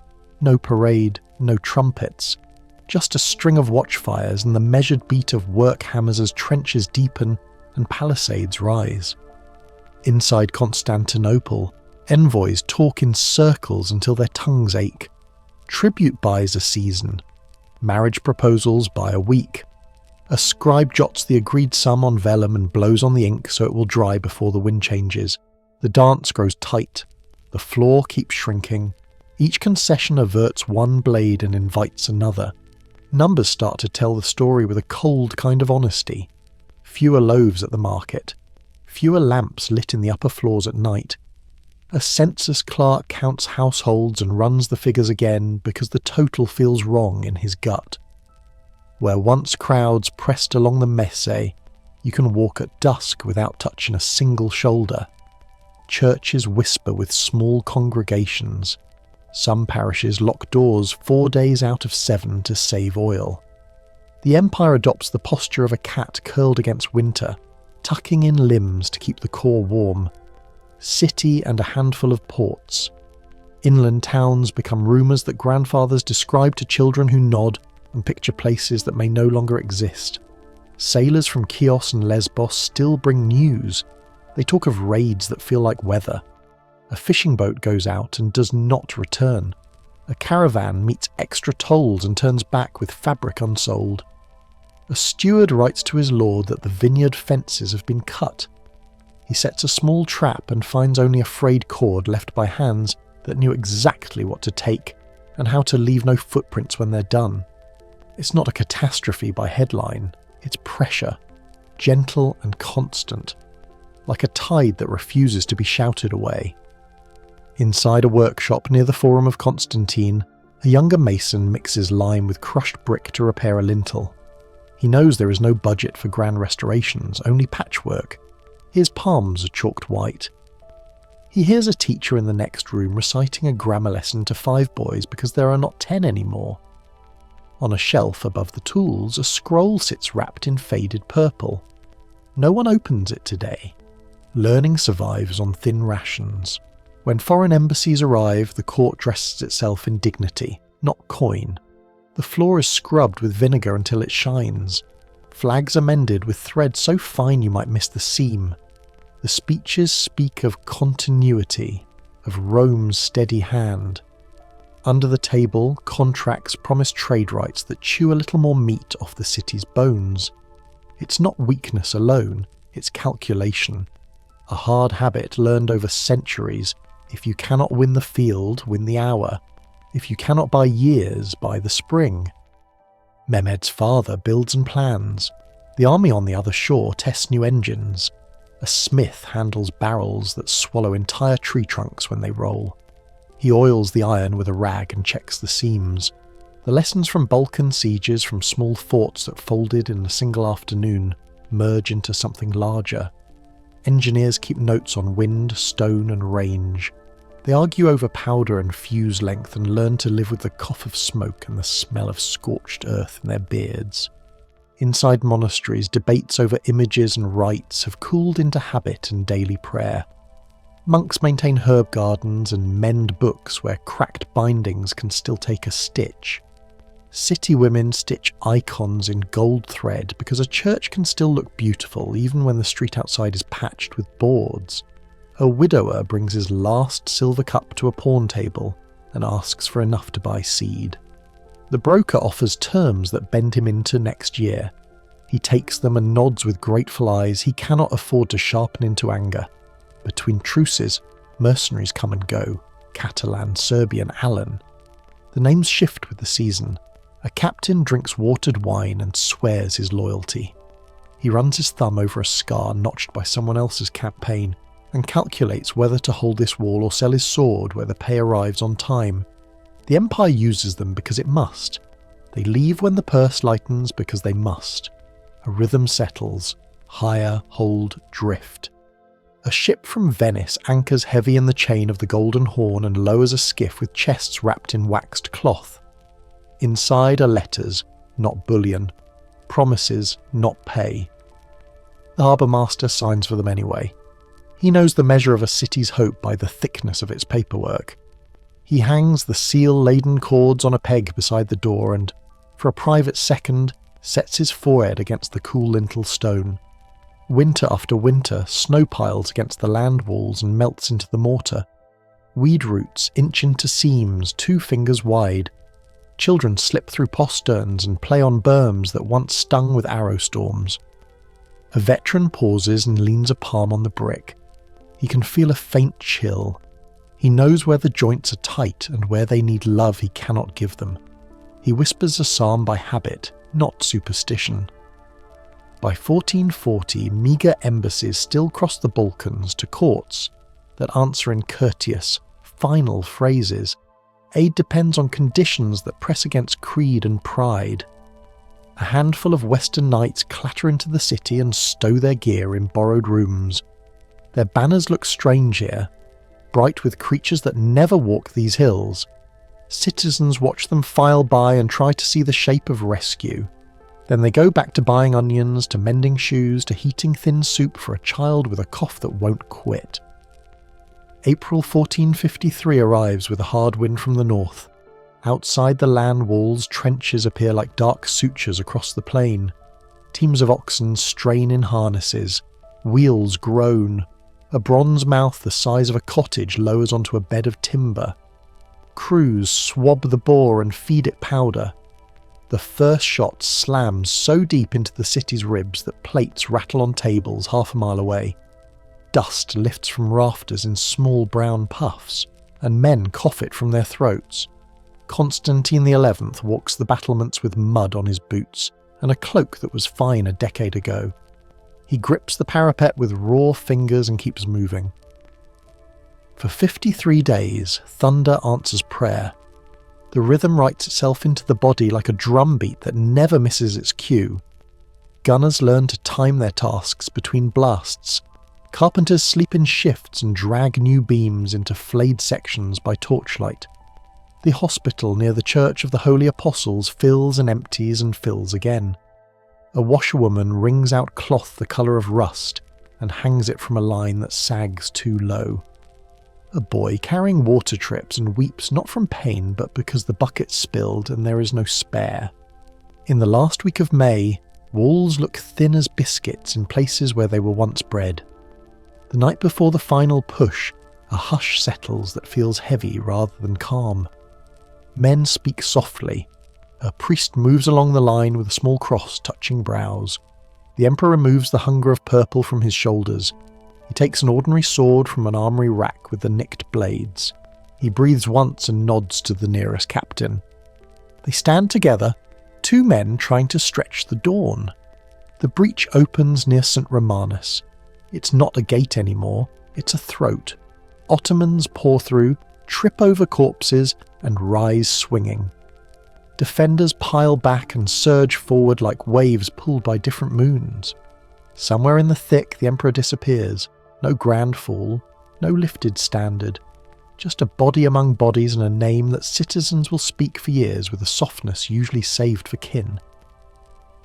No parade, no trumpets. Just a string of watchfires and the measured beat of work hammers as trenches deepen and palisades rise. Inside Constantinople, envoys talk in circles until their tongues ache. Tribute buys a season. Marriage proposals buy a week. A scribe jots the agreed sum on vellum and blows on the ink so it will dry before the wind changes. The dance grows tight. The floor keeps shrinking. Each concession averts one blade and invites another. Numbers start to tell the story with a cold kind of honesty. Fewer loaves at the market. Fewer lamps lit in the upper floors at night. A census clerk counts households and runs the figures again because the total feels wrong in his gut. Where once crowds pressed along the Messe, You can walk at dusk without touching a single shoulder. Churches whisper with small congregations. Some parishes lock doors 4 days out of 7 to save oil. The empire adopts the posture of a cat curled against winter, tucking in limbs to keep the core warm. City and a handful of ports. Inland towns become rumours that grandfathers describe to children who nod and picture places that may no longer exist. Sailors from Chios and Lesbos still bring news. They talk of raids that feel like weather. A fishing boat goes out and does not return. A caravan meets extra tolls and turns back with fabric unsold. A steward writes to his lord that the vineyard fences have been cut. He sets a small trap and finds only a frayed cord left by hands that knew exactly what to take and how to leave no footprints when they're done. It's not a catastrophe by headline, it's pressure, gentle and constant, like a tide that refuses to be shouted away. Inside a workshop near the Forum of Constantine, a younger mason mixes lime with crushed brick to repair a lintel. He knows there is no budget for grand restorations, only patchwork. His palms are chalked white. He hears a teacher in the next room reciting a grammar lesson to 5 boys because there are not 10 anymore. On a shelf above the tools, a scroll sits wrapped in faded purple. No one opens it today. Learning survives on thin rations. When foreign embassies arrive, the court dresses itself in dignity, not coin. The floor is scrubbed with vinegar until it shines. Flags are mended with thread so fine you might miss the seam. The speeches speak of continuity, of Rome's steady hand. Under the table, contracts promise trade rights that chew a little more meat off the city's bones. It's not weakness alone, it's calculation. A hard habit learned over centuries. If you cannot win the field, win the hour. If you cannot buy years, buy the spring. Mehmed's father builds and plans. The army on the other shore tests new engines. A smith handles barrels that swallow entire tree trunks when they roll. He oils the iron with a rag and checks the seams. The lessons from Balkan sieges, from small forts that folded in a single afternoon, merge into something larger. Engineers keep notes on wind, stone and range. They argue over powder and fuse length and learn to live with the cough of smoke and the smell of scorched earth in their beards. Inside monasteries, debates over images and rites have cooled into habit and daily prayer. Monks maintain herb gardens and mend books where cracked bindings can still take a stitch. City women stitch icons in gold thread because a church can still look beautiful even when the street outside is patched with boards. A widower brings his last silver cup to a pawn table and asks for enough to buy seed. The broker offers terms that bend him into next year. He takes them and nods with grateful eyes he cannot afford to sharpen into anger. Between truces, mercenaries come and go, Catalan, Serbian, Allan. The names shift with the season. A captain drinks watered wine and swears his loyalty. He runs his thumb over a scar notched by someone else's campaign and calculates whether to hold this wall or sell his sword where the pay arrives on time. The Empire uses them because it must. They leave when the purse lightens because they must. A rhythm settles. Hire, hold, drift. A ship from Venice anchors heavy in the chain of the Golden Horn and lowers a skiff with chests wrapped in waxed cloth. Inside are letters, not bullion. Promises, not pay. The harbour master signs for them anyway. He knows the measure of a city's hope by the thickness of its paperwork. He hangs the seal-laden cords on a peg beside the door and, for a private second, sets his forehead against the cool lintel stone. Winter after winter, snow piles against the land walls and melts into the mortar. Weed roots inch into seams 2 fingers wide. Children slip through posterns and play on berms that once stung with arrow storms. A veteran pauses and leans a palm on the brick. He can feel a faint chill. He knows where the joints are tight and where they need love he cannot give them. He whispers a psalm by habit, not superstition. By 1440, meagre embassies still cross the Balkans to courts that answer in courteous, final phrases. Aid depends on conditions that press against creed and pride. A handful of Western knights clatter into the city and stow their gear in borrowed rooms. Their banners look strange here, bright with creatures that never walk these hills. Citizens watch them file by and try to see the shape of rescue. Then they go back to buying onions, to mending shoes, to heating thin soup for a child with a cough that won't quit. April 1453 arrives with a hard wind from the north. Outside the land walls, trenches appear like dark sutures across the plain. Teams of oxen strain in harnesses. Wheels groan. A bronze mouth the size of a cottage lowers onto a bed of timber. Crews swab the boar and feed it powder. The first shot slams so deep into the city's ribs that plates rattle on tables half a mile away. Dust lifts from rafters in small brown puffs, and men cough it from their throats. Constantine XI walks the battlements with mud on his boots and a cloak that was fine a decade ago. He grips the parapet with raw fingers and keeps moving. For 53 days, thunder answers prayer. The rhythm writes itself into the body like a drumbeat that never misses its cue. Gunners learn to time their tasks between blasts. Carpenters sleep in shifts and drag new beams into flayed sections by torchlight. The hospital near the Church of the Holy Apostles fills and empties and fills again. A washerwoman wrings out cloth the colour of rust and hangs it from a line that sags too low. A boy carrying water trips and weeps not from pain but because the bucket spilled and there is no spare. In the last week of May, walls look thin as biscuits in places where they were once bread. The night before the final push, a hush settles that feels heavy rather than calm. Men speak softly. A priest moves along the line with a small cross touching brows. The emperor removes the hunger of purple from his shoulders. He takes an ordinary sword from an armoury rack with the nicked blades. He breathes once and nods to the nearest captain. They stand together, two men trying to stretch the dawn. The breach opens near St. Romanus. It's not a gate anymore, it's a throat. Ottomans pour through, trip over corpses, and rise swinging. Defenders pile back and surge forward like waves pulled by different moons. Somewhere in the thick, the emperor disappears. No grand fall, no lifted standard. Just a body among bodies and a name that citizens will speak for years with a softness usually saved for kin.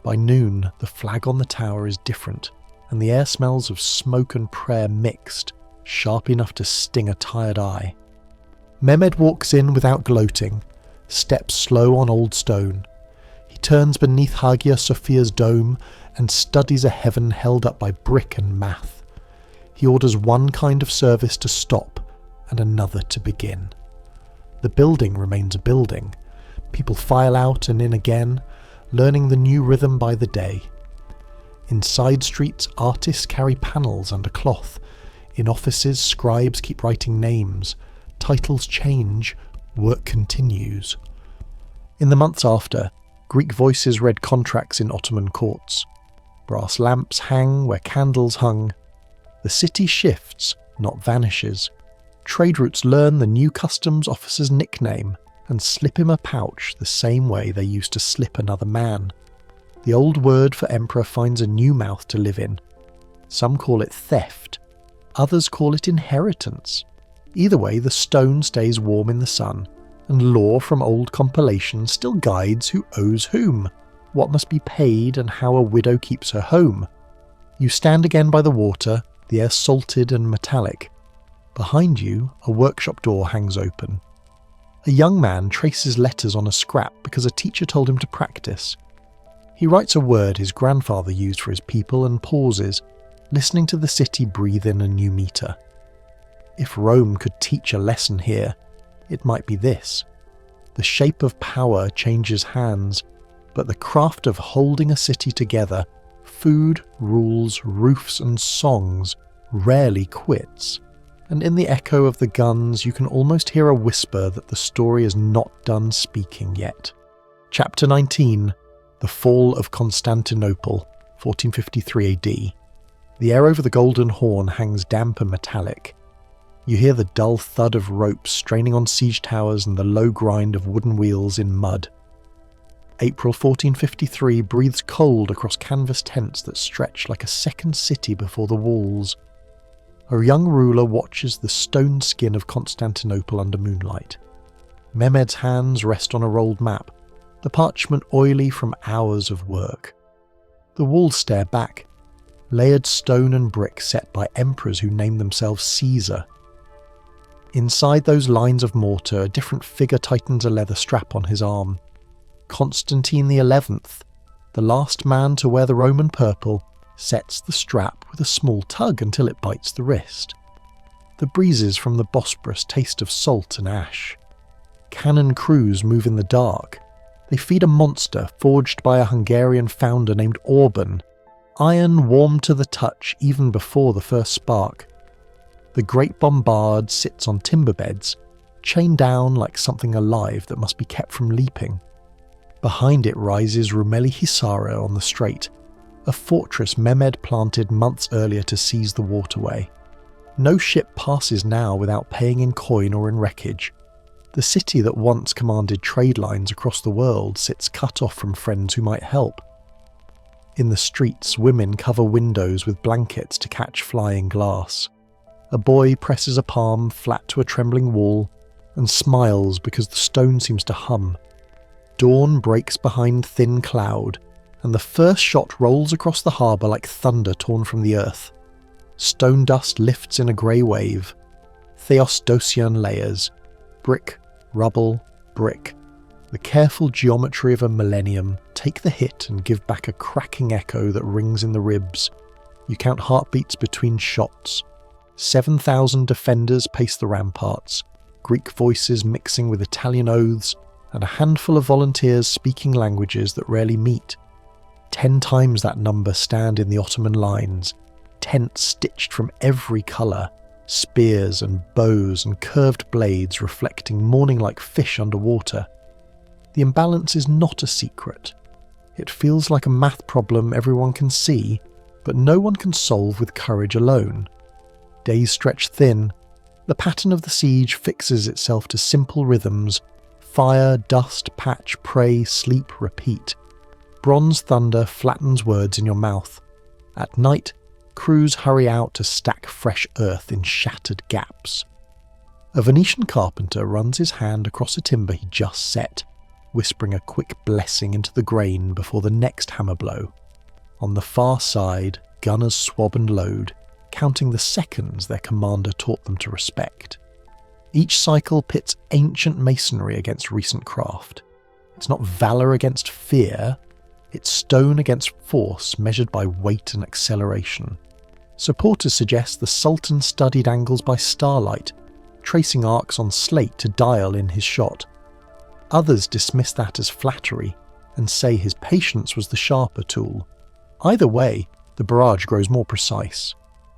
By noon, the flag on the tower is different, and the air smells of smoke and prayer mixed, sharp enough to sting a tired eye. Mehmed walks in without gloating, steps slow on old stone. He turns beneath Hagia Sophia's dome and studies a heaven held up by brick and math. He orders one kind of service to stop and another to begin. The building remains a building. People file out and in again, learning the new rhythm by the day. In side streets, artists carry panels under cloth. In offices, scribes keep writing names. Titles change, work continues. In the months after, Greek voices read contracts in Ottoman courts. Brass lamps hang where candles hung. The city shifts, not vanishes. Trade routes learn the new customs officer's nickname and slip him a pouch the same way they used to slip another man. The old word for emperor finds a new mouth to live in. Some call it theft, others call it inheritance. Either way, the stone stays warm in the sun, and law from old compilations still guides who owes whom, what must be paid and how a widow keeps her home. You stand again by the water, the air salted and metallic. Behind you, a workshop door hangs open. A young man traces letters on a scrap because a teacher told him to practice. He writes a word his grandfather used for his people and pauses, listening to the city breathe in a new meter. If Rome could teach a lesson here, it might be this. The shape of power changes hands, but the craft of holding a city together, food, rules, roofs and songs, rarely quits. And in the echo of the guns, you can almost hear a whisper that the story is not done speaking yet. Chapter 19, The Fall of Constantinople, 1453 AD. The air over the Golden Horn hangs damp and metallic. You hear the dull thud of ropes straining on siege towers and the low grind of wooden wheels in mud. April 1453 breathes cold across canvas tents that stretch like a second city before the walls. A young ruler watches the stone skin of Constantinople under moonlight. Mehmed's hands rest on a rolled map, the parchment oily from hours of work. The walls stare back, layered stone and brick set by emperors who name themselves Caesar. Inside those lines of mortar, a different figure tightens a leather strap on his arm. Constantine the 11th, the last man to wear the Roman purple, sets the strap with a small tug until it bites the wrist. The breezes from the Bosporus taste of salt and ash. Cannon crews move in the dark. They feed a monster forged by a Hungarian founder named Orban, iron warm to the touch even before the first spark. The great bombard sits on timber beds, chained down like something alive that must be kept from leaping. Behind it rises Rumeli Hisara on the strait, a fortress Mehmed planted months earlier to seize the waterway. No ship passes now without paying in coin or in wreckage. The city that once commanded trade lines across the world sits cut off from friends who might help. In the streets, women cover windows with blankets to catch flying glass. A boy presses a palm flat to a trembling wall and smiles because the stone seems to hum. Dawn breaks behind thin cloud, and the first shot rolls across the harbour like thunder torn from the earth. Stone dust lifts in a grey wave. Theostosian layers. Brick, rubble, brick. The careful geometry of a millennium take the hit and give back a cracking echo that rings in the ribs. You count heartbeats between shots. 7,000 defenders pace the ramparts, Greek voices mixing with Italian oaths, and a handful of volunteers speaking languages that rarely meet. 10 times that number stand in the Ottoman lines, tents stitched from every colour, spears and bows and curved blades reflecting morning like fish underwater. The imbalance is not a secret. It feels like a math problem everyone can see, but no one can solve with courage alone. Days stretch thin. The pattern of the siege fixes itself to simple rhythms: fire, dust, patch, pray, sleep, repeat. Bronze thunder flattens words in your mouth. At night, crews hurry out to stack fresh earth in shattered gaps. A Venetian carpenter runs his hand across a timber he just set, whispering a quick blessing into the grain before the next hammer blow. On the far side, gunners swab and load, counting the seconds their commander taught them to respect. Each cycle pits ancient masonry against recent craft. It's not valour against fear, it's stone against force measured by weight and acceleration. Supporters suggest the Sultan studied angles by starlight, tracing arcs on slate to dial in his shot. Others dismiss that as flattery and say his patience was the sharper tool. Either way, the barrage grows more precise.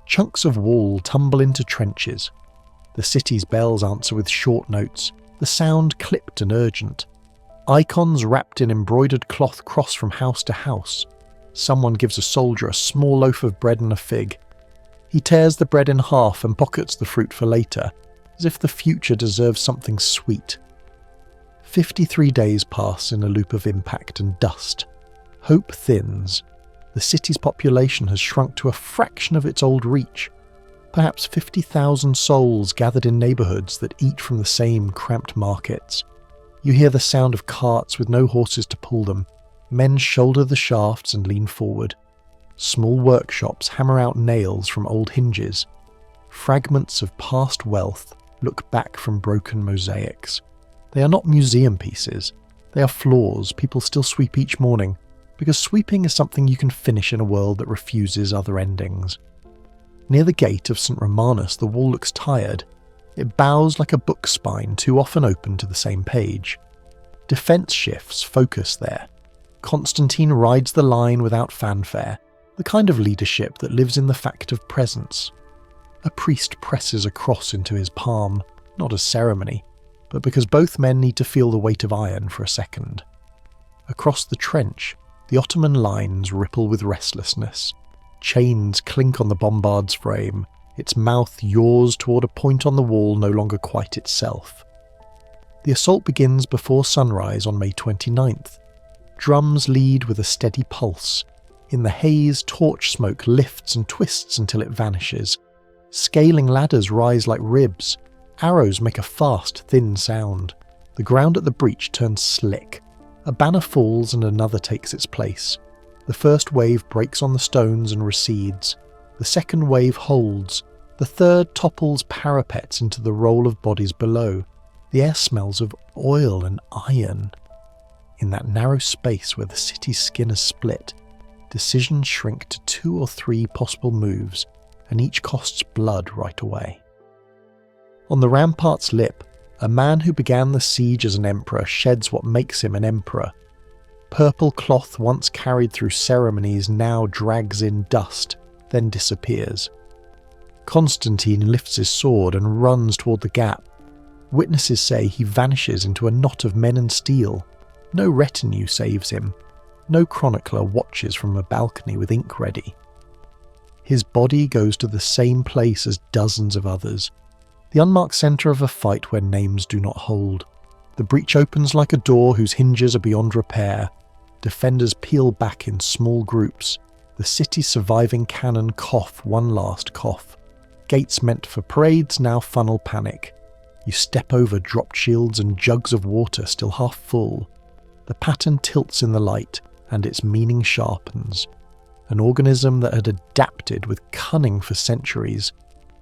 Chunks of wall tumble into trenches. The city's bells answer with short notes, the sound clipped and urgent. Icons wrapped in embroidered cloth cross from house to house. Someone gives a soldier a small loaf of bread and a fig. He tears the bread in half and pockets the fruit for later, as if the future deserves something sweet. 53 days pass in a loop of impact and dust. Hope thins. The city's population has shrunk to a fraction of its old reach. Perhaps 50,000 souls gathered in neighbourhoods that eat from the same cramped markets. You hear the sound of carts with no horses to pull them. Men shoulder the shafts and lean forward. Small workshops hammer out nails from old hinges. Fragments of past wealth look back from broken mosaics. They are not museum pieces. They are floors people still sweep each morning, because sweeping is something you can finish in a world that refuses other endings. Near the gate of St. Romanus, the wall looks tired. It bows like a book spine too often open to the same page. Defence shifts focus there. Constantine rides the line without fanfare, the kind of leadership that lives in the fact of presence. A priest presses a cross into his palm, not as ceremony, but because both men need to feel the weight of iron for a second. Across the trench, the Ottoman lines ripple with restlessness. Chains clink on the bombard's frame. Its mouth yaws toward a point on the wall no longer quite itself. The assault begins before sunrise on May 29th. Drums lead with a steady pulse. In the haze, torch smoke lifts and twists until it vanishes. Scaling ladders rise like ribs. Arrows make a fast, thin sound. The ground at the breach turns slick. A banner falls and another takes its place. The first wave breaks on the stones and recedes. The second wave holds. The third topples parapets into the roll of bodies below. The air smells of oil and iron. In that narrow space where the city's skin is split, decisions shrink to 2 or 3 possible moves, and each costs blood right away. On the rampart's lip, a man who began the siege as an emperor sheds what makes him an emperor. Purple cloth once carried through ceremonies now drags in dust, then disappears. Constantine lifts his sword and runs toward the gap. Witnesses say he vanishes into a knot of men in steel. No retinue saves him. No chronicler watches from a balcony with ink ready. His body goes to the same place as dozens of others. The unmarked centre of a fight where names do not hold. The breach opens like a door whose hinges are beyond repair. Defenders peel back in small groups. The city's surviving cannon cough one last cough. Gates meant for parades now funnel panic. You step over dropped shields and jugs of water still half full. The pattern tilts in the light, and its meaning sharpens. An organism that had adapted with cunning for centuries,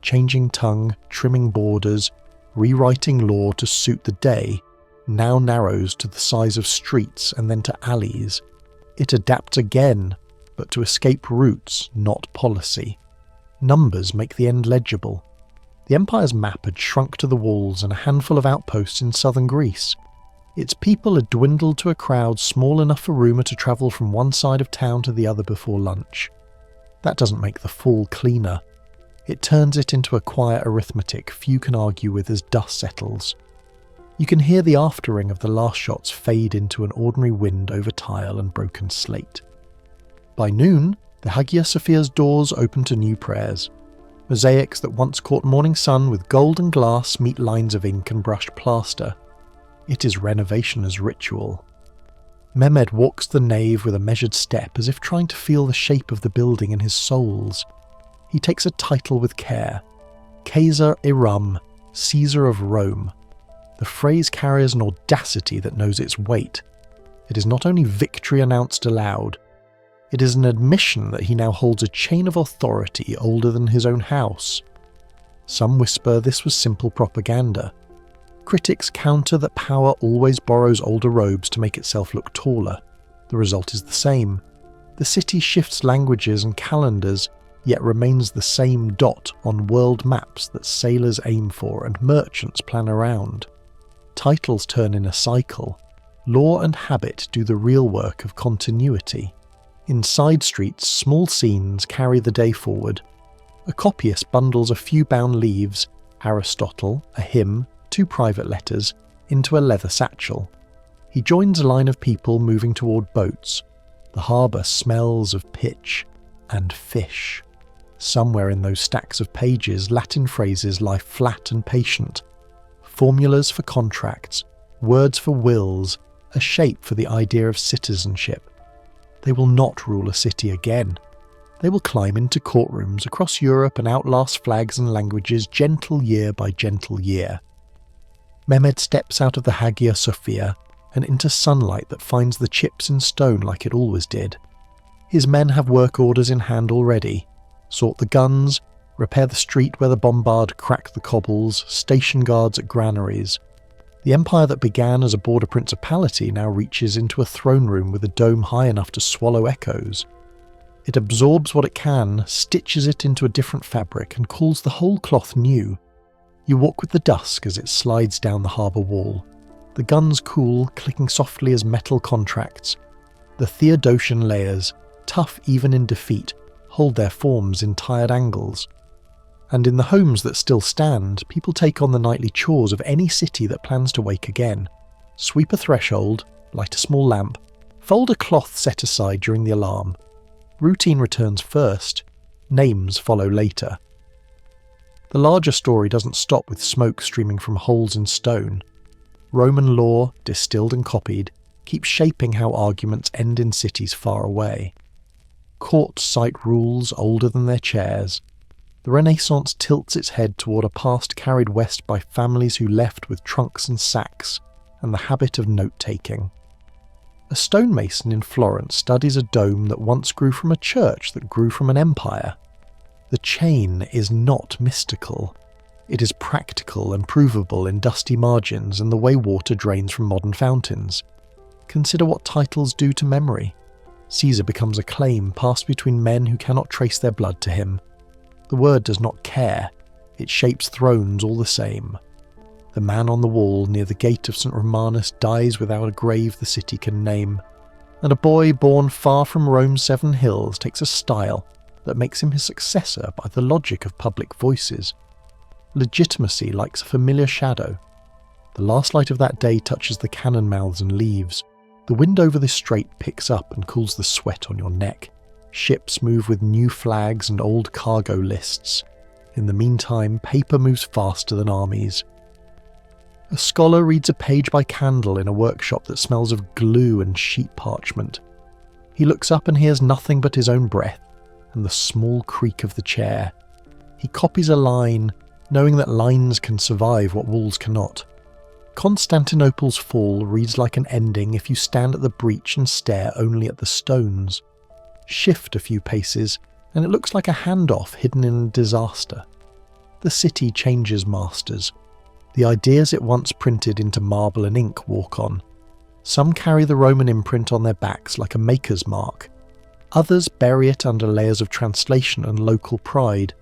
changing tongue, trimming borders, rewriting law to suit the day, now narrows to the size of streets and then to alleys. It adapts again, but to escape roots, not policy. Numbers make the end legible. The empire's map had shrunk to the walls and a handful of outposts in southern Greece. Its people had dwindled to a crowd small enough for rumour to travel from one side of town to the other before lunch. That doesn't make the fall cleaner. It turns it into a quiet arithmetic few can argue with as dust settles. You can hear the afterring of the last shots fade into an ordinary wind over tile and broken slate. By noon, the Hagia Sophia's doors open to new prayers. Mosaics that once caught morning sun with gold and glass meet lines of ink and brushed plaster. It is renovation as ritual. Mehmed walks the nave with a measured step as if trying to feel the shape of the building in his soles. He takes a title with care. Caesar Iram, Caesar of Rome. The phrase carries an audacity that knows its weight. It is not only victory announced aloud, it is an admission that he now holds a chain of authority older than his own house. Some whisper this was simple propaganda. Critics counter that power always borrows older robes to make itself look taller. The result is the same. The city shifts languages and calendars, yet remains the same dot on world maps that sailors aim for and merchants plan around. Titles turn in a cycle. Law and habit do the real work of continuity. In side streets, small scenes carry the day forward. A copyist bundles a few bound leaves, Aristotle, a hymn, 2 private letters, into a leather satchel. He joins a line of people moving toward boats. The harbour smells of pitch and fish. Somewhere in those stacks of pages, Latin phrases lie flat and patient. Formulas for contracts, words for wills, a shape for the idea of citizenship. They will not rule a city again. They will climb into courtrooms across Europe and outlast flags and languages gentle year by gentle year. Mehmed steps out of the Hagia Sophia and into sunlight that finds the chips in stone like it always did. His men have work orders in hand already. Sort the guns, repair the street where the bombard cracked the cobbles, station guards at granaries. The empire that began as a border principality now reaches into a throne room with a dome high enough to swallow echoes. It absorbs what it can, stitches it into a different fabric, and calls the whole cloth new. You walk with the dusk as it slides down the harbour wall. The guns cool, clicking softly as metal contracts. The Theodosian layers, tough even in defeat, hold their forms in tired angles. And in the homes that still stand, people take on the nightly chores of any city that plans to wake again. Sweep a threshold, light a small lamp, fold a cloth set aside during the alarm. Routine returns first, names follow later. The larger story doesn't stop with smoke streaming from holes in stone. Roman law, distilled and copied, keep shaping how arguments end in cities far away. Courts cite rules older than their chairs. The Renaissance tilts its head toward a past carried west by families who left with trunks and sacks and the habit of note-taking. A stonemason in Florence studies a dome that once grew from a church that grew from an empire. The chain is not mystical. It is practical and provable in dusty margins and the way water drains from modern fountains. Consider what titles do to memory. Caesar becomes a claim passed between men who cannot trace their blood to him. The word does not care. It shapes thrones all the same. The man on the wall near the gate of St. Romanus dies without a grave the city can name. And a boy born far from Rome's 7 hills takes a style that makes him his successor by the logic of public voices. Legitimacy likes a familiar shadow. The last light of that day touches the cannon mouths and leaves. The wind over this strait picks up and cools the sweat on your neck. Ships move with new flags and old cargo lists. In the meantime, paper moves faster than armies. A scholar reads a page by candle in a workshop that smells of glue and sheet parchment. He looks up and hears nothing but his own breath and the small creak of the chair. He copies a line, knowing that lines can survive what walls cannot. Constantinople's fall reads like an ending if you stand at the breach and stare only at the stones. Shift a few paces, and it looks like a handoff hidden in a disaster. The city changes masters. The ideas it once printed into marble and ink walk on. Some carry the Roman imprint on their backs like a maker's mark. Others bury it under layers of translation and local pride.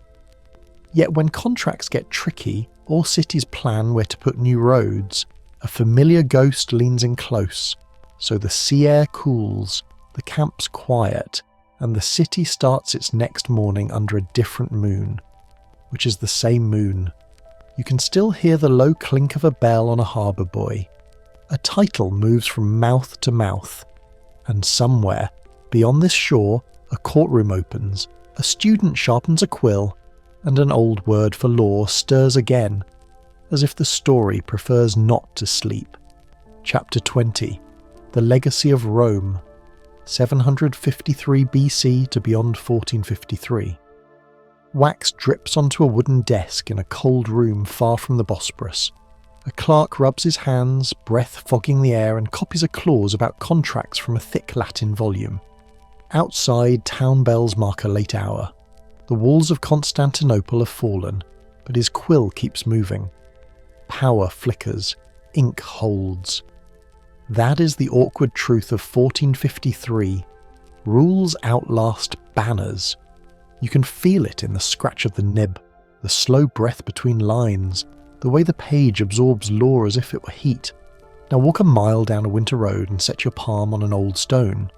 Yet when contracts get tricky, or cities plan where to put new roads, a familiar ghost leans in close, so the sea air cools, the camp's quiet, and the city starts its next morning under a different moon, which is the same moon. You can still hear the low clink of a bell on a harbour buoy. A title moves from mouth to mouth, and somewhere, beyond this shore, a courtroom opens, a student sharpens a quill, and an old word for law stirs again, as if the story prefers not to sleep. Chapter 20. The Legacy of Rome, 753 BC to beyond 1453. Wax drips onto a wooden desk in a cold room far from the Bosporus. A clerk rubs his hands, breath fogging the air, and copies a clause about contracts from a thick Latin volume. Outside, town bells mark a late hour. The walls of Constantinople have fallen, but his quill keeps moving. Power flickers, ink holds. That is the awkward truth of 1453. Rules outlast banners. You can feel it in the scratch of the nib, the slow breath between lines, the way the page absorbs law as if it were heat. Now walk a mile down a winter road and set your palm on an old stone.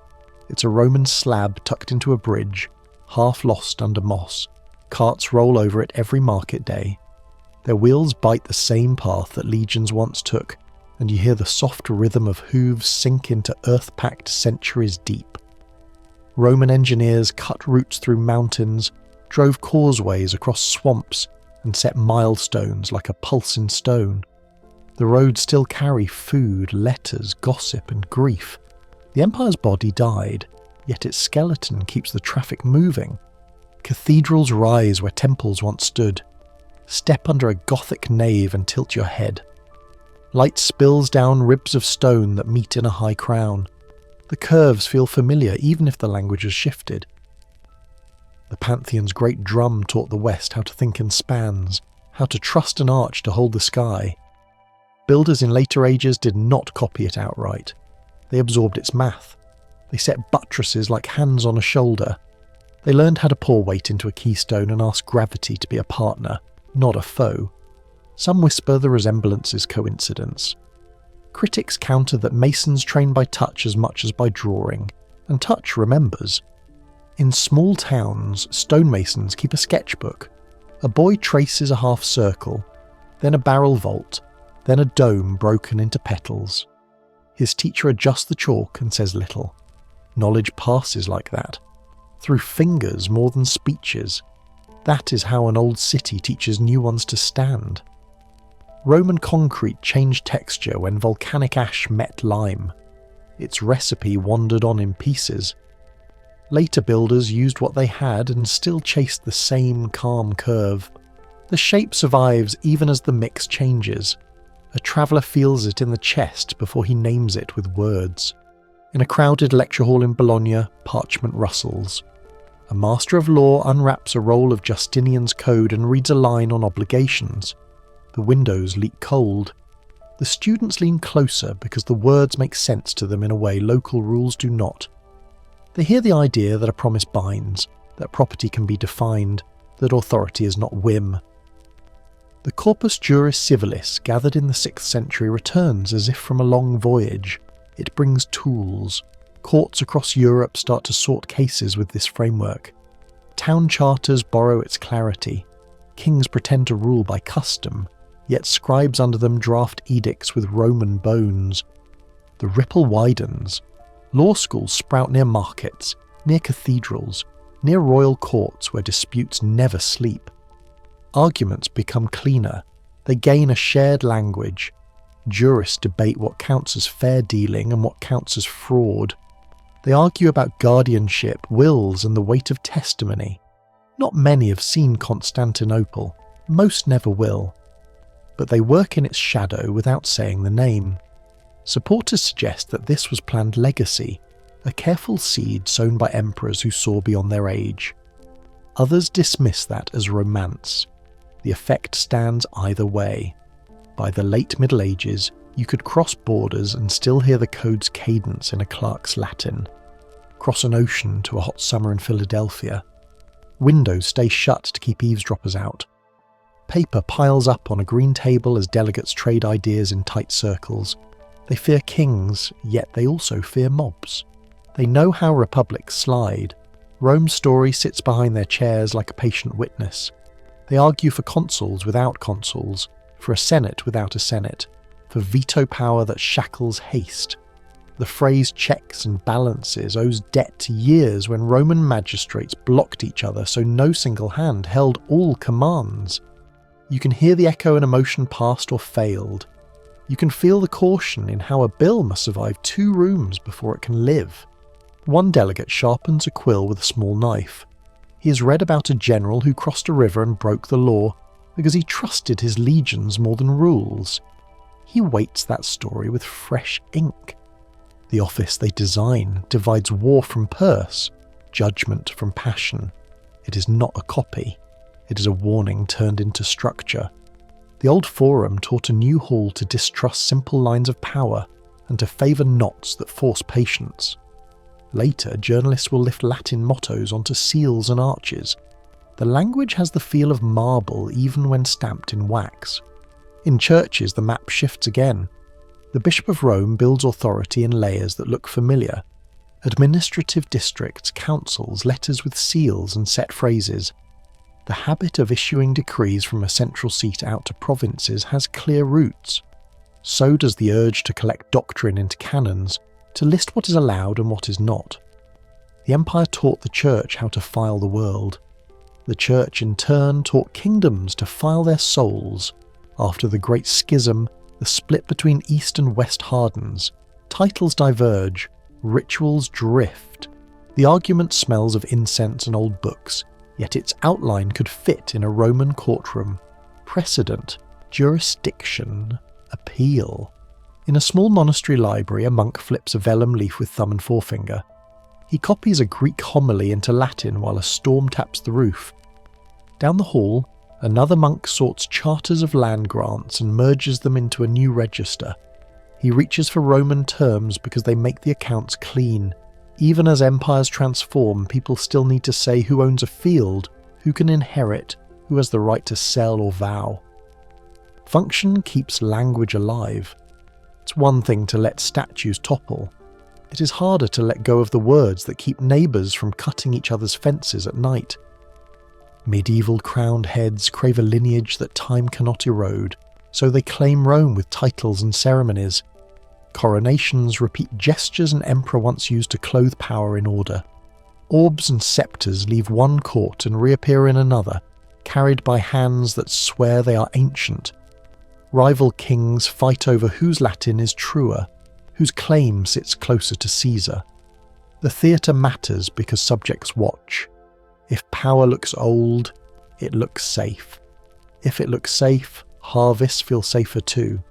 It's a Roman slab tucked into a bridge, half lost under moss. Carts roll over it every market day. Their wheels bite the same path that legions once took, and you hear the soft rhythm of hooves sink into earth-packed centuries deep. Roman engineers cut routes through mountains, drove causeways across swamps, and set milestones like a pulse in stone. The roads still carry food, letters, gossip, and grief. The empire's body died, yet its skeleton keeps the traffic moving. Cathedrals rise where temples once stood. Step under a Gothic nave and tilt your head. Light spills down ribs of stone that meet in a high crown. The curves feel familiar even if the language has shifted. The Pantheon's great drum taught the West how to think in spans, how to trust an arch to hold the sky. Builders in later ages did not copy it outright. They absorbed its math. They set buttresses like hands on a shoulder. They learned how to pour weight into a keystone and ask gravity to be a partner, not a foe. Some whisper the resemblance is coincidence. Critics counter that masons train by touch as much as by drawing, and touch remembers. In small towns, stonemasons keep a sketchbook. A boy traces a half circle, then a barrel vault, then a dome broken into petals. His teacher adjusts the chalk and says little. Knowledge passes like that, through fingers more than speeches. That is how an old city teaches new ones to stand. Roman concrete changed texture when volcanic ash met lime. its recipe wandered on in pieces. Later builders used what they had and still chased the same calm curve. The shape survives even as the mix changes. A traveller feels it in the chest before he names it with words. In a crowded lecture hall in Bologna, parchment rustles. A master of law unwraps a roll of Justinian's code and reads a line on obligations. The windows leak cold. The students lean closer because the words make sense to them in a way local rules do not. They hear the idea that a promise binds, that property can be defined, that authority is not whim. The Corpus Juris Civilis gathered in the 6th century returns as if from a long voyage. It brings tools. Courts across Europe start to sort cases with this framework. Town charters borrow its clarity. Kings pretend to rule by custom, yet scribes under them draft edicts with Roman bones. The ripple widens. Law schools sprout near markets, near cathedrals, near royal courts where disputes never sleep. Arguments become cleaner. They gain a shared language. Jurists debate what counts as fair dealing and what counts as fraud. They argue about guardianship, wills, and the weight of testimony. Not many have seen Constantinople. Most never will. But they work in its shadow without saying the name. Supporters suggest that this was planned legacy, a careful seed sown by emperors who saw beyond their age. Others dismiss that as romance. The effect stands either way. By the late Middle Ages, you could cross borders and still hear the code's cadence in a clerk's Latin. Cross an ocean to a hot summer in Philadelphia. Windows stay shut to keep eavesdroppers out. Paper piles up on a green table as delegates trade ideas in tight circles. They fear kings, yet they also fear mobs. They know how republics slide. Rome's story sits behind their chairs like a patient witness. They argue for consuls without consuls, for a senate without a senate, for veto power that shackles haste. The phrase checks and balances owes debt to years when Roman magistrates blocked each other so no single hand held all commands. You can hear the echo and emotion passed or failed. You can feel the caution in how a bill must survive 2 rooms before it can live. One delegate sharpens a quill with a small knife. He has read about a general who crossed a river and broke the law because he trusted his legions more than rules. He weights that story with fresh ink. The office they design divides war from purse, judgment from passion. It is not a copy. It is a warning turned into structure. The old forum taught a new hall to distrust simple lines of power and to favour knots that force patience. Later, journalists will lift Latin mottos onto seals and arches. The language has the feel of marble even when stamped in wax. In churches, the map shifts again. The Bishop of Rome builds authority in layers that look familiar. Administrative districts, councils, letters with seals and set phrases. The habit of issuing decrees from a central seat out to provinces has clear roots. So does the urge to collect doctrine into canons, to list what is allowed and what is not. The empire taught the church how to file the world. The church in turn taught kingdoms to file their souls. After the Great Schism, the split between East and West hardens. Titles diverge, rituals drift. The argument smells of incense and old books, yet its outline could fit in a Roman courtroom. Precedent, jurisdiction, appeal. In a small monastery library, a monk flips a vellum leaf with thumb and forefinger. He copies a Greek homily into Latin while a storm taps the roof. Down the hall, another monk sorts charters of land grants and merges them into a new register. He reaches for Roman terms because they make the accounts clean. Even as empires transform, people still need to say who owns a field, who can inherit, who has the right to sell or vow. Function keeps language alive. It's one thing to let statues topple. It is harder to let go of the words that keep neighbours from cutting each other's fences at night. Medieval crowned heads crave a lineage that time cannot erode, so they claim Rome with titles and ceremonies. Coronations repeat gestures an emperor once used to clothe power in order. Orbs and sceptres leave one court and reappear in another, carried by hands that swear they are ancient. Rival kings fight over whose Latin is truer, whose claim sits closer to Caesar. The theatre matters because subjects watch. If power looks old, it looks safe. If it looks safe, harvests feel safer too.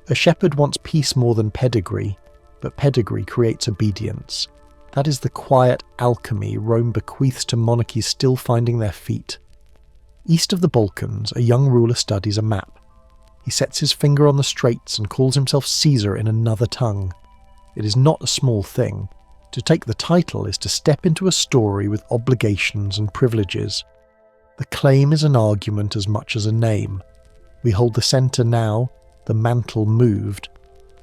A shepherd wants peace more than pedigree, but pedigree creates obedience. That is the quiet alchemy Rome bequeaths to monarchies still finding their feet. East of the Balkans, a young ruler studies a map. He sets his finger on the straits and calls himself Caesar in another tongue. It is not a small thing. To take the title is to step into a story with obligations and privileges. The claim is an argument as much as a name. We hold the centre now, the mantle moved.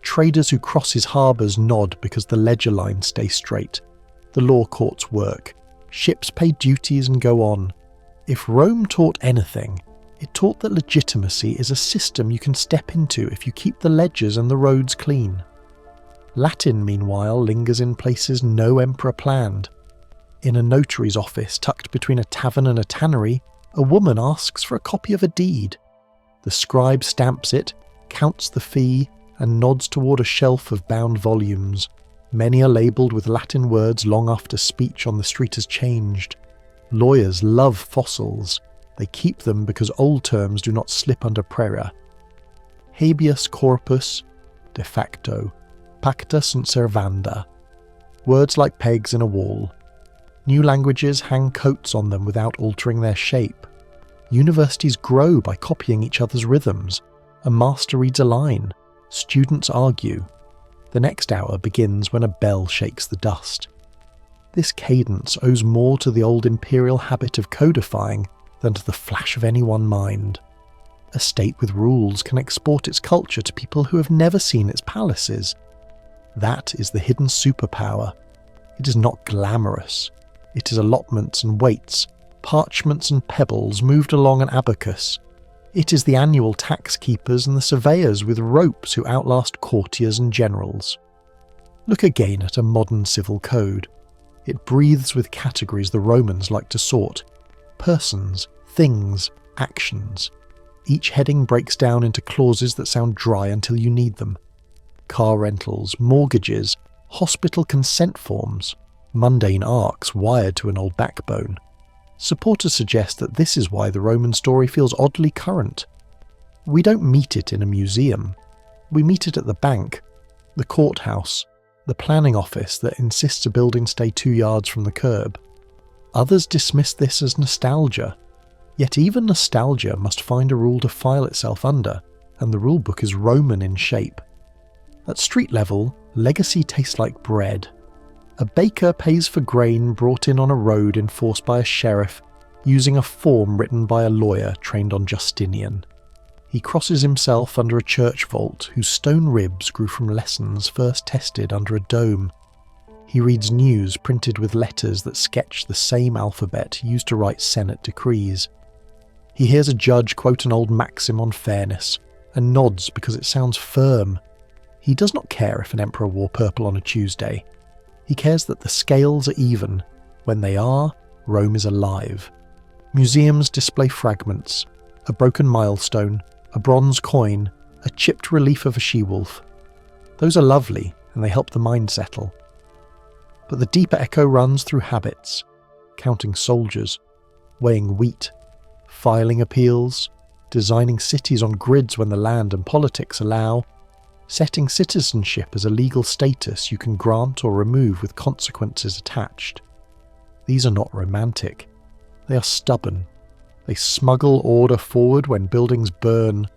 Traders who cross his harbours nod because the ledger lines stay straight. The law courts work. Ships pay duties and go on. If Rome taught anything, it taught that legitimacy is a system you can step into if you keep the ledgers and the roads clean. Latin, meanwhile, lingers in places no emperor planned. In a notary's office tucked between a tavern and a tannery, a woman asks for a copy of a deed. The scribe stamps it, counts the fee, and nods toward a shelf of bound volumes. Many are labelled with Latin words long after speech on the street has changed. Lawyers love fossils. They keep them because old terms do not slip under prayer. Habeas corpus, de facto, pacta sunt servanda. Words like pegs in a wall. New languages hang coats on them without altering their shape. Universities grow by copying each other's rhythms. A master reads a line. Students argue. The next hour begins when a bell shakes the dust. This cadence owes more to the old imperial habit of codifying than to the flash of any one mind. A state with rules can export its culture to people who have never seen its palaces. That is the hidden superpower. It is not glamorous. It is allotments and weights, parchments and pebbles moved along an abacus. It is the annual tax keepers and the surveyors with ropes who outlast courtiers and generals. Look again at a modern civil code. It breathes with categories the Romans like to sort. Persons, things, actions. Each heading breaks down into clauses that sound dry until you need them. Car rentals, mortgages, hospital consent forms, mundane arcs wired to an old backbone. Supporters suggest that this is why the Roman story feels oddly current. We don't meet it in a museum. We meet it at the bank, the courthouse, the planning office that insists a building stay 2 yards from the curb. Others dismiss this as nostalgia. Yet even nostalgia must find a rule to file itself under, and the rulebook is Roman in shape. At street level, legacy tastes like bread. A baker pays for grain brought in on a road enforced by a sheriff, using a form written by a lawyer trained on Justinian. He crosses himself under a church vault whose stone ribs grew from lessons first tested under a dome. He reads news printed with letters that sketch the same alphabet used to write Senate decrees. He hears a judge quote an old maxim on fairness, and nods because it sounds firm. He does not care if an emperor wore purple on a Tuesday. He cares that the scales are even. When they are, Rome is alive. Museums display fragments, a broken milestone, a bronze coin, a chipped relief of a she-wolf. Those are lovely, and they help the mind settle. But the deeper echo runs through habits, counting soldiers, weighing wheat, filing appeals, designing cities on grids when the land and politics allow, setting citizenship as a legal status you can grant or remove with consequences attached. These are not romantic. They are stubborn. They smuggle order forward when buildings burn.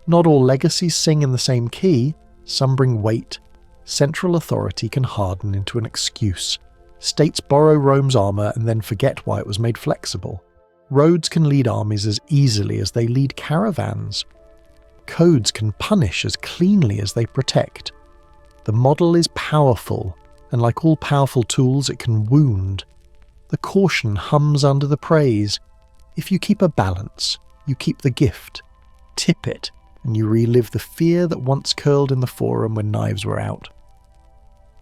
Not all legacies sing in the same key. Some bring weight. Central authority can harden into an excuse. States borrow Rome's armour and then forget why it was made flexible. Roads can lead armies as easily as they lead caravans. Codes can punish as cleanly as they protect. The model is powerful, and like all powerful tools it can wound. The caution hums under the praise. If you keep a balance, you keep the gift. Tip it, and you relive the fear that once curled in the forum when knives were out.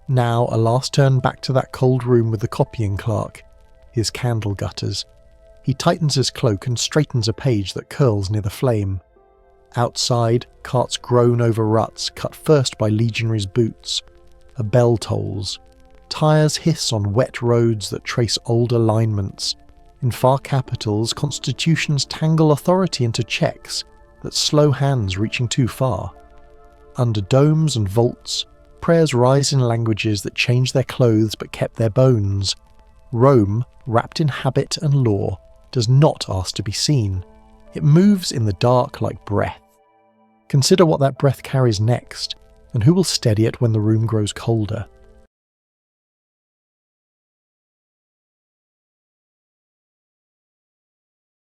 Now a last turn back to that cold room with the copying clerk. His candle gutters. He tightens his cloak and straightens a page that curls near the flame. Outside, carts groan over ruts cut first by legionaries' boots. a bell tolls. Tires hiss on wet roads that trace old alignments. In far capitals, constitutions tangle authority into checks that slow hands reaching too far. Under domes and vaults, prayers rise in languages that changed their clothes but kept their bones. Rome, wrapped in habit and law, does not ask to be seen. It moves in the dark like breath. Consider what that breath carries next, and who will steady it when the room grows colder.